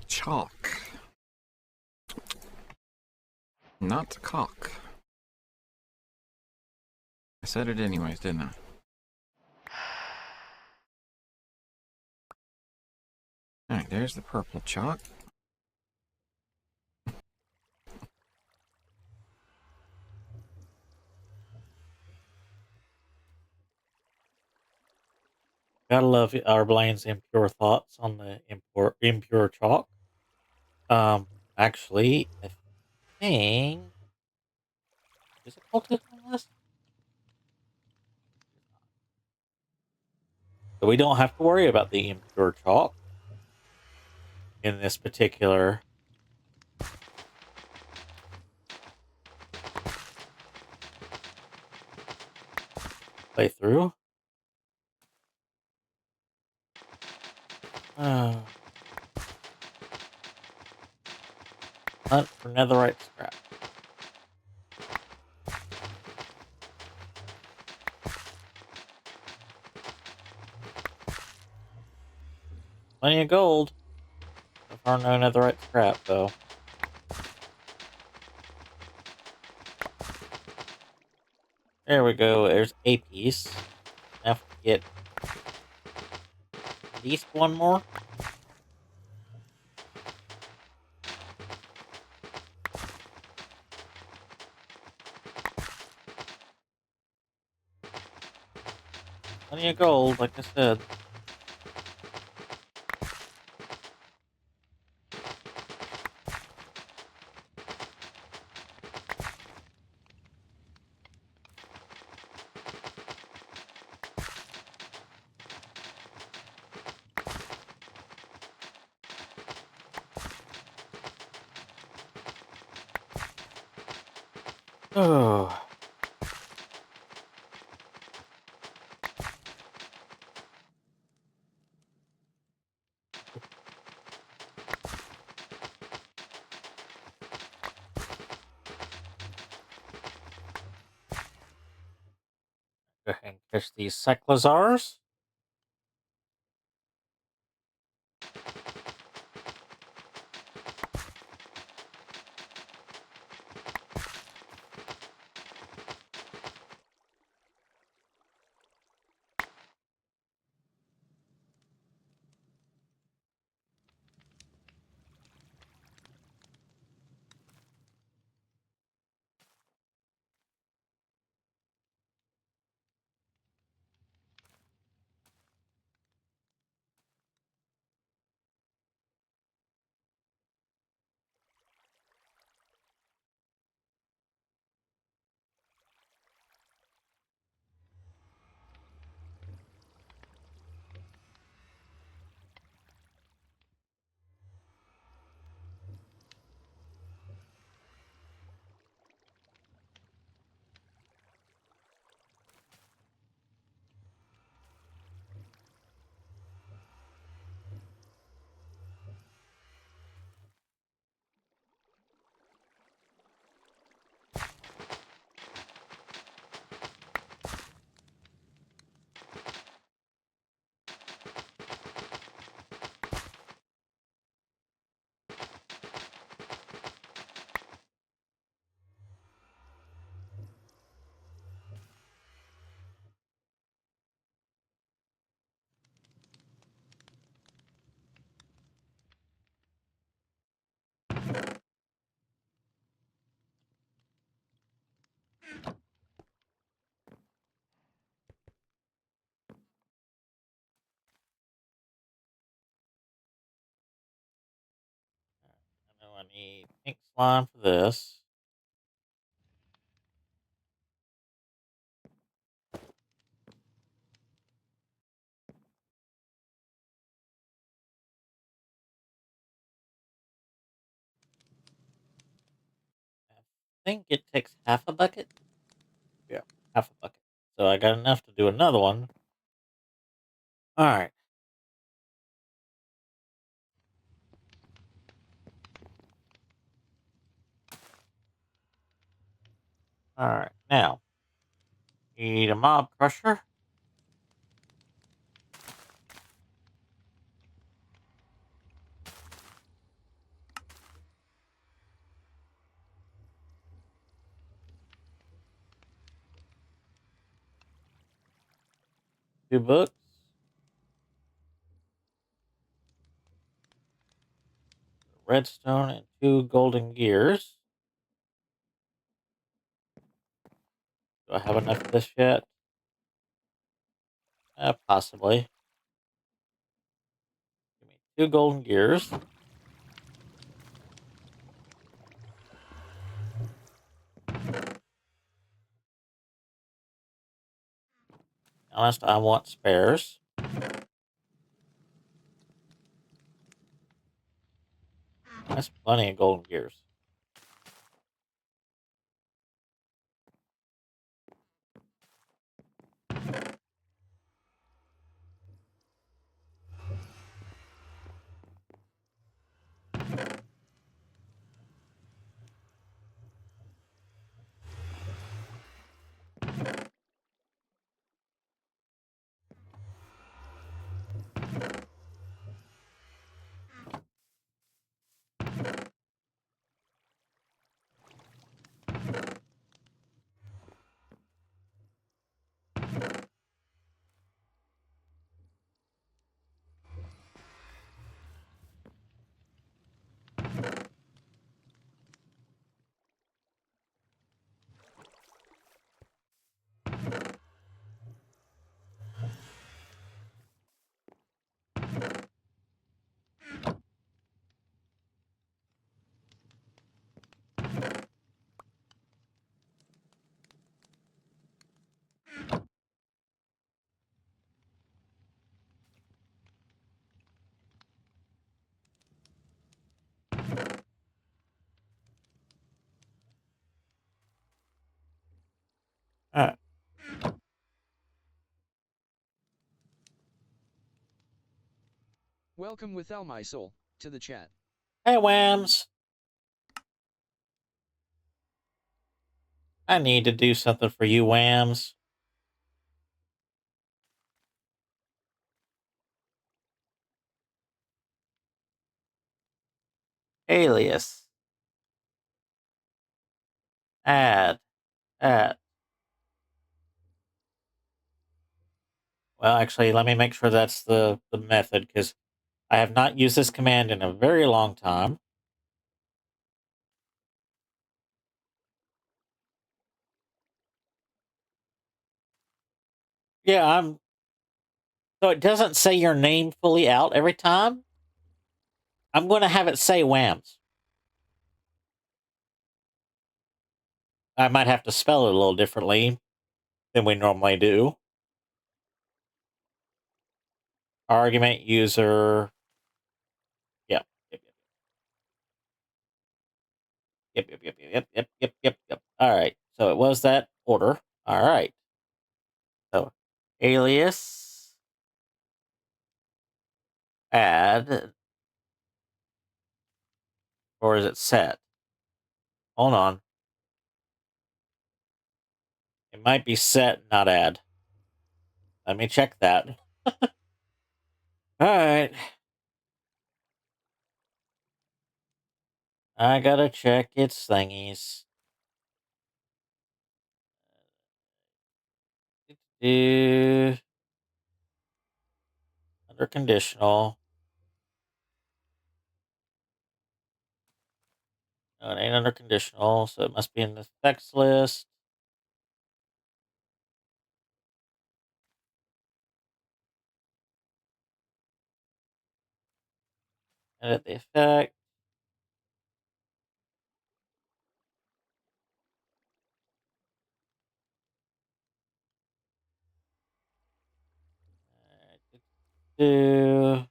G: chalk. Not cock. I said it anyways, didn't I? Alright, there's the purple chalk.
D: Gotta love our Blaine's impure thoughts on the impure chalk. Actually, I think is it cultist on the list? So we don't have to worry about the impure chalk in this particular playthrough. Hunt for netherite scrap. Plenty of gold. So far, no netherite scrap, though. There we go. There's a piece. Enough to get at least one more. Plenty of gold, like I said. Oh. Go ahead and catch these Cyclozars. need pink slime for this. I think it takes half a bucket. Yeah, half a bucket. So I got enough to do another one. Alright. Alright, now. Need a mob crusher. Two books. Redstone and 2 golden gears. Do I have enough of this yet? Possibly. Give me 2 golden gears. Honest, I want spares. That's plenty of golden gears. Alright.
A: Welcome with all my soul to the chat.
D: Hey, Whams! I need to do something for you, Whams. Alias. Add. Add. Well, actually, let me make sure that's the method, because I have not used this command in a very long time. Yeah, so it doesn't say your name fully out every time. I'm going to have it say Whams. I might have to spell it a little differently than we normally do. Argument user. Yep. Yep. All right. So it was that order. All right. So alias add, or is it set? Hold on. It might be set, not add. Let me check that. All right. I gotta check its thingies. Do under conditional. No, it ain't under conditional, so it must be in the text list. Edit the effect. do.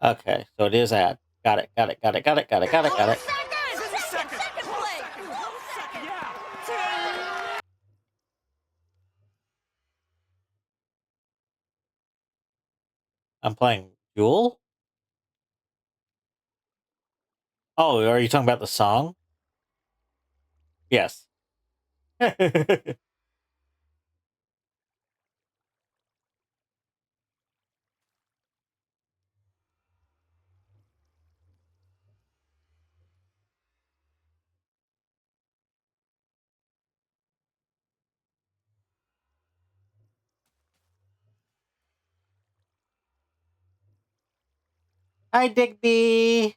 D: Okay, so it is ad. Got it. Got it. Got it. Got it. Got it. Got it. Got it. I'm playing Jewel. Oh, are you talking about the song? Yes. Hi, Digby.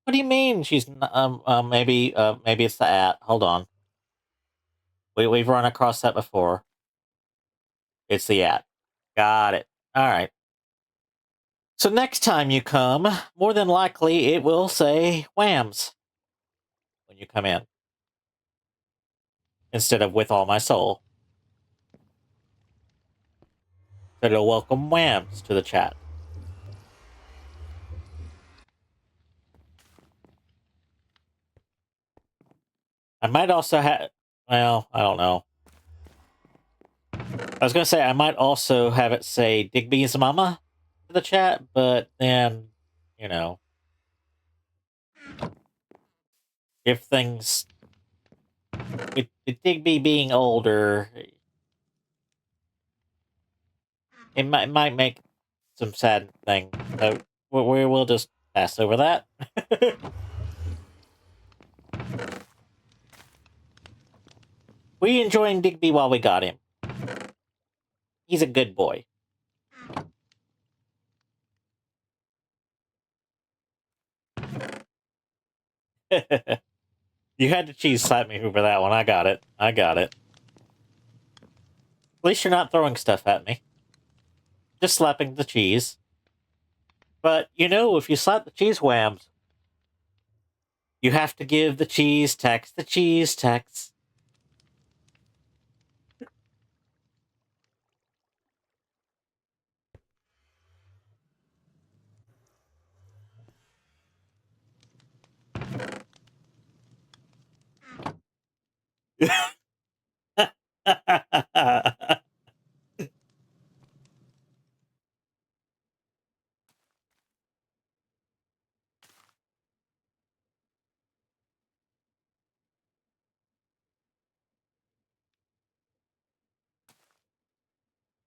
D: What do you mean? She's maybe maybe it's the at. Hold on. We've run across that before. It's the at. Got it. All right. So next time you come, more than likely it will say whams when you come in instead of with all my soul. So it'll welcome whams to the chat. I might also have. Well, I don't know. I was gonna say I might also have it say Digby's mama to the chat, but then, you know, if things with Digby being older, it might make some sad thing. So we'll just pass over that. We enjoying Digby while we got him. He's a good boy. You had to cheese slap me for that one. I got it. I got it. At least you're not throwing stuff at me. Just slapping the cheese. But, you know, if you slap the cheese whams, you have to give the cheese tax. The cheese tax.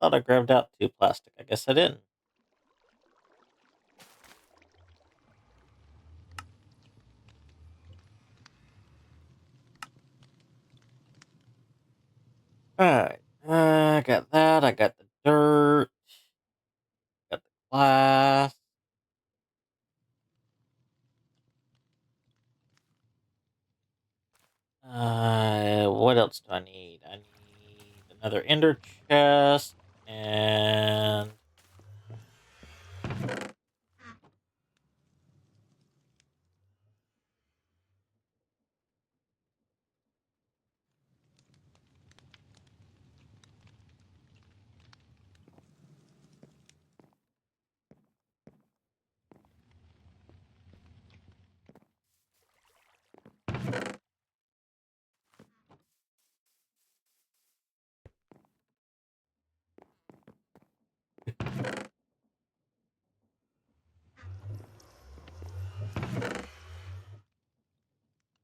D: Thought I grabbed out 2 plastic. I guess I didn't. Alright. I got that. I got the dirt. Got the glass. What else do I need? I need another ender chest and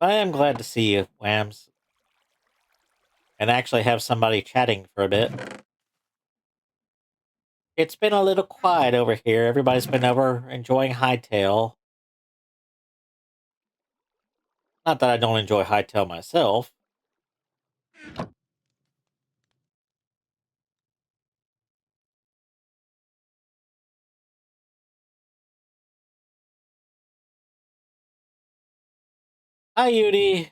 D: I am glad to see you, Whams. And actually have somebody chatting for a bit. It's been a little quiet over here. Everybody's been over enjoying Hytale. Not that I don't enjoy Hytale myself. Hi, Yudi.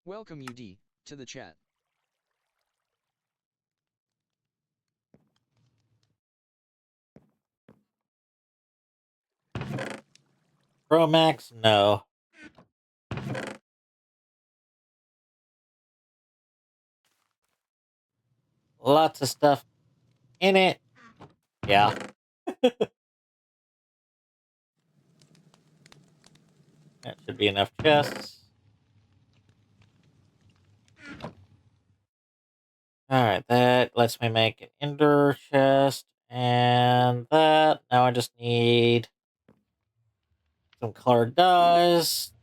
A: Welcome UD, to the chat.
D: Pro Max, no. Lots of stuff in it. Yeah. That should be enough chests. Alright, that lets me make an ender chest. And that. Now I just need some colored dyes.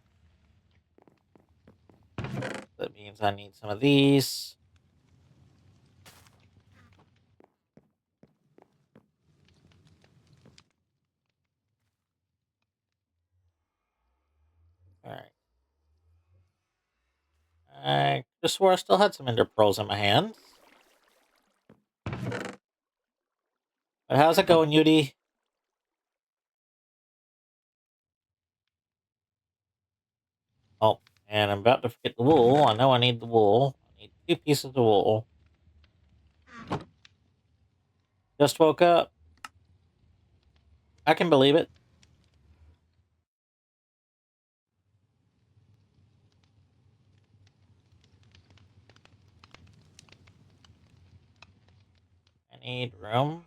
D: That means I need some of these. Alright. I just swore I still had some ender pearls in my hands. But how's it going, Yudi? Oh, and I'm about to forget the wool. I know I need the wool. I need 2 pieces of wool. Just woke up. I can believe it. I need room.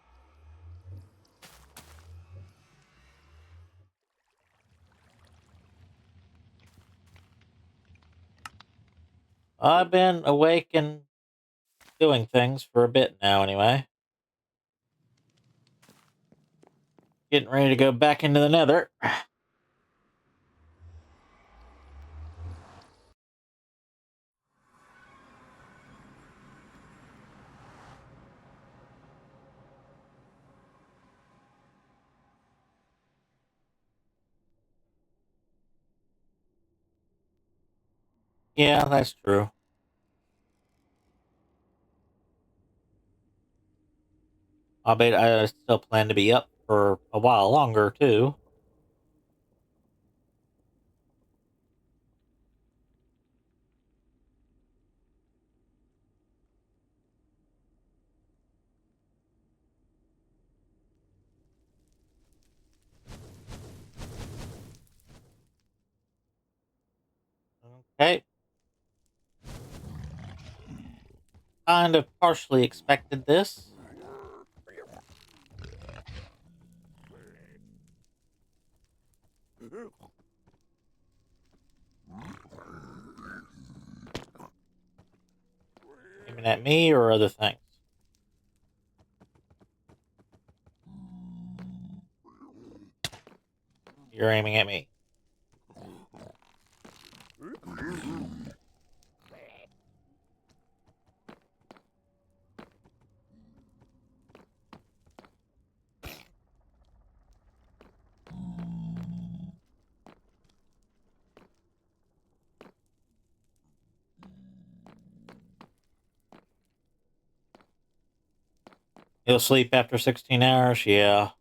D: I've been awake and doing things for a bit now, anyway. Getting ready to go back into the nether. Yeah, that's true. I bet I still plan to be up for a while longer, too. Okay. Kind of partially expected this. Aiming at me or other things? You're aiming at me. You'll sleep after 16 hours? Yeah.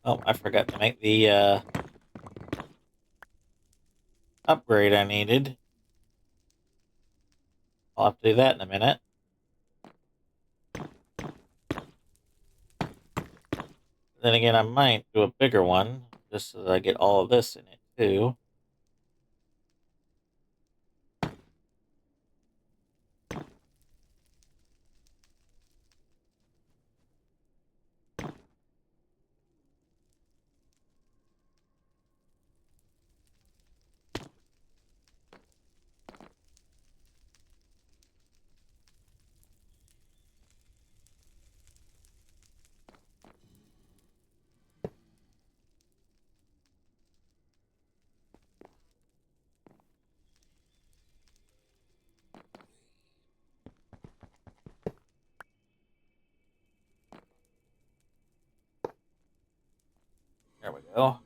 D: Oh, I forgot to make the upgrade I needed. I'll have to do that in a minute. Then again, I might do a bigger one, just so that I get all of this in it, too. we go.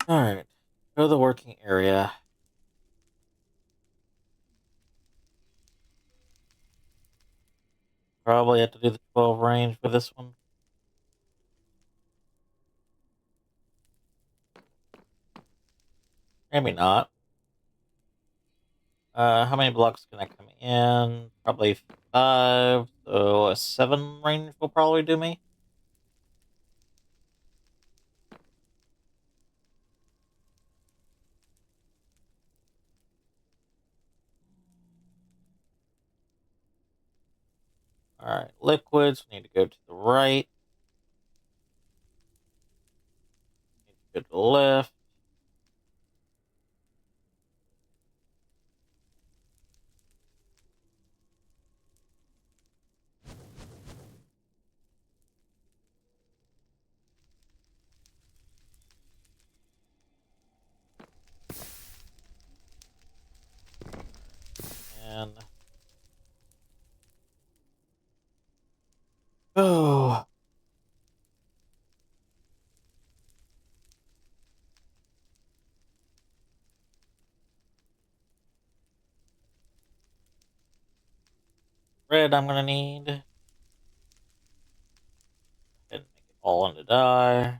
D: Alright, go to the working area. Probably have to do the 12 range for this one. Maybe not. How many blocks can I come in? Probably 5, so a 7 range will probably do me. Alright, liquids need to go to the right. Need to go to the left. And oh, red I'm gonna need. And make it all into dye.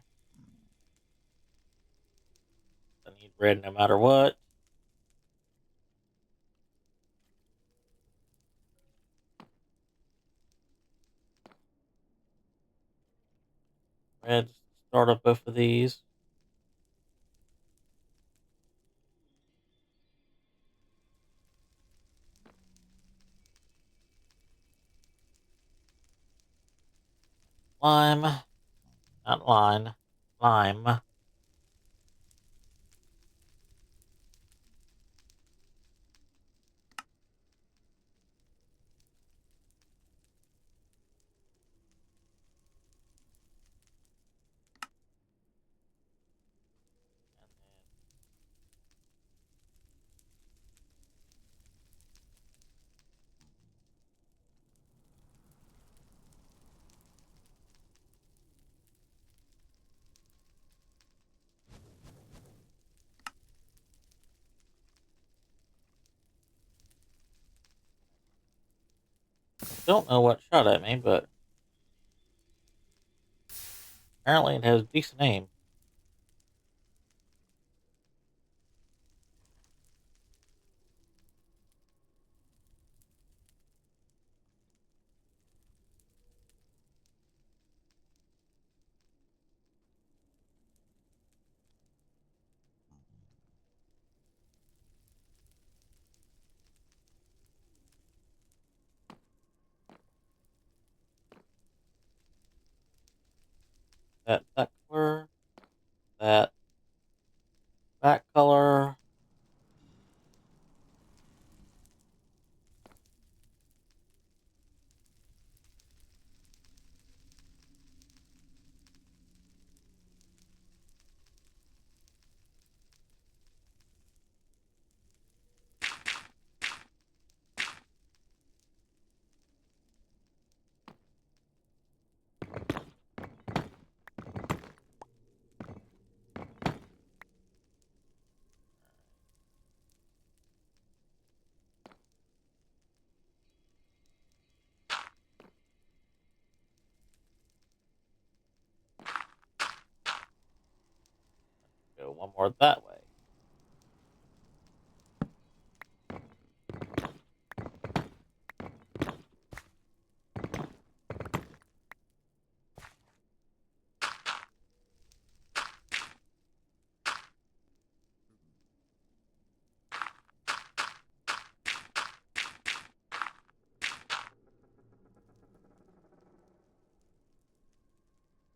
D: I need red no matter what. Red, start up both of these. Lime, not line, lime. Don't know what shot at me, but apparently it has decent aim. That color, that color. Go one more that way.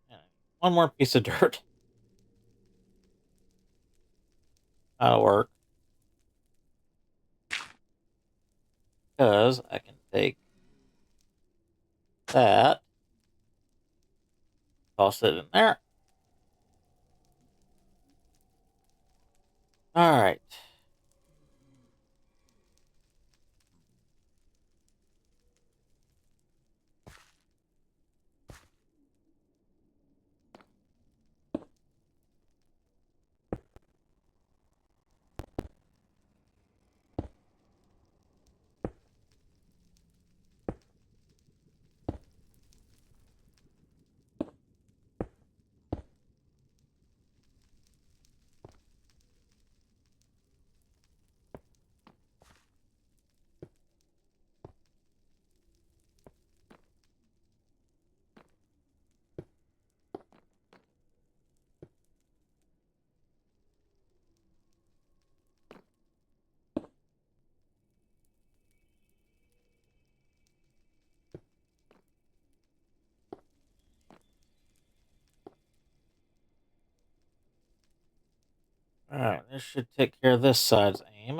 D: And one more piece of dirt. That'll work. Because I can take that. Toss it in there. All right. All right, this should take care of this side's aim.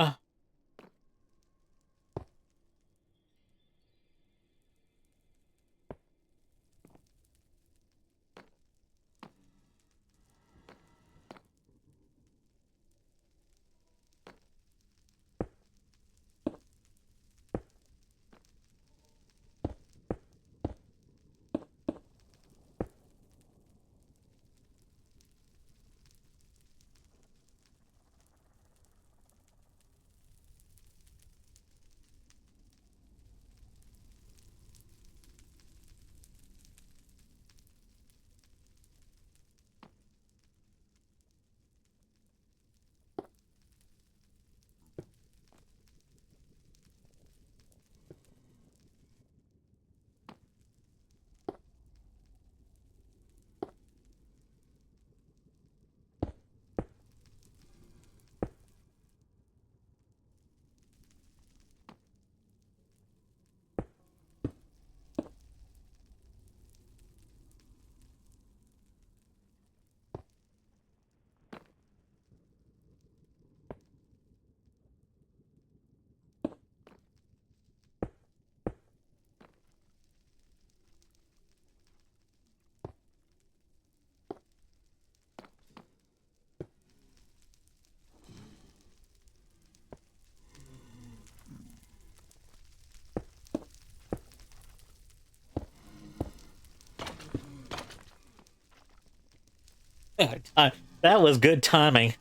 D: That was good timing.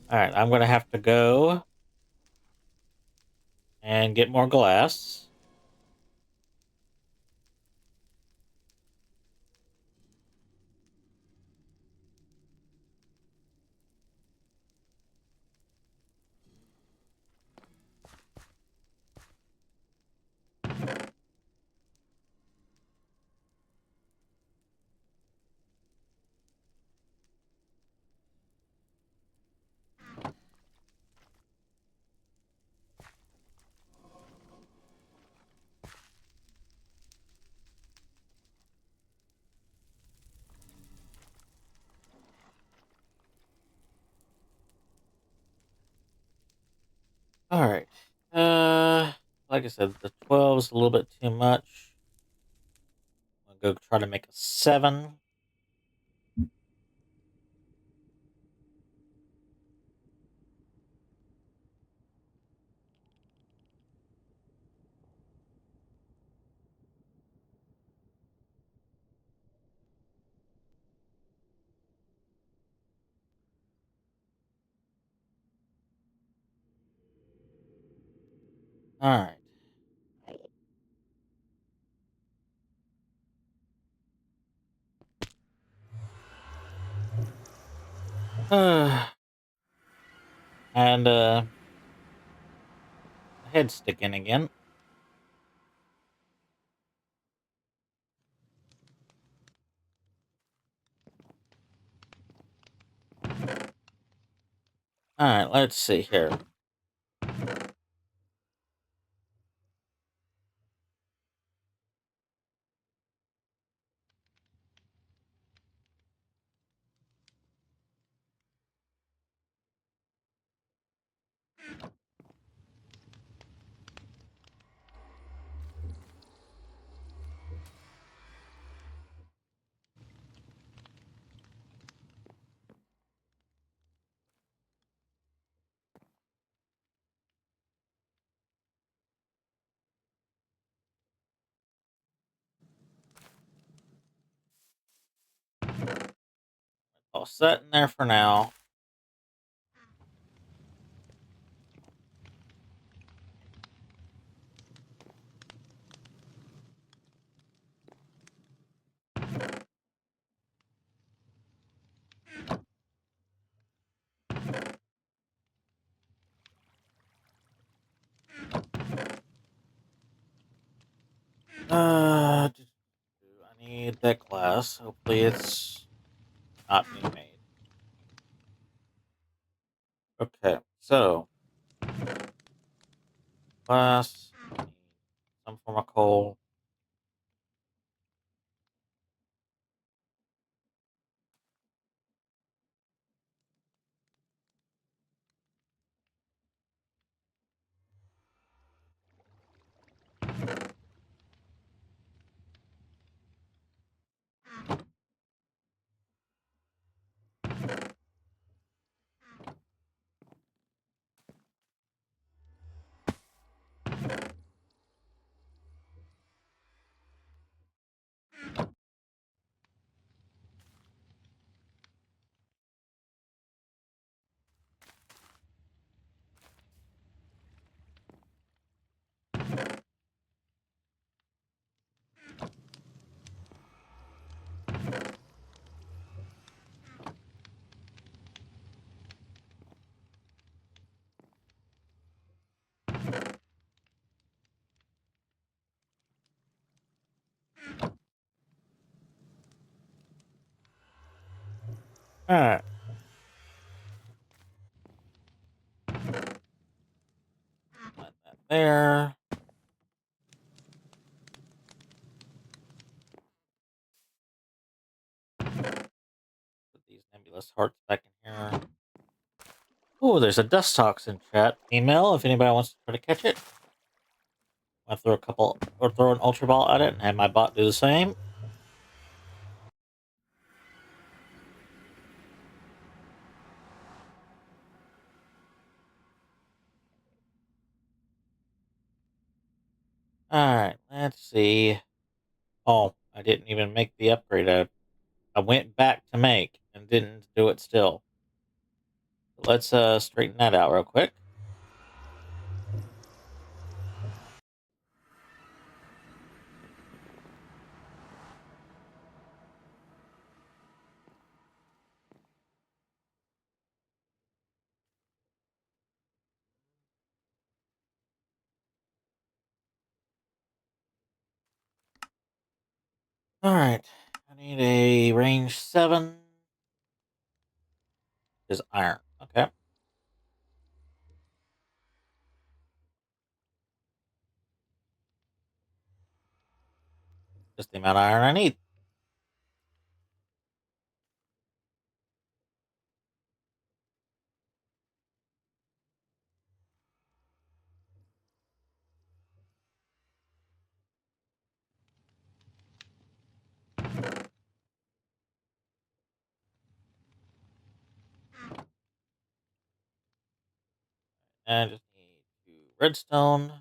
D: All right, I'm gonna have to go and get more glass. All right. Like I said, the 12 is a little bit too much. I'll go try to make a 7. All right. And head sticking again. All right, let's see here. all set in there for now. I need that glass. Hopefully it's not being made. Okay, so glass, some form of coal. All right. Let that there. Put these nebulous hearts back in here. Oh, there's a dust toxin chat email. If anybody wants to try to catch it, I'll throw a couple or throw an ultra ball at it and have my bot do the same. All right, let's see. Oh, I didn't even make the upgrade. I went back to make and didn't do it still. Let's straighten that out real quick. All right, I need a range 7. Is iron. Okay. Just the amount of iron I need. And I just need 2 redstone.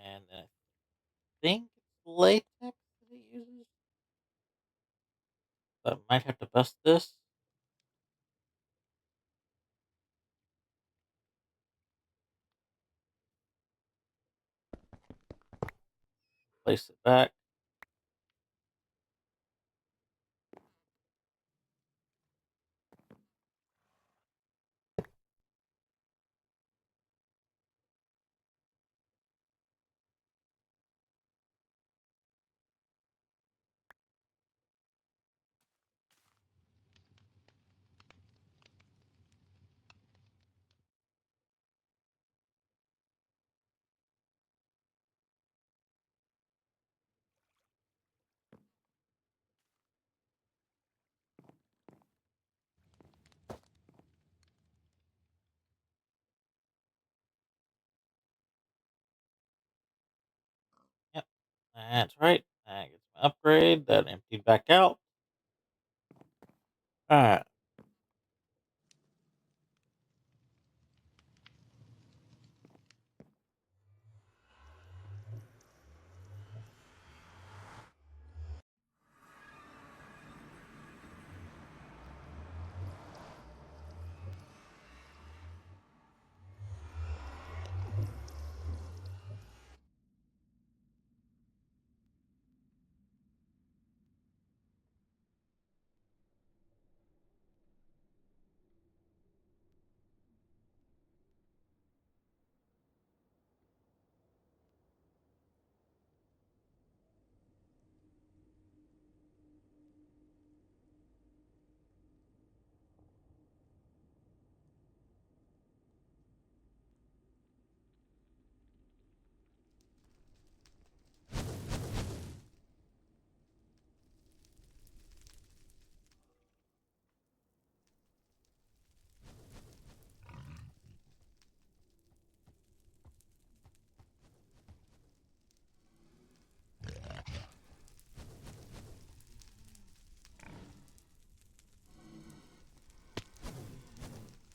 D: And I think it's latex that it uses. So I might have to bust this. Place it back. Yep, that's right. That gets upgrade that emptied back out. Alright.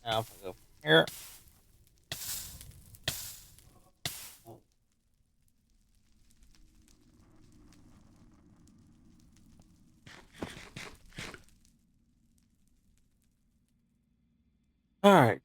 D: Now if I go from here. Alright.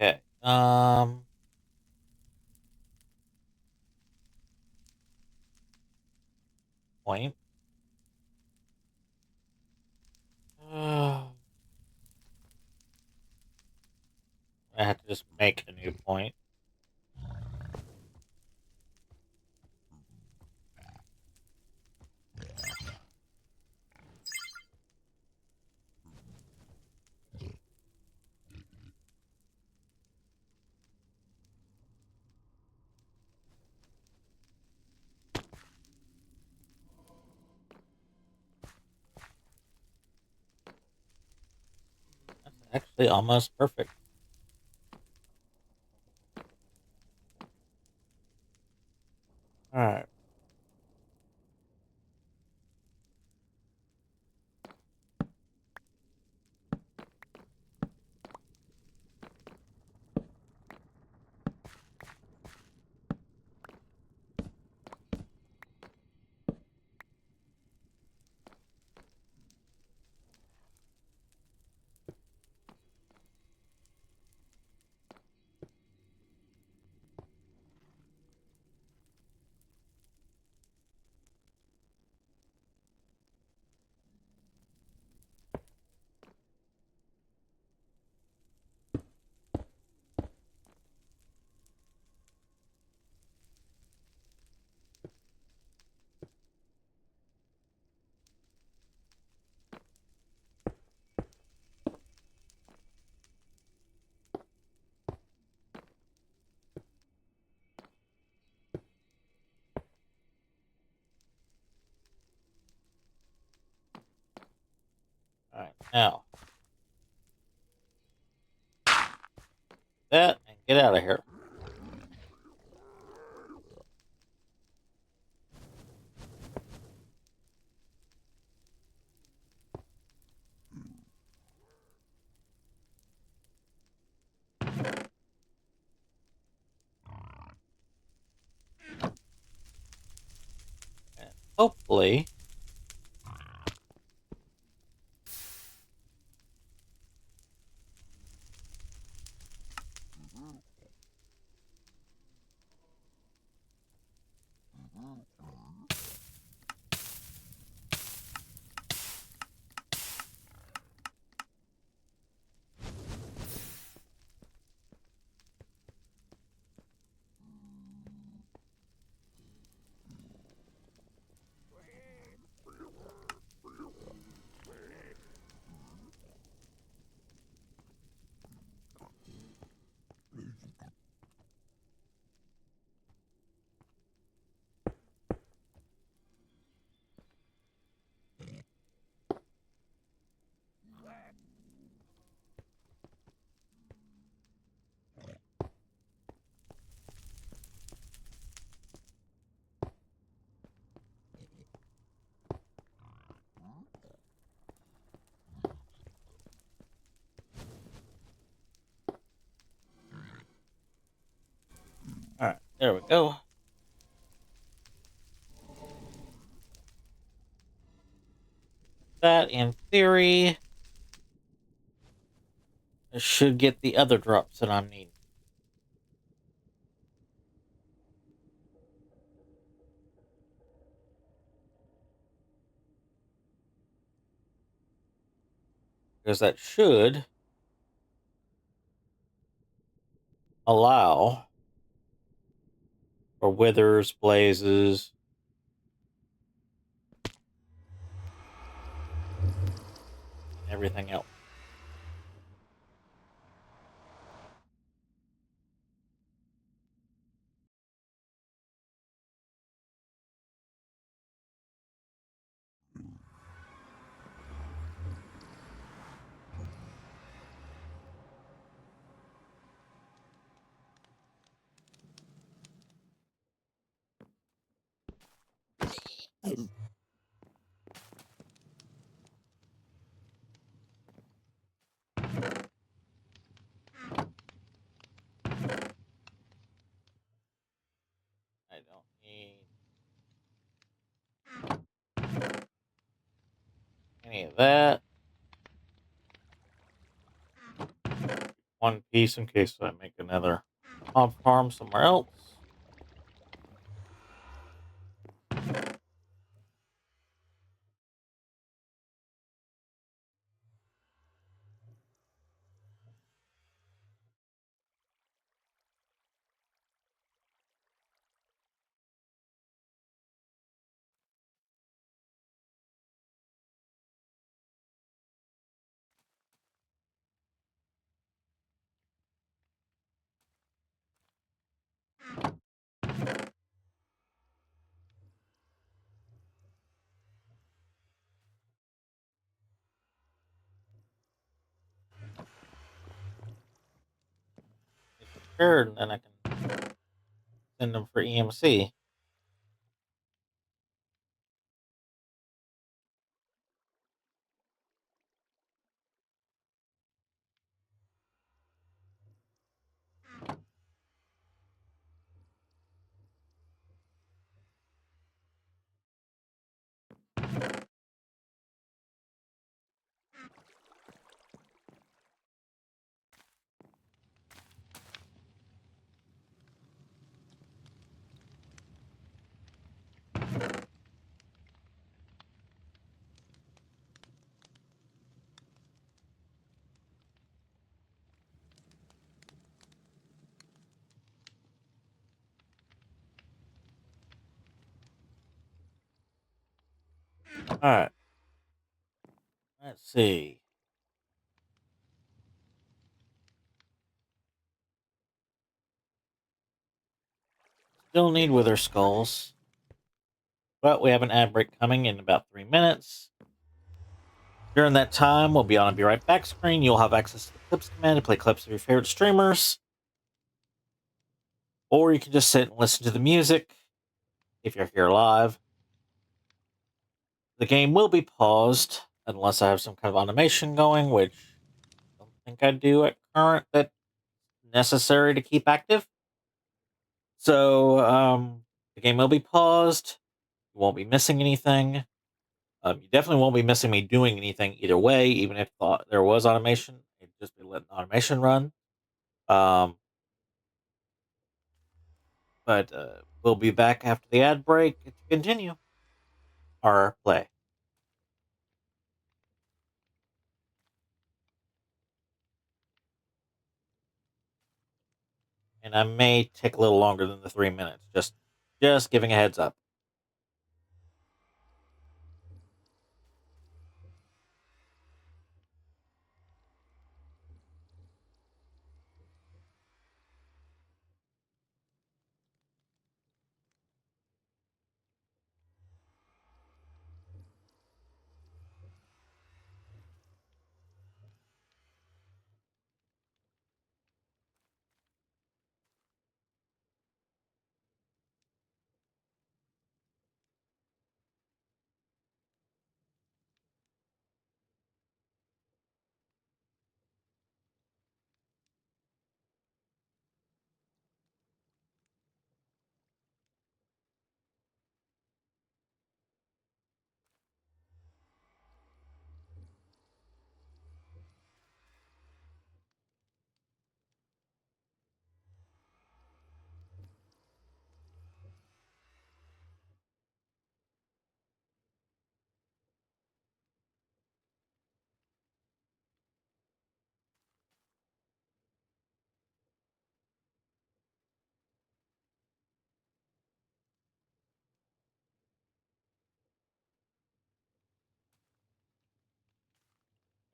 D: Okay. Point. I have to just make a new point. That's actually almost perfect. Alright. Alright, now. That and get out of here. And hopefully There we go. That, in theory, I should get the other drops that I'm needing. Because that should allow for withers, blazes, and everything else. I don't need any of that. One piece in case I make another mob farm somewhere else. Prepared, and then I can send them for EMC. Alright. Let's see. Still need wither skulls. But we have an ad break coming in about 3 minutes. During that time, we'll be on a Be Right Back screen. You'll have access to the clips command to play clips of your favorite streamers. Or you can just sit and listen to the music if you're here live. The game will be paused unless I have some kind of automation going, which I don't think I do at current that's necessary to keep active. So, the game will be paused. You won't be missing anything. You definitely won't be missing me doing anything either way, even if there was automation. It'd just be letting the automation run. But we'll be back after the ad break to continue our play. And I may take a little longer than the 3 minutes. Just giving a heads up.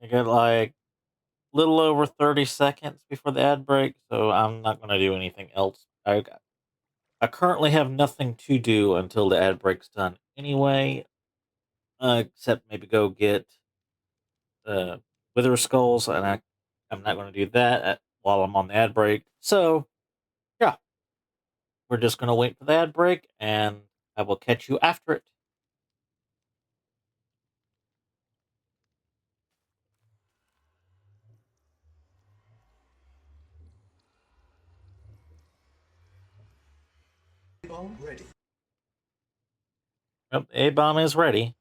D: I got like little over 30 seconds before the ad break, so I'm not going to do anything else. I currently have nothing to do until the ad break's done anyway, except maybe go get Wither Skulls, and I'm not going to do that while I'm on the ad break. So, yeah, we're just going to wait for the ad break, and I will catch you after it.
E: A-bomb ready.
D: Yep, the A-bomb is ready.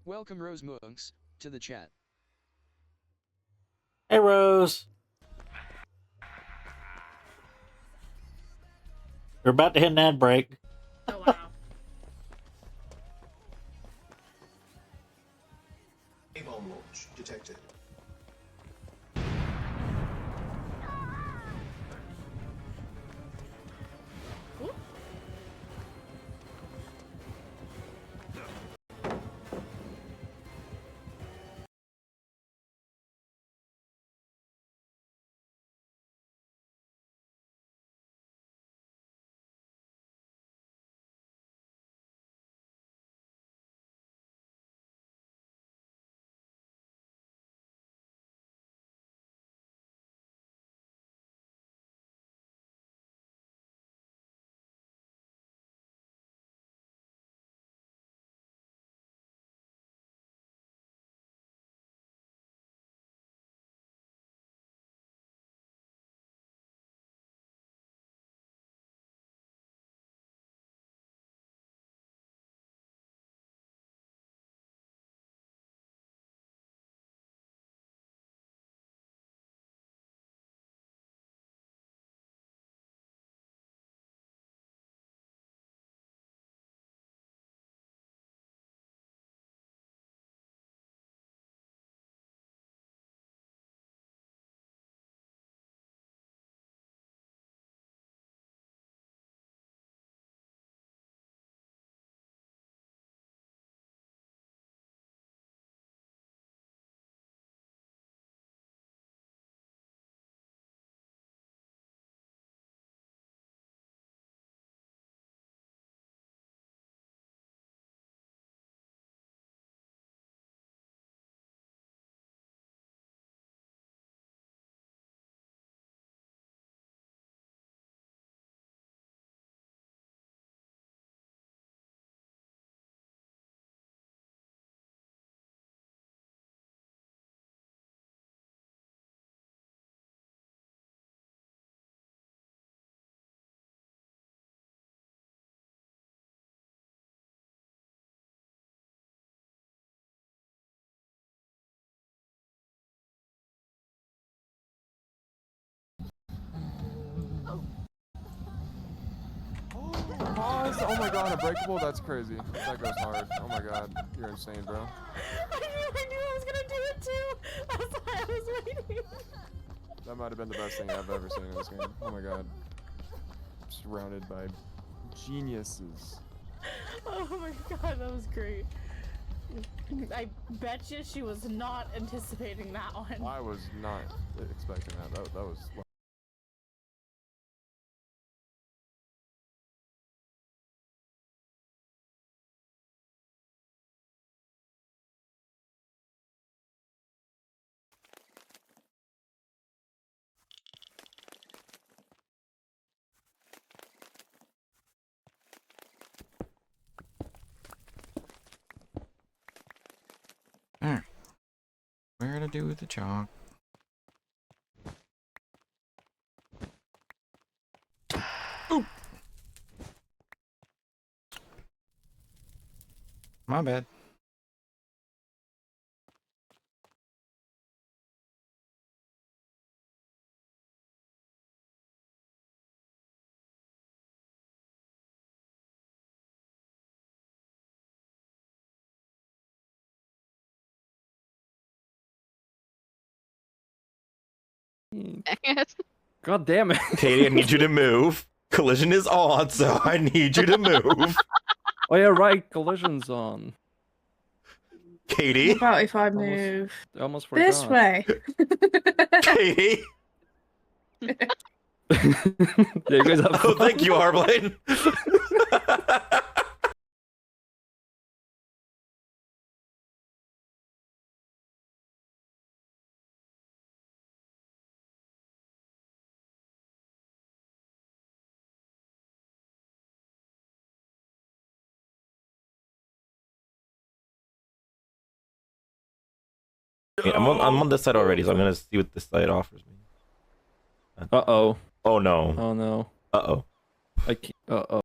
A: Welcome Rose Monks to the chat.
D: Hey, Rose. We're about to hit an ad break.
J: Oh, wow.
E: A-bomb launch detected.
K: Pause. Oh my god, unbreakable? That's crazy. That goes hard. Oh my god. You're insane, bro.
J: I knew I was gonna do it too. That's why I was waiting.
K: That might have been the best thing I've ever seen in this game. Oh my god. Surrounded by geniuses.
J: Oh my god, that was great. I bet you she was not anticipating that one.
K: I was not expecting that. That was.
G: Alright. Where to do the chalk? Ooh.
C: My bad.
H: God damn it.
C: Katie, I need you to move. Collision is on, so I need you to move.
H: Oh yeah, right. Collision's on.
C: Katie?
J: What about if I
H: Almost-
J: move
H: I almost
J: this
H: forgot.
J: way?
C: Katie?
H: Yeah, you guys have
C: Oh,
H: fun.
C: thank you, Harblade. I'm on this side already, so I'm gonna see what this side offers me.
H: Uh-oh.
C: Oh no.
H: Oh no.
C: Uh-oh.
H: I can't. Uh-oh.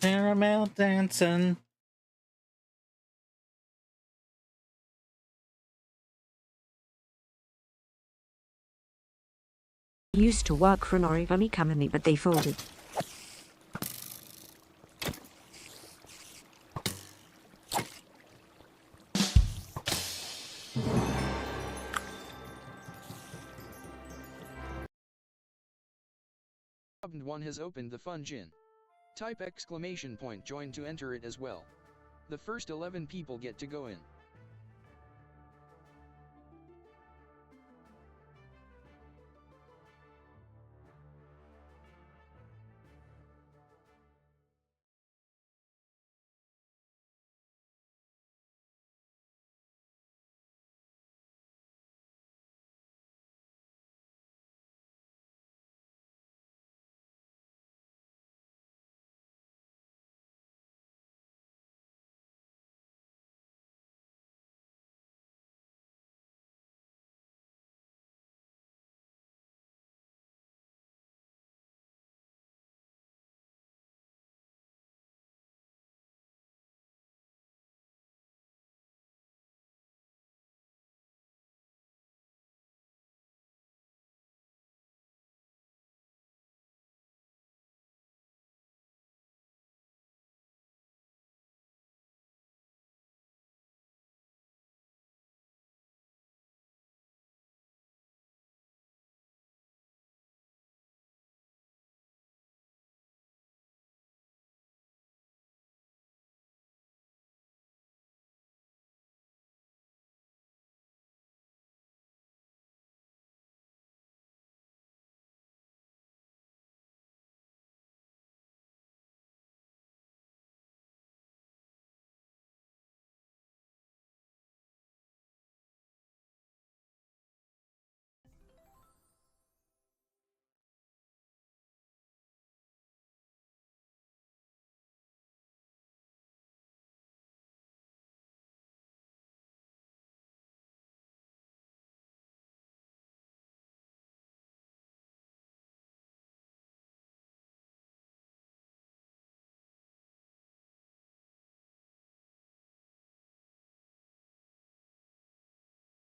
D: Caramel dancing.
L: Used to work for an origami company, but they folded.
A: One has opened the Fun Gin. Type exclamation point join to enter it as well. The first 11 people get to go in.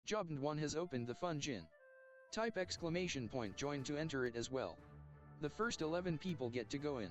A: Job 1 has opened the Fun Gin. Type exclamation point join to enter it as well. The first 11 people get to go in.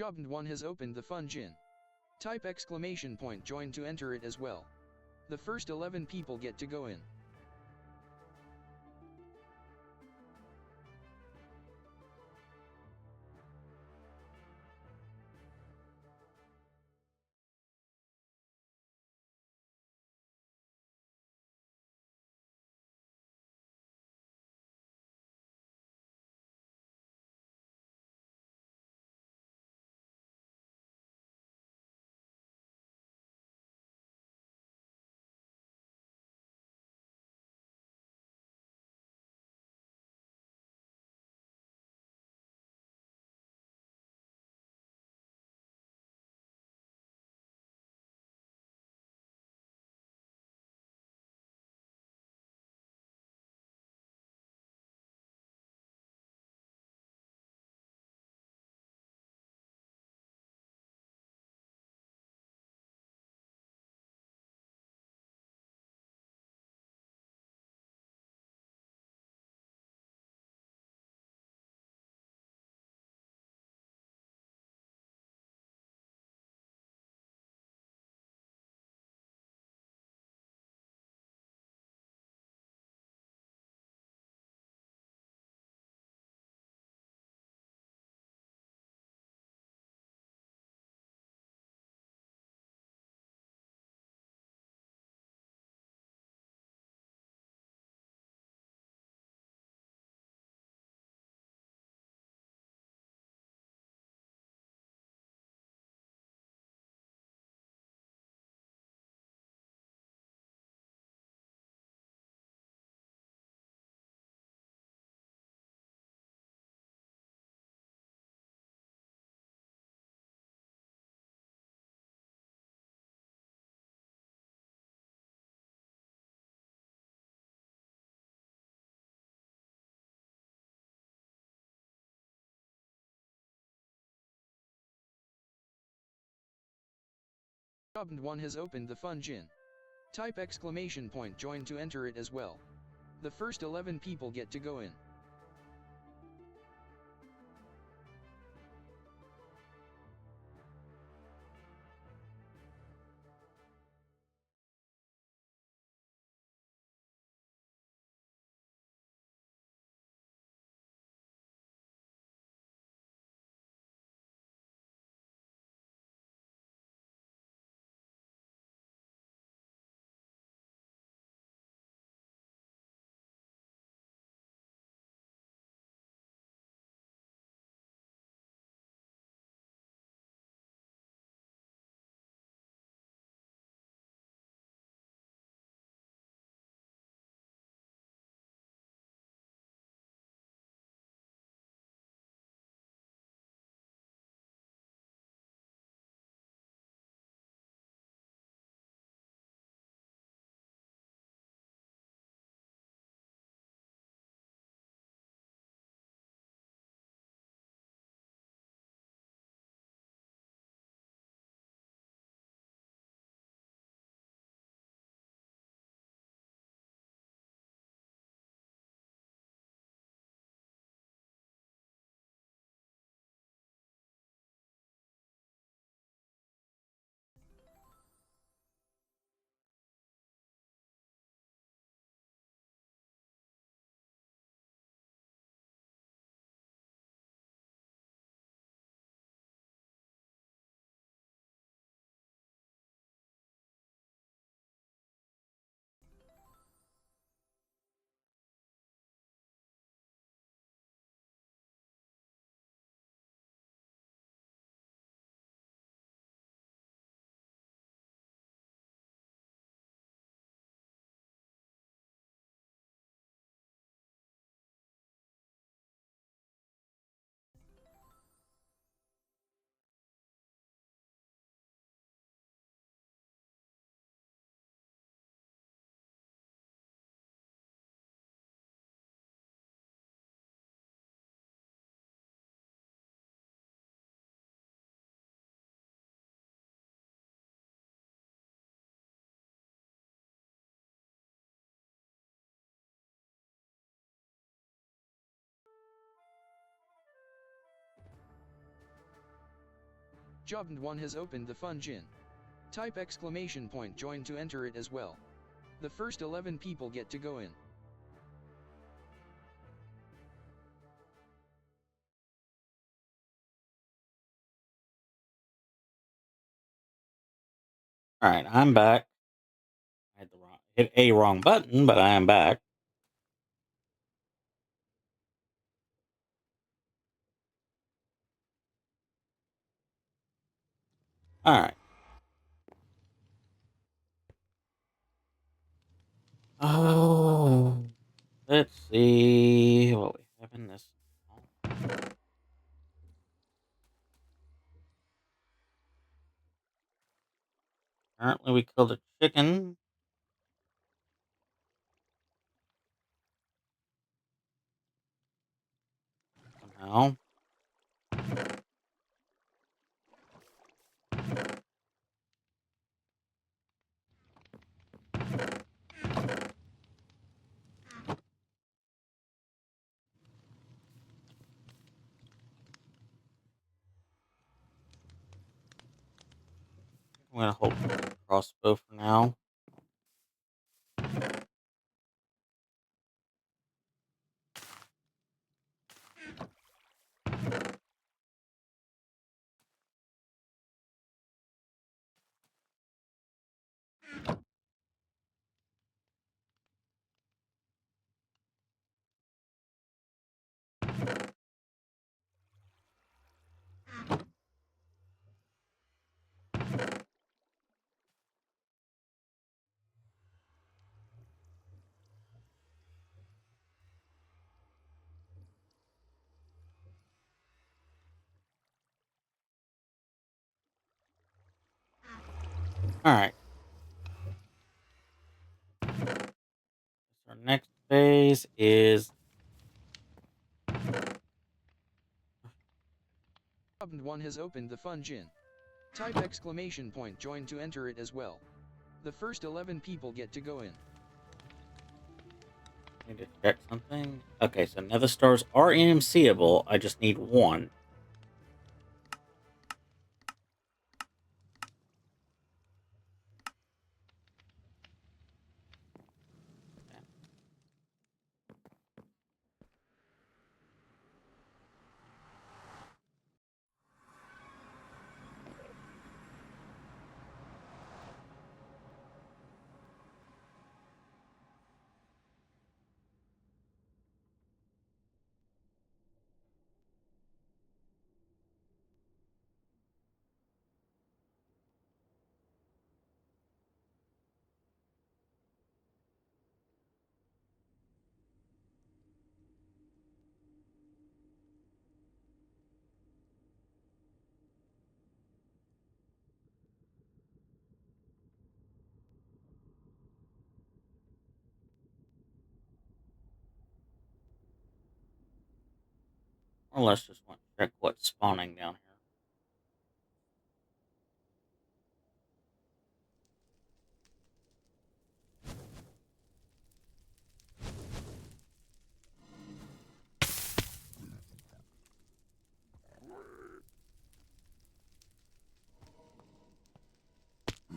A: Jobbed one has opened the fun gin. Type exclamation point join to enter it as well. The first 11 people get to go in. Jobbed one has opened the fun gin. Type exclamation point join to enter it as well. The first 11 people get to go in. Jobbed one has opened the fun gin. Type exclamation point join to enter it as well. The first 11 people get to go in.
D: Alright, I'm back. I hit a wrong button, but I am back. Alright. Oh, let's see what we have in this. Apparently we killed a chicken. Somehow. I'm gonna hold the crossbow for now. Alright. Our next phase is
A: Jobbed one has opened the fun gin. Type exclamation point join to enter it as well. The first 11 people get to go in.
D: I need to check something. Okay, so nether stars are NMCable. I just need one. Or let's just want to check what's spawning down here.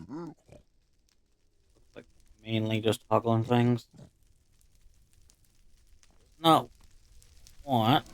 D: Looks like mainly just toggling things. No. What?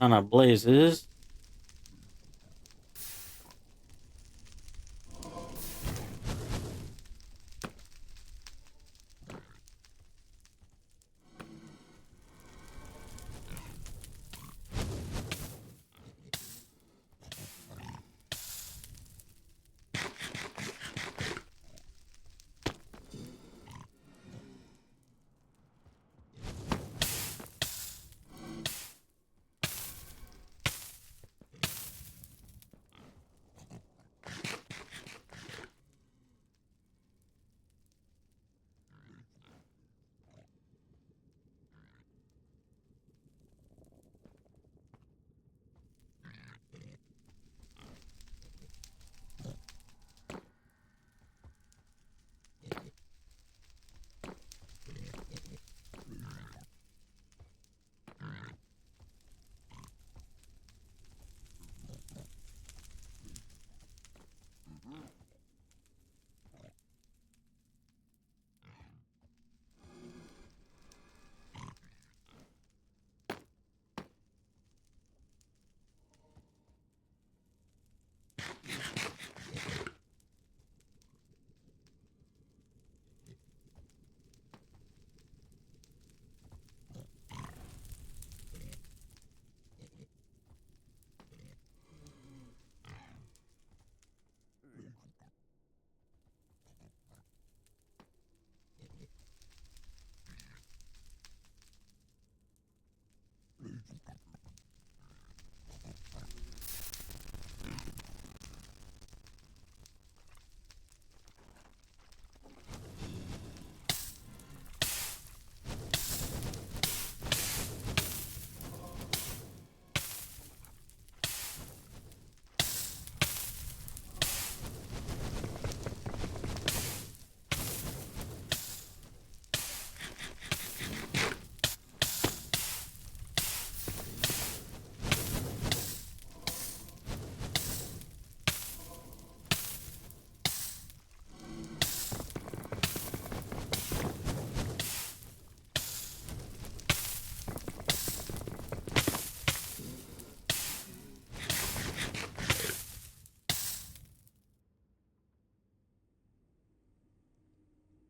D: ton of blazes.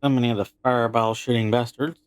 D: So many of the fireball shooting bastards.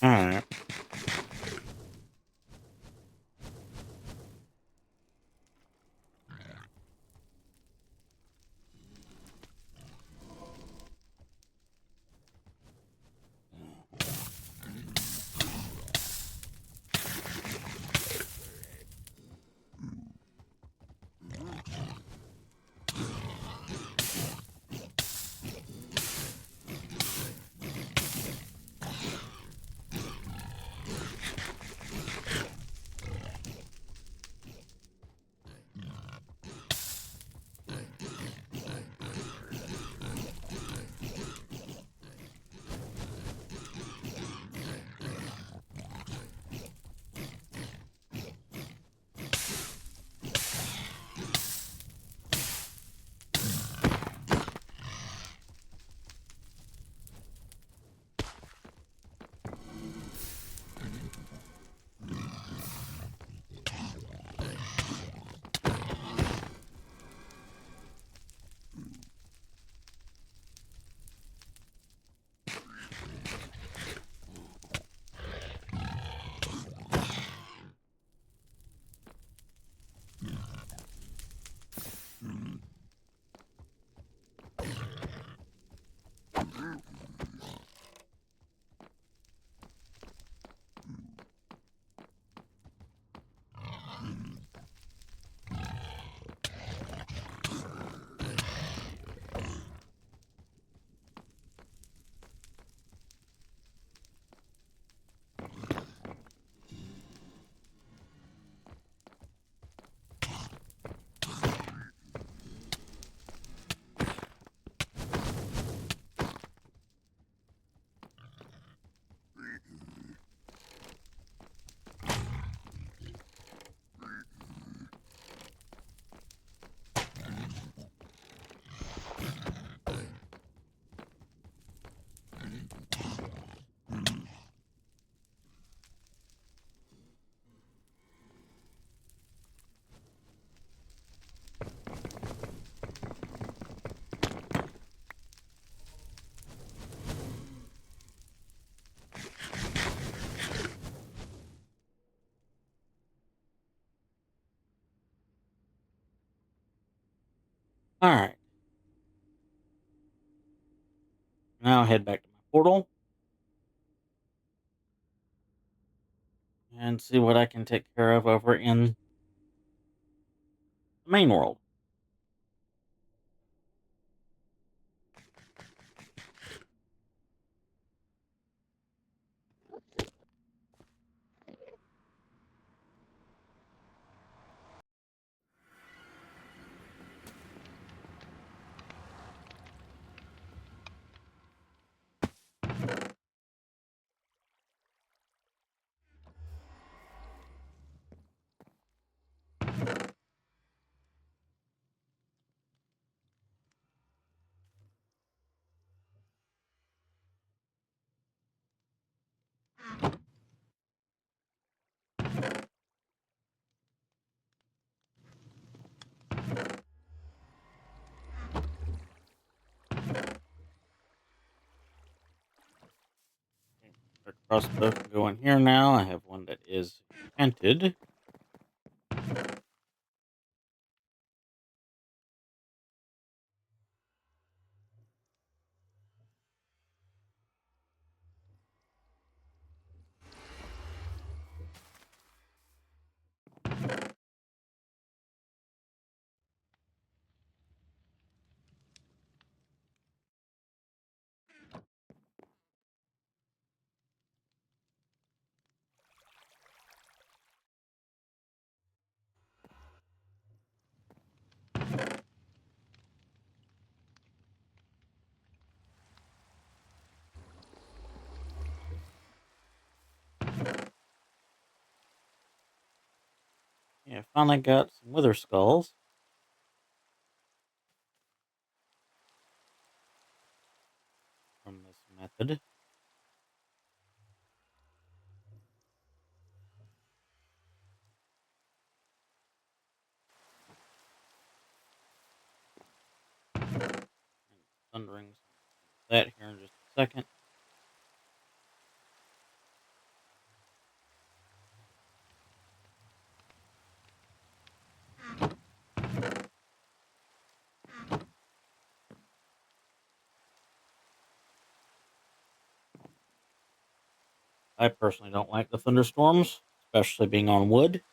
D: Alright. Alright. Now head back to my portal. And see what I can take care of over in the main world. The crossbow can go in here now. I have one that is enchanted. Yeah, finally got some wither skulls from this method. Thunderings that here in just a second. I personally don't like the thunderstorms, especially being on wood.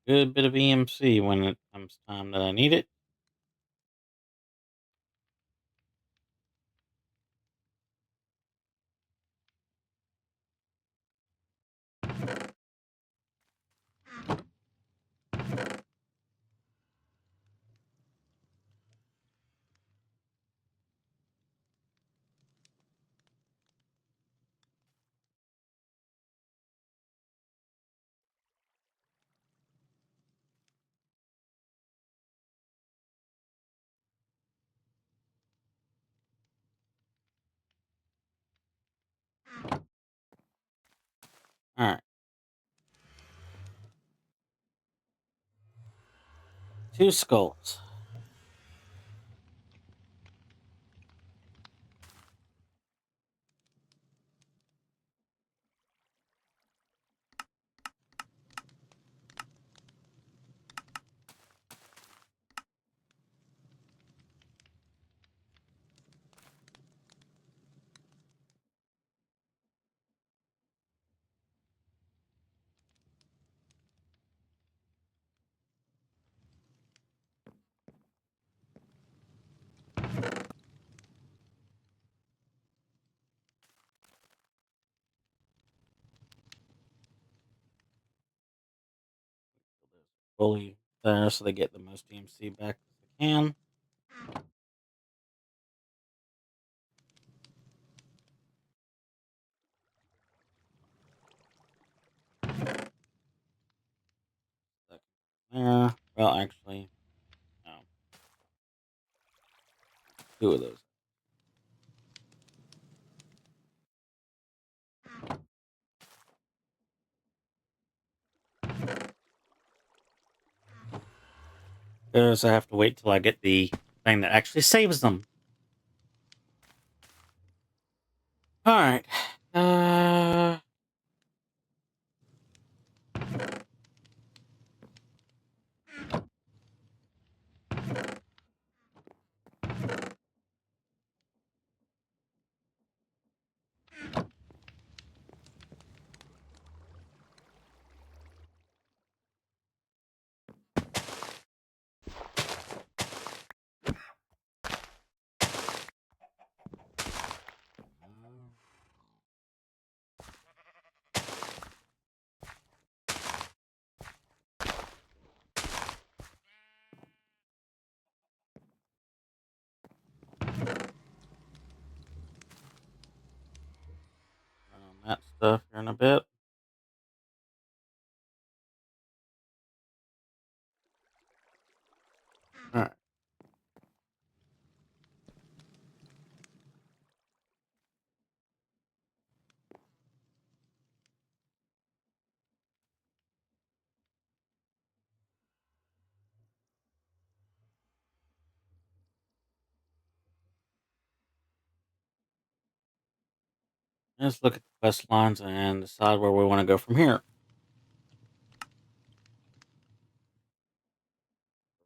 D: good bit of EMC when it comes time that I need it. All right. 2 skulls. Fully there so they get the most EMC back as they can. There. Well, actually, no. 2 of those. Because I have to wait till I get the thing that actually saves them. Alright. That stuff here in a bit. Alright. Let's look at the quest lines and decide where we want to go from here.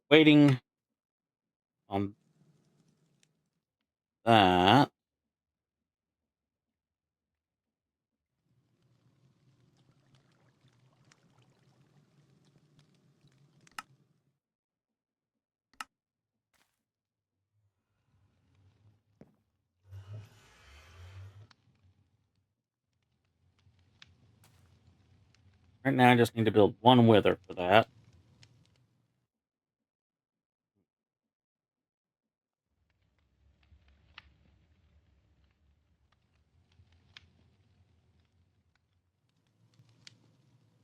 D: Waiting on that. Right now, I just need to build 1 wither for that.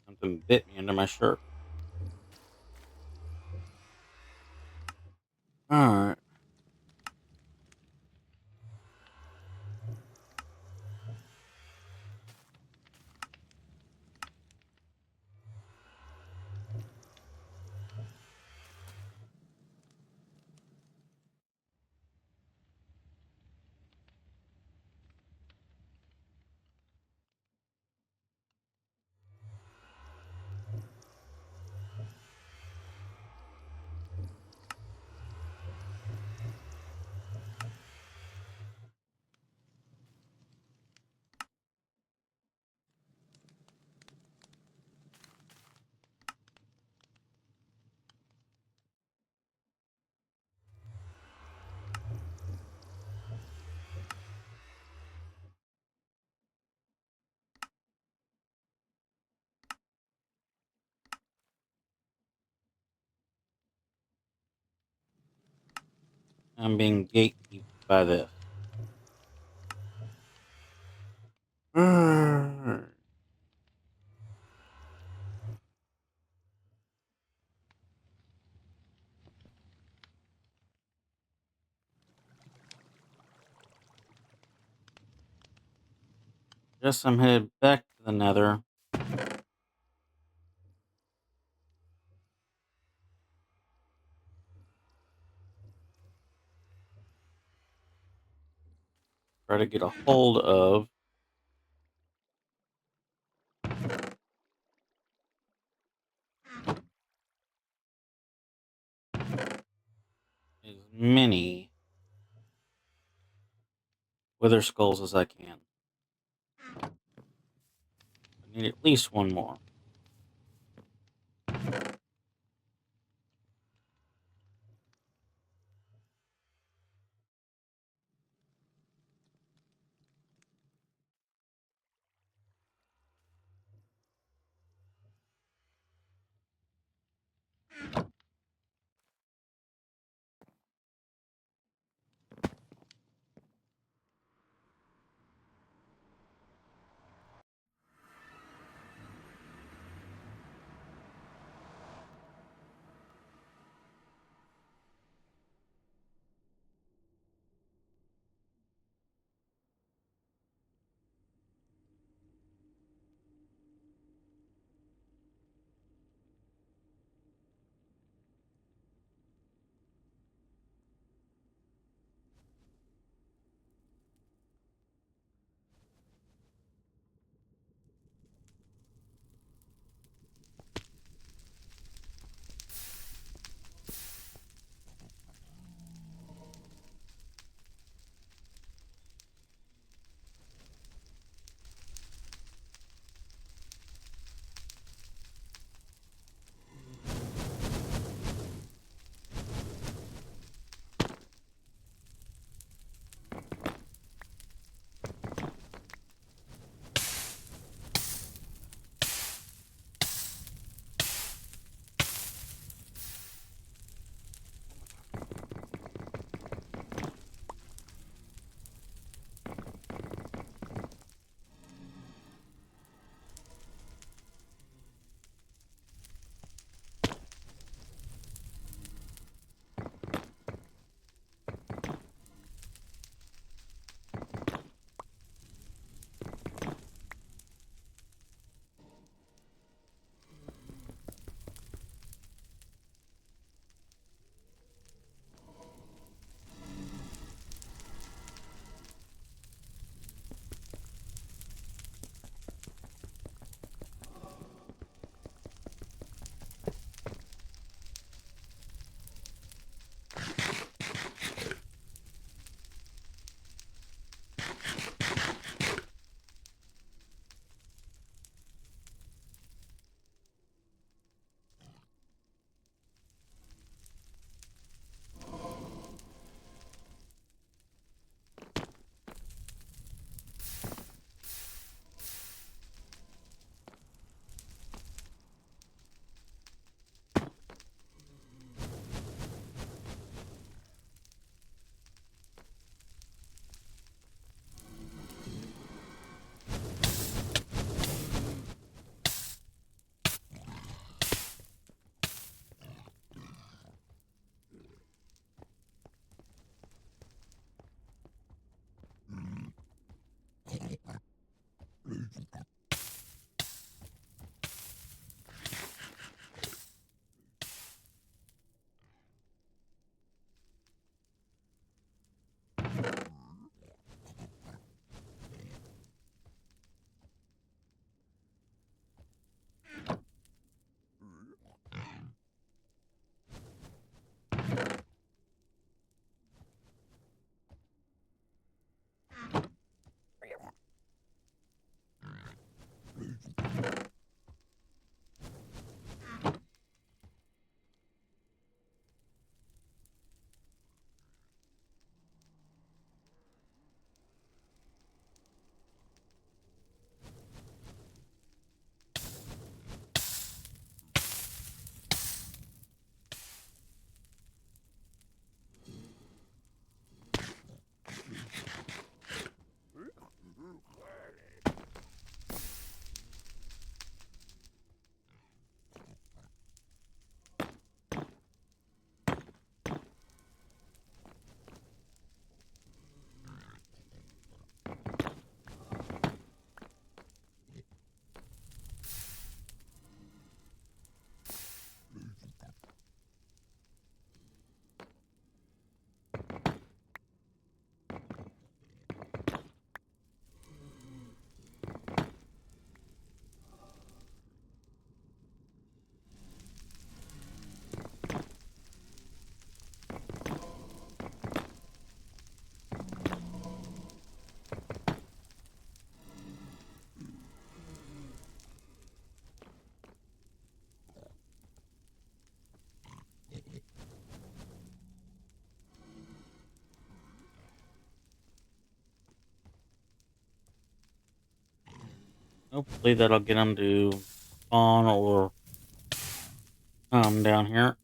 D: Something bit me under my shirt. Alright. I'm being gatekeeped by this. Guess I'm headed back to the Nether. Try to get a hold of as many Wither Skulls as I can. I need at least one more. Hopefully that'll get them to spawn or come down here.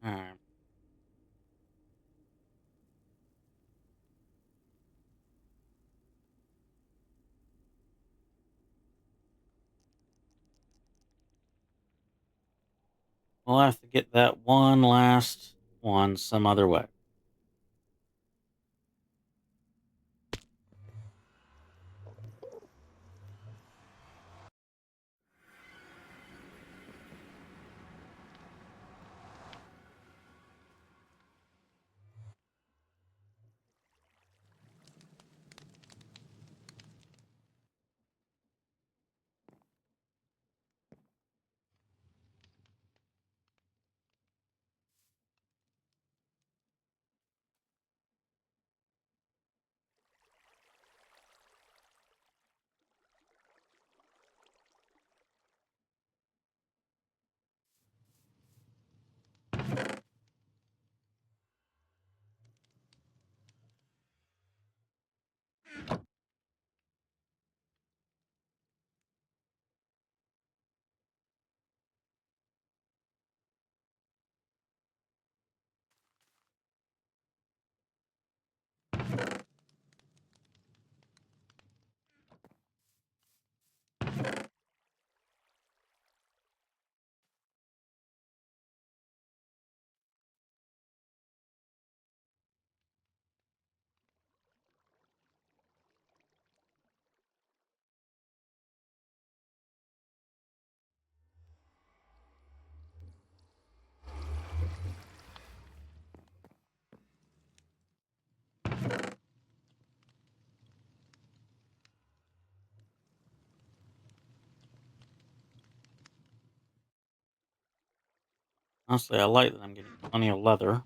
D: Alright. We'll have to get that one last one some other way. Honestly, I like that I'm getting plenty of leather.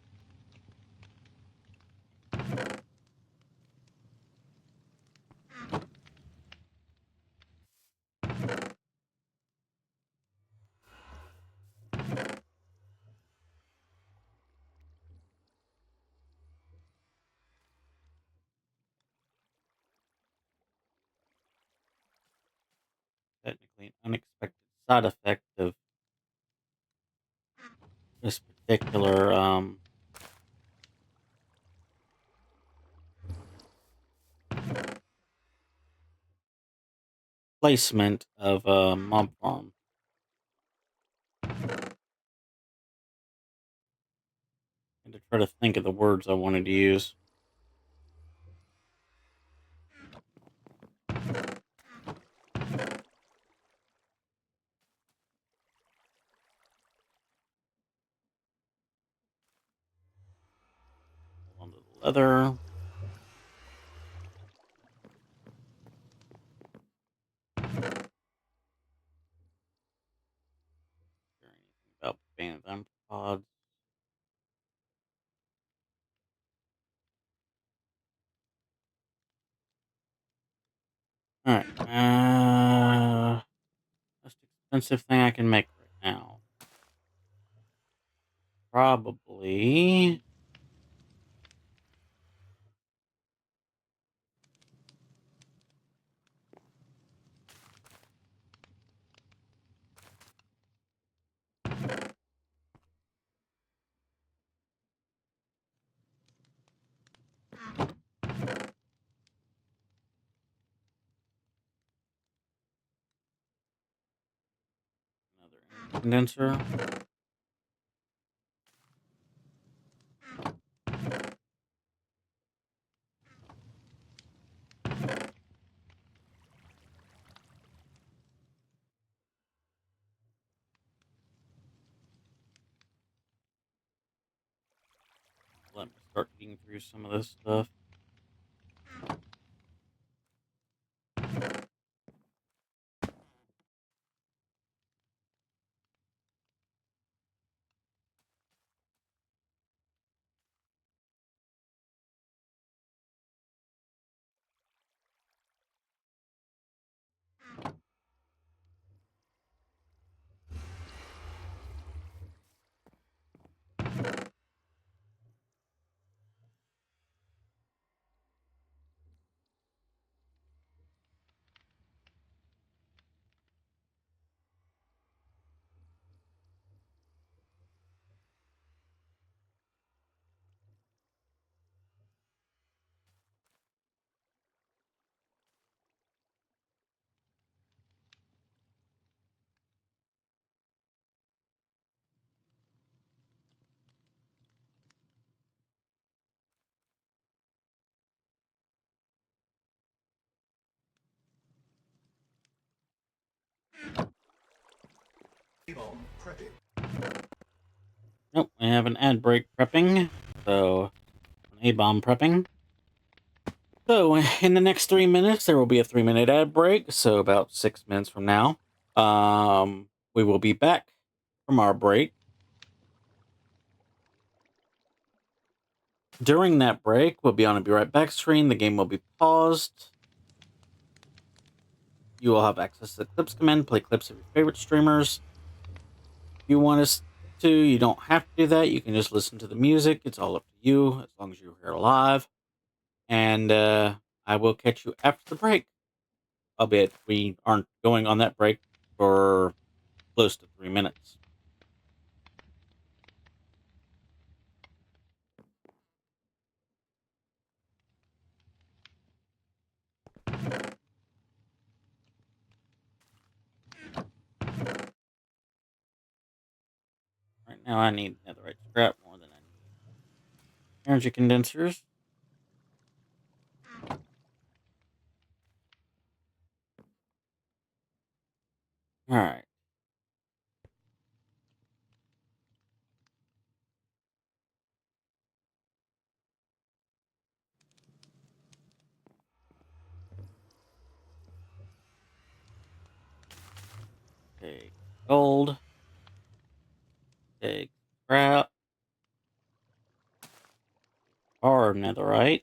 D: Technically, an unexpected side effect of this particular placement of a mob farm. And to try to think of the words I wanted to use. leather. Anything about band of pods. Alright, most expensive thing I can make right now. Probably... another condenser. Let me start getting through some of this stuff.
E: A-bomb prepping.
D: Nope, we have an ad break prepping. So, an A-bomb prepping. So, in the next 3 minutes, there will be a 3-minute ad break. So, about 6 minutes from now, we will be back from our break. During that break, we'll be on a Be Right Back screen. The game will be paused. You will have access to the clips command, play clips of your favorite streamers. If you want us to, you don't have to do that. You can just listen to the music. It's all up to you, as long as you're here live. And I will catch you after the break. Albeit we aren't going on that break for close to 3 minutes. Right now I need netherite scrap more than I need energy condensers. Alright. Take gold. Take scrap. Or netherite.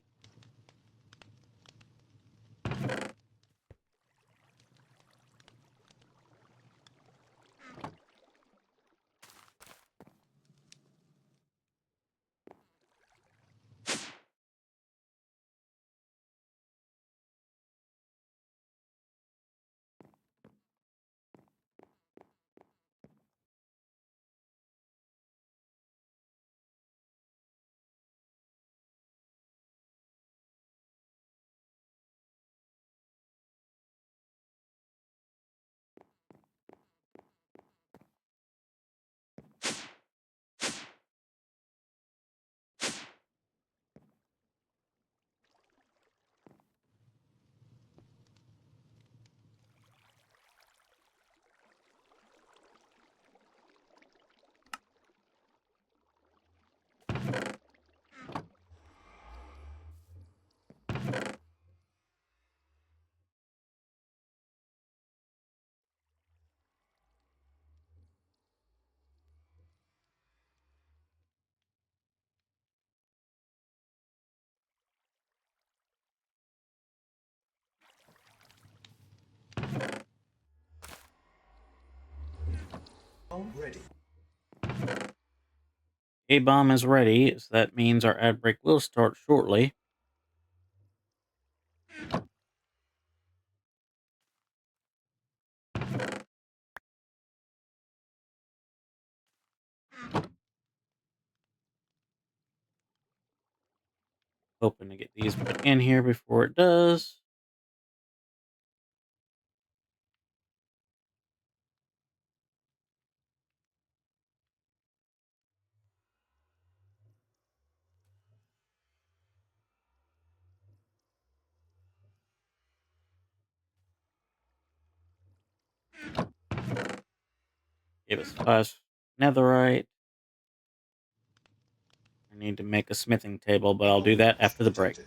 E: Ready.
D: A-bomb is ready, so that means our ad break will start shortly. Hoping to get these put in here before it does. Give us 5 netherite. I need to make a smithing table, but I'll do that after the break.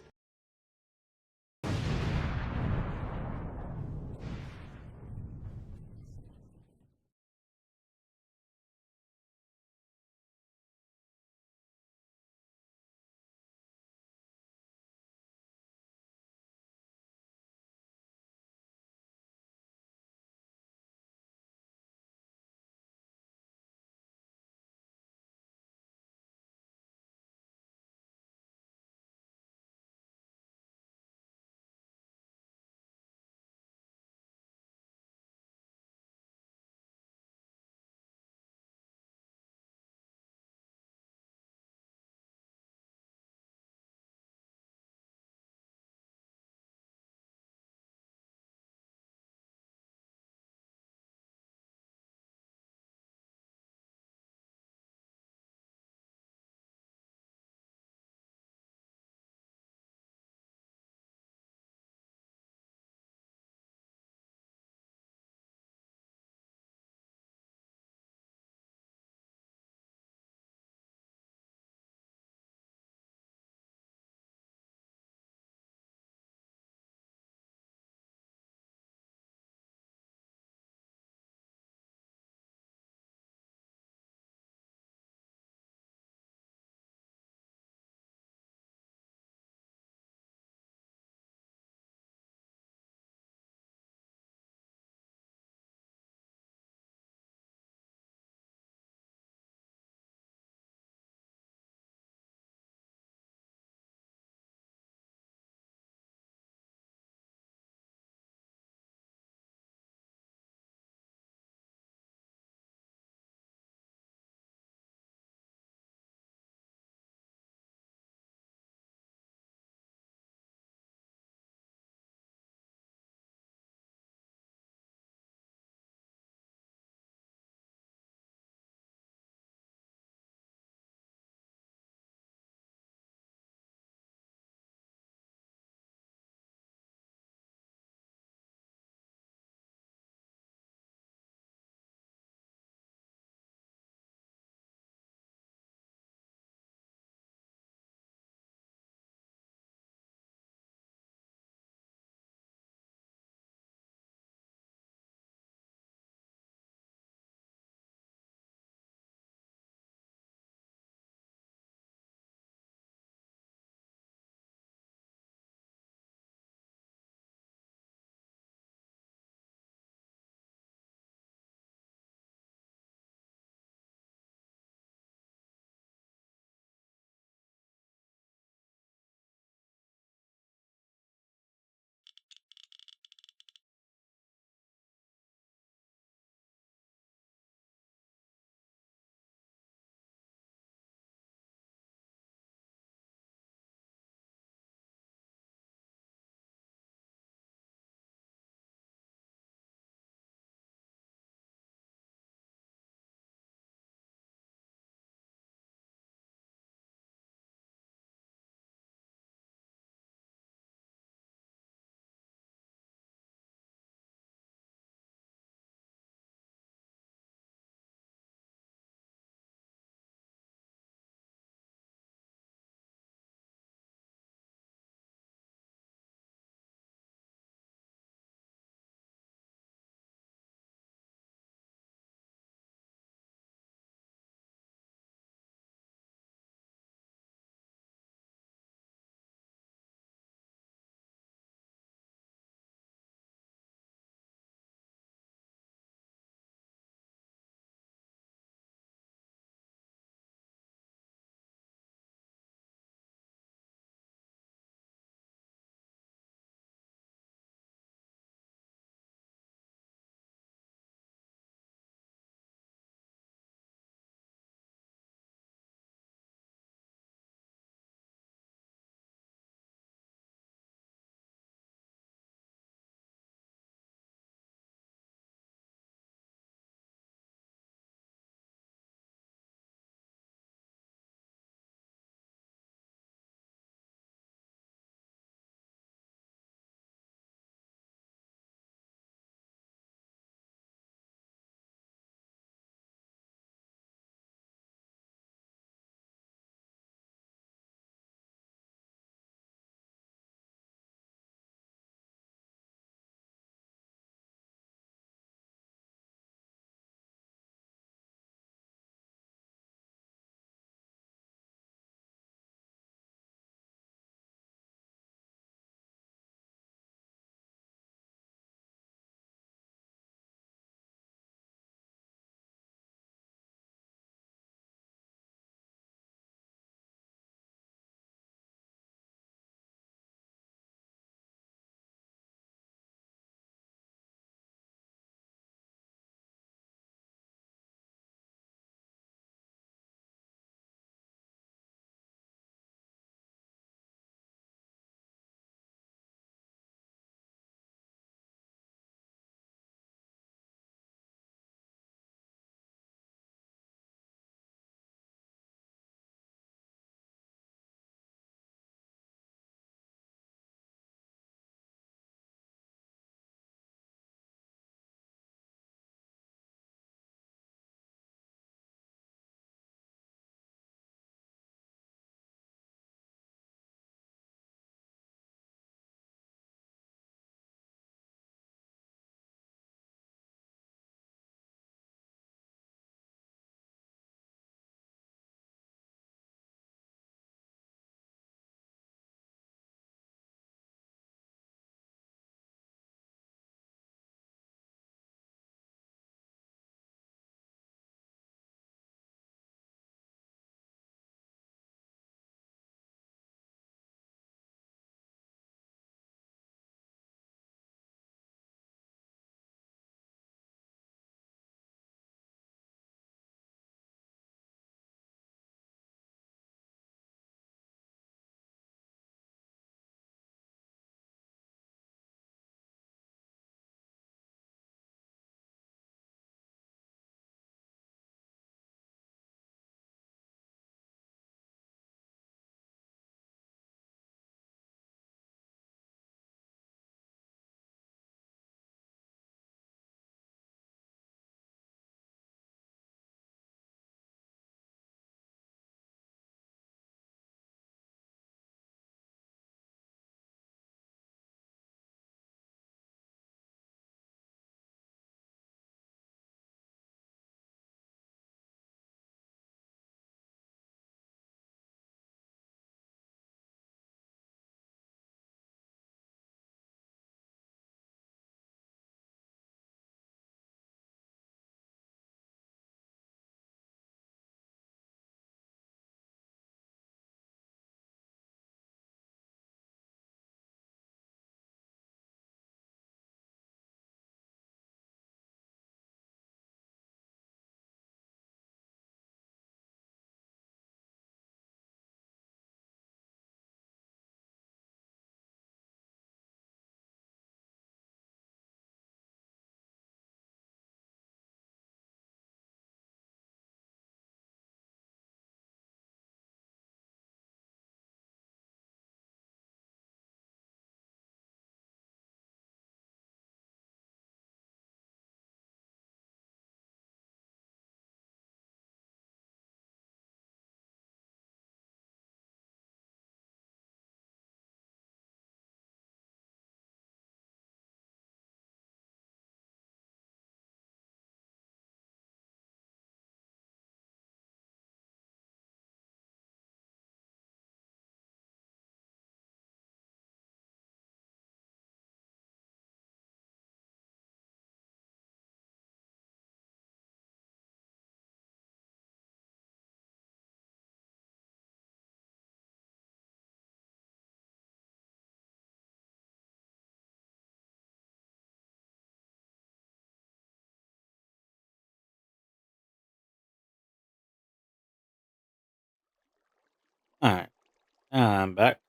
D: I'm back.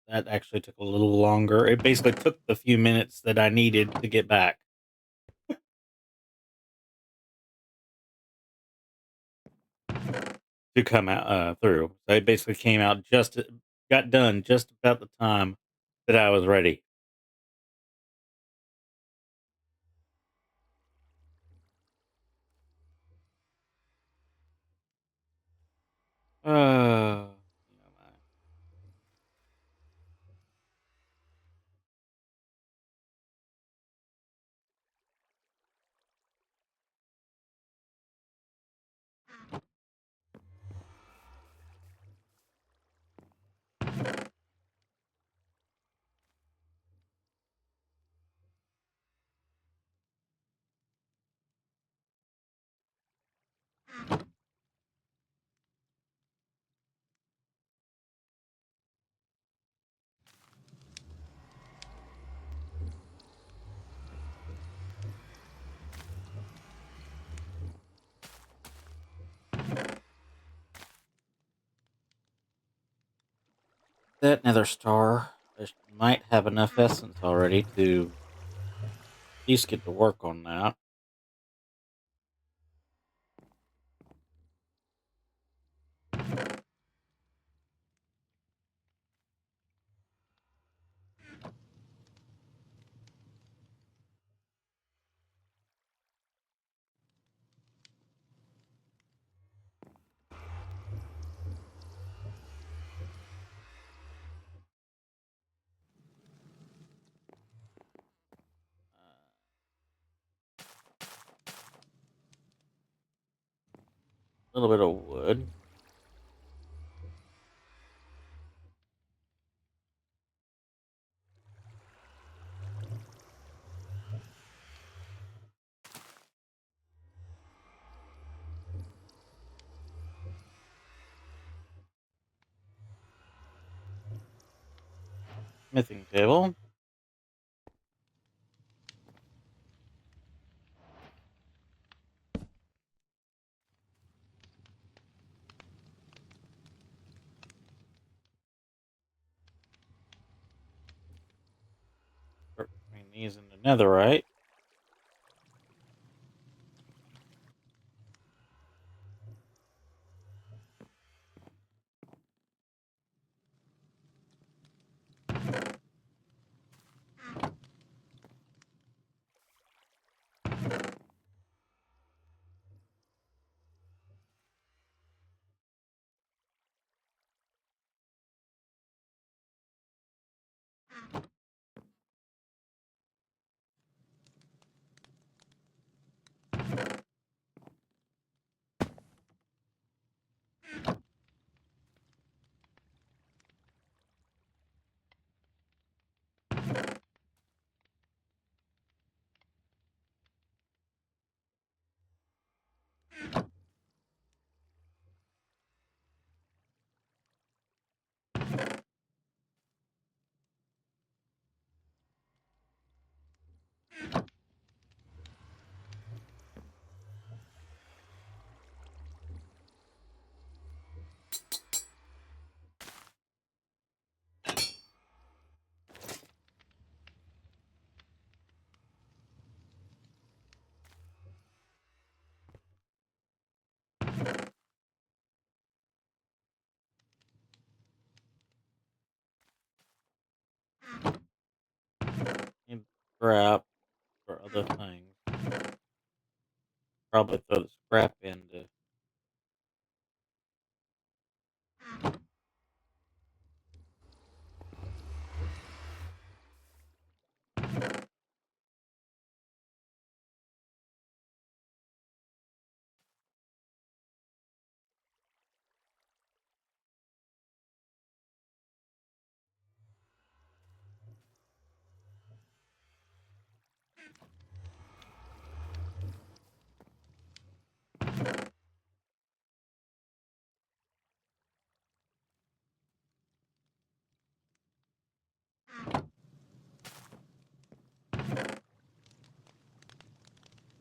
D: That actually took a little longer. It basically took the few minutes that I needed to get back. To come out through. So it basically came out got done just about the time that I was ready. Uh, that nether star, I might have enough essence already to at least get to work on that. A little bit of wood. Smithing table. Start putting these into netherite. And scrap for other things. Probably throw the scrap into.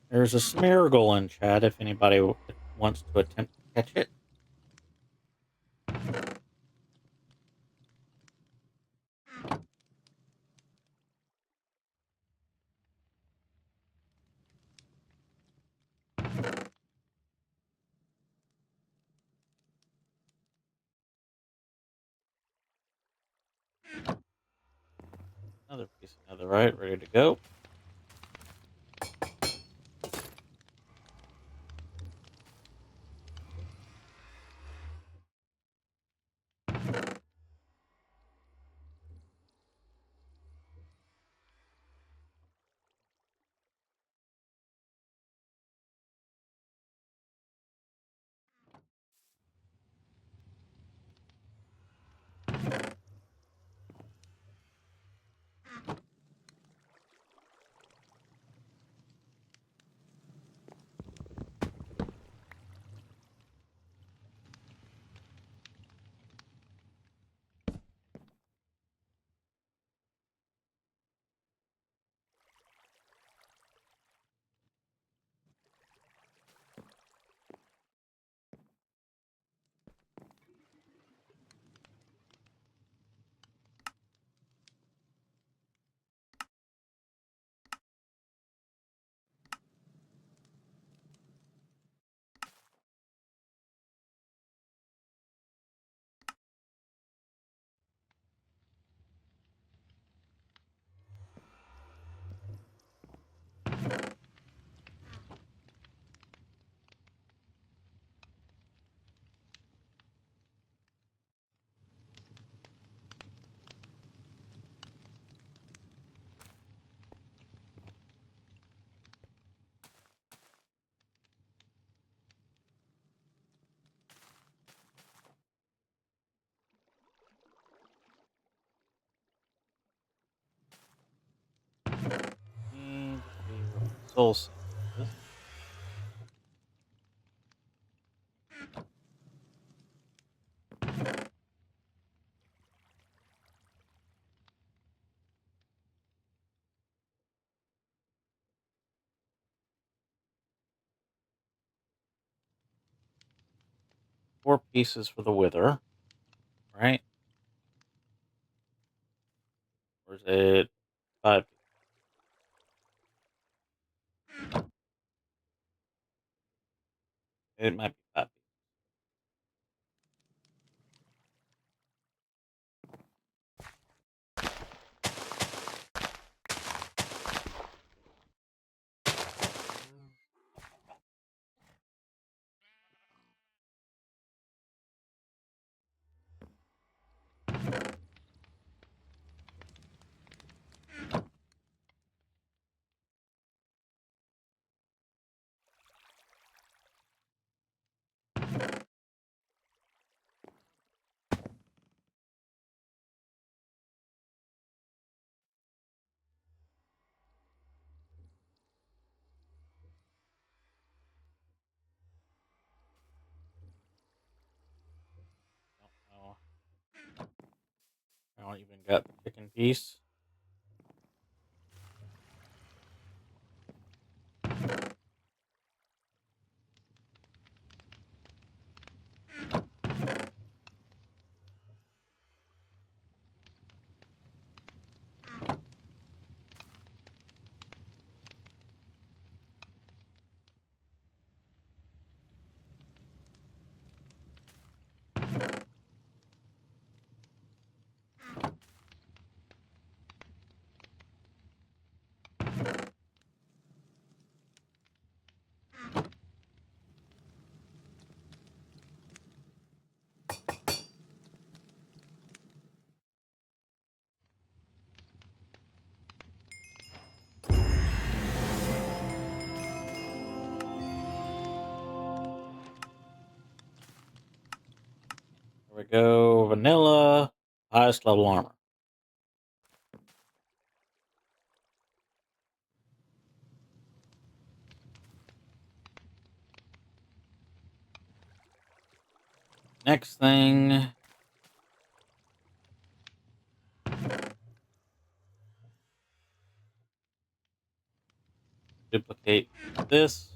D: There's a Smeargle in chat if anybody wants to attempt to catch it. Netherite ready to go. Need a soul synthesis. Four pieces for the wither, right? Or is it 5? It might be 5. Don't know. I don't even got the chicken piece. There we go. Vanilla, highest level armor. Next thing. Duplicate this.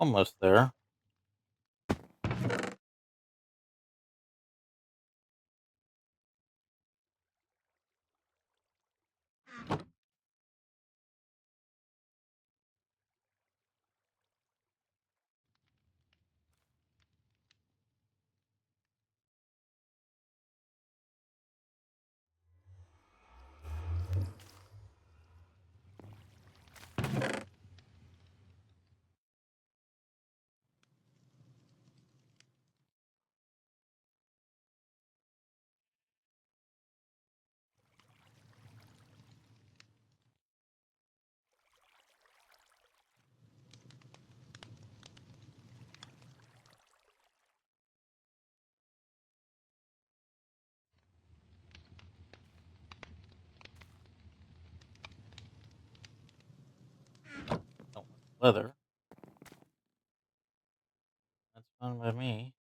D: Almost there. Don't want leather. That's fine by me.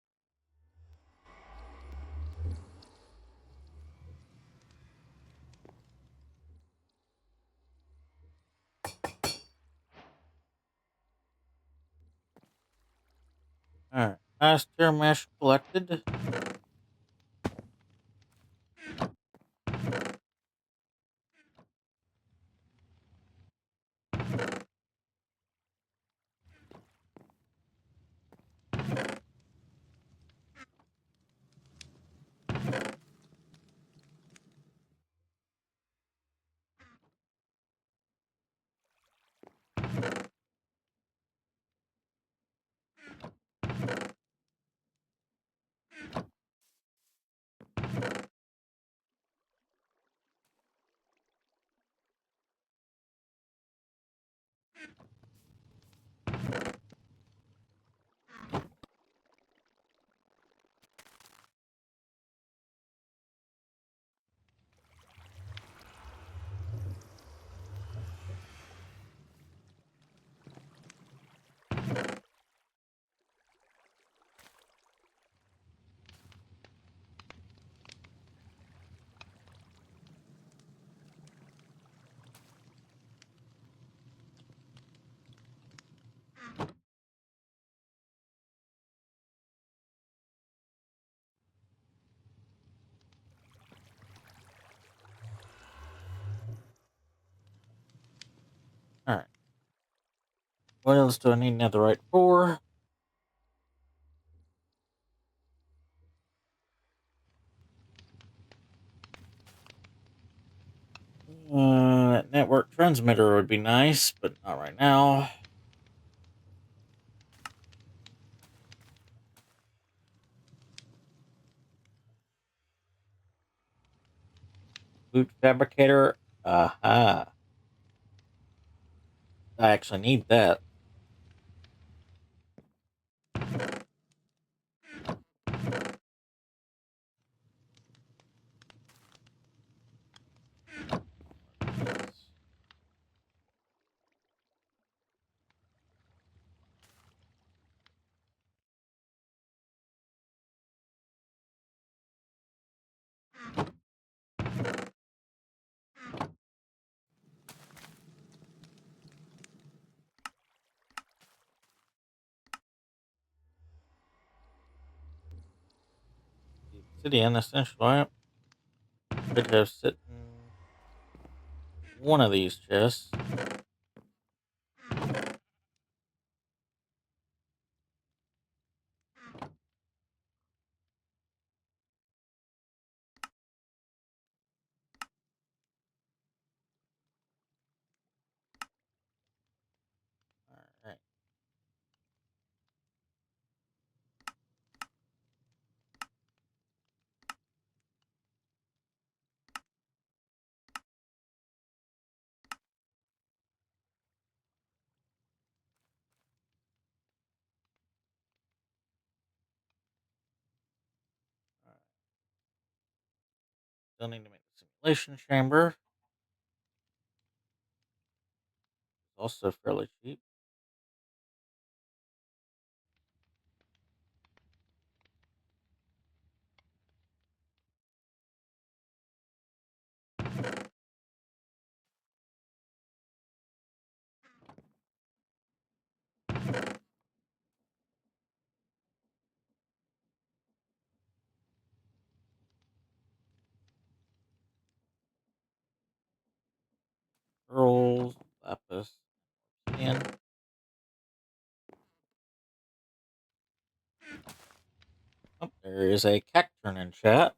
D: Alright, last tier mesh collected. Alright. What else do I need netherite for? Network transmitter would be nice, but not right now. Boot fabricator. Aha. I actually need that. Obsidian, essentially. Could have sit in one of these chests. Alright. Still need to make the simulation chamber. Also fairly cheap. lapis, obsidian. Oh, there is a cacturn in chat.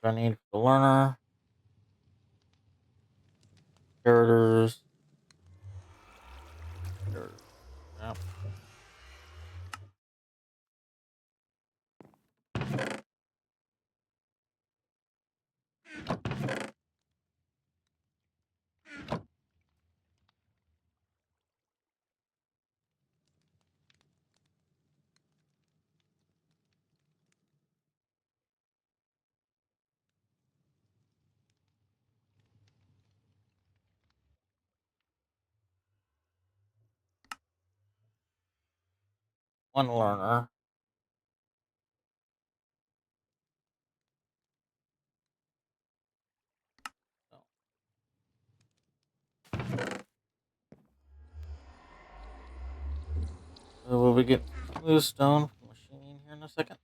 D: What I need for the learner. Characters. Yep. One learner. So will we get smooth stone from machining here in a second?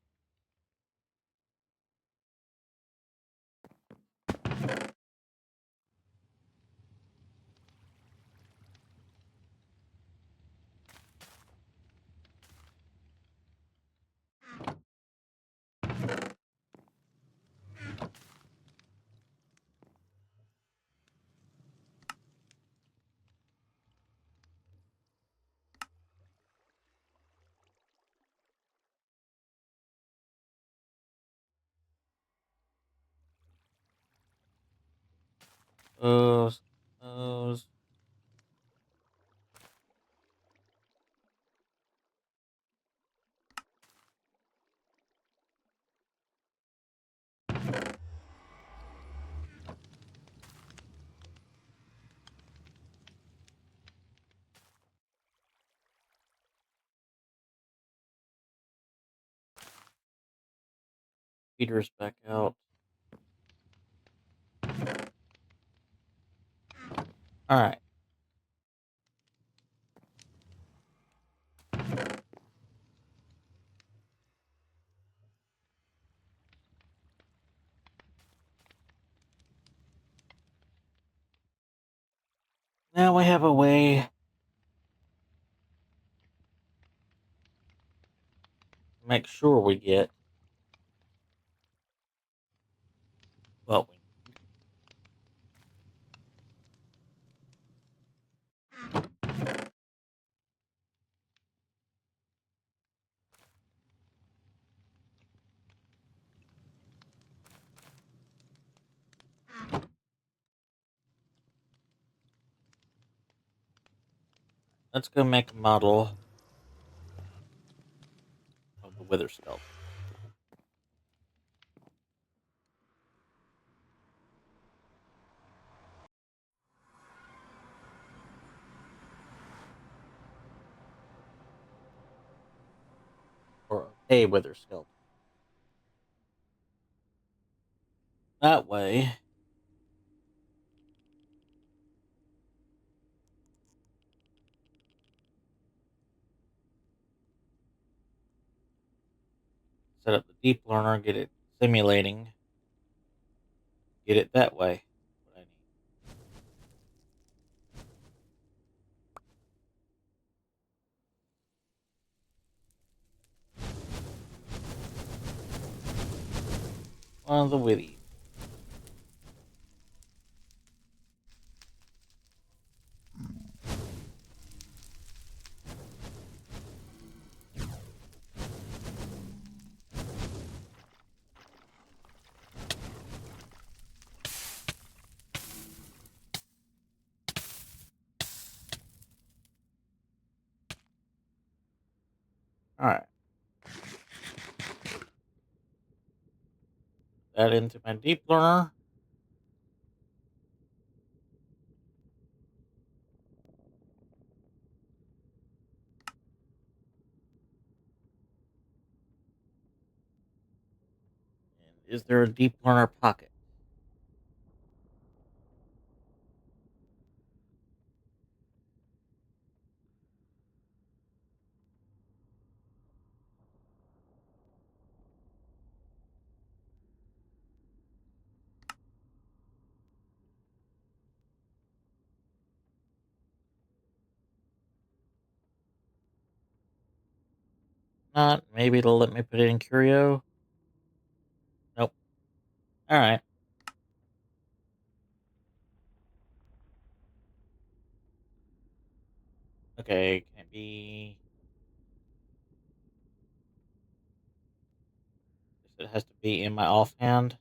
D: Those. Feeders back out. All right. Now we have a way to make sure we get what we need. Let's go make a model of the wither skeleton. Or a wither skeleton. That way, set up the deep learner, get it simulating, get it that way. What I need. One of the witty. All right. That into my deep learner. Is there a deep learner pocket? Not. Maybe it'll let me put it in Curio. Nope. All right. Okay. Can't be. It has to be in my offhand.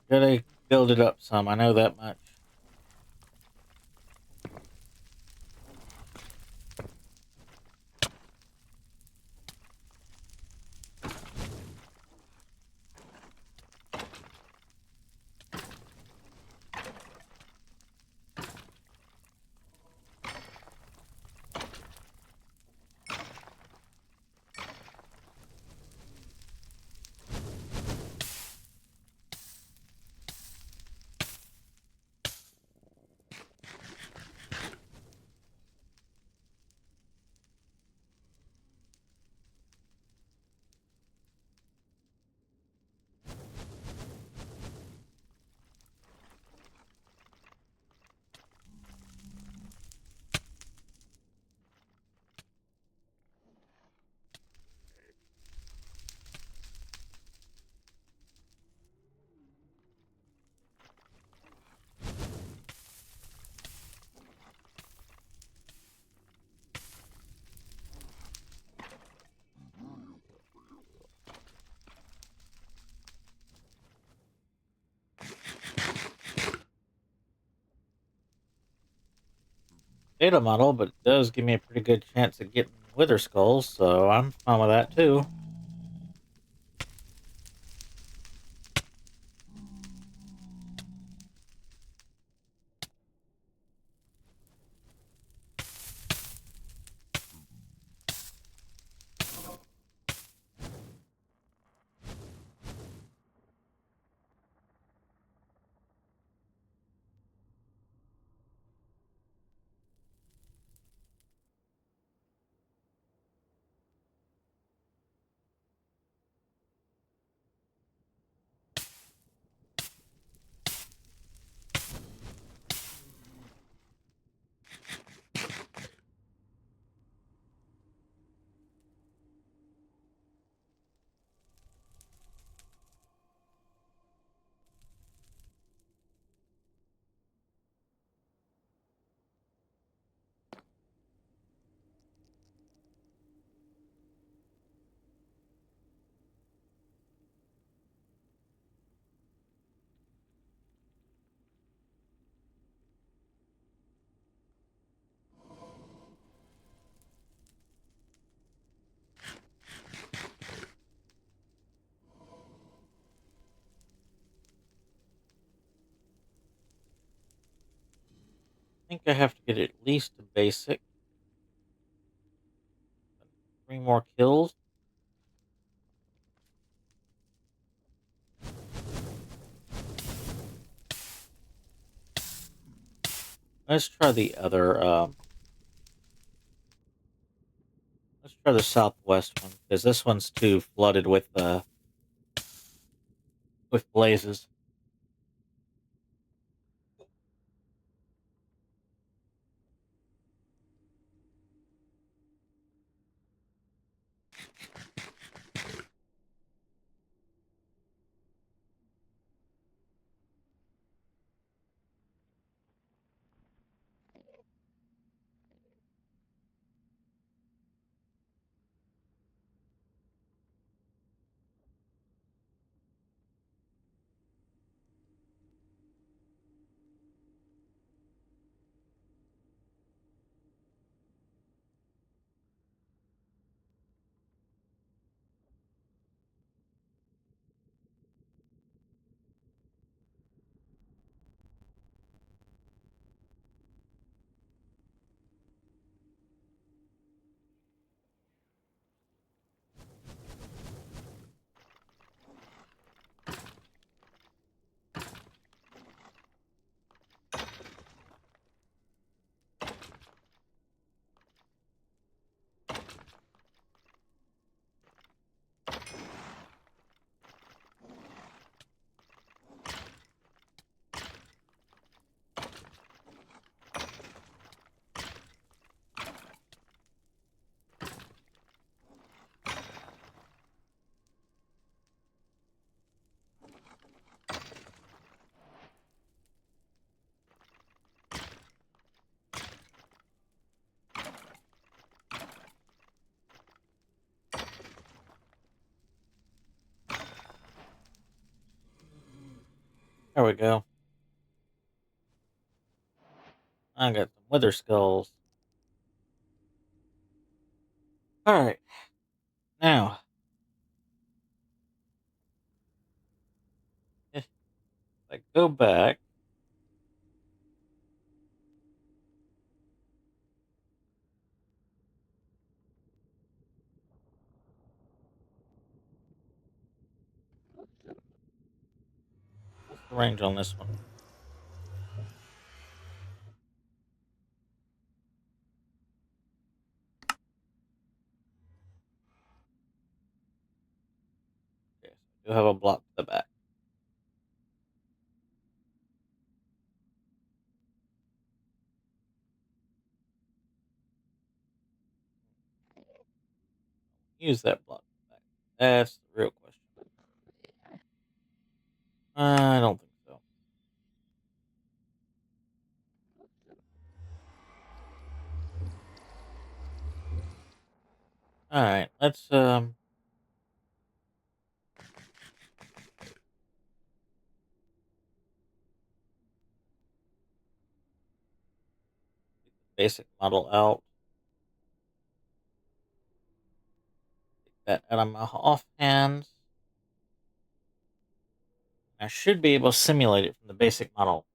D: Gotta build it up some. I know that much. Data model, but it does give me a pretty good chance of getting Wither Skulls, so I'm fine with that too. I think I have to get at least a basic. 3 more kills. Let's try the other. Let's try the southwest one because this one's too flooded with blazes. There we go. I got some wither skulls. Alright. Now. If I go back. What's the range on this one? Okay, so I do have a block to the back. Use that block to the back. That's the real question. I don't think so. Alright, let's basic model out. Take that out of my offhand. I should be able to simulate it from the basic model.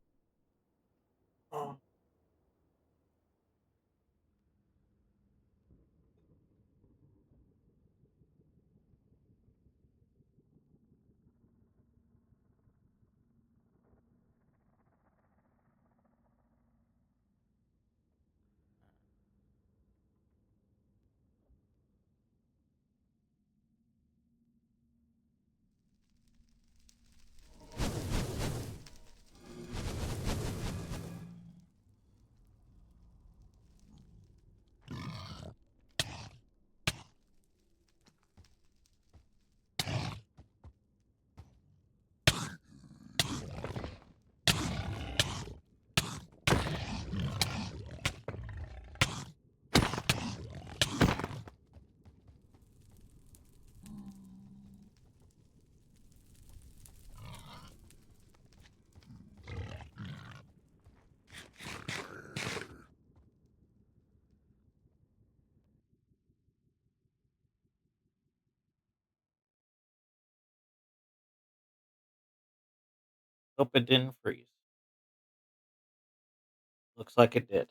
D: Hope it didn't freeze. Looks like it did.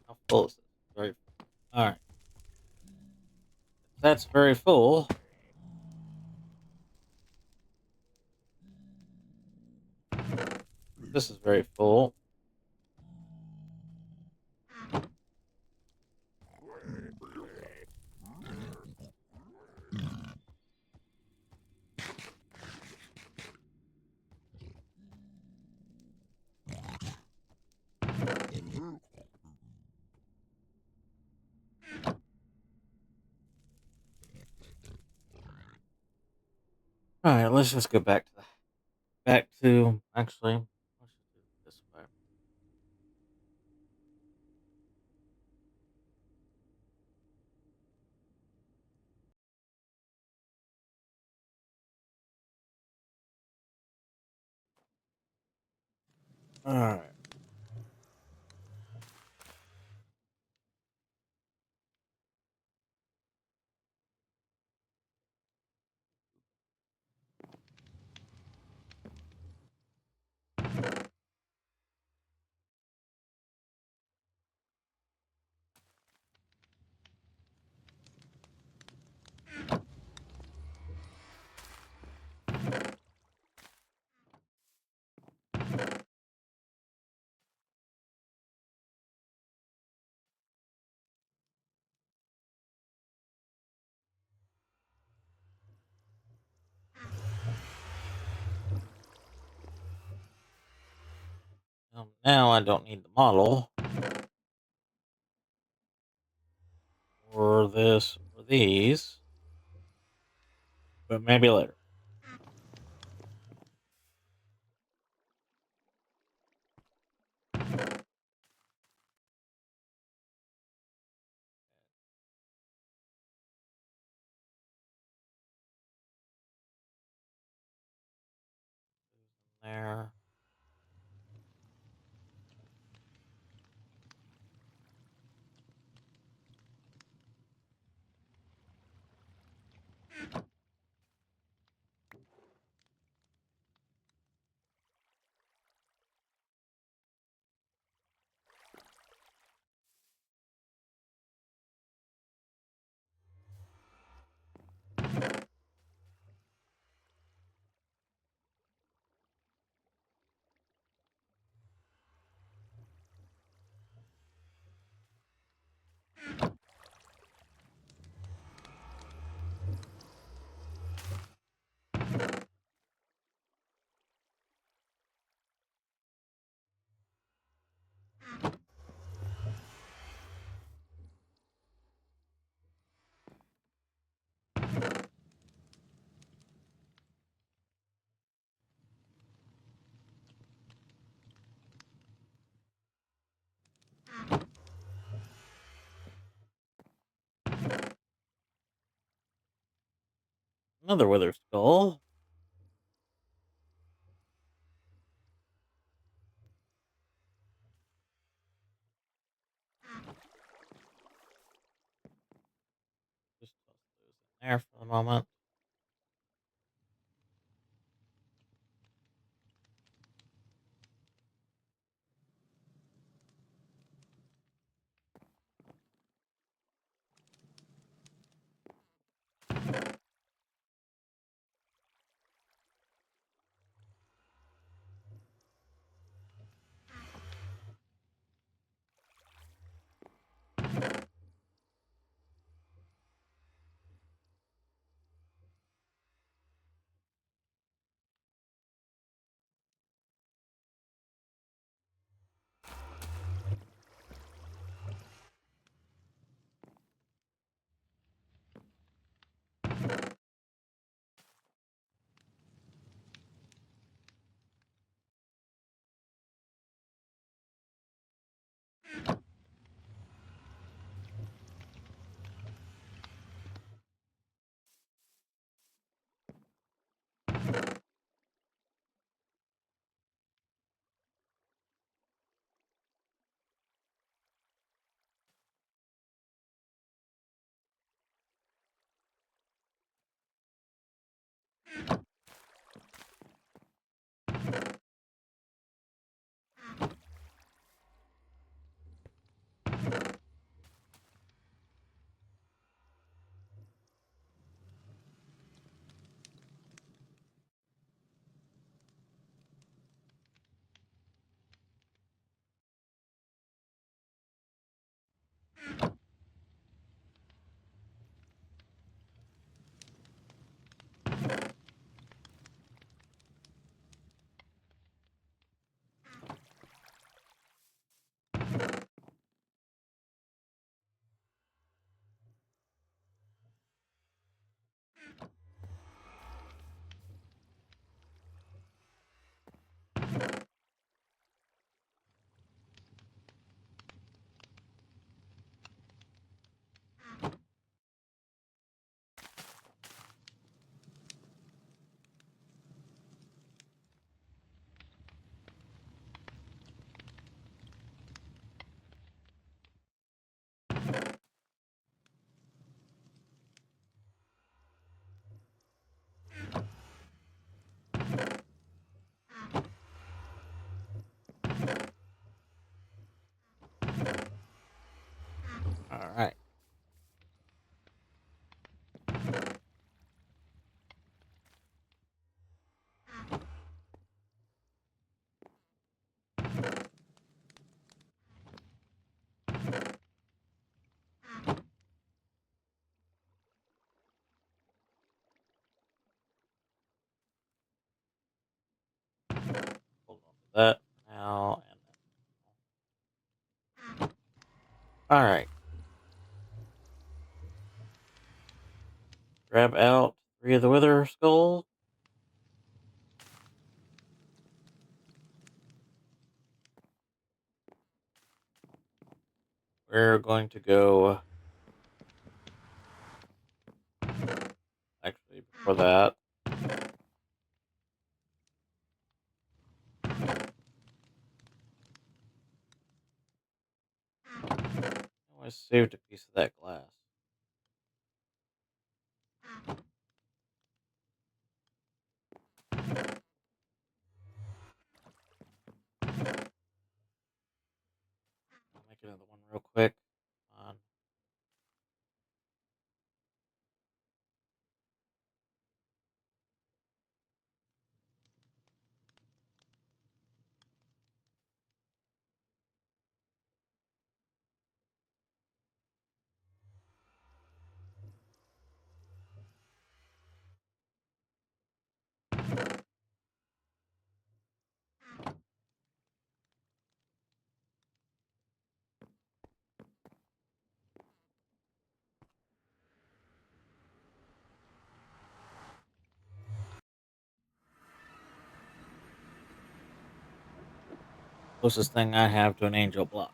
D: How full is this? Very full. Alright. That's very full. This is very full. Alright, let's just go back to actually, let's just do it this way. Alright. Now I don't need the model. Or this, or these. But maybe later. There. Another wither skull. Just toss those in there for the moment. Alright. Hold on to that now, and then Alright. Grab out 3 of the Wither Skulls. We're going to go... Actually, before that... I saved a piece of that glass. I'll make another one real quick. On. Closest thing I have to an angel block.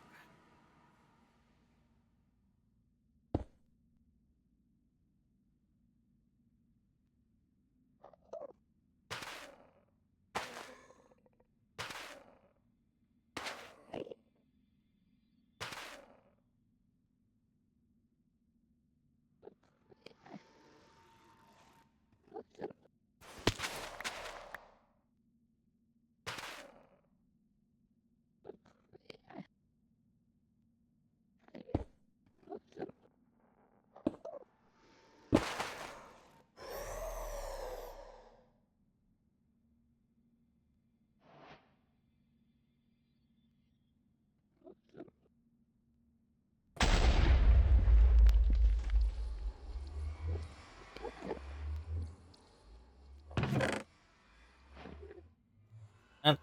D: That's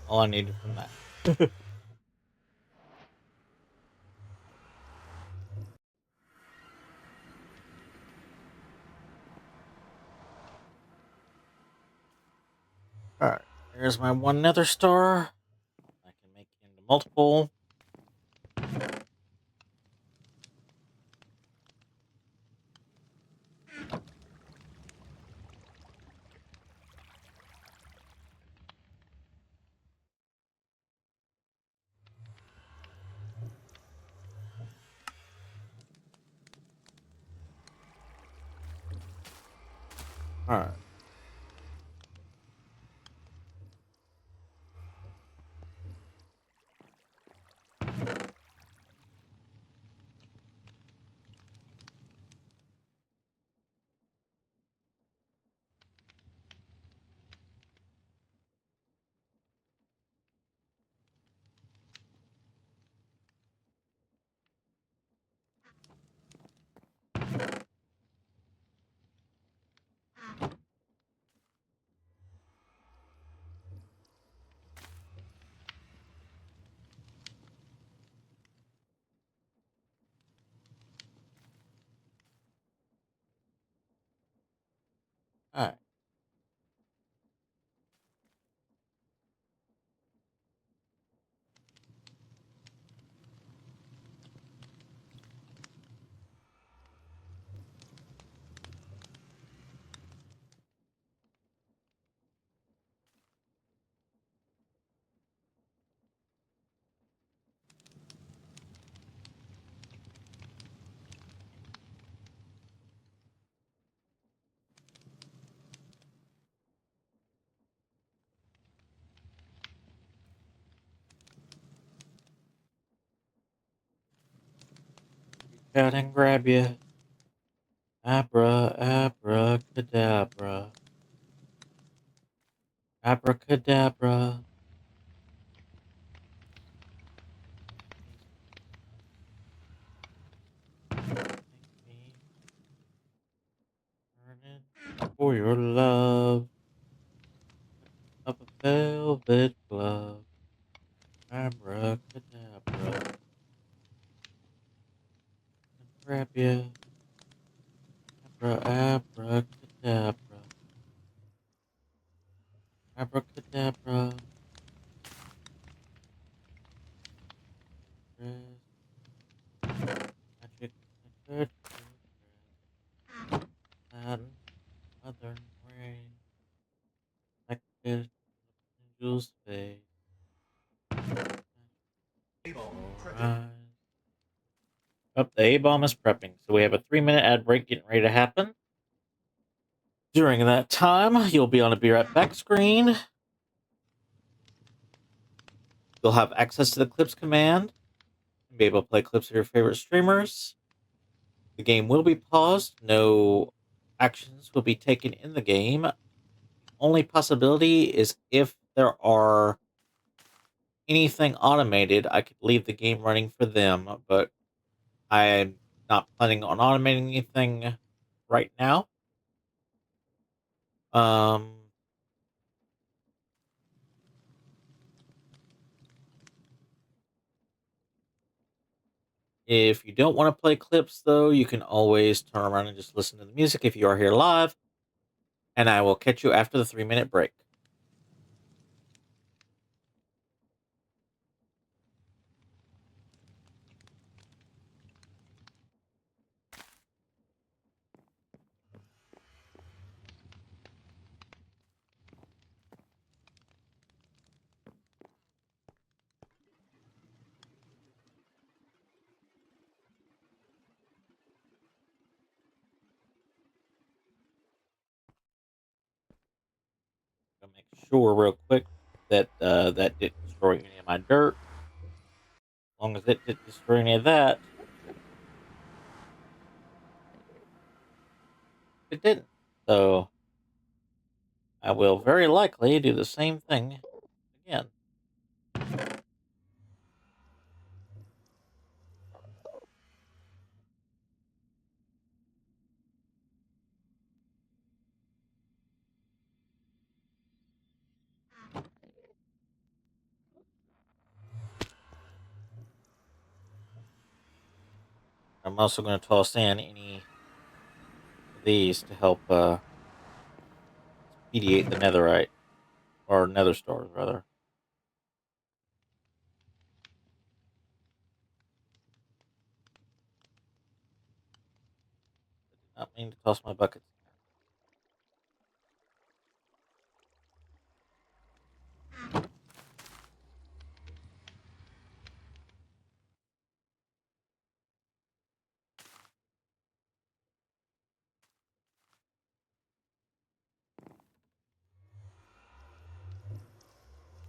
D: all I needed from that. Alright, here's my one nether star. I can make it into multiple. Alright. Alright. Out and grab you. Abracadabra. Abracadabra. For your love of a velvet glove. Abracadabra. grab you. Abracadabra. Abracadabra. Magic. Saturn. Southern rain. Like this. Angel's face. Up, the A-bomb is prepping, so we have a 3-minute ad break getting ready to happen. During that time, you'll be on a Be Right Back screen. You'll have access to the clips command and be able to play clips of your favorite streamers. The game will be paused. No actions will be taken in the game. Only possibility is if there are anything automated, I could leave the game running for them, but I'm not planning on automating anything right now. If you don't want to play clips, though, you can always turn around and just listen to the music if you are here live. And I will catch you after the 3-minute break. I'll make sure real quick that that didn't destroy any of my dirt. As long as it didn't destroy any of that, it didn't. So I will very likely do the same thing again. I'm also going to toss in any of these to help mediate the netherite, or nether stars, rather. I did not mean to toss my buckets.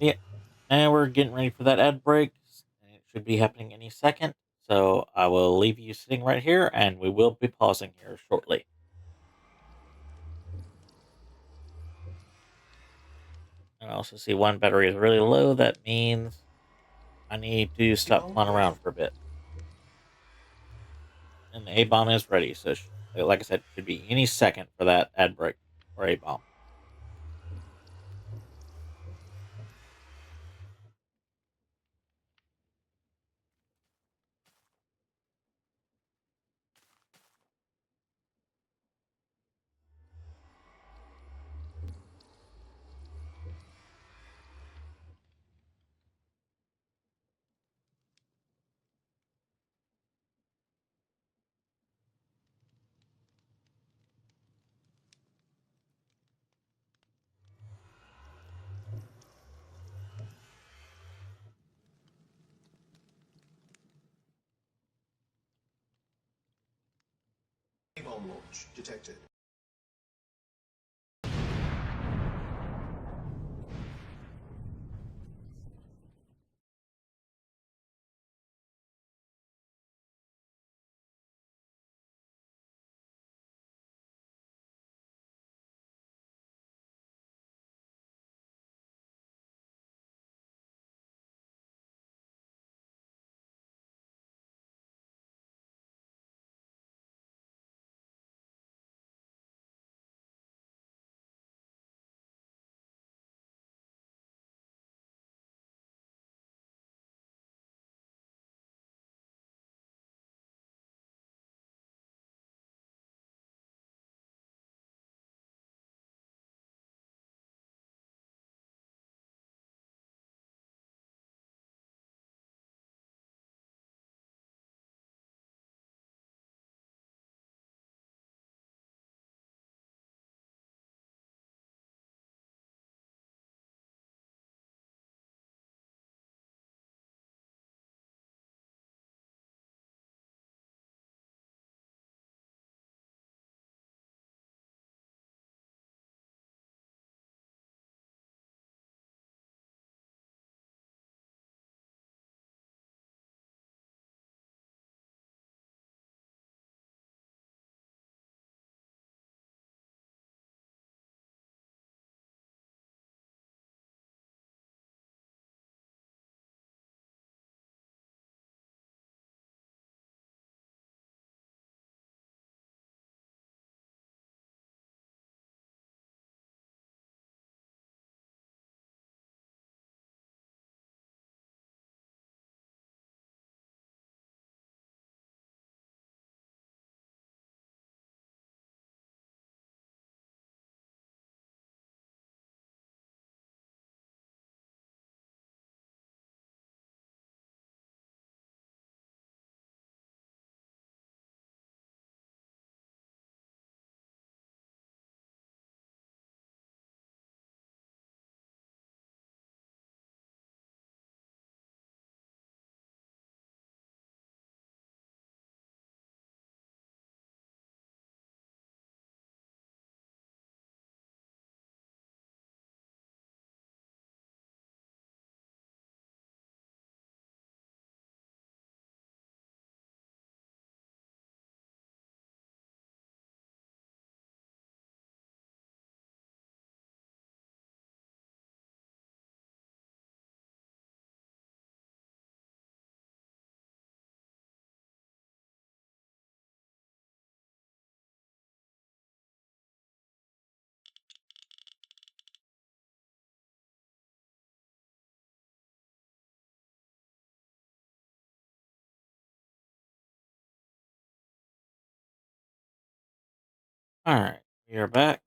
D: Yeah, and we're getting ready for that ad break. And it should be happening any second. So I will leave you sitting right here, and we will be pausing here shortly. And I also see one battery is really low. That means I need to stop playing around for a bit. And the A-bomb is ready. So, like I said, it should be any second for that ad break or A-bomb.
E: Bomb launch detected.
D: Alright, we are back.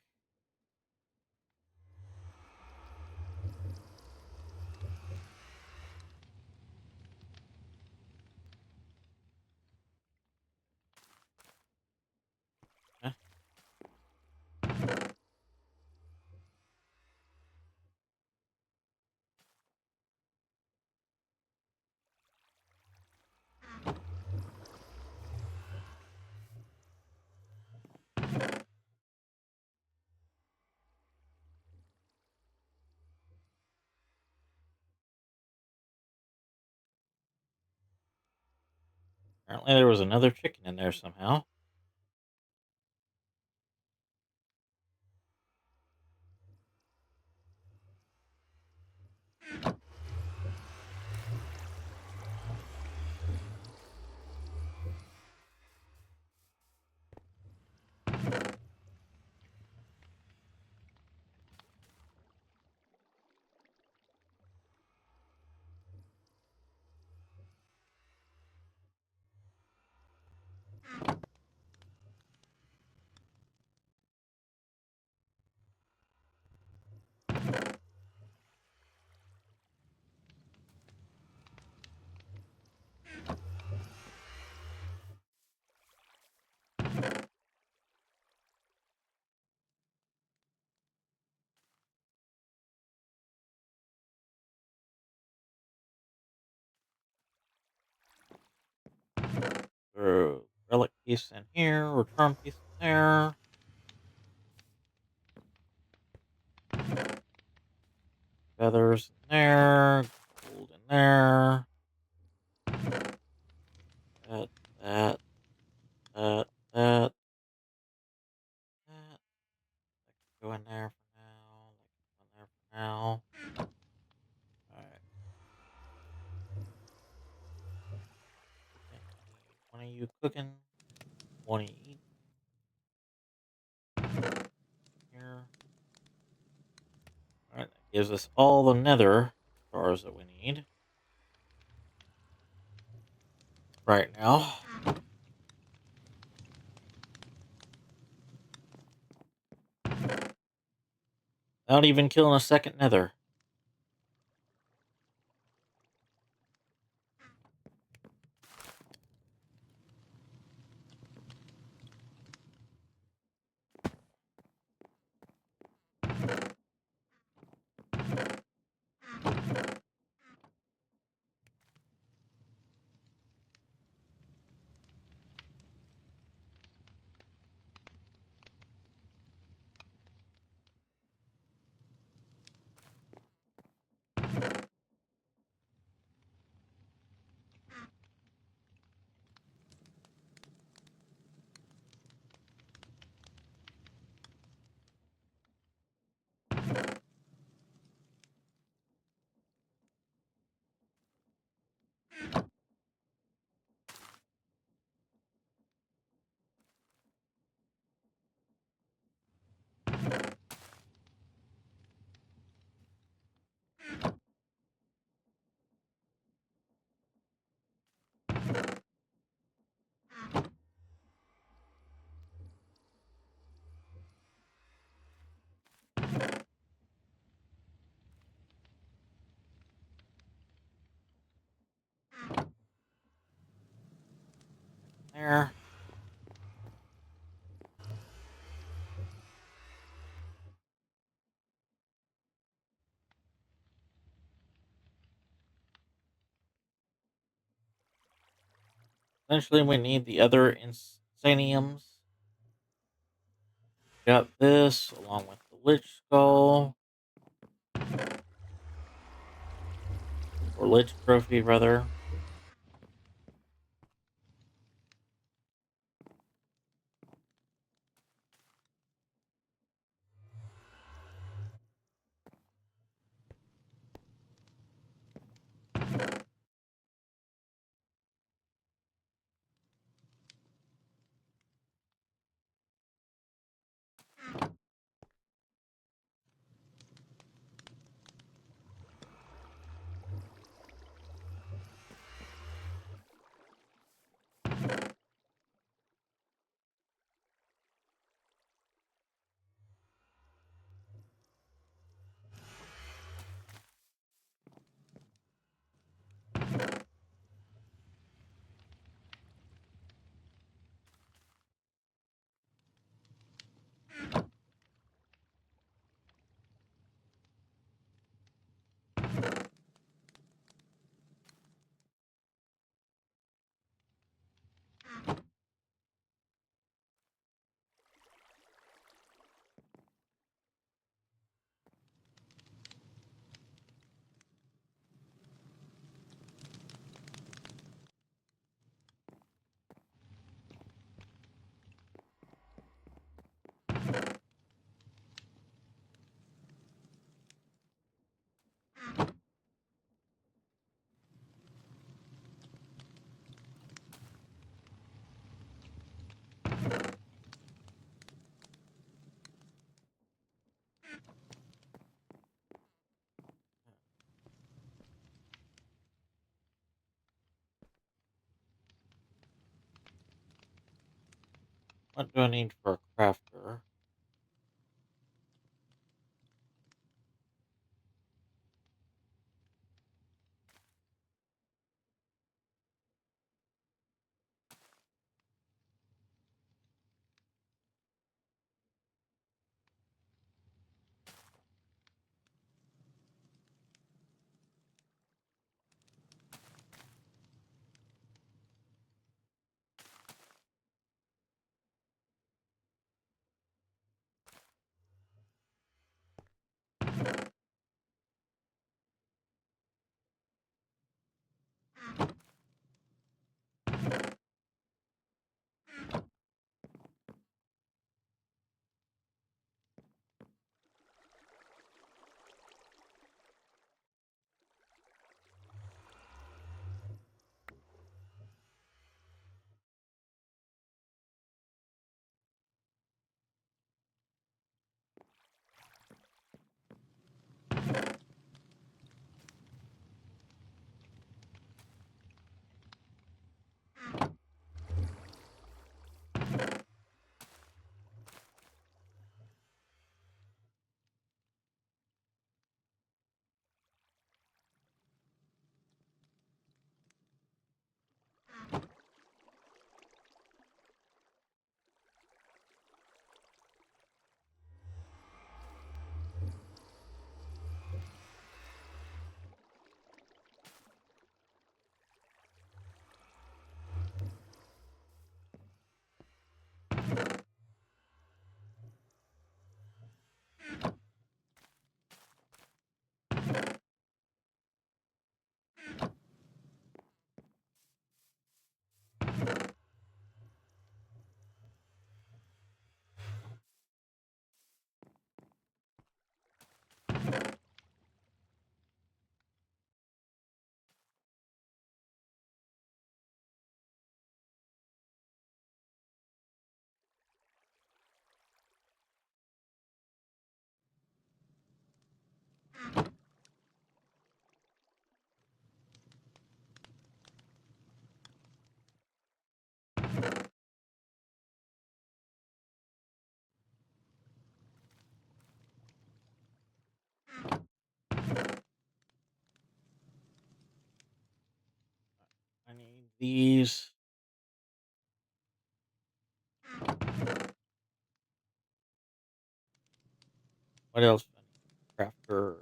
D: Okay. Apparently there was another chicken in there somehow. Throw relic piece in here, return piece in there. Feathers in there, gold in there. That, that, that, that. That can go in there for now. That can go in there for now. Alright. One of you cooking. One of you eating. Here. Alright, that gives us all the nether stars that we need. Right now. Without even killing a second nether. There. Eventually, we need the other insaniums. Got this along with the Lich Skull. Or Lich Trophy, rather. What do I need for a crafter? I need these. What else? Crafter.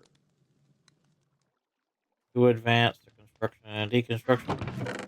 D: To advance the construction and deconstruction.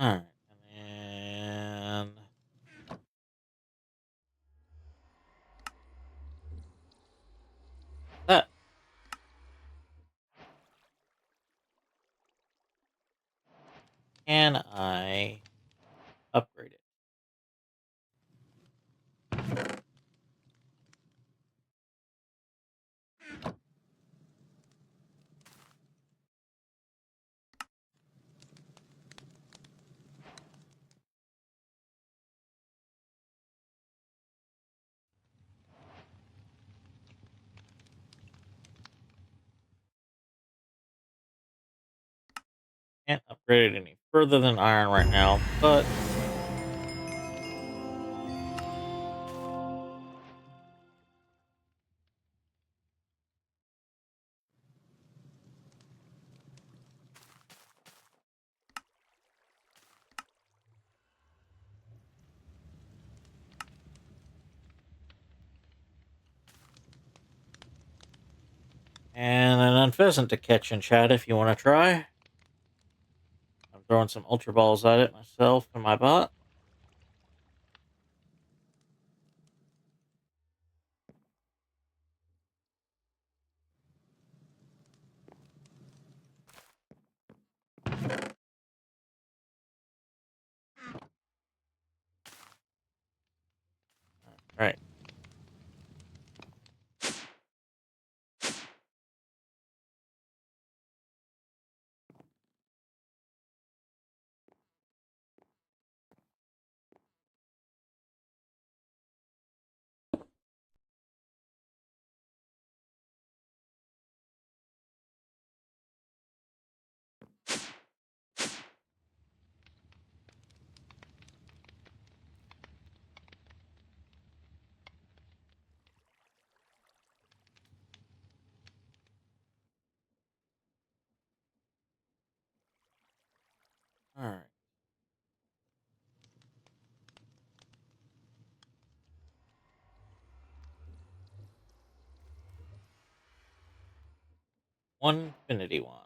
D: Alright, and then that. Can I upgrade it? Can't upgrade it any further than iron right now, but and an unpheasant to catch in chat if you want to try. throwing some Ultra Balls at it myself in my bot. All right. All right. One Infinity Wand.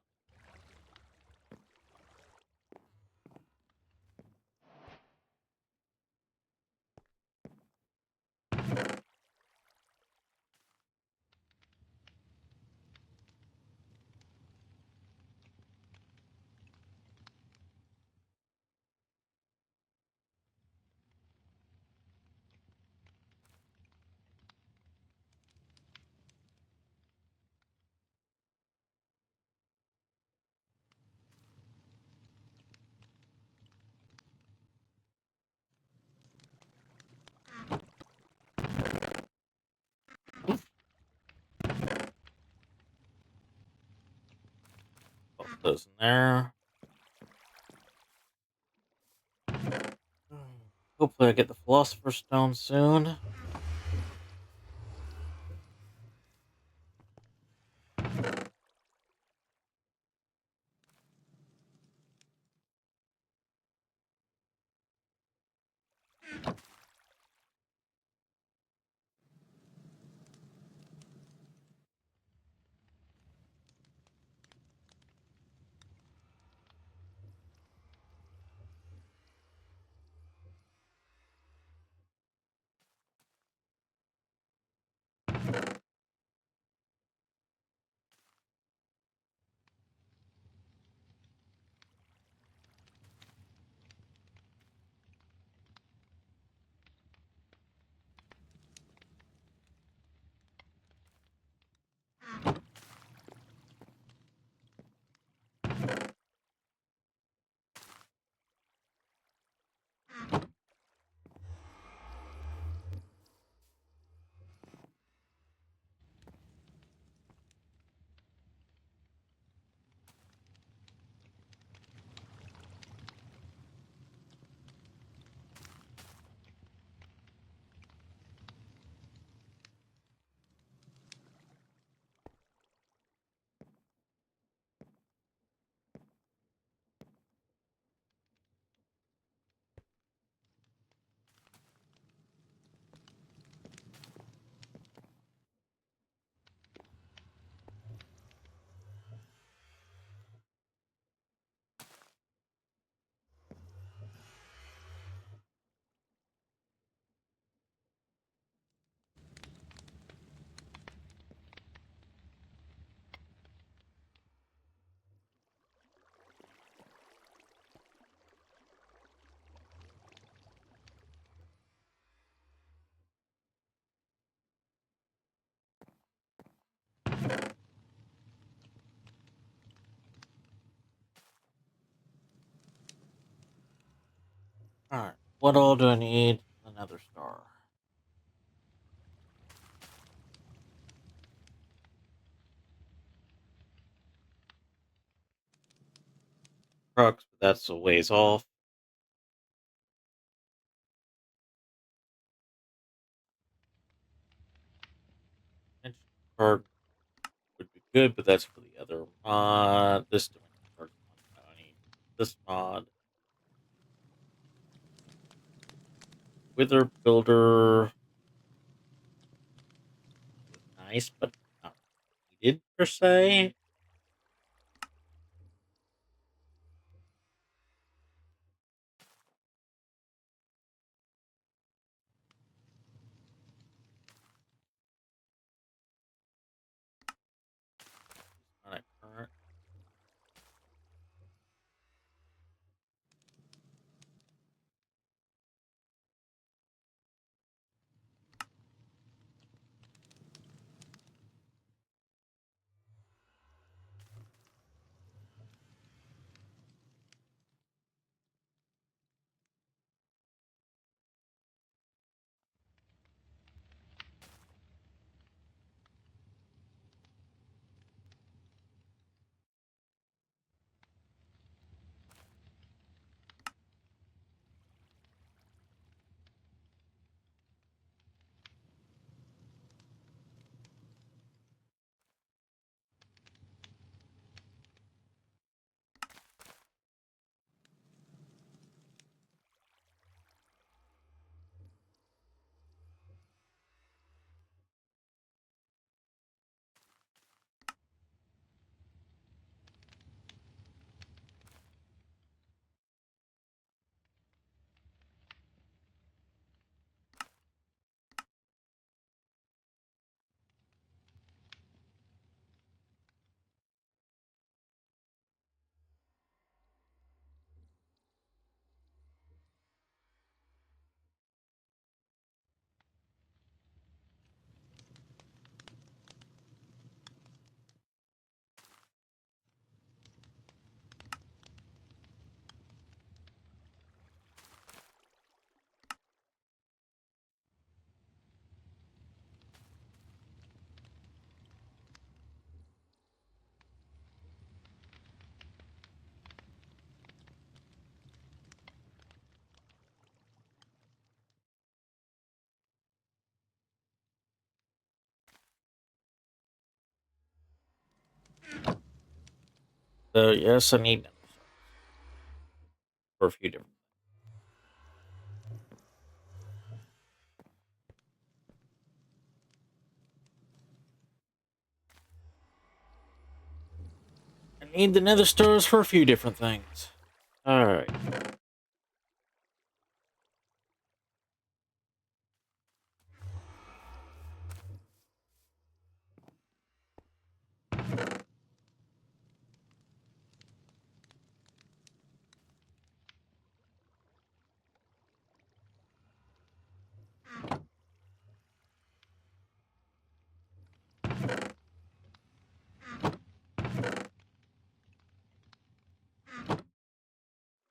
D: Put those in there. Hopefully I get the Philosopher's Stone soon. Alright, what all do I need? Another star. Crux, but that's a ways off. Dimension card would be good, but that's for the other mod. This dimension card, I need this mod. Wither Builder. Nice, but not needed per se. So yes, I need nether stars for a few different. I need the nether stars for a few different things. All right.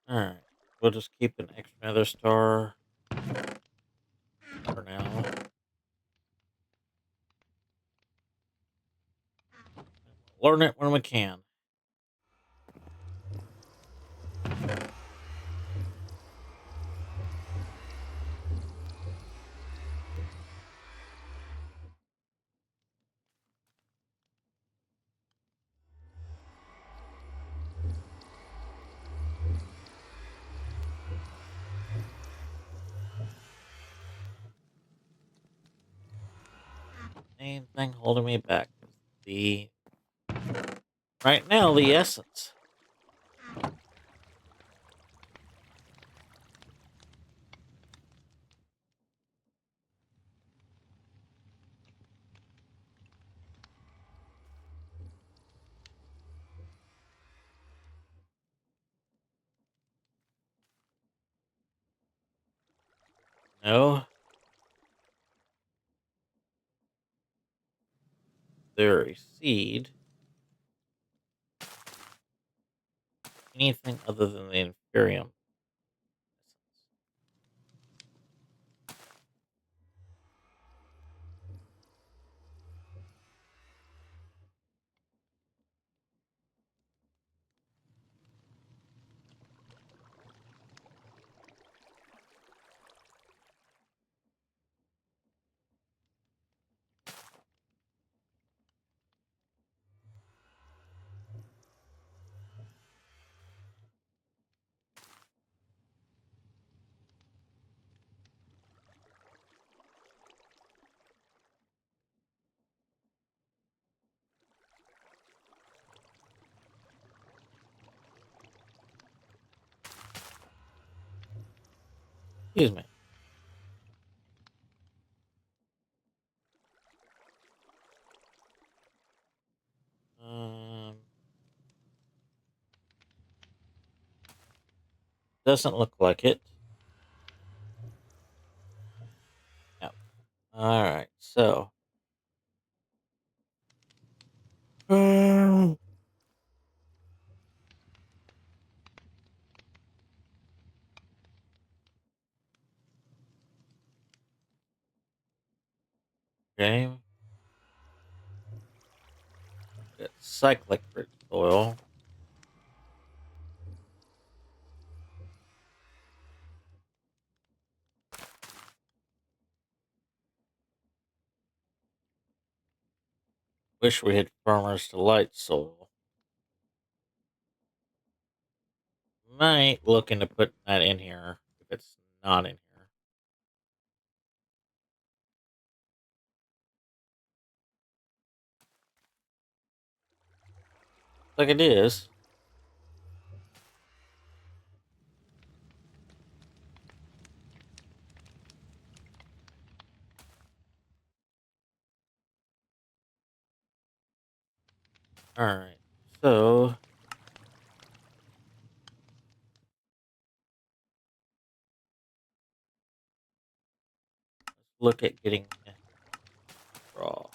D: All right. We'll just keep an extra nether star for now. Learn it when we can. Main thing holding me back is the right now the essence. No. There a seed. Anything other than the Inferium. Excuse me. Doesn't look like it. No. All right. So. Okay. Got cyclic rich soil. Wish we had farmers delight soil. Might look into putting that in here if it's not in here. Like it is. All right. So. Let's look at getting raw.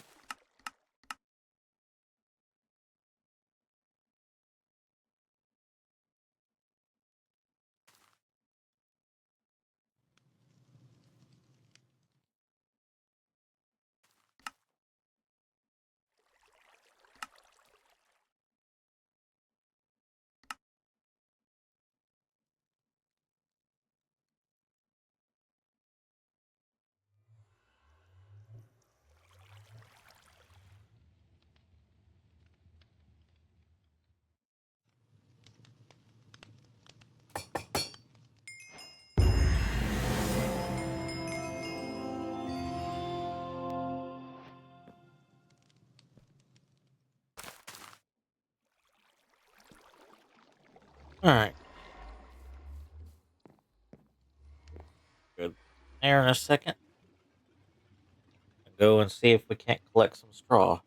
D: All right. Good. There in a second. Go and see if we can't collect some straw.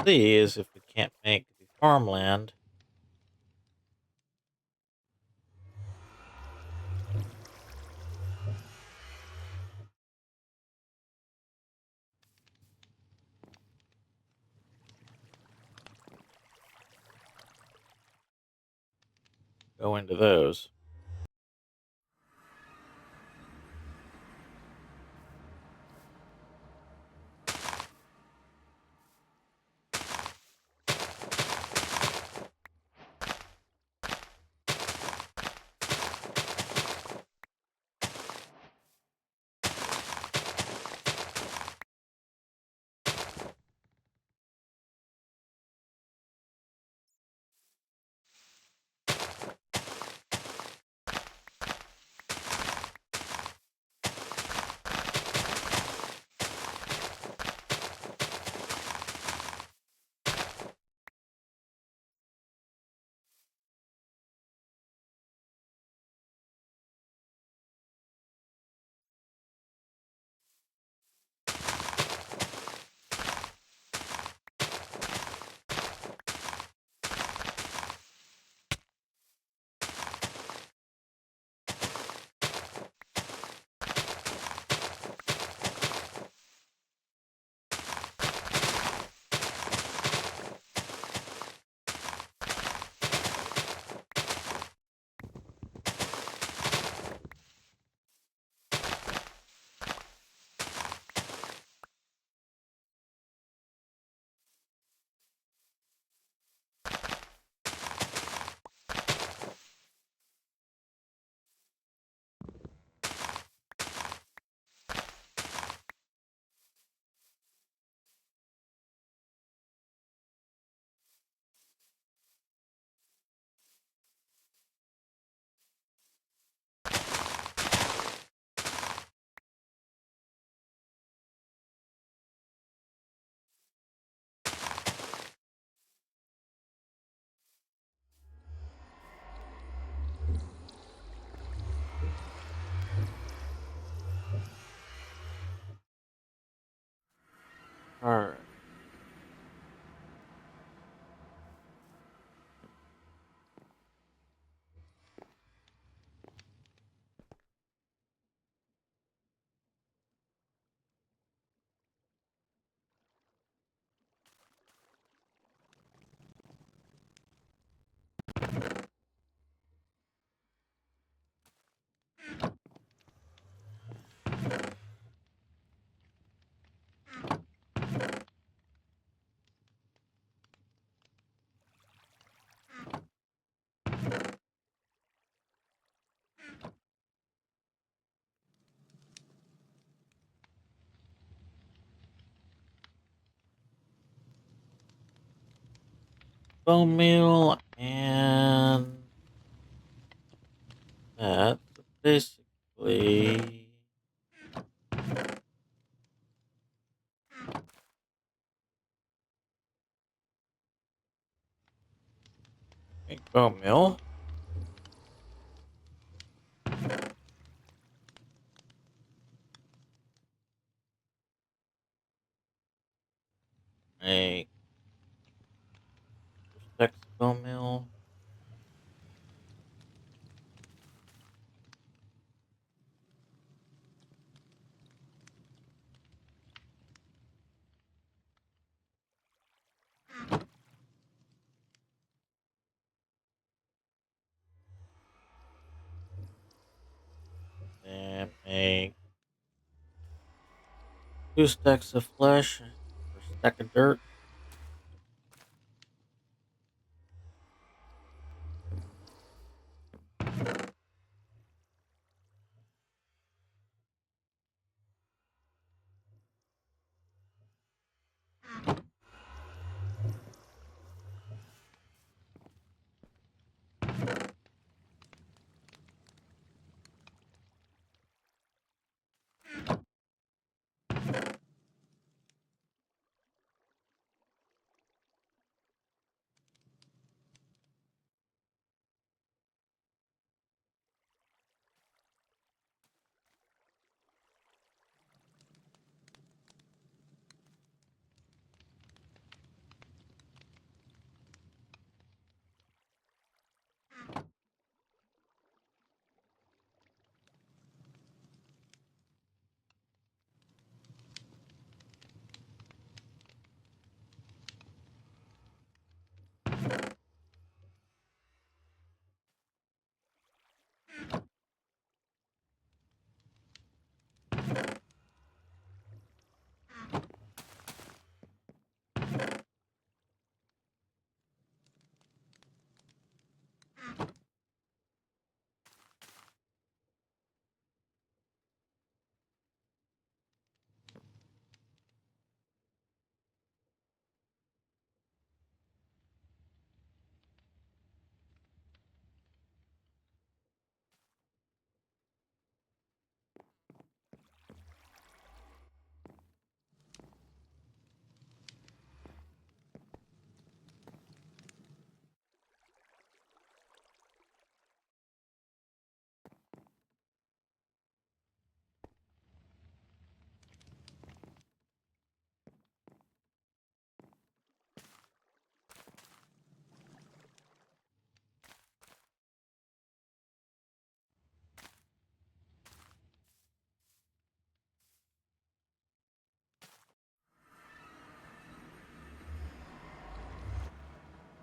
D: See is if we can't make the farmland. Go into those. All right. Bone meal and that. So basically, make bone meal. Make stacks of bone meal. make 2 stacks of flesh for a stack of dirt.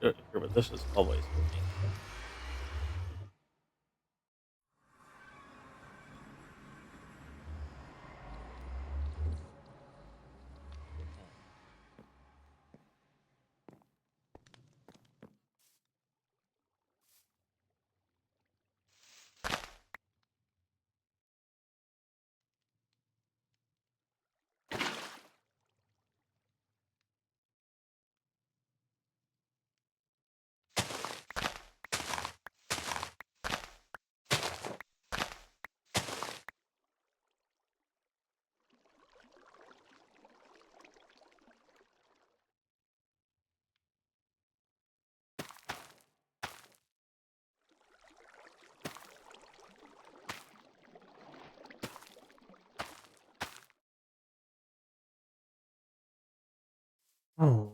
D: Here, but this is always working. Oh.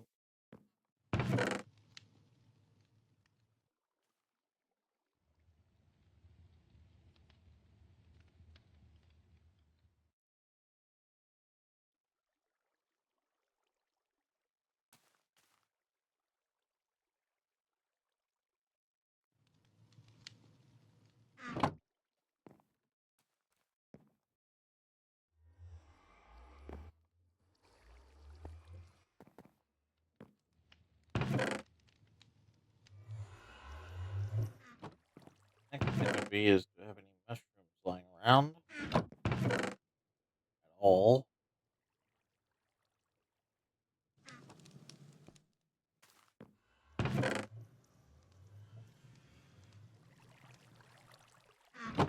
D: Next thing would be is to have any mushrooms lying around at all.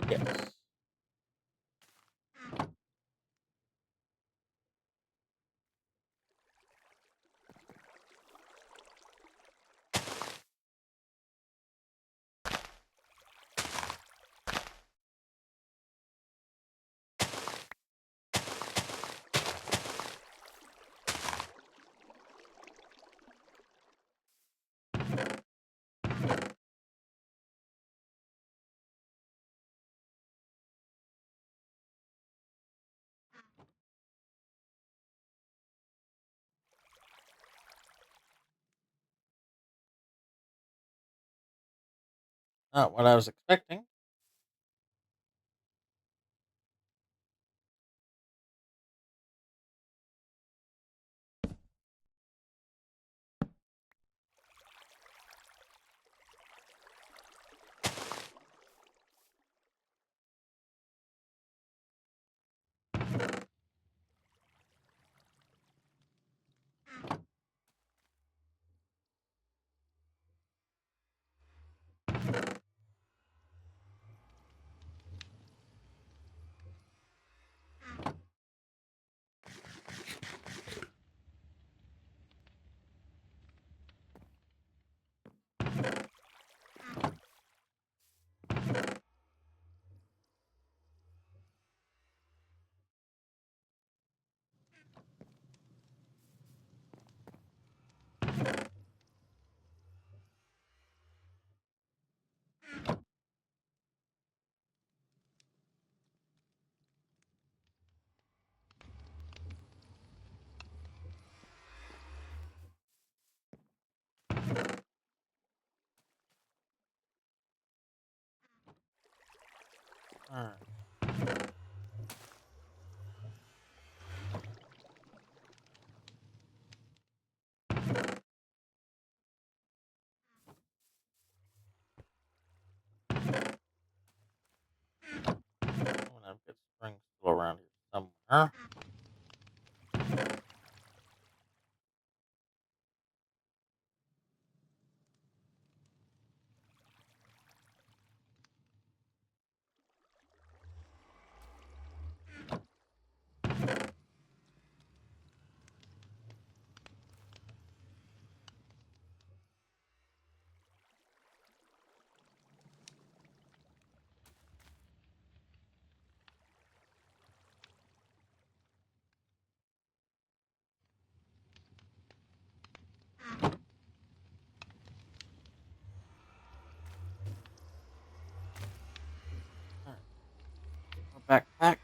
D: Yes. Not what I was expecting. Alright. I'm gonna have good springs still around here somewhere. More backpacks.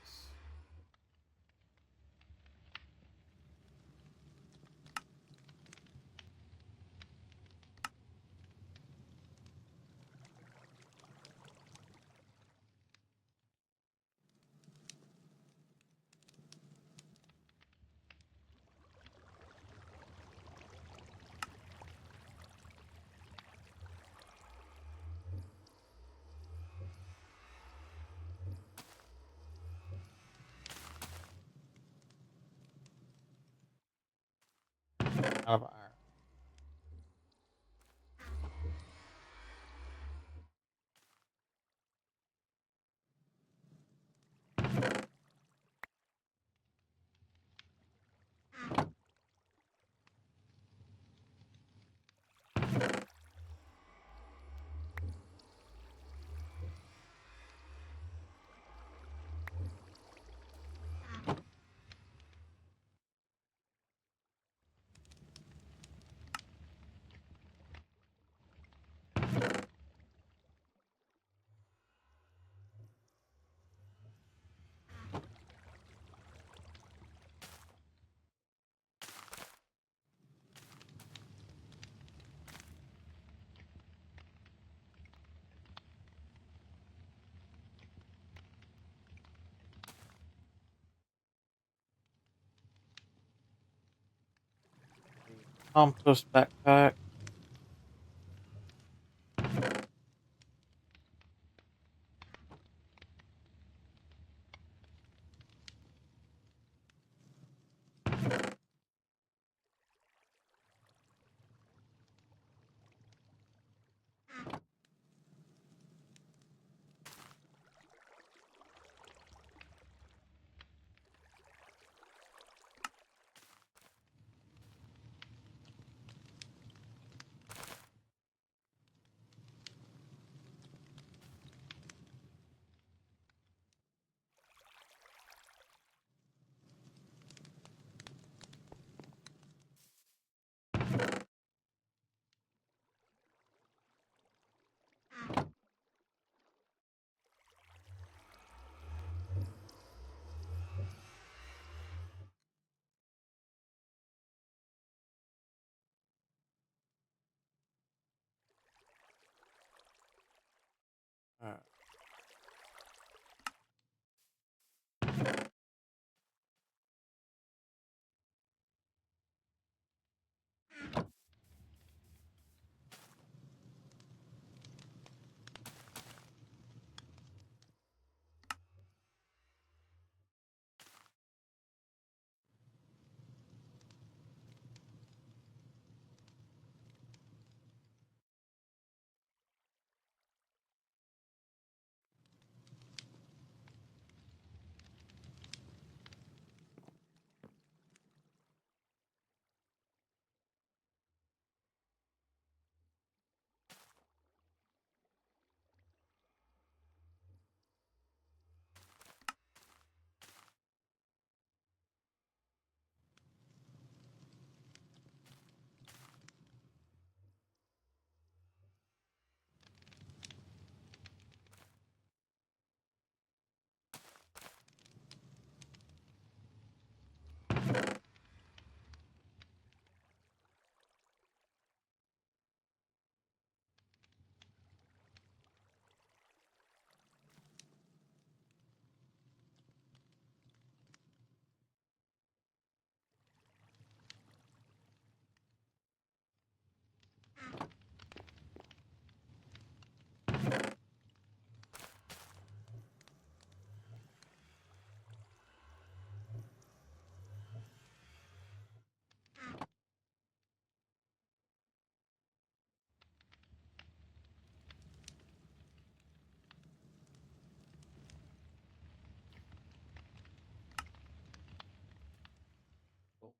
D: Out of iron. Compost backpack. Alright.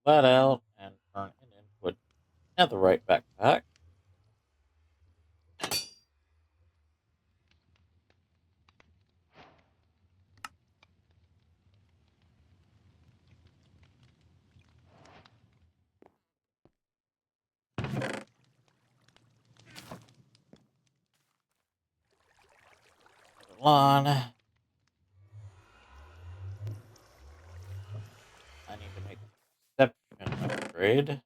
D: that out and turn it into a netherite backpack. Lawn. I need to make a perception upgrade.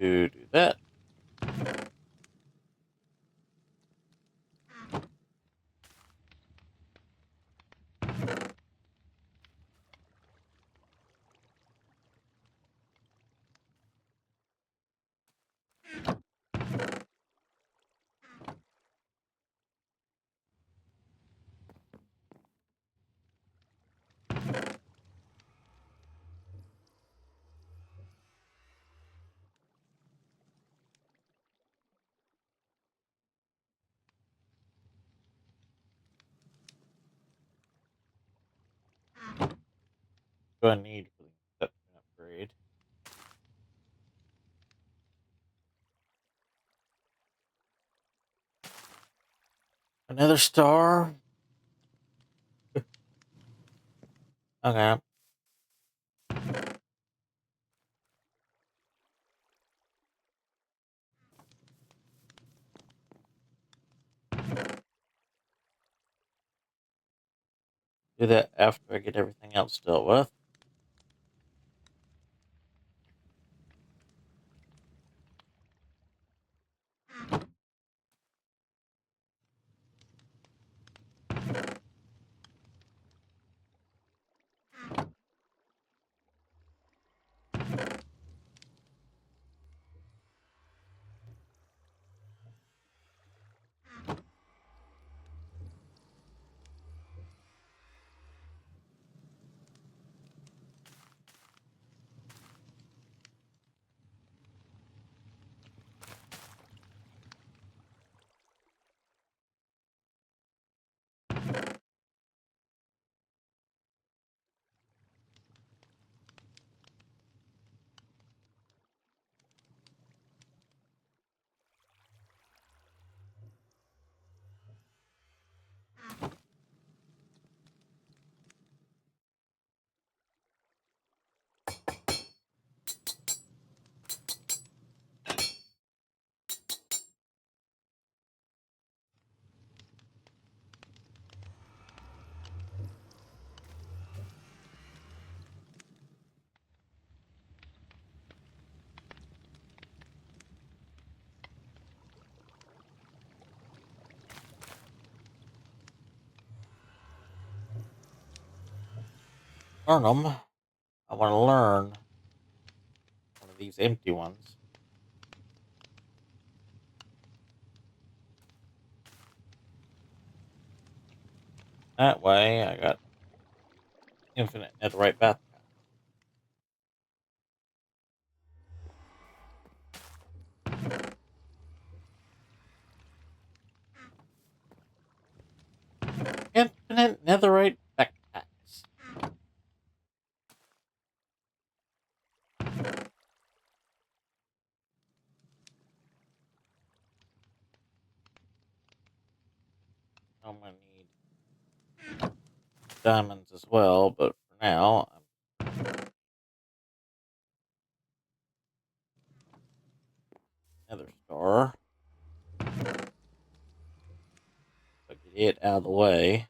D: To do that. Do I need for the perception upgrade? Another star. Okay. Do that after I get everything else dealt with. Learn them. I want to learn one of these empty ones. That way, I got infinite netherite bath. Infinite netherite backpacks. I'm gonna need diamonds as well, but for now, nether star. So get it out of the way.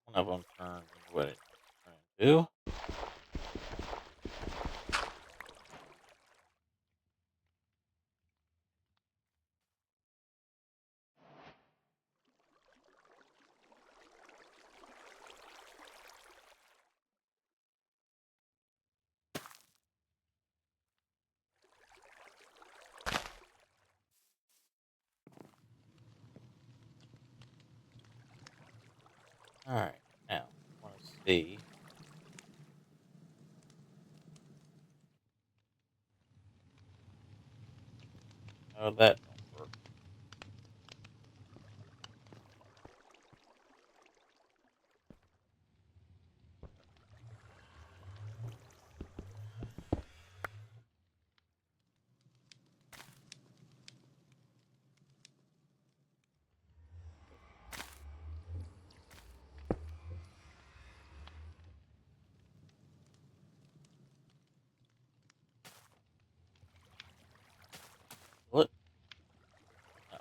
D: One of them turned into what it turned into. Alright, now, I want to see. Oh, that don't work. What? No.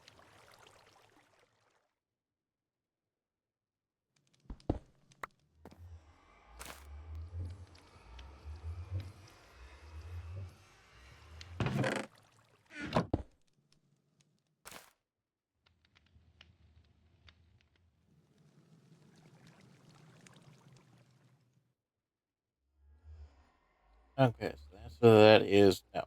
D: Okay, so the answer to that is no.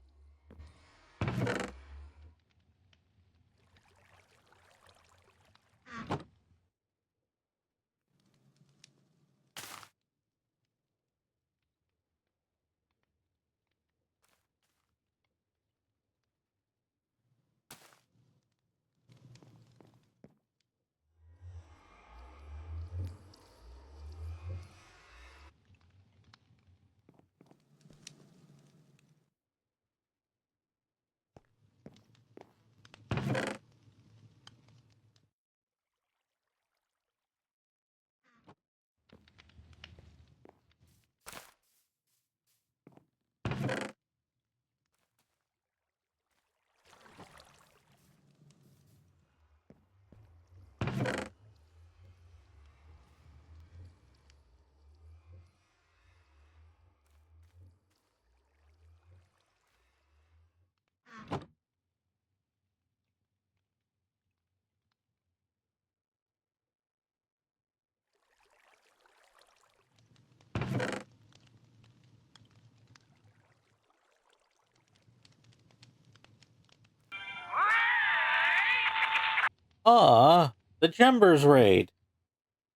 D: The Jembers raid.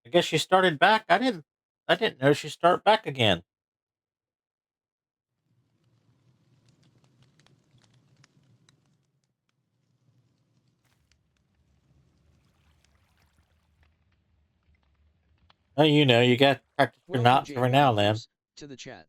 D: I guess you started back. I I didn't know she start back again. Oh, you know, you got to practice your
A: Welcome,
D: knots every now and then.
A: J1 to the chat.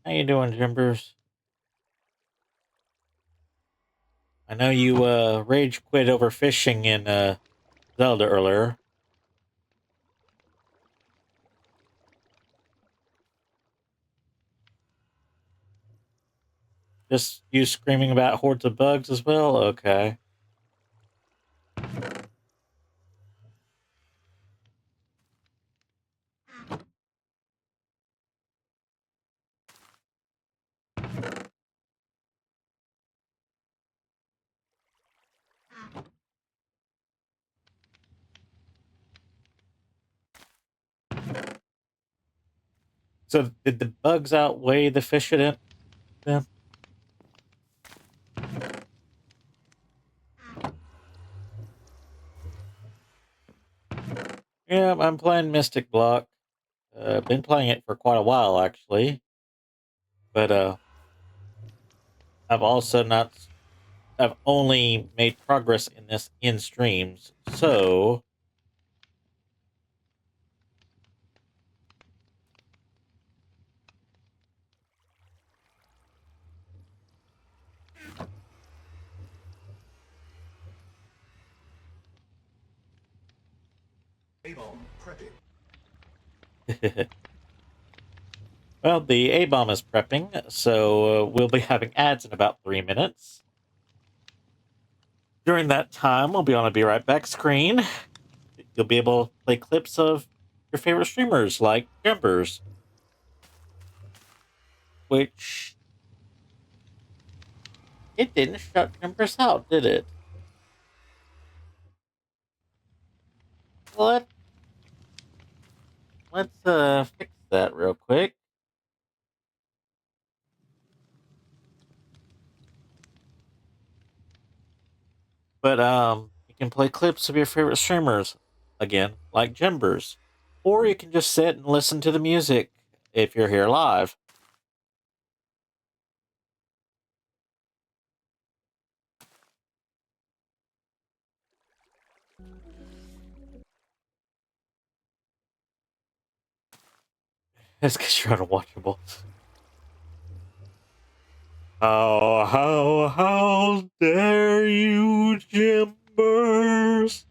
D: How you doing, Jimbers? I know you rage quit over fishing in Zelda earlier. Just you screaming about hordes of bugs as well? Okay. So did the bugs outweigh the fish in it then? Yeah, I'm playing Mystic Block. Been playing it for quite a while actually. But I've also not I've only made progress in this in streams. So
E: A-bomb prepping.
D: well, the A-bomb is prepping, so we'll be having ads in about 3 minutes. During that time, we'll be on a Be Right Back screen. You'll be able to play clips of your favorite streamers like Jumpers, which it didn't shut Jumpers out, did it? Well, let's fix that real quick. But you can play clips of your favorite streamers again, like Jimbers, or you can just sit and listen to the music if you're here live. It's because you're unwatchable. How dare you, Jimbers?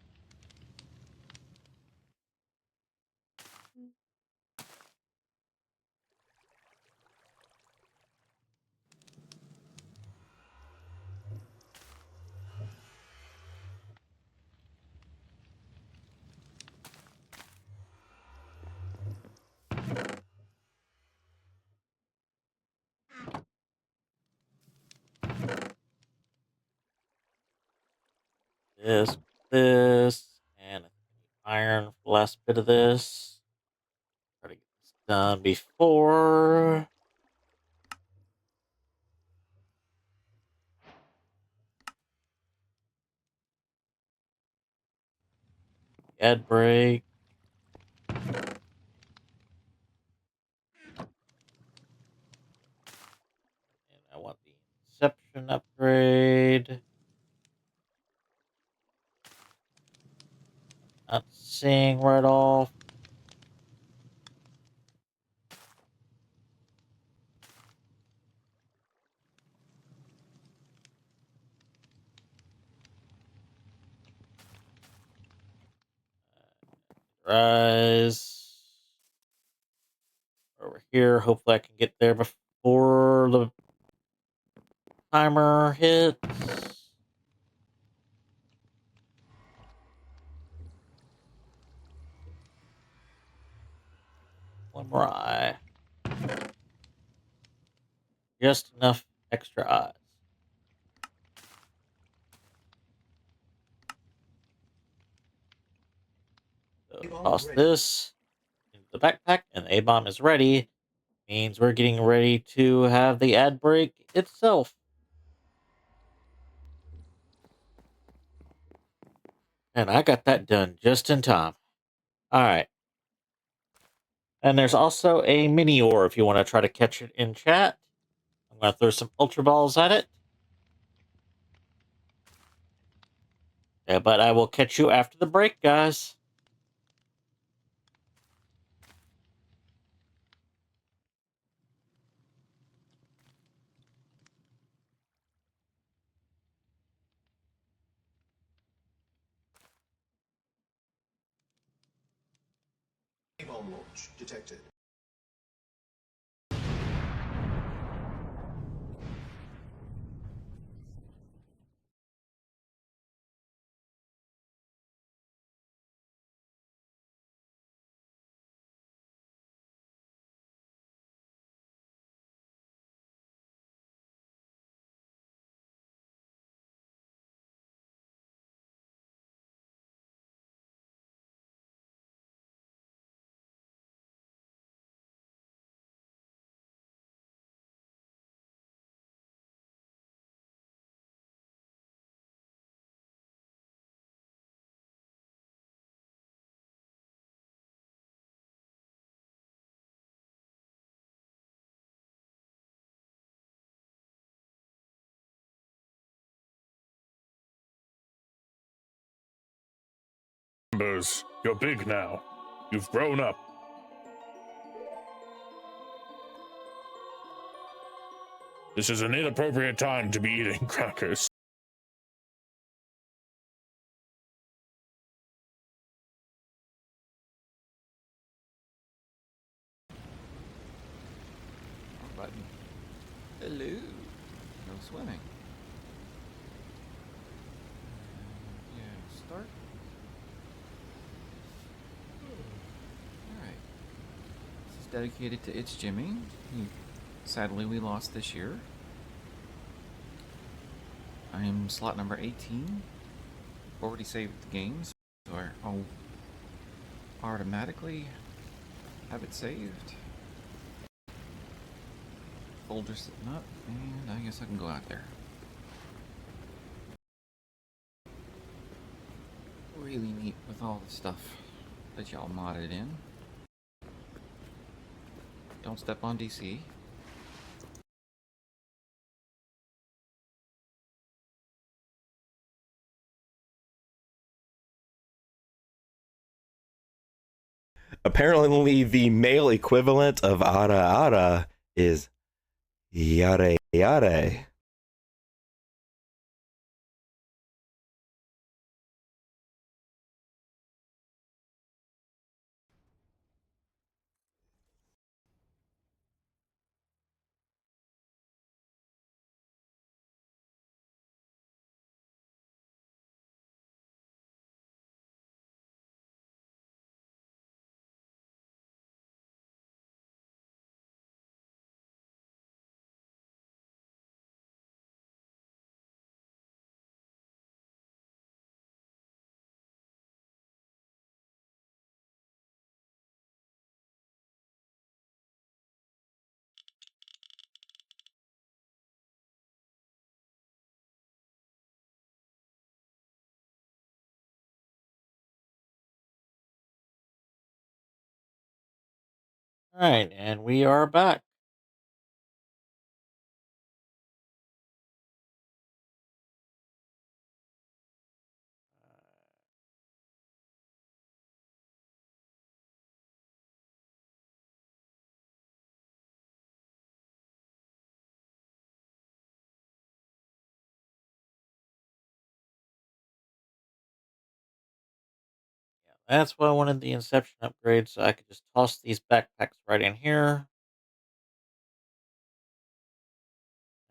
D: This, and iron for the last bit of this. Try to get this done before. Ad break. And I want the Inception upgrade. Not seeing right off. Rise. Over here. Hopefully I can get there before the timer hits. One more eye. Just enough extra eyes. So toss this into the backpack, and the A-bomb is ready. Means we're getting ready to have the ad break itself. And I got that done just in time. Alright. And there's also a mini ore if you want to try to catch it in chat. I'm going to throw some Ultra Balls at it. Yeah, but I will catch you after the break, guys.
E: A-bomb launch detected.
B: Members, you're big now. You've grown up. This is an inappropriate time to be eating crackers.
G: Wrong button. Hello. No swimming. Yeah, start. Alright. This is dedicated to It's Jimmy. Sadly, we lost this year. I am slot number 18. Already saved the games, so I'll automatically have it saved. Folder sitting up, and I guess I can go out there. Really neat with all the stuff that y'all modded in. Don't step on DC.
C: Apparently, the male equivalent of ara ara is yare yare.
D: Alright, and we are back. That's why I wanted the Inception upgrade, so I could just toss these backpacks right in here.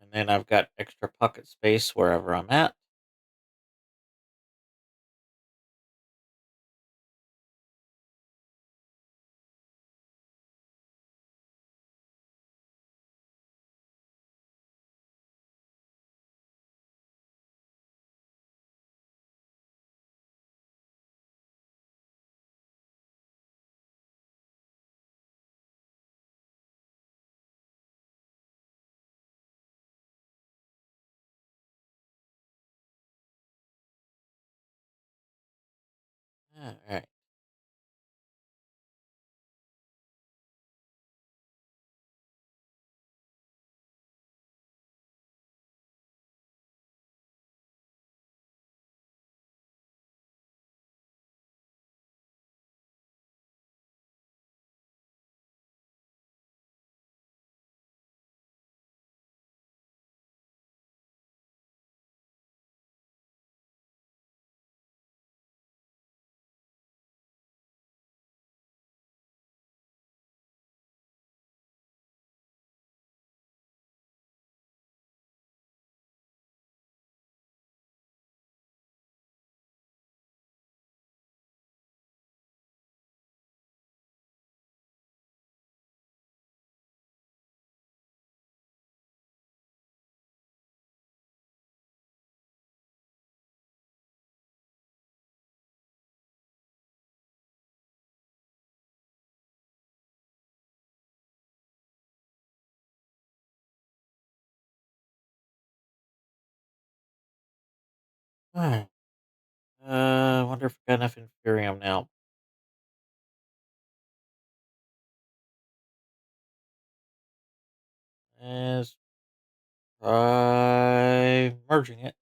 D: And then I've got extra pocket space wherever I'm at. All right. All right. Wonder if we got enough Inferium now. Let's try merging it.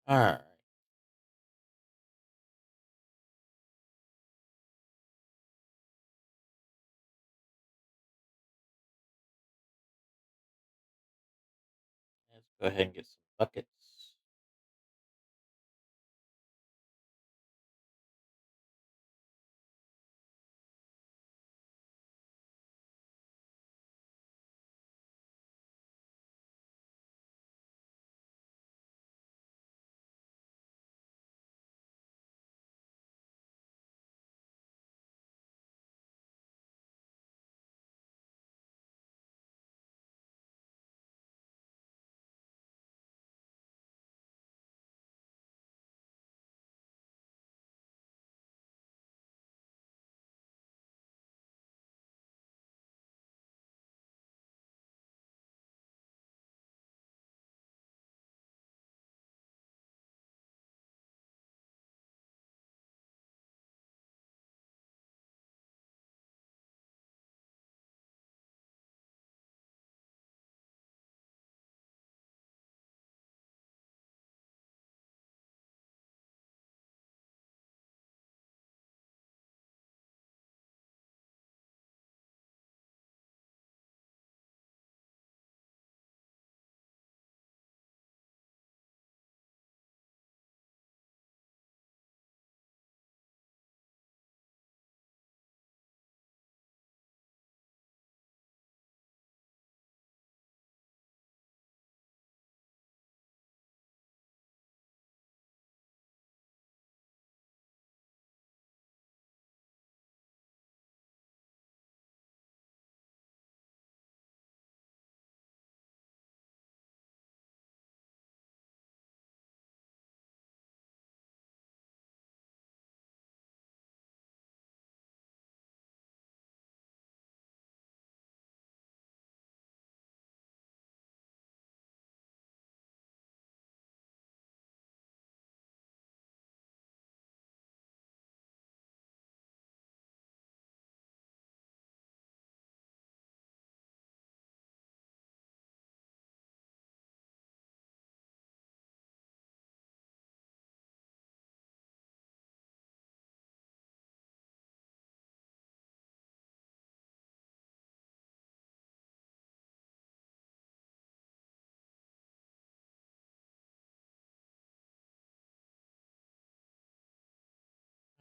D: All right. Let's go ahead and get some buckets.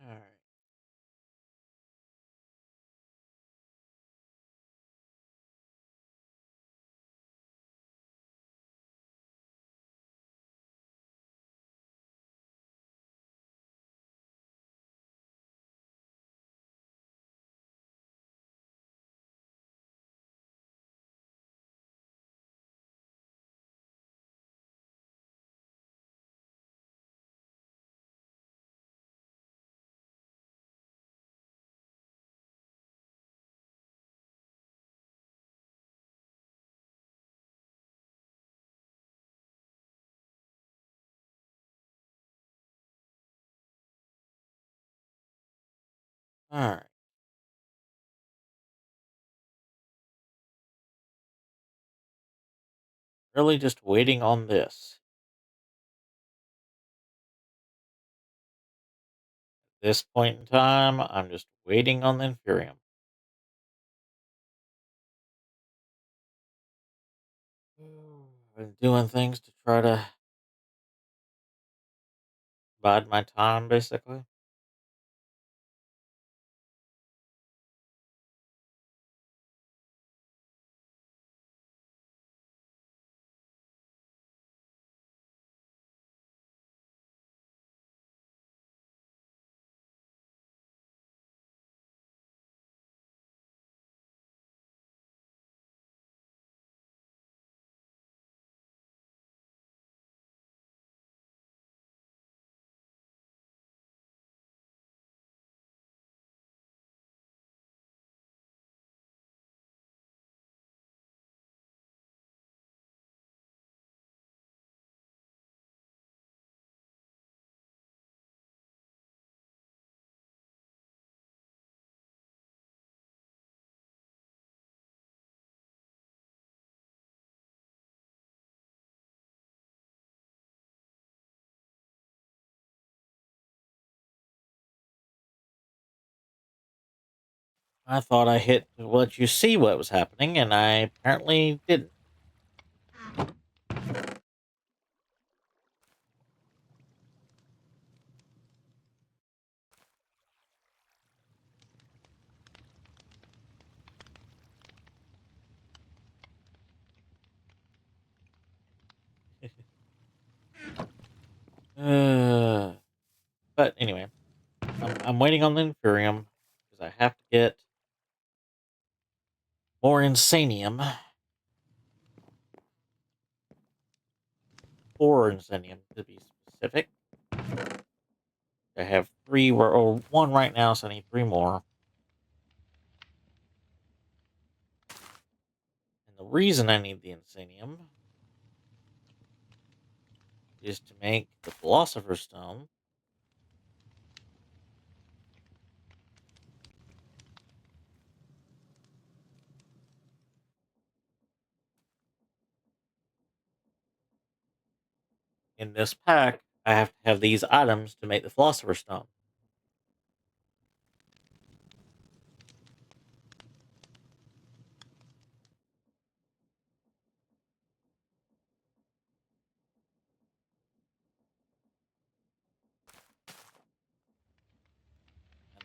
D: Alright. Alright. Really just waiting on this. At this point in time, I'm just waiting on the Infurium. Been doing things to try to bide my time, basically. I thought I hit let you see what was happening, and I apparently didn't. But anyway, I'm waiting on the Infurium because I have to get more Insanium. Or Insanium to be specific. I have 3, or 1 right now, so I need 3 more. And the reason I need the Insanium is to make the Philosopher's Stone. In this pack, I have to have these items to make the Philosopher's Stone.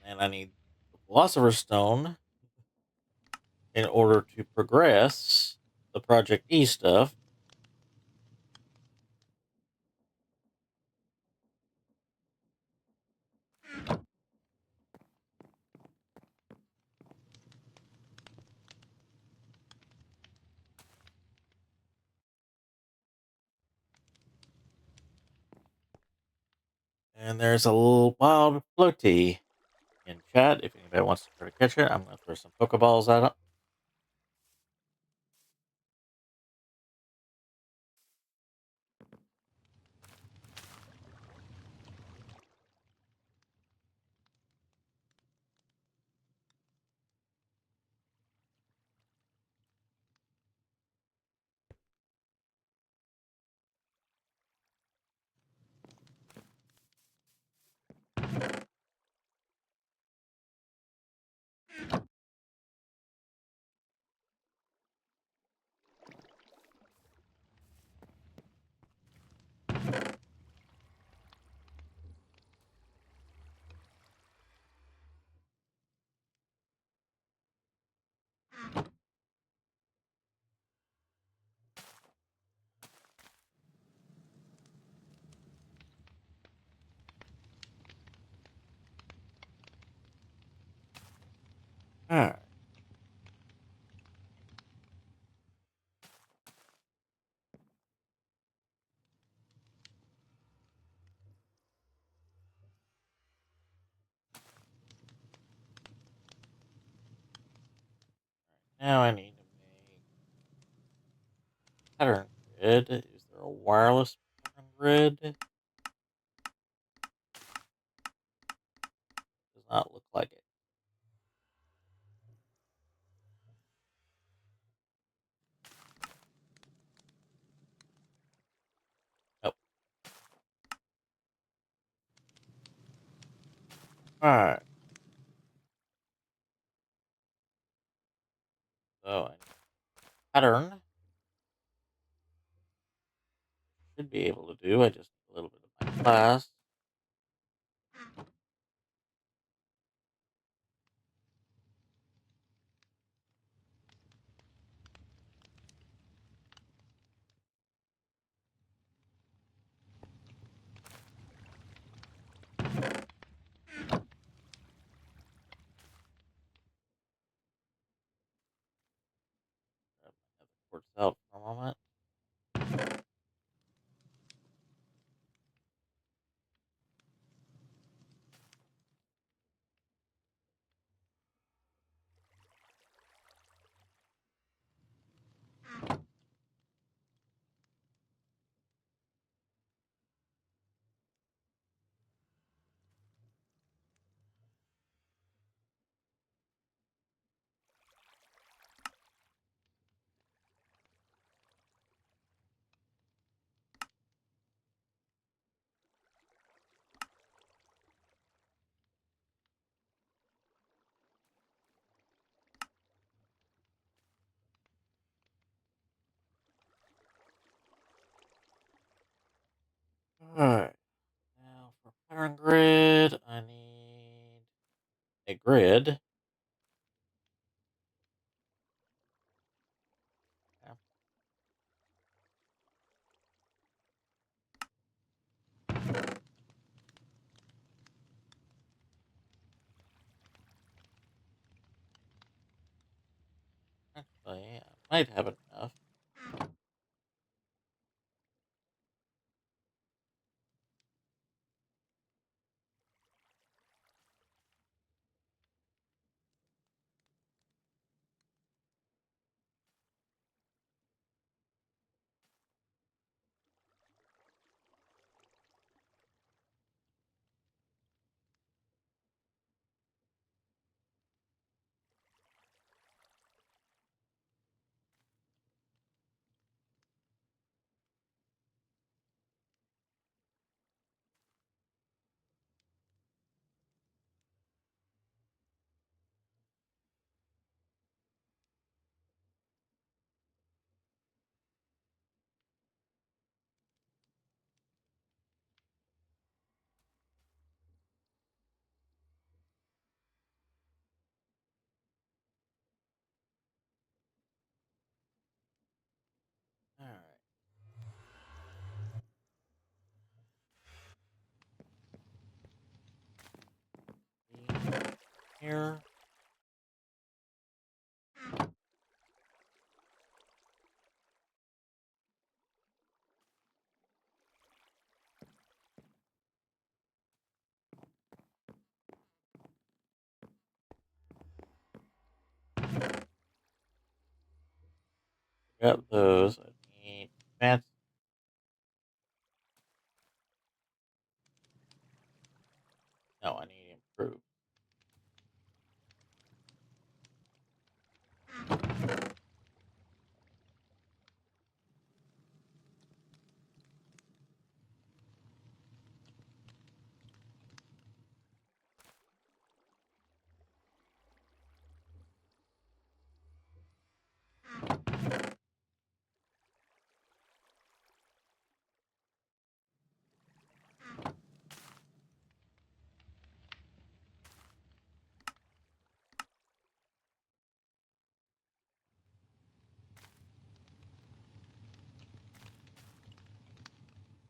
D: And I need the Philosopher's Stone in order to progress the Project E stuff. And there's a little wild floaty in chat. If anybody wants to try to catch it, I'm going to throw some Pokeballs at it. Alright. Now I need to make pattern grid. Is there a wireless pattern grid? Does not look like it. Nope. Alright. So I need pattern. Should be able to do. I just need a little bit of my class. Works out for a moment. Alright. Now for pattern grid, I need a grid. Yeah. Actually, I might have enough. Alright. Here. Got those. I need fancy. No, I need improved.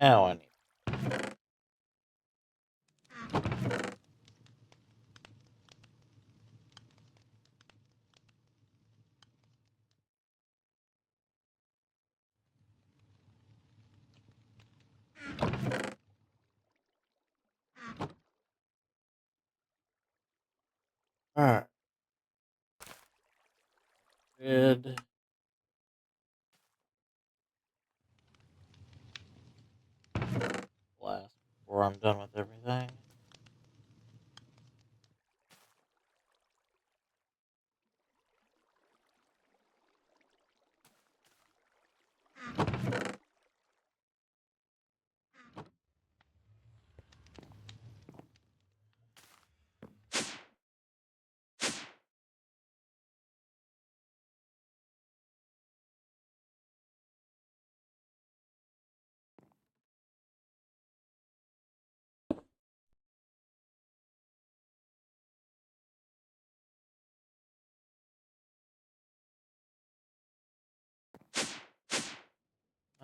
D: Now I need. Alright. Good. Last before I'm done with everything.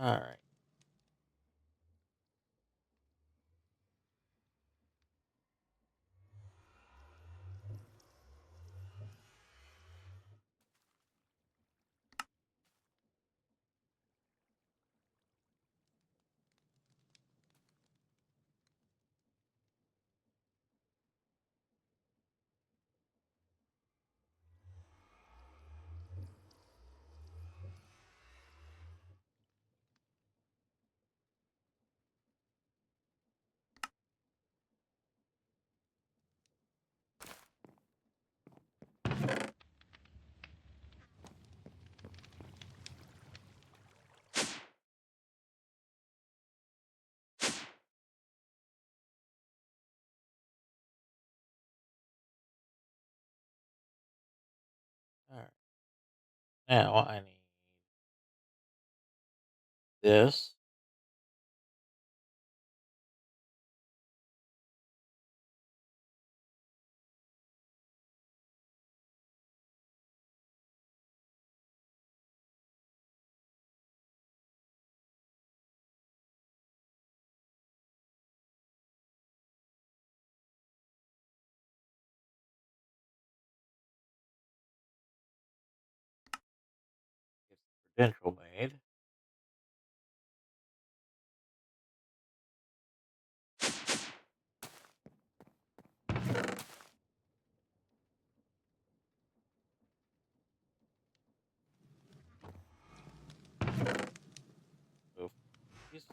D: Alright. Alright. Now I need this. Get the credential made. Move these.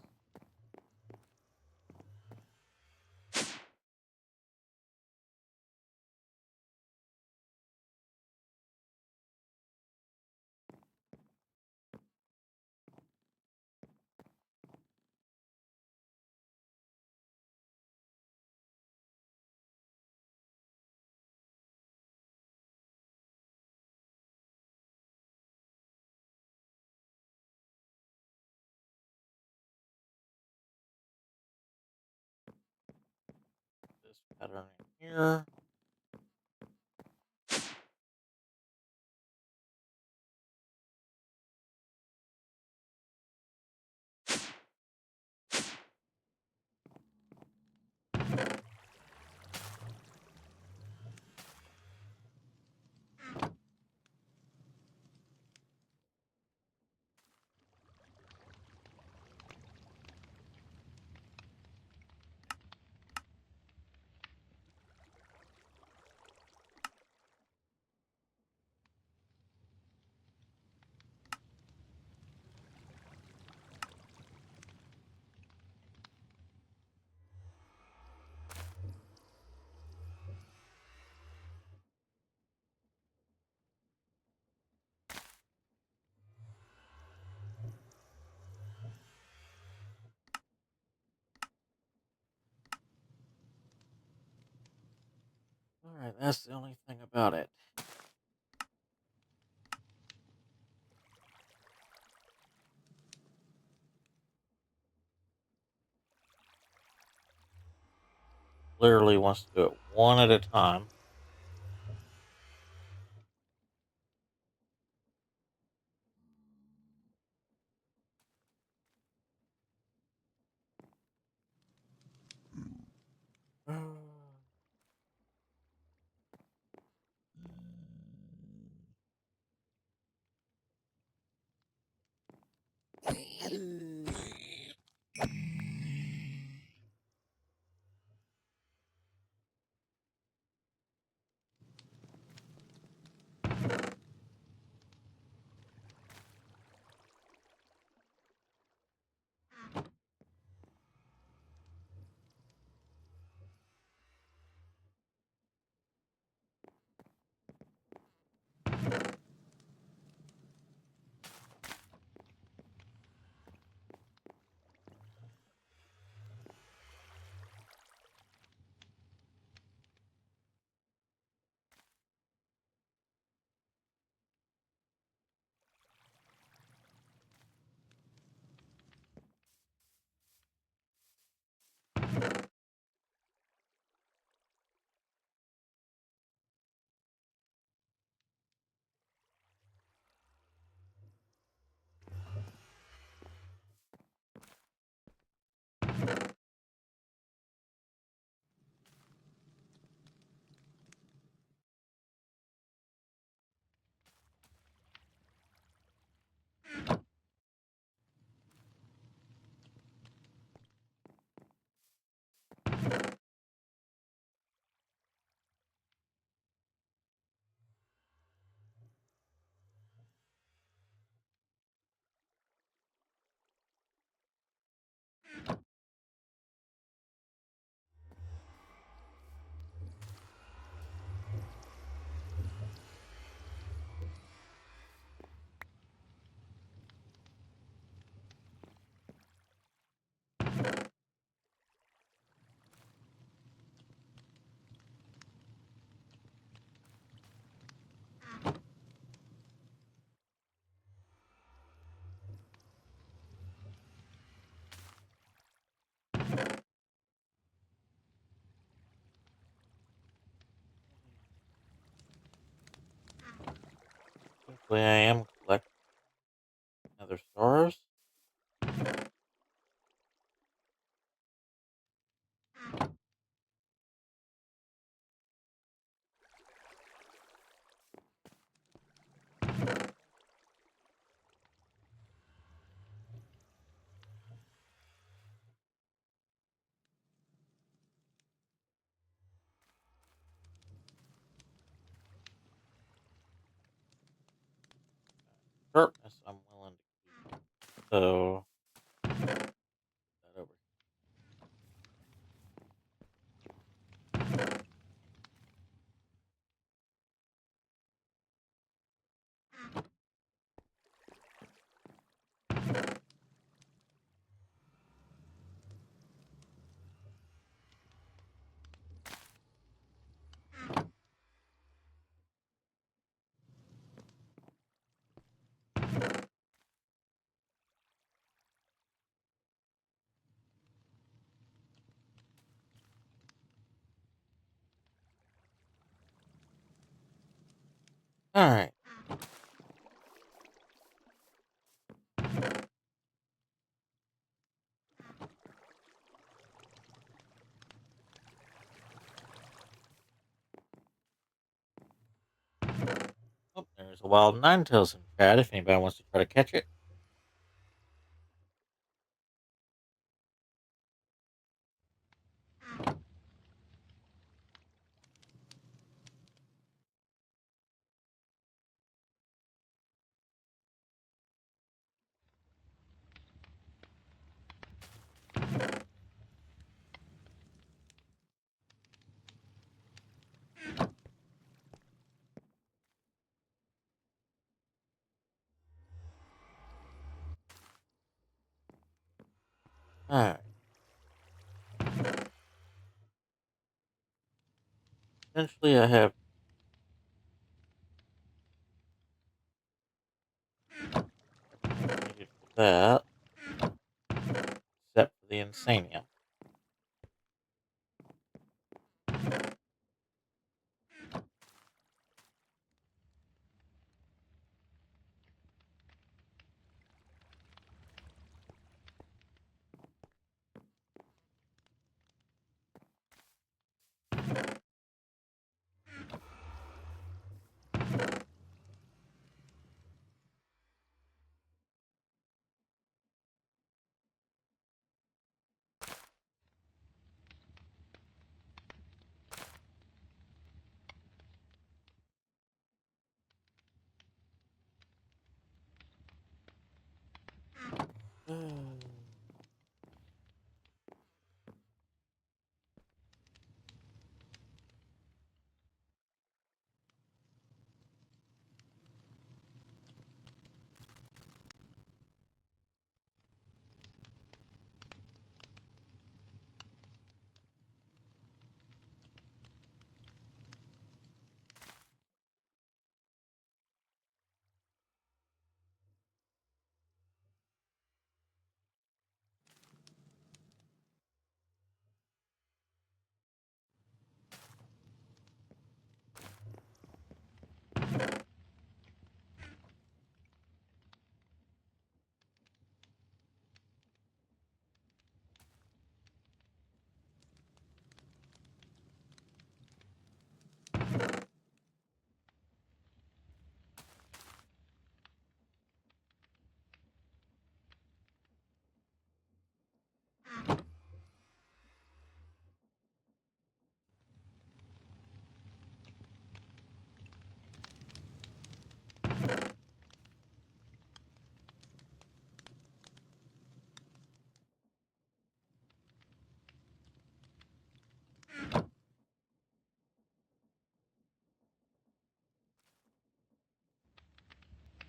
D: This pattern in here. Alright, that's the only thing about it. Literally wants to do it one at a time. Hopefully I am collecting other stars. Sharpness I'm willing to keep. So that over. All right. Oh, there's a wild Ninetales in chat if anybody wants to try to catch it. All right. Essentially, I have needed for that, except for the Insanium.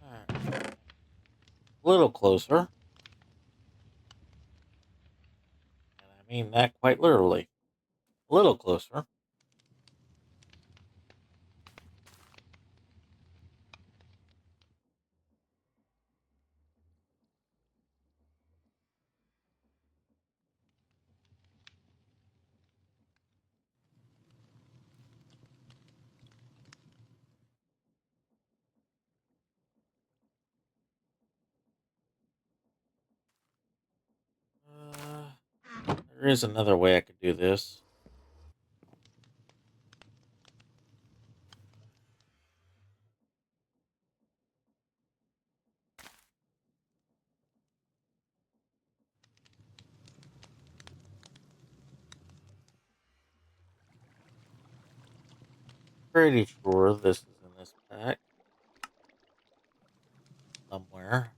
D: Alright. A little closer. And I mean that quite literally. A little closer. There is another way I could do this. Pretty sure this is in this pack somewhere.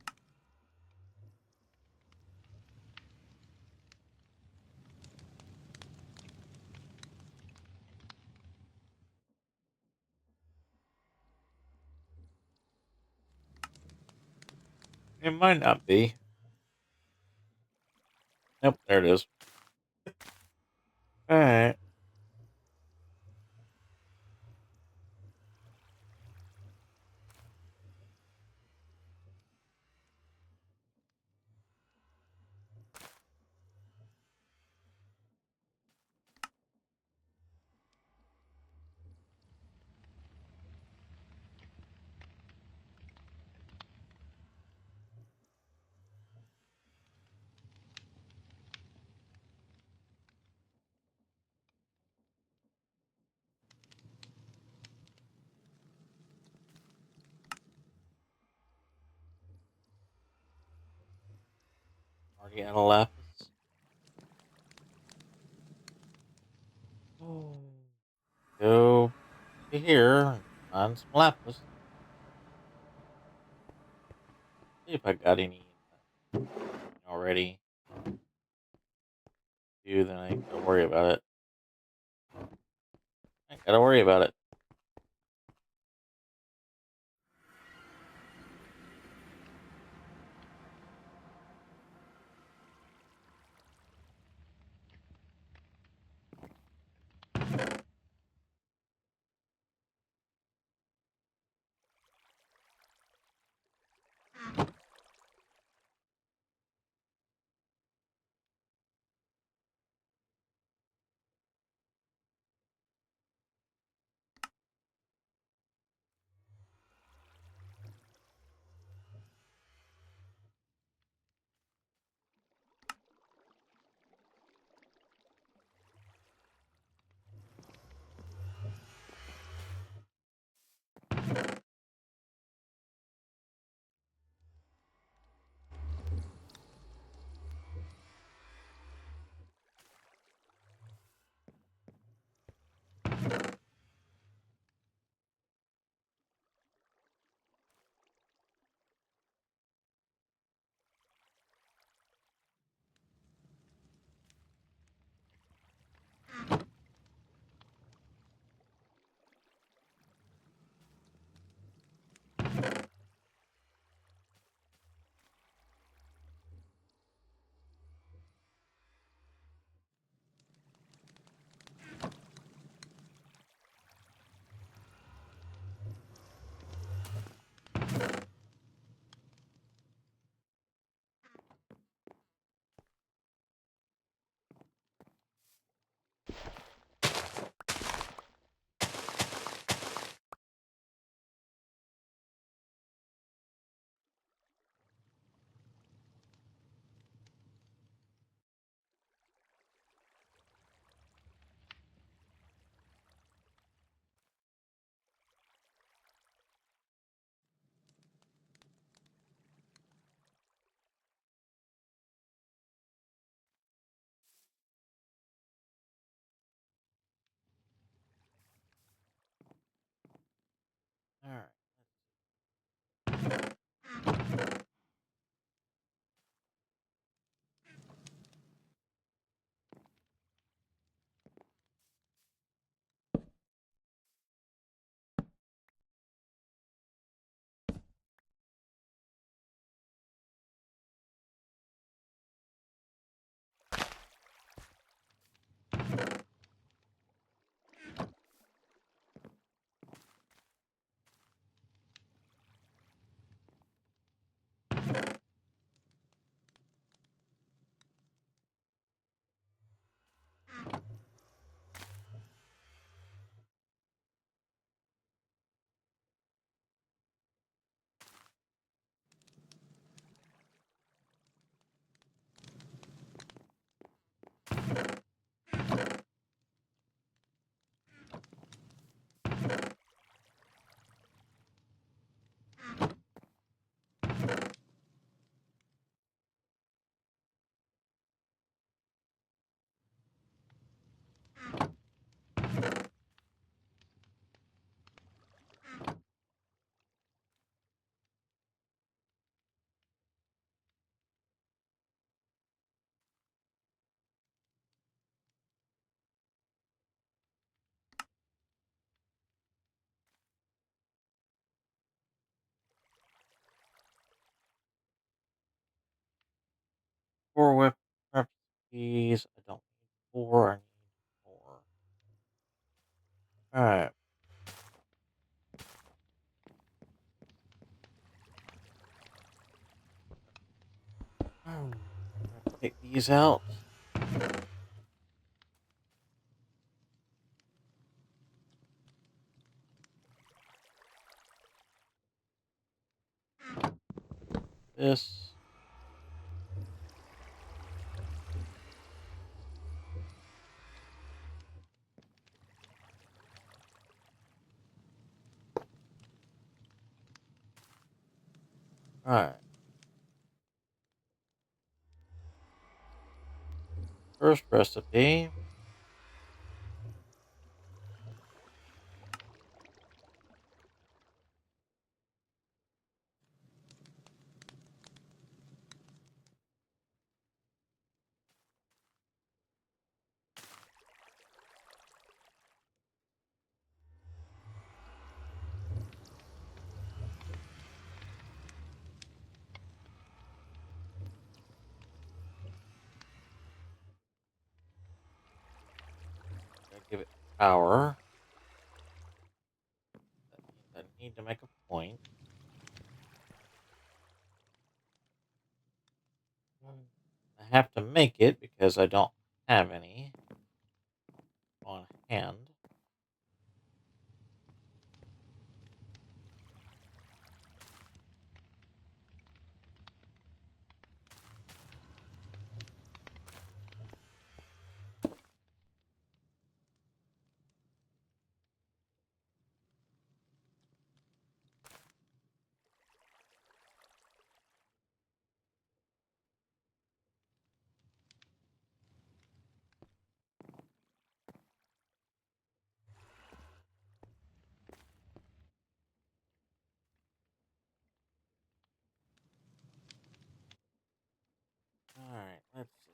D: It might not be. Nope, there it is. Alright. Already out of lapis. Go to here and find some lapis. See if I got any already. Do then I ain't gotta worry about it. I ain't gotta worry about it. 4 weapon recipes. I don't need 4. I need more. Alright. Take these out. This. Alright. First recipe. Give it power. That means I need to make a point. I have to make it because I don't have any on hand. Alright, let's see.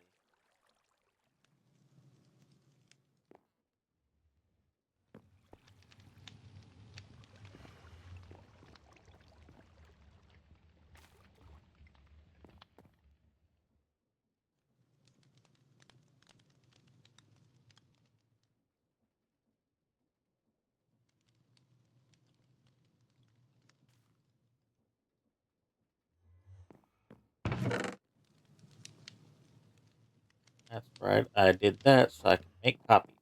D: That's right, I did that so I can make copies.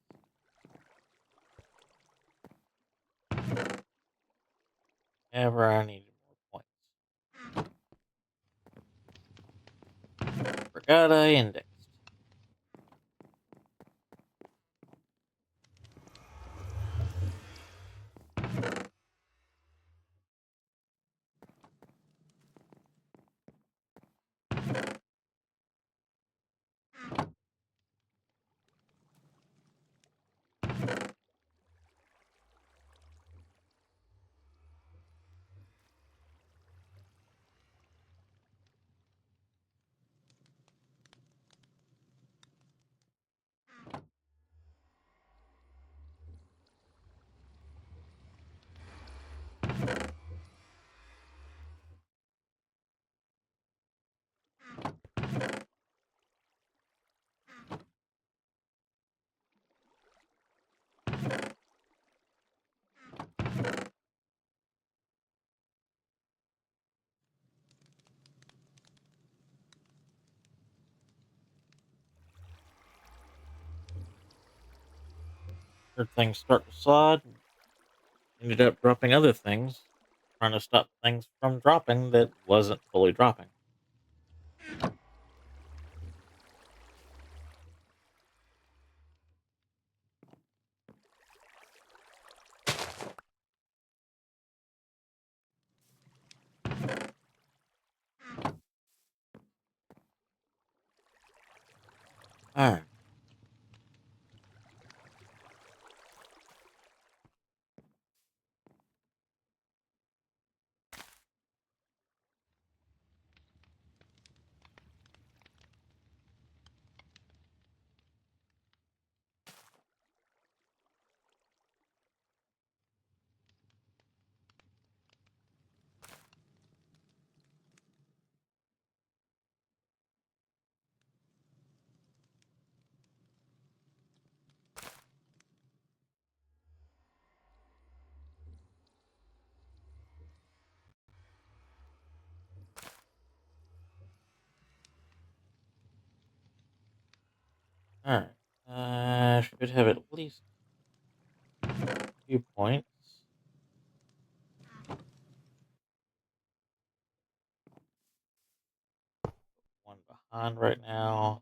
D: Whenever I needed more points. Forgot I indexed. Heard things start to slide. Ended up dropping other things. Trying to stop things from dropping that wasn't fully dropping. Alright. Alright. Should have at least 2 points. One behind right now.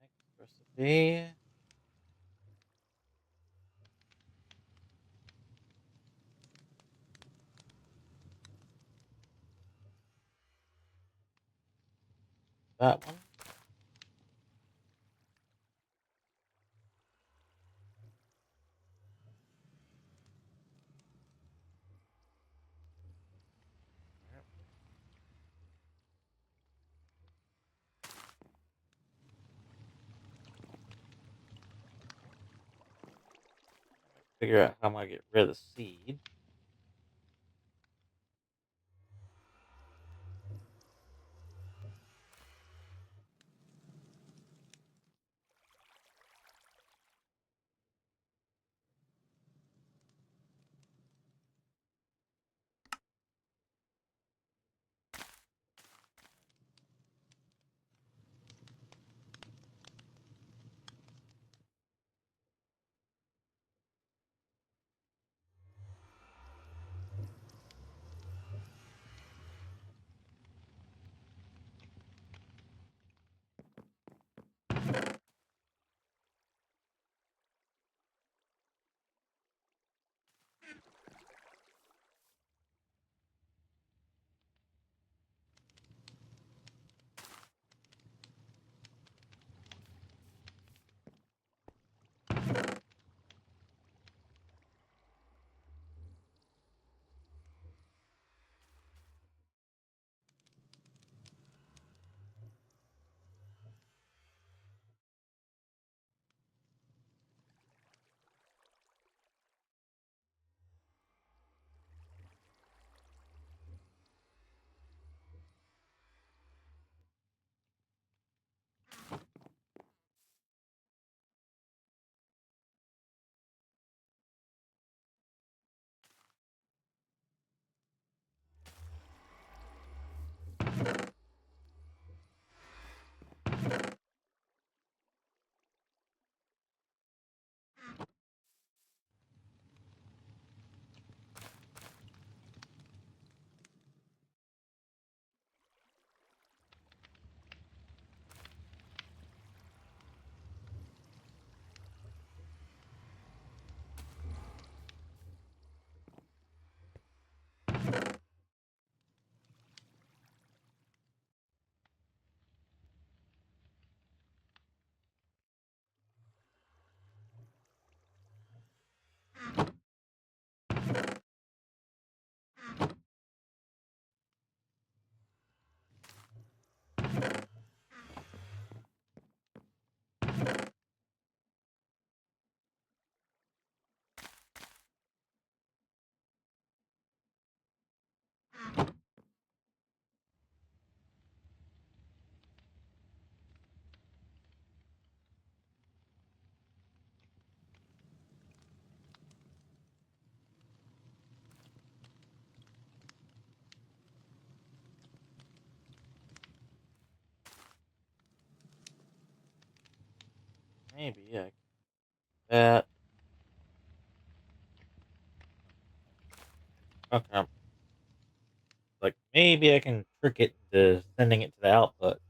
D: Next recipe. That one. Figure out how I'm gonna get rid of the seed. maybe I can do that. Okay. Like maybe I can trick it into sending it to the output.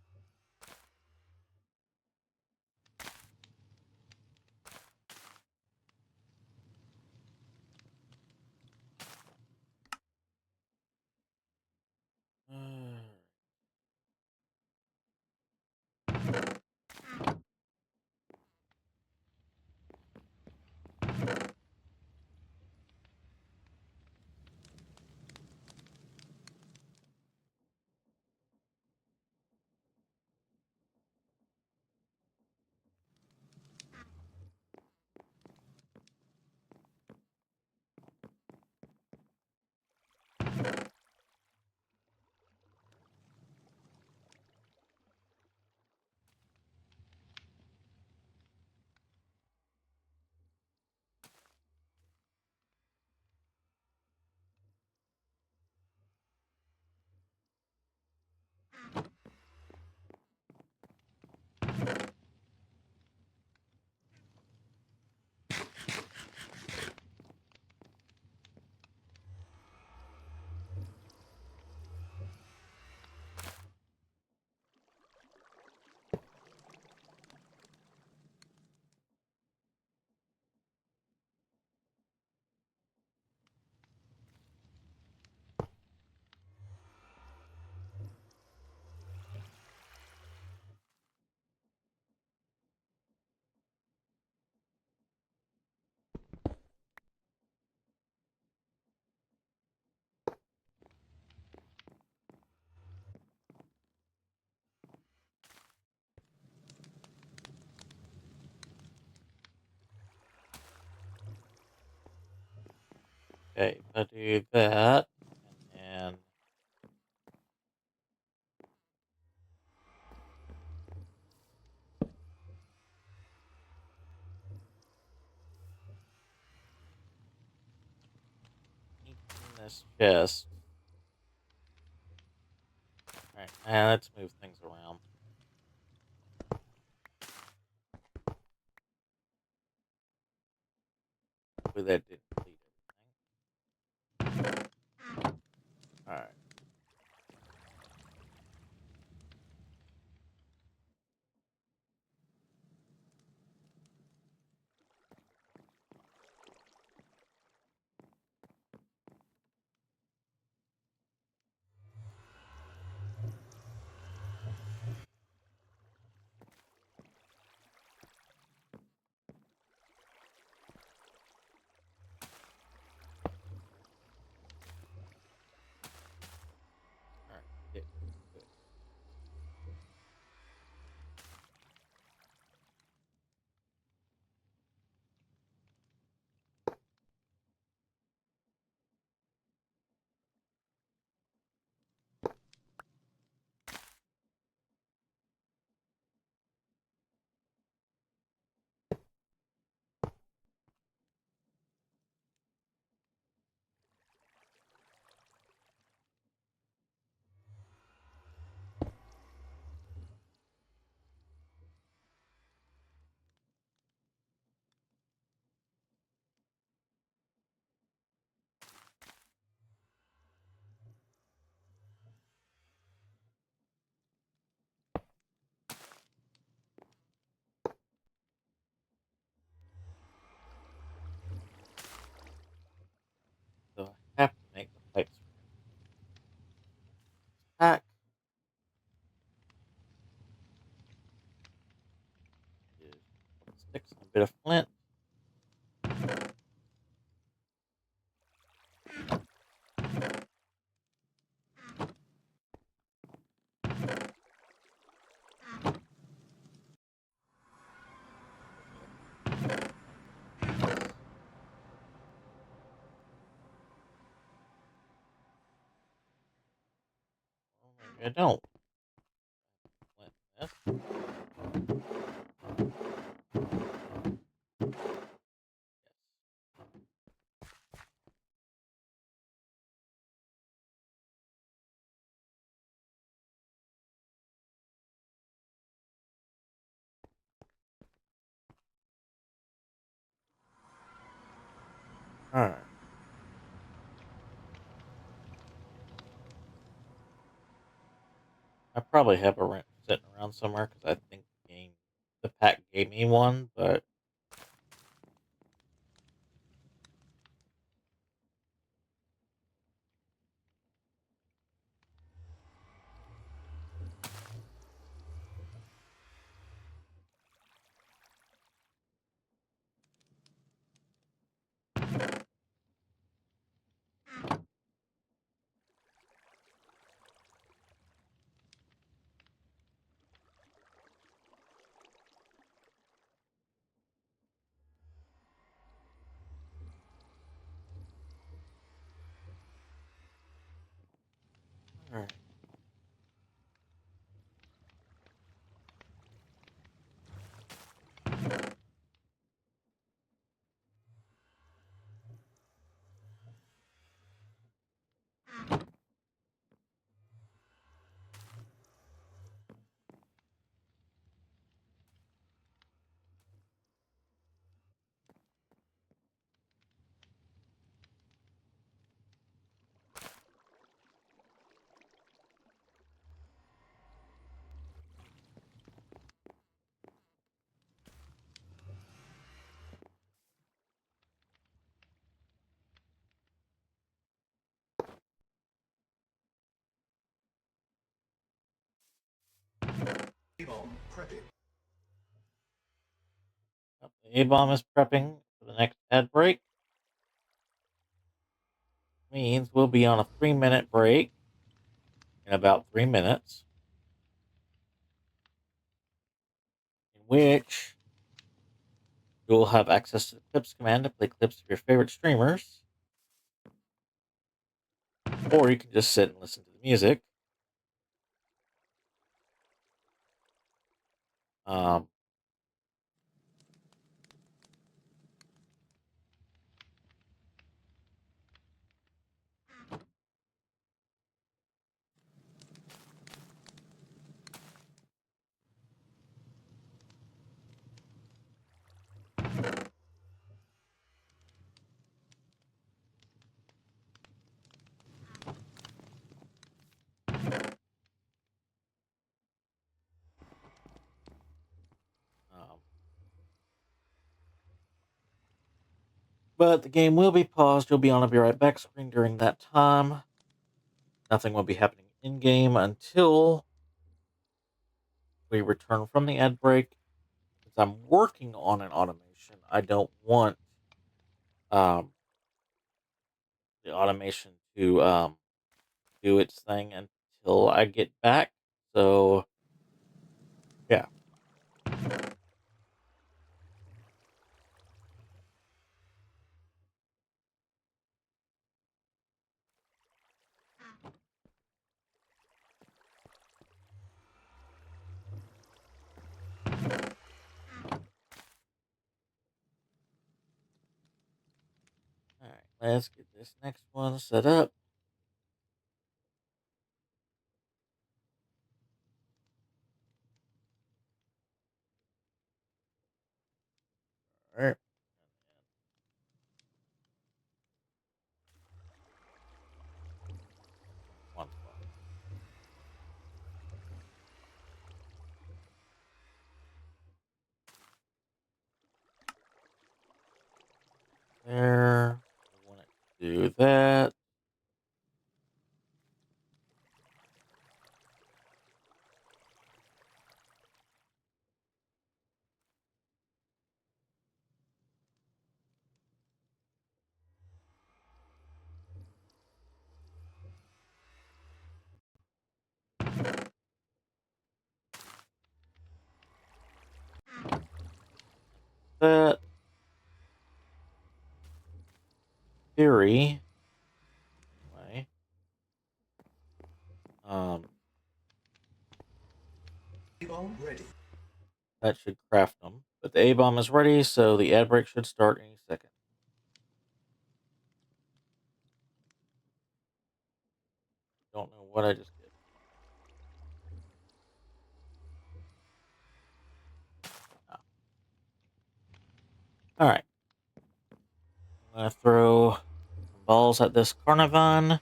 D: Okay, if I do that, and then in this chest. Alright, now let's move things around. Hopefully that didn't delete everything. Alright. Alright, good. Good. So I have to make the pipes pack. Sticks and a bit of flint. Well, maybe I don't. Flint this. All right. I probably have a wrench sitting around somewhere because I think the pack gave me one, but all right.
E: A-bomb prepping.
D: The A-bomb is prepping for the next ad break. Means we'll be on a 3-minute break in about 3 minutes, in which you'll have access to the clips command to play clips of your favorite streamers, or you can just sit and listen to the music. Um, um, but the game will be paused. You'll be on a Be Right Back screen during that time. Nothing will be happening in-game until we return from the ad break. Since I'm working on an automation, I don't want the automation to do its thing until I get back. So, yeah. All right, let's get this next one set up. All right. One spot. There. I want it to do that. That. Theory. Anyway.
E: A-bomb ready.
D: That should craft them. But the A-bomb is ready, so the ad break should start any second. Don't know what I just did. Oh. All right. gonna throw some balls at this Carnivon,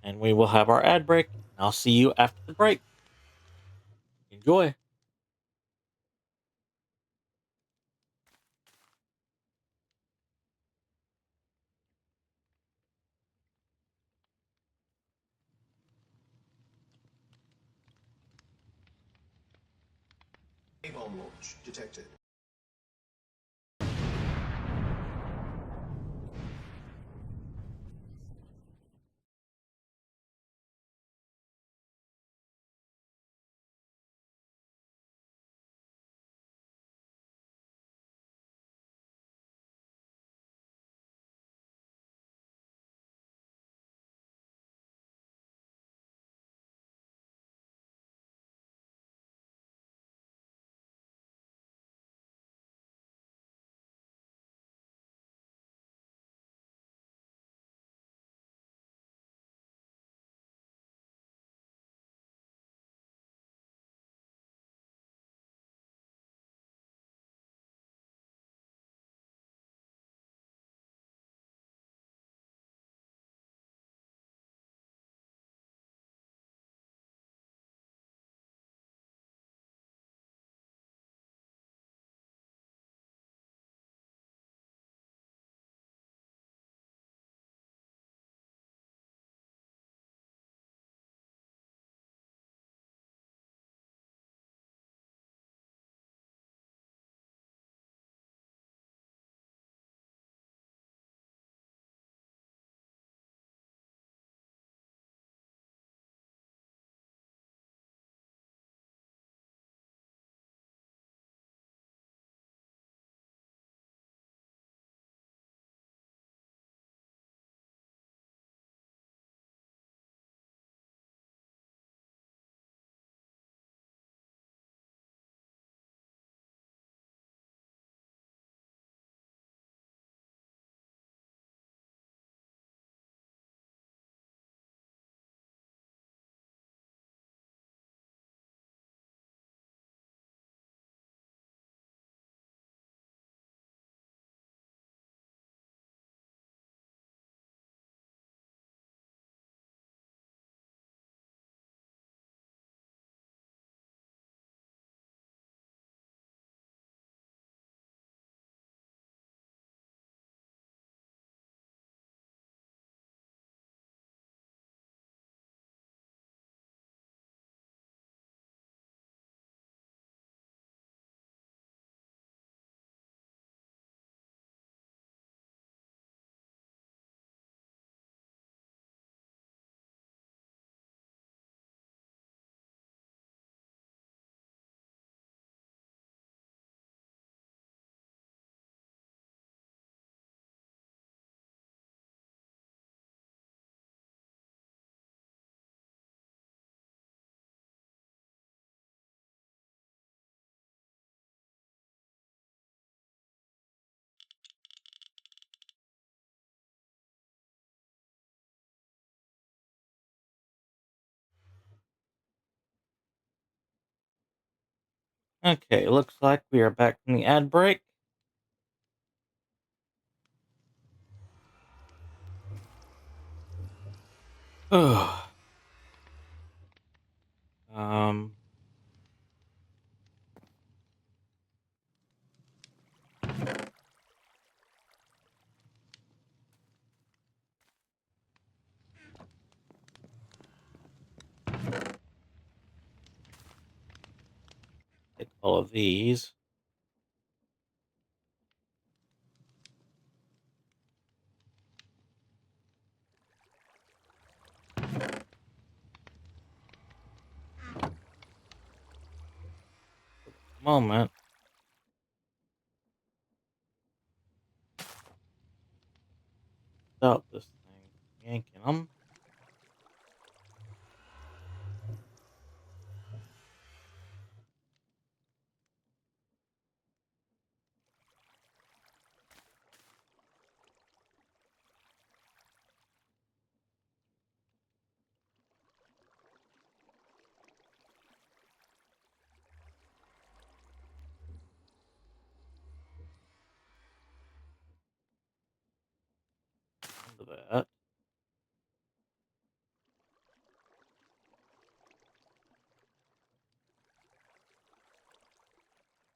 D: and we will have our ad break. And I'll see you after the break. Enjoy.
E: A-bomb launch detected.
D: Okay, looks like we are back from the ad break. um, take all of these. Moment. Stop this thing. Yanking them.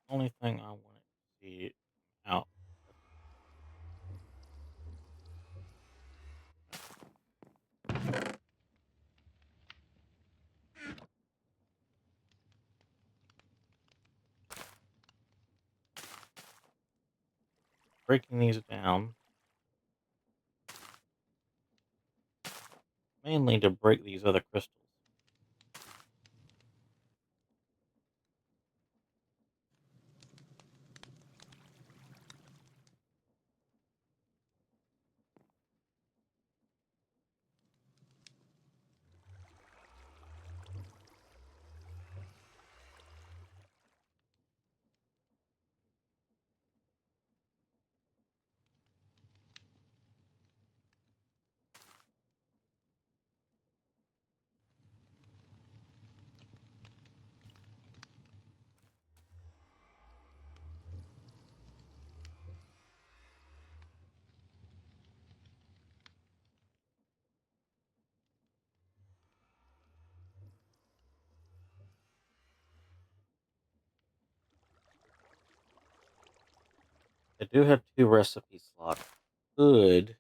D: Only thing I want to see out. Breaking these down. Mainly to break these other crystals. I do have 2 recipe slots. Could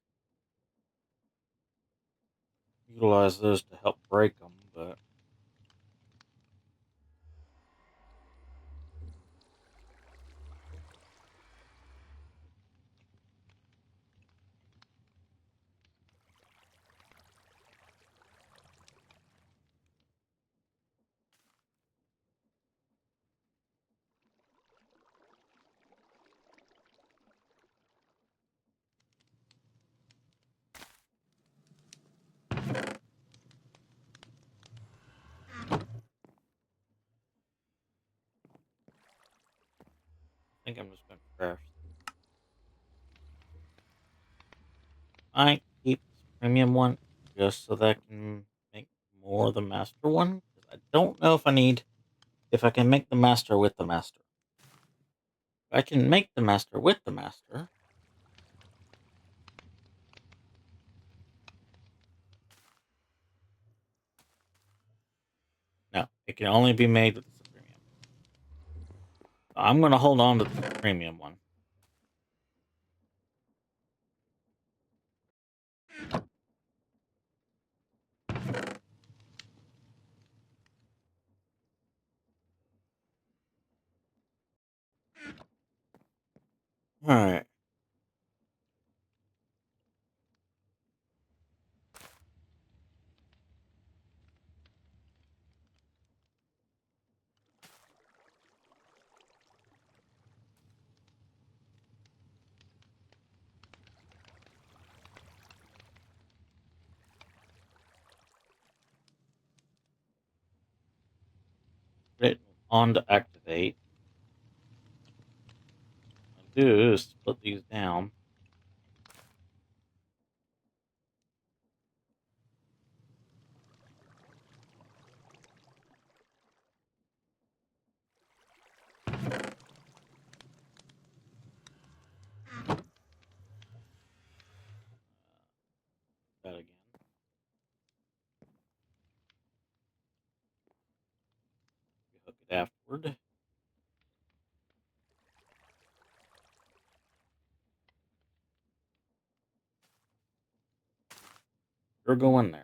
D: utilize those to help break them, but I think I'm just going to crash. I keep this premium one just so that I can make more of the master one. I don't know if I can make the master with the master. If I can make the master with the master. No, it can only be made with the premium. So I'm going to hold on to the premium one. All right. Put it on to activate. What I'll do is split these down. That again. Hook it afterward. You're going there.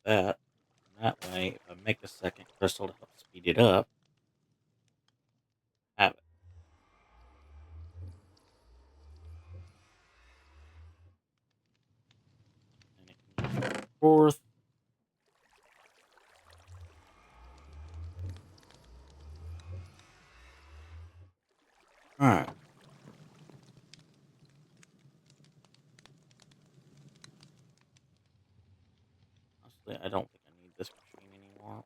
D: that. And that way, if I make a second crystal to help speed it up, have it. And it can go forth. Alright. Honestly, I don't think I need this machine anymore.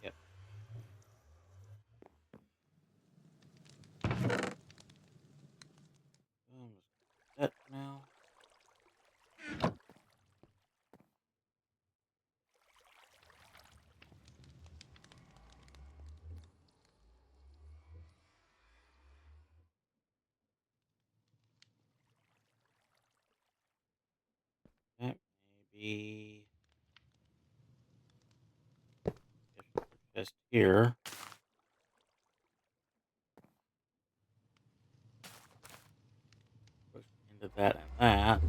D: Yep. That now. Okay, maybe just here. Push into that and that.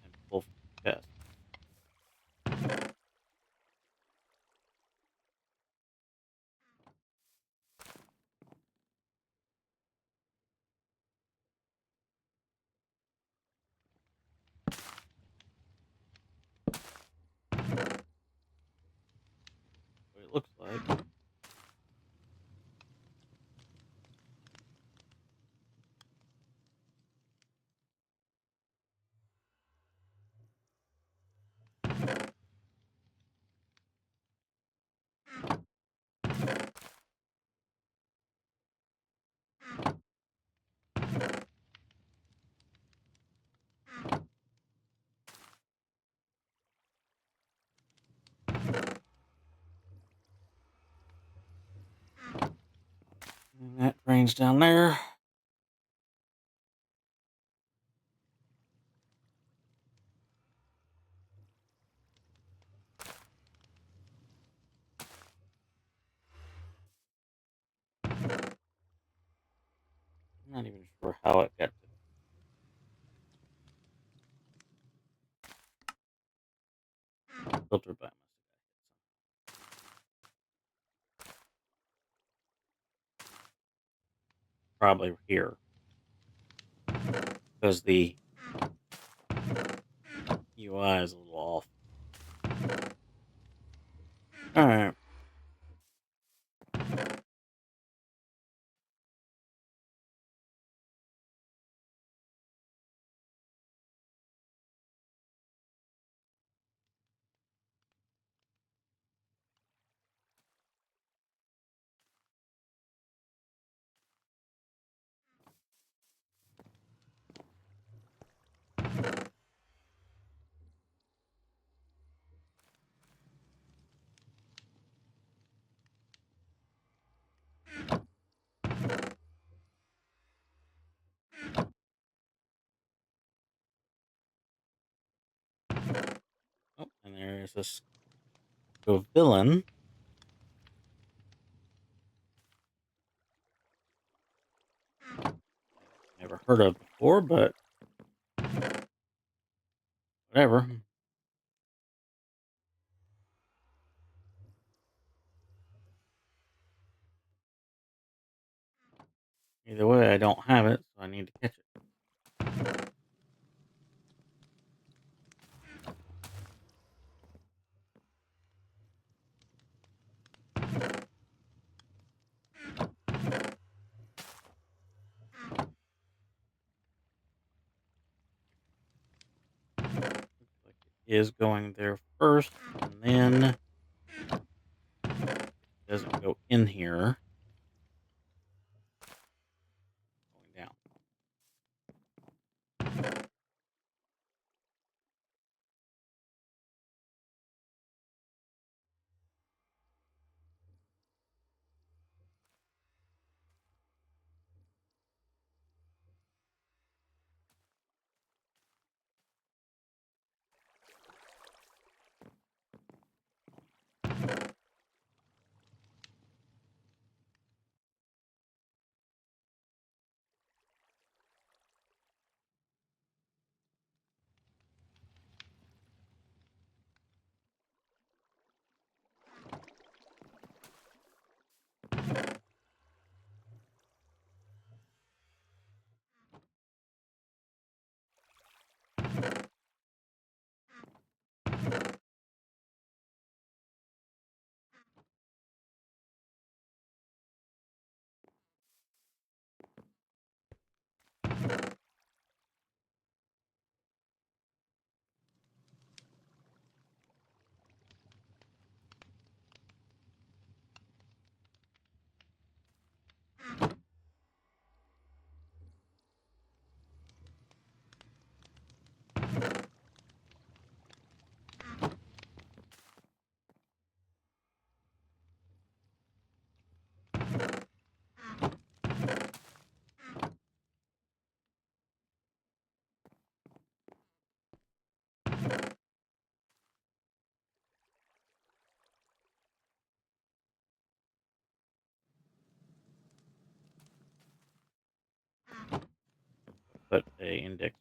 D: And pull from the chest. What it looks like. And that drains down there. I'm not even sure how it got to filter by probably here. Because the UI is a little off. Alright. Oh, and there's this villain. Never heard of before, but whatever. Either way, I don't have it, so I need to catch it. is going there first, and then it doesn't go in here. Going down. Put a index.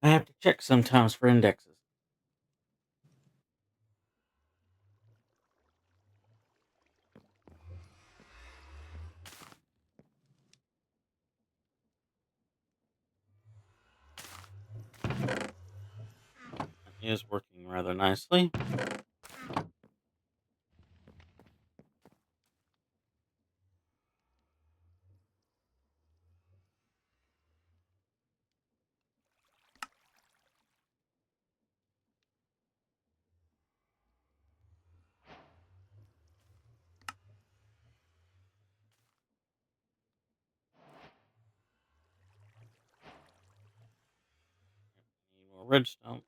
D: I have to check sometimes for indexes. It is working rather nicely. Need more redstone.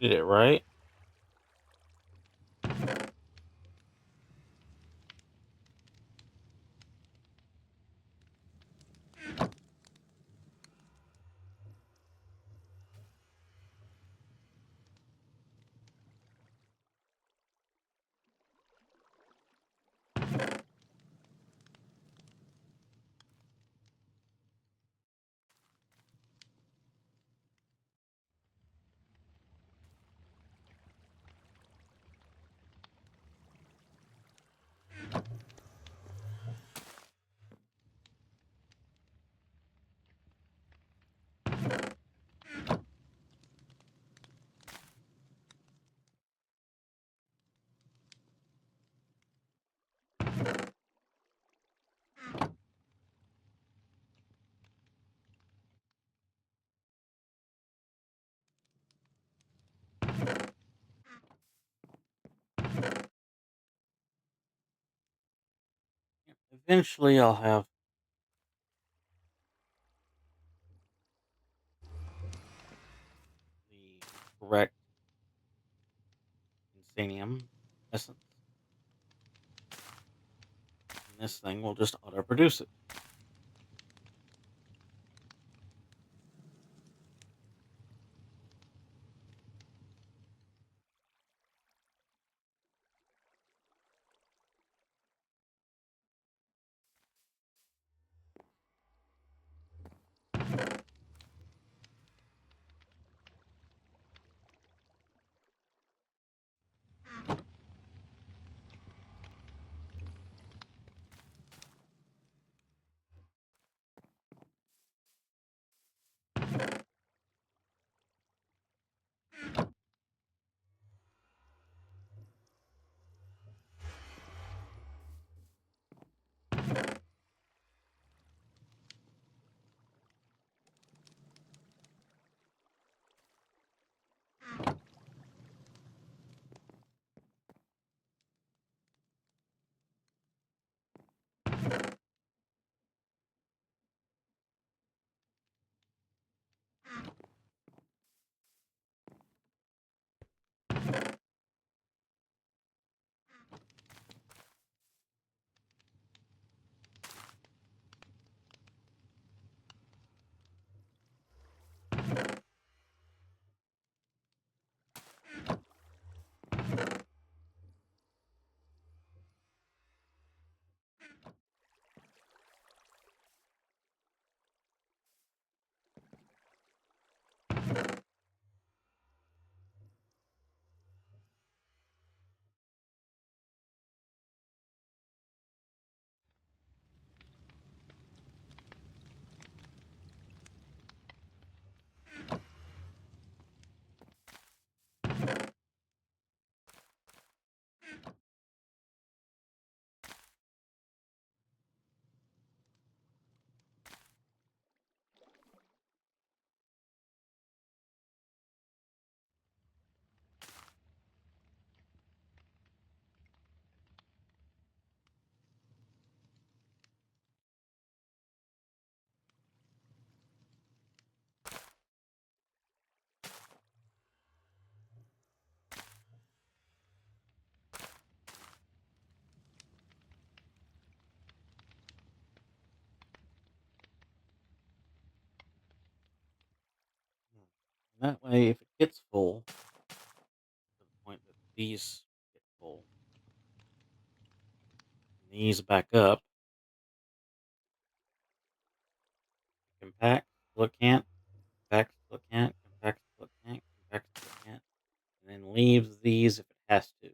D: did it right. Eventually, I'll have the correct Insanium essence. And this thing will just auto-produce it. That way, if it gets full, to the point that these get full, these back up, compact, still can't, compact, still can't, compact, still can't, compact, still can't, and then leaves these if it has to.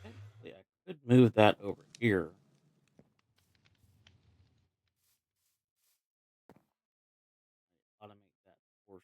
D: Technically, I could move that over here. Automate that portion.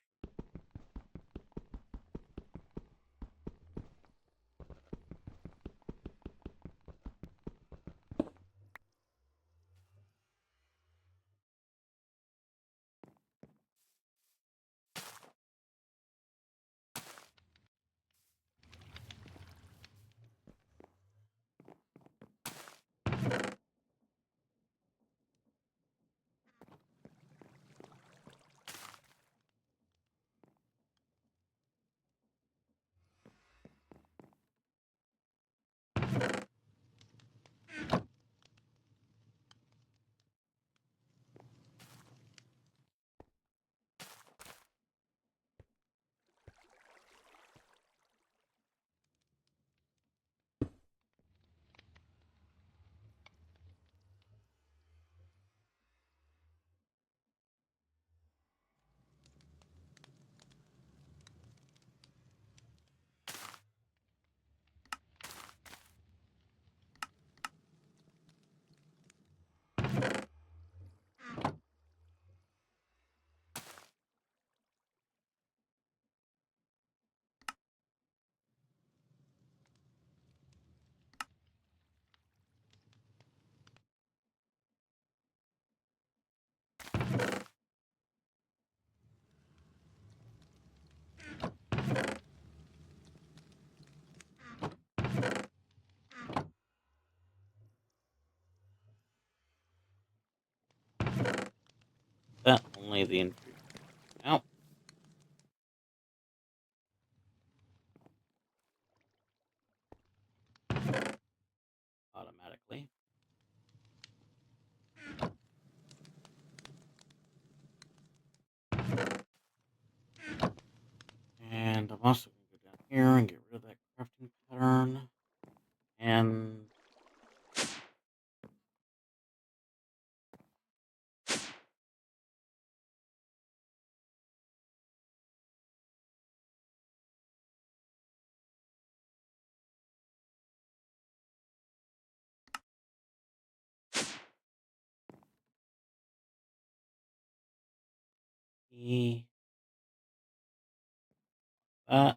D: That only the intruder. Out. Automatically. And I'm also going to go down here and get rid of that crafting pattern. And that.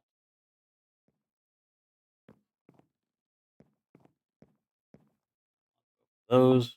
D: Those.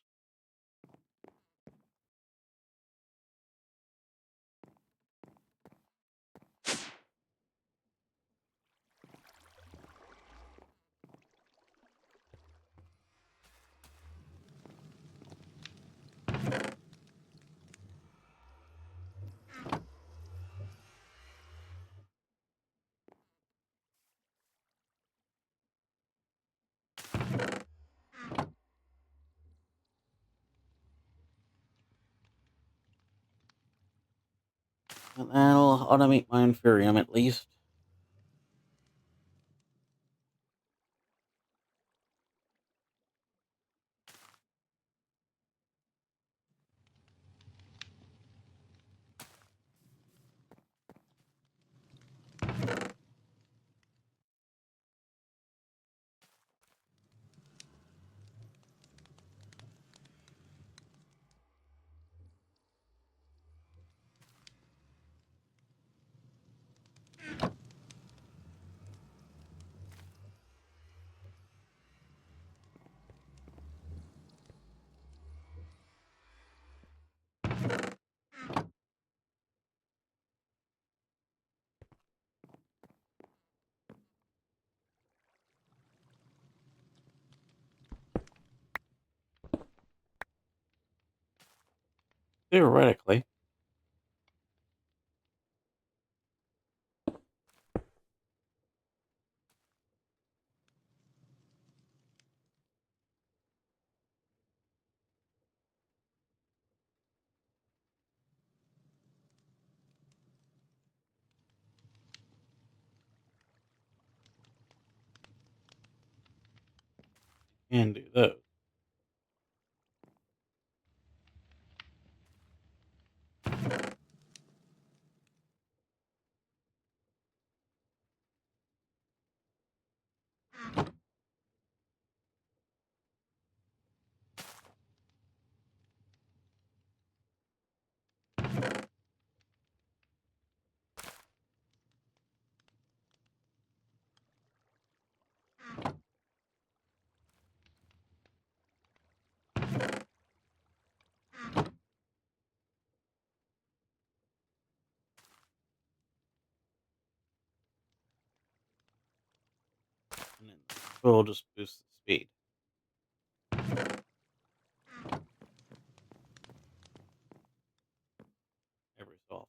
D: That'll automate my Inferium at least. Theoretically. Can do those. And then we'll just boost the speed. Every so often.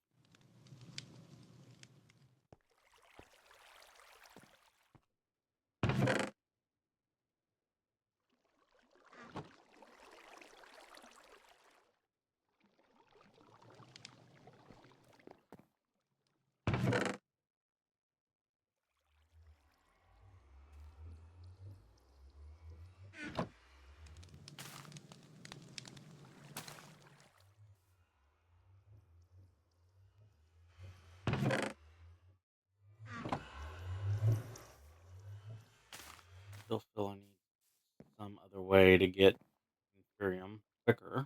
D: Still feel I need some other way to get Imperium quicker.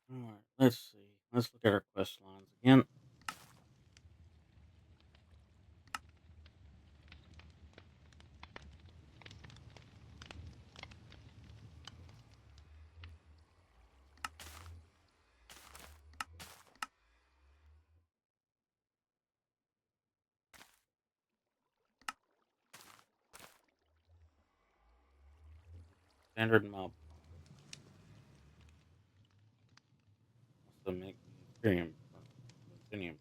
D: Alright, let's see. Let's look at our quest lines again. Standard mob. Also make Imperium. Infinium.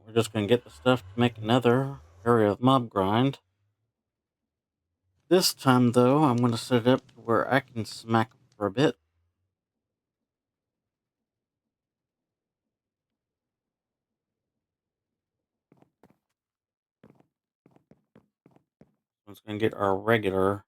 D: We're just going to get the stuff to make another area of mob grind. This time, though, I'm going to set it up to where I can smack them for a bit. It's going to get our regular.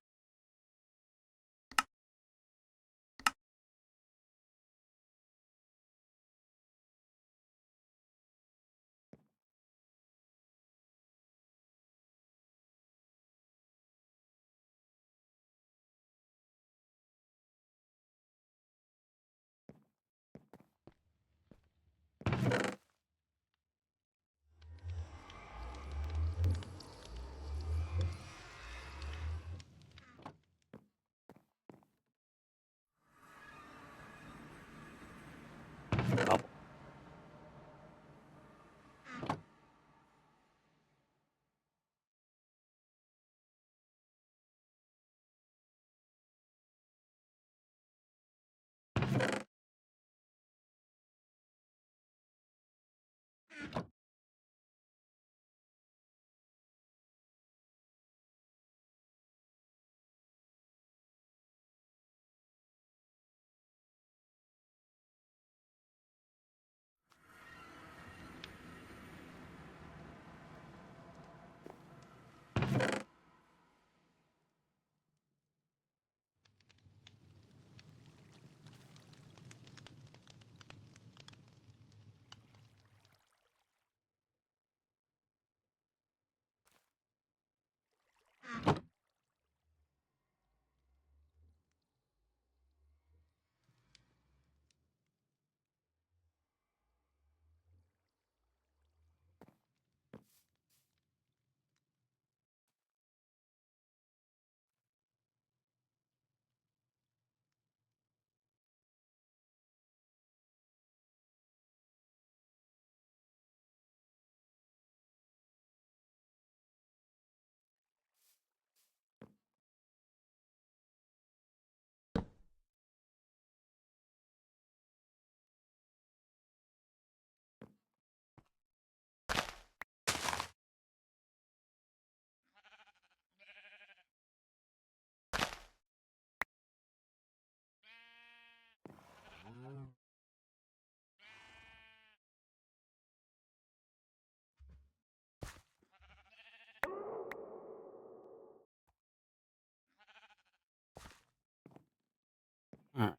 D: Alright.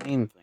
D: Main thing.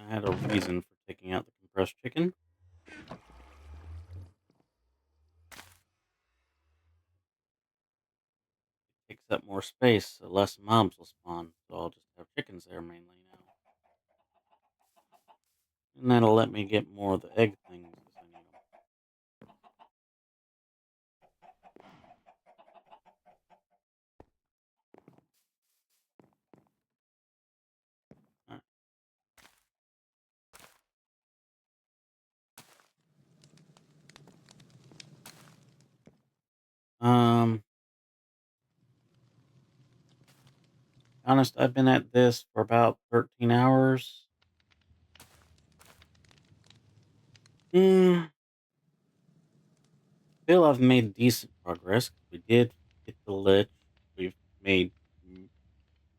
D: I had a reason for taking out the compressed chicken. It takes up more space, so less mobs will spawn. So I'll just have chickens there mainly now. And that'll let me get more of the egg things as I need them. Alright. Honest, I've been at this for about 13 hours. Feel I've made decent progress. We did get the Lich. We've made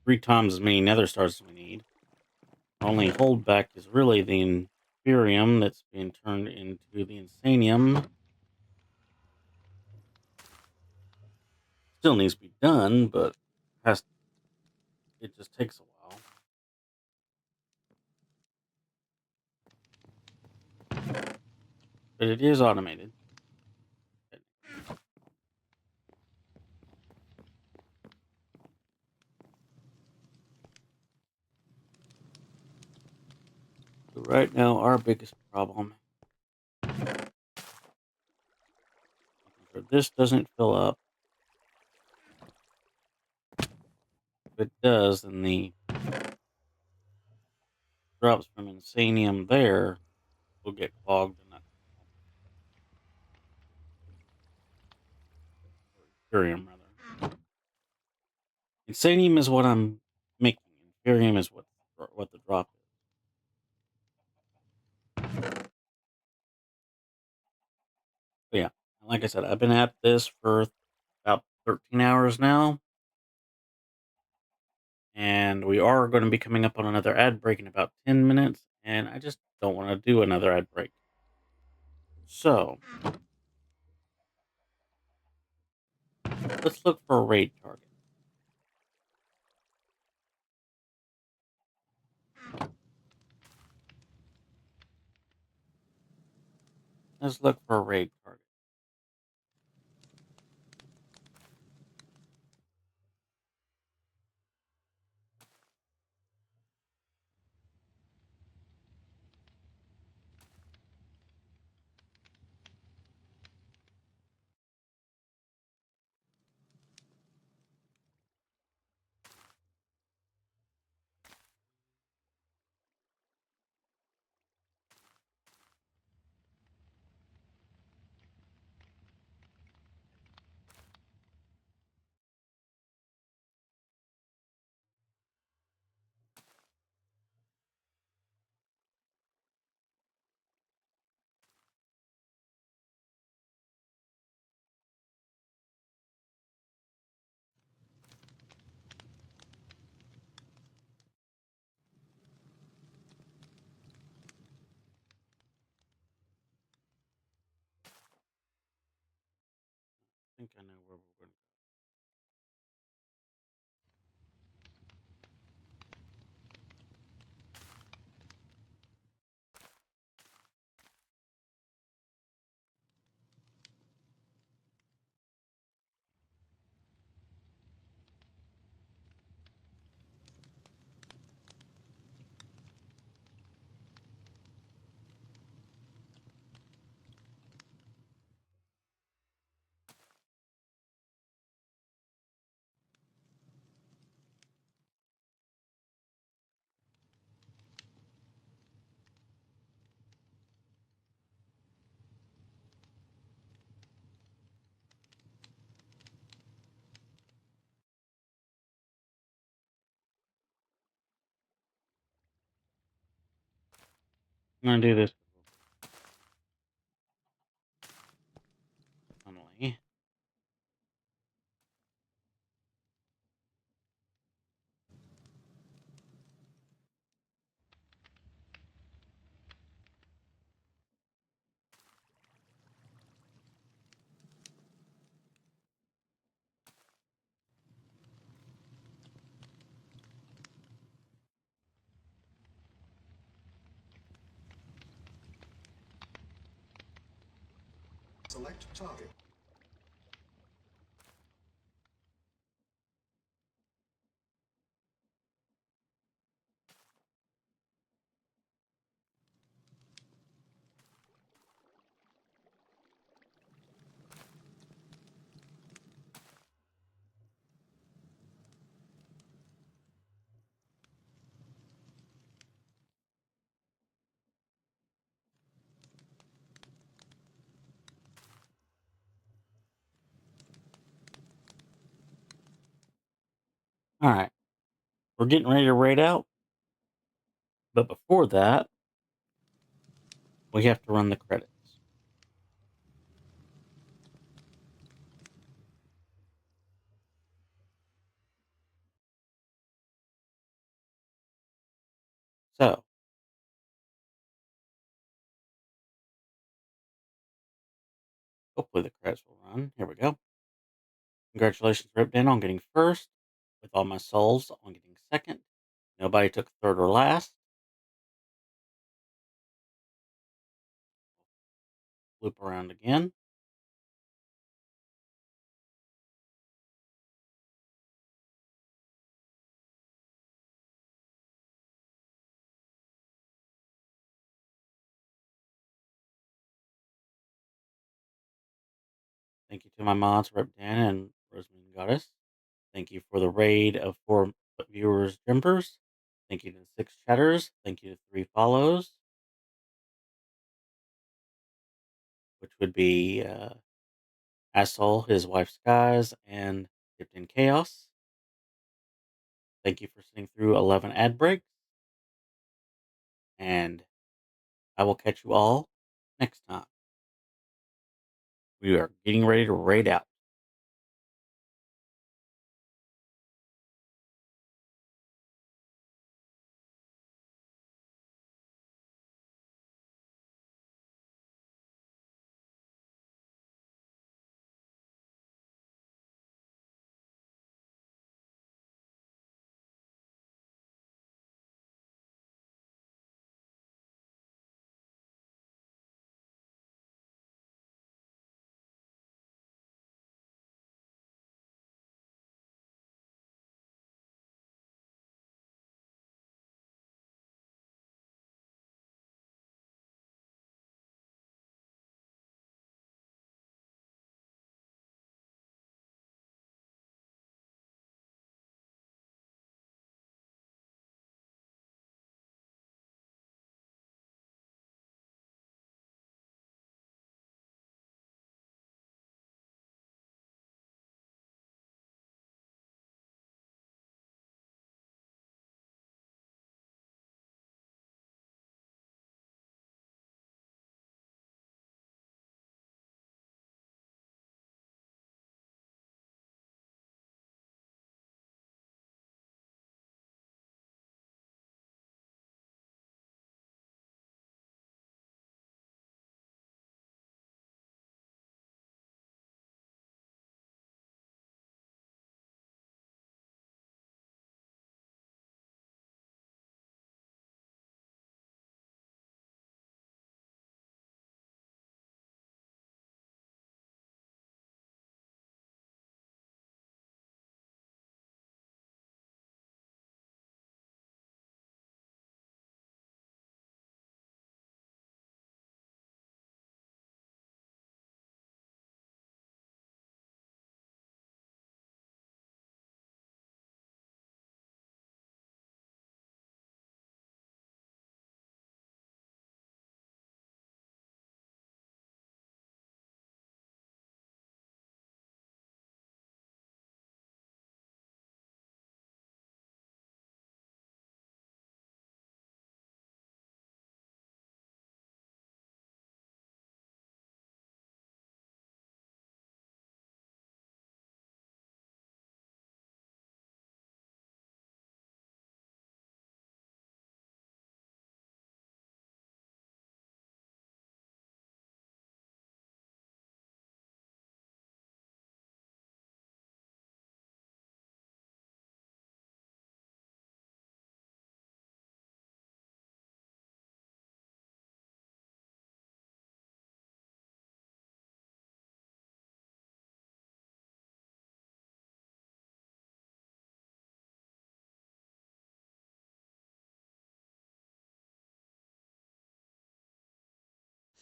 D: 3 times as many Nether Stars as we need. Our only holdback is really the Inferium that's being turned into the Insanium. Still needs to be done, but it just takes a while. But it is automated. So right now, our biggest problem, making sure this doesn't fill up. If it does, then the drops from Insanium there will get clogged, and that's Inferium rather. Insanium is what I'm making. Inferium is what the drop is. But yeah, like I said, I've been at this for about 13 hours now. And we are going to be coming up on another ad break in about 10 minutes. And I just don't want to do another ad break. So, let's look for a raid target. Let's look for a raid target. I think I know where we're going to go. I'm going to do this tunnely.
E: Select target.
D: All right. We're getting ready to raid out. But before that, we have to run the credits. So, hopefully the credits will run. Here we go. Congratulations, Ripden, on getting first. With all my souls on getting second. Nobody took third or last. Loop around again. Thank you to my mods, Ripdan and Rosamund Goddess. Thank you for the raid of 4 viewers, Jumpers. Thank you to the 6 chatters. Thank you to 3 follows. Which would be Asshole, his wife Skies, and Dipped in Chaos. Thank you for sitting through 11 ad breaks. And I will catch you all next time. We are getting ready to raid out.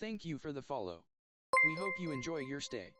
A: Thank you for the follow. We hope you enjoy your stay.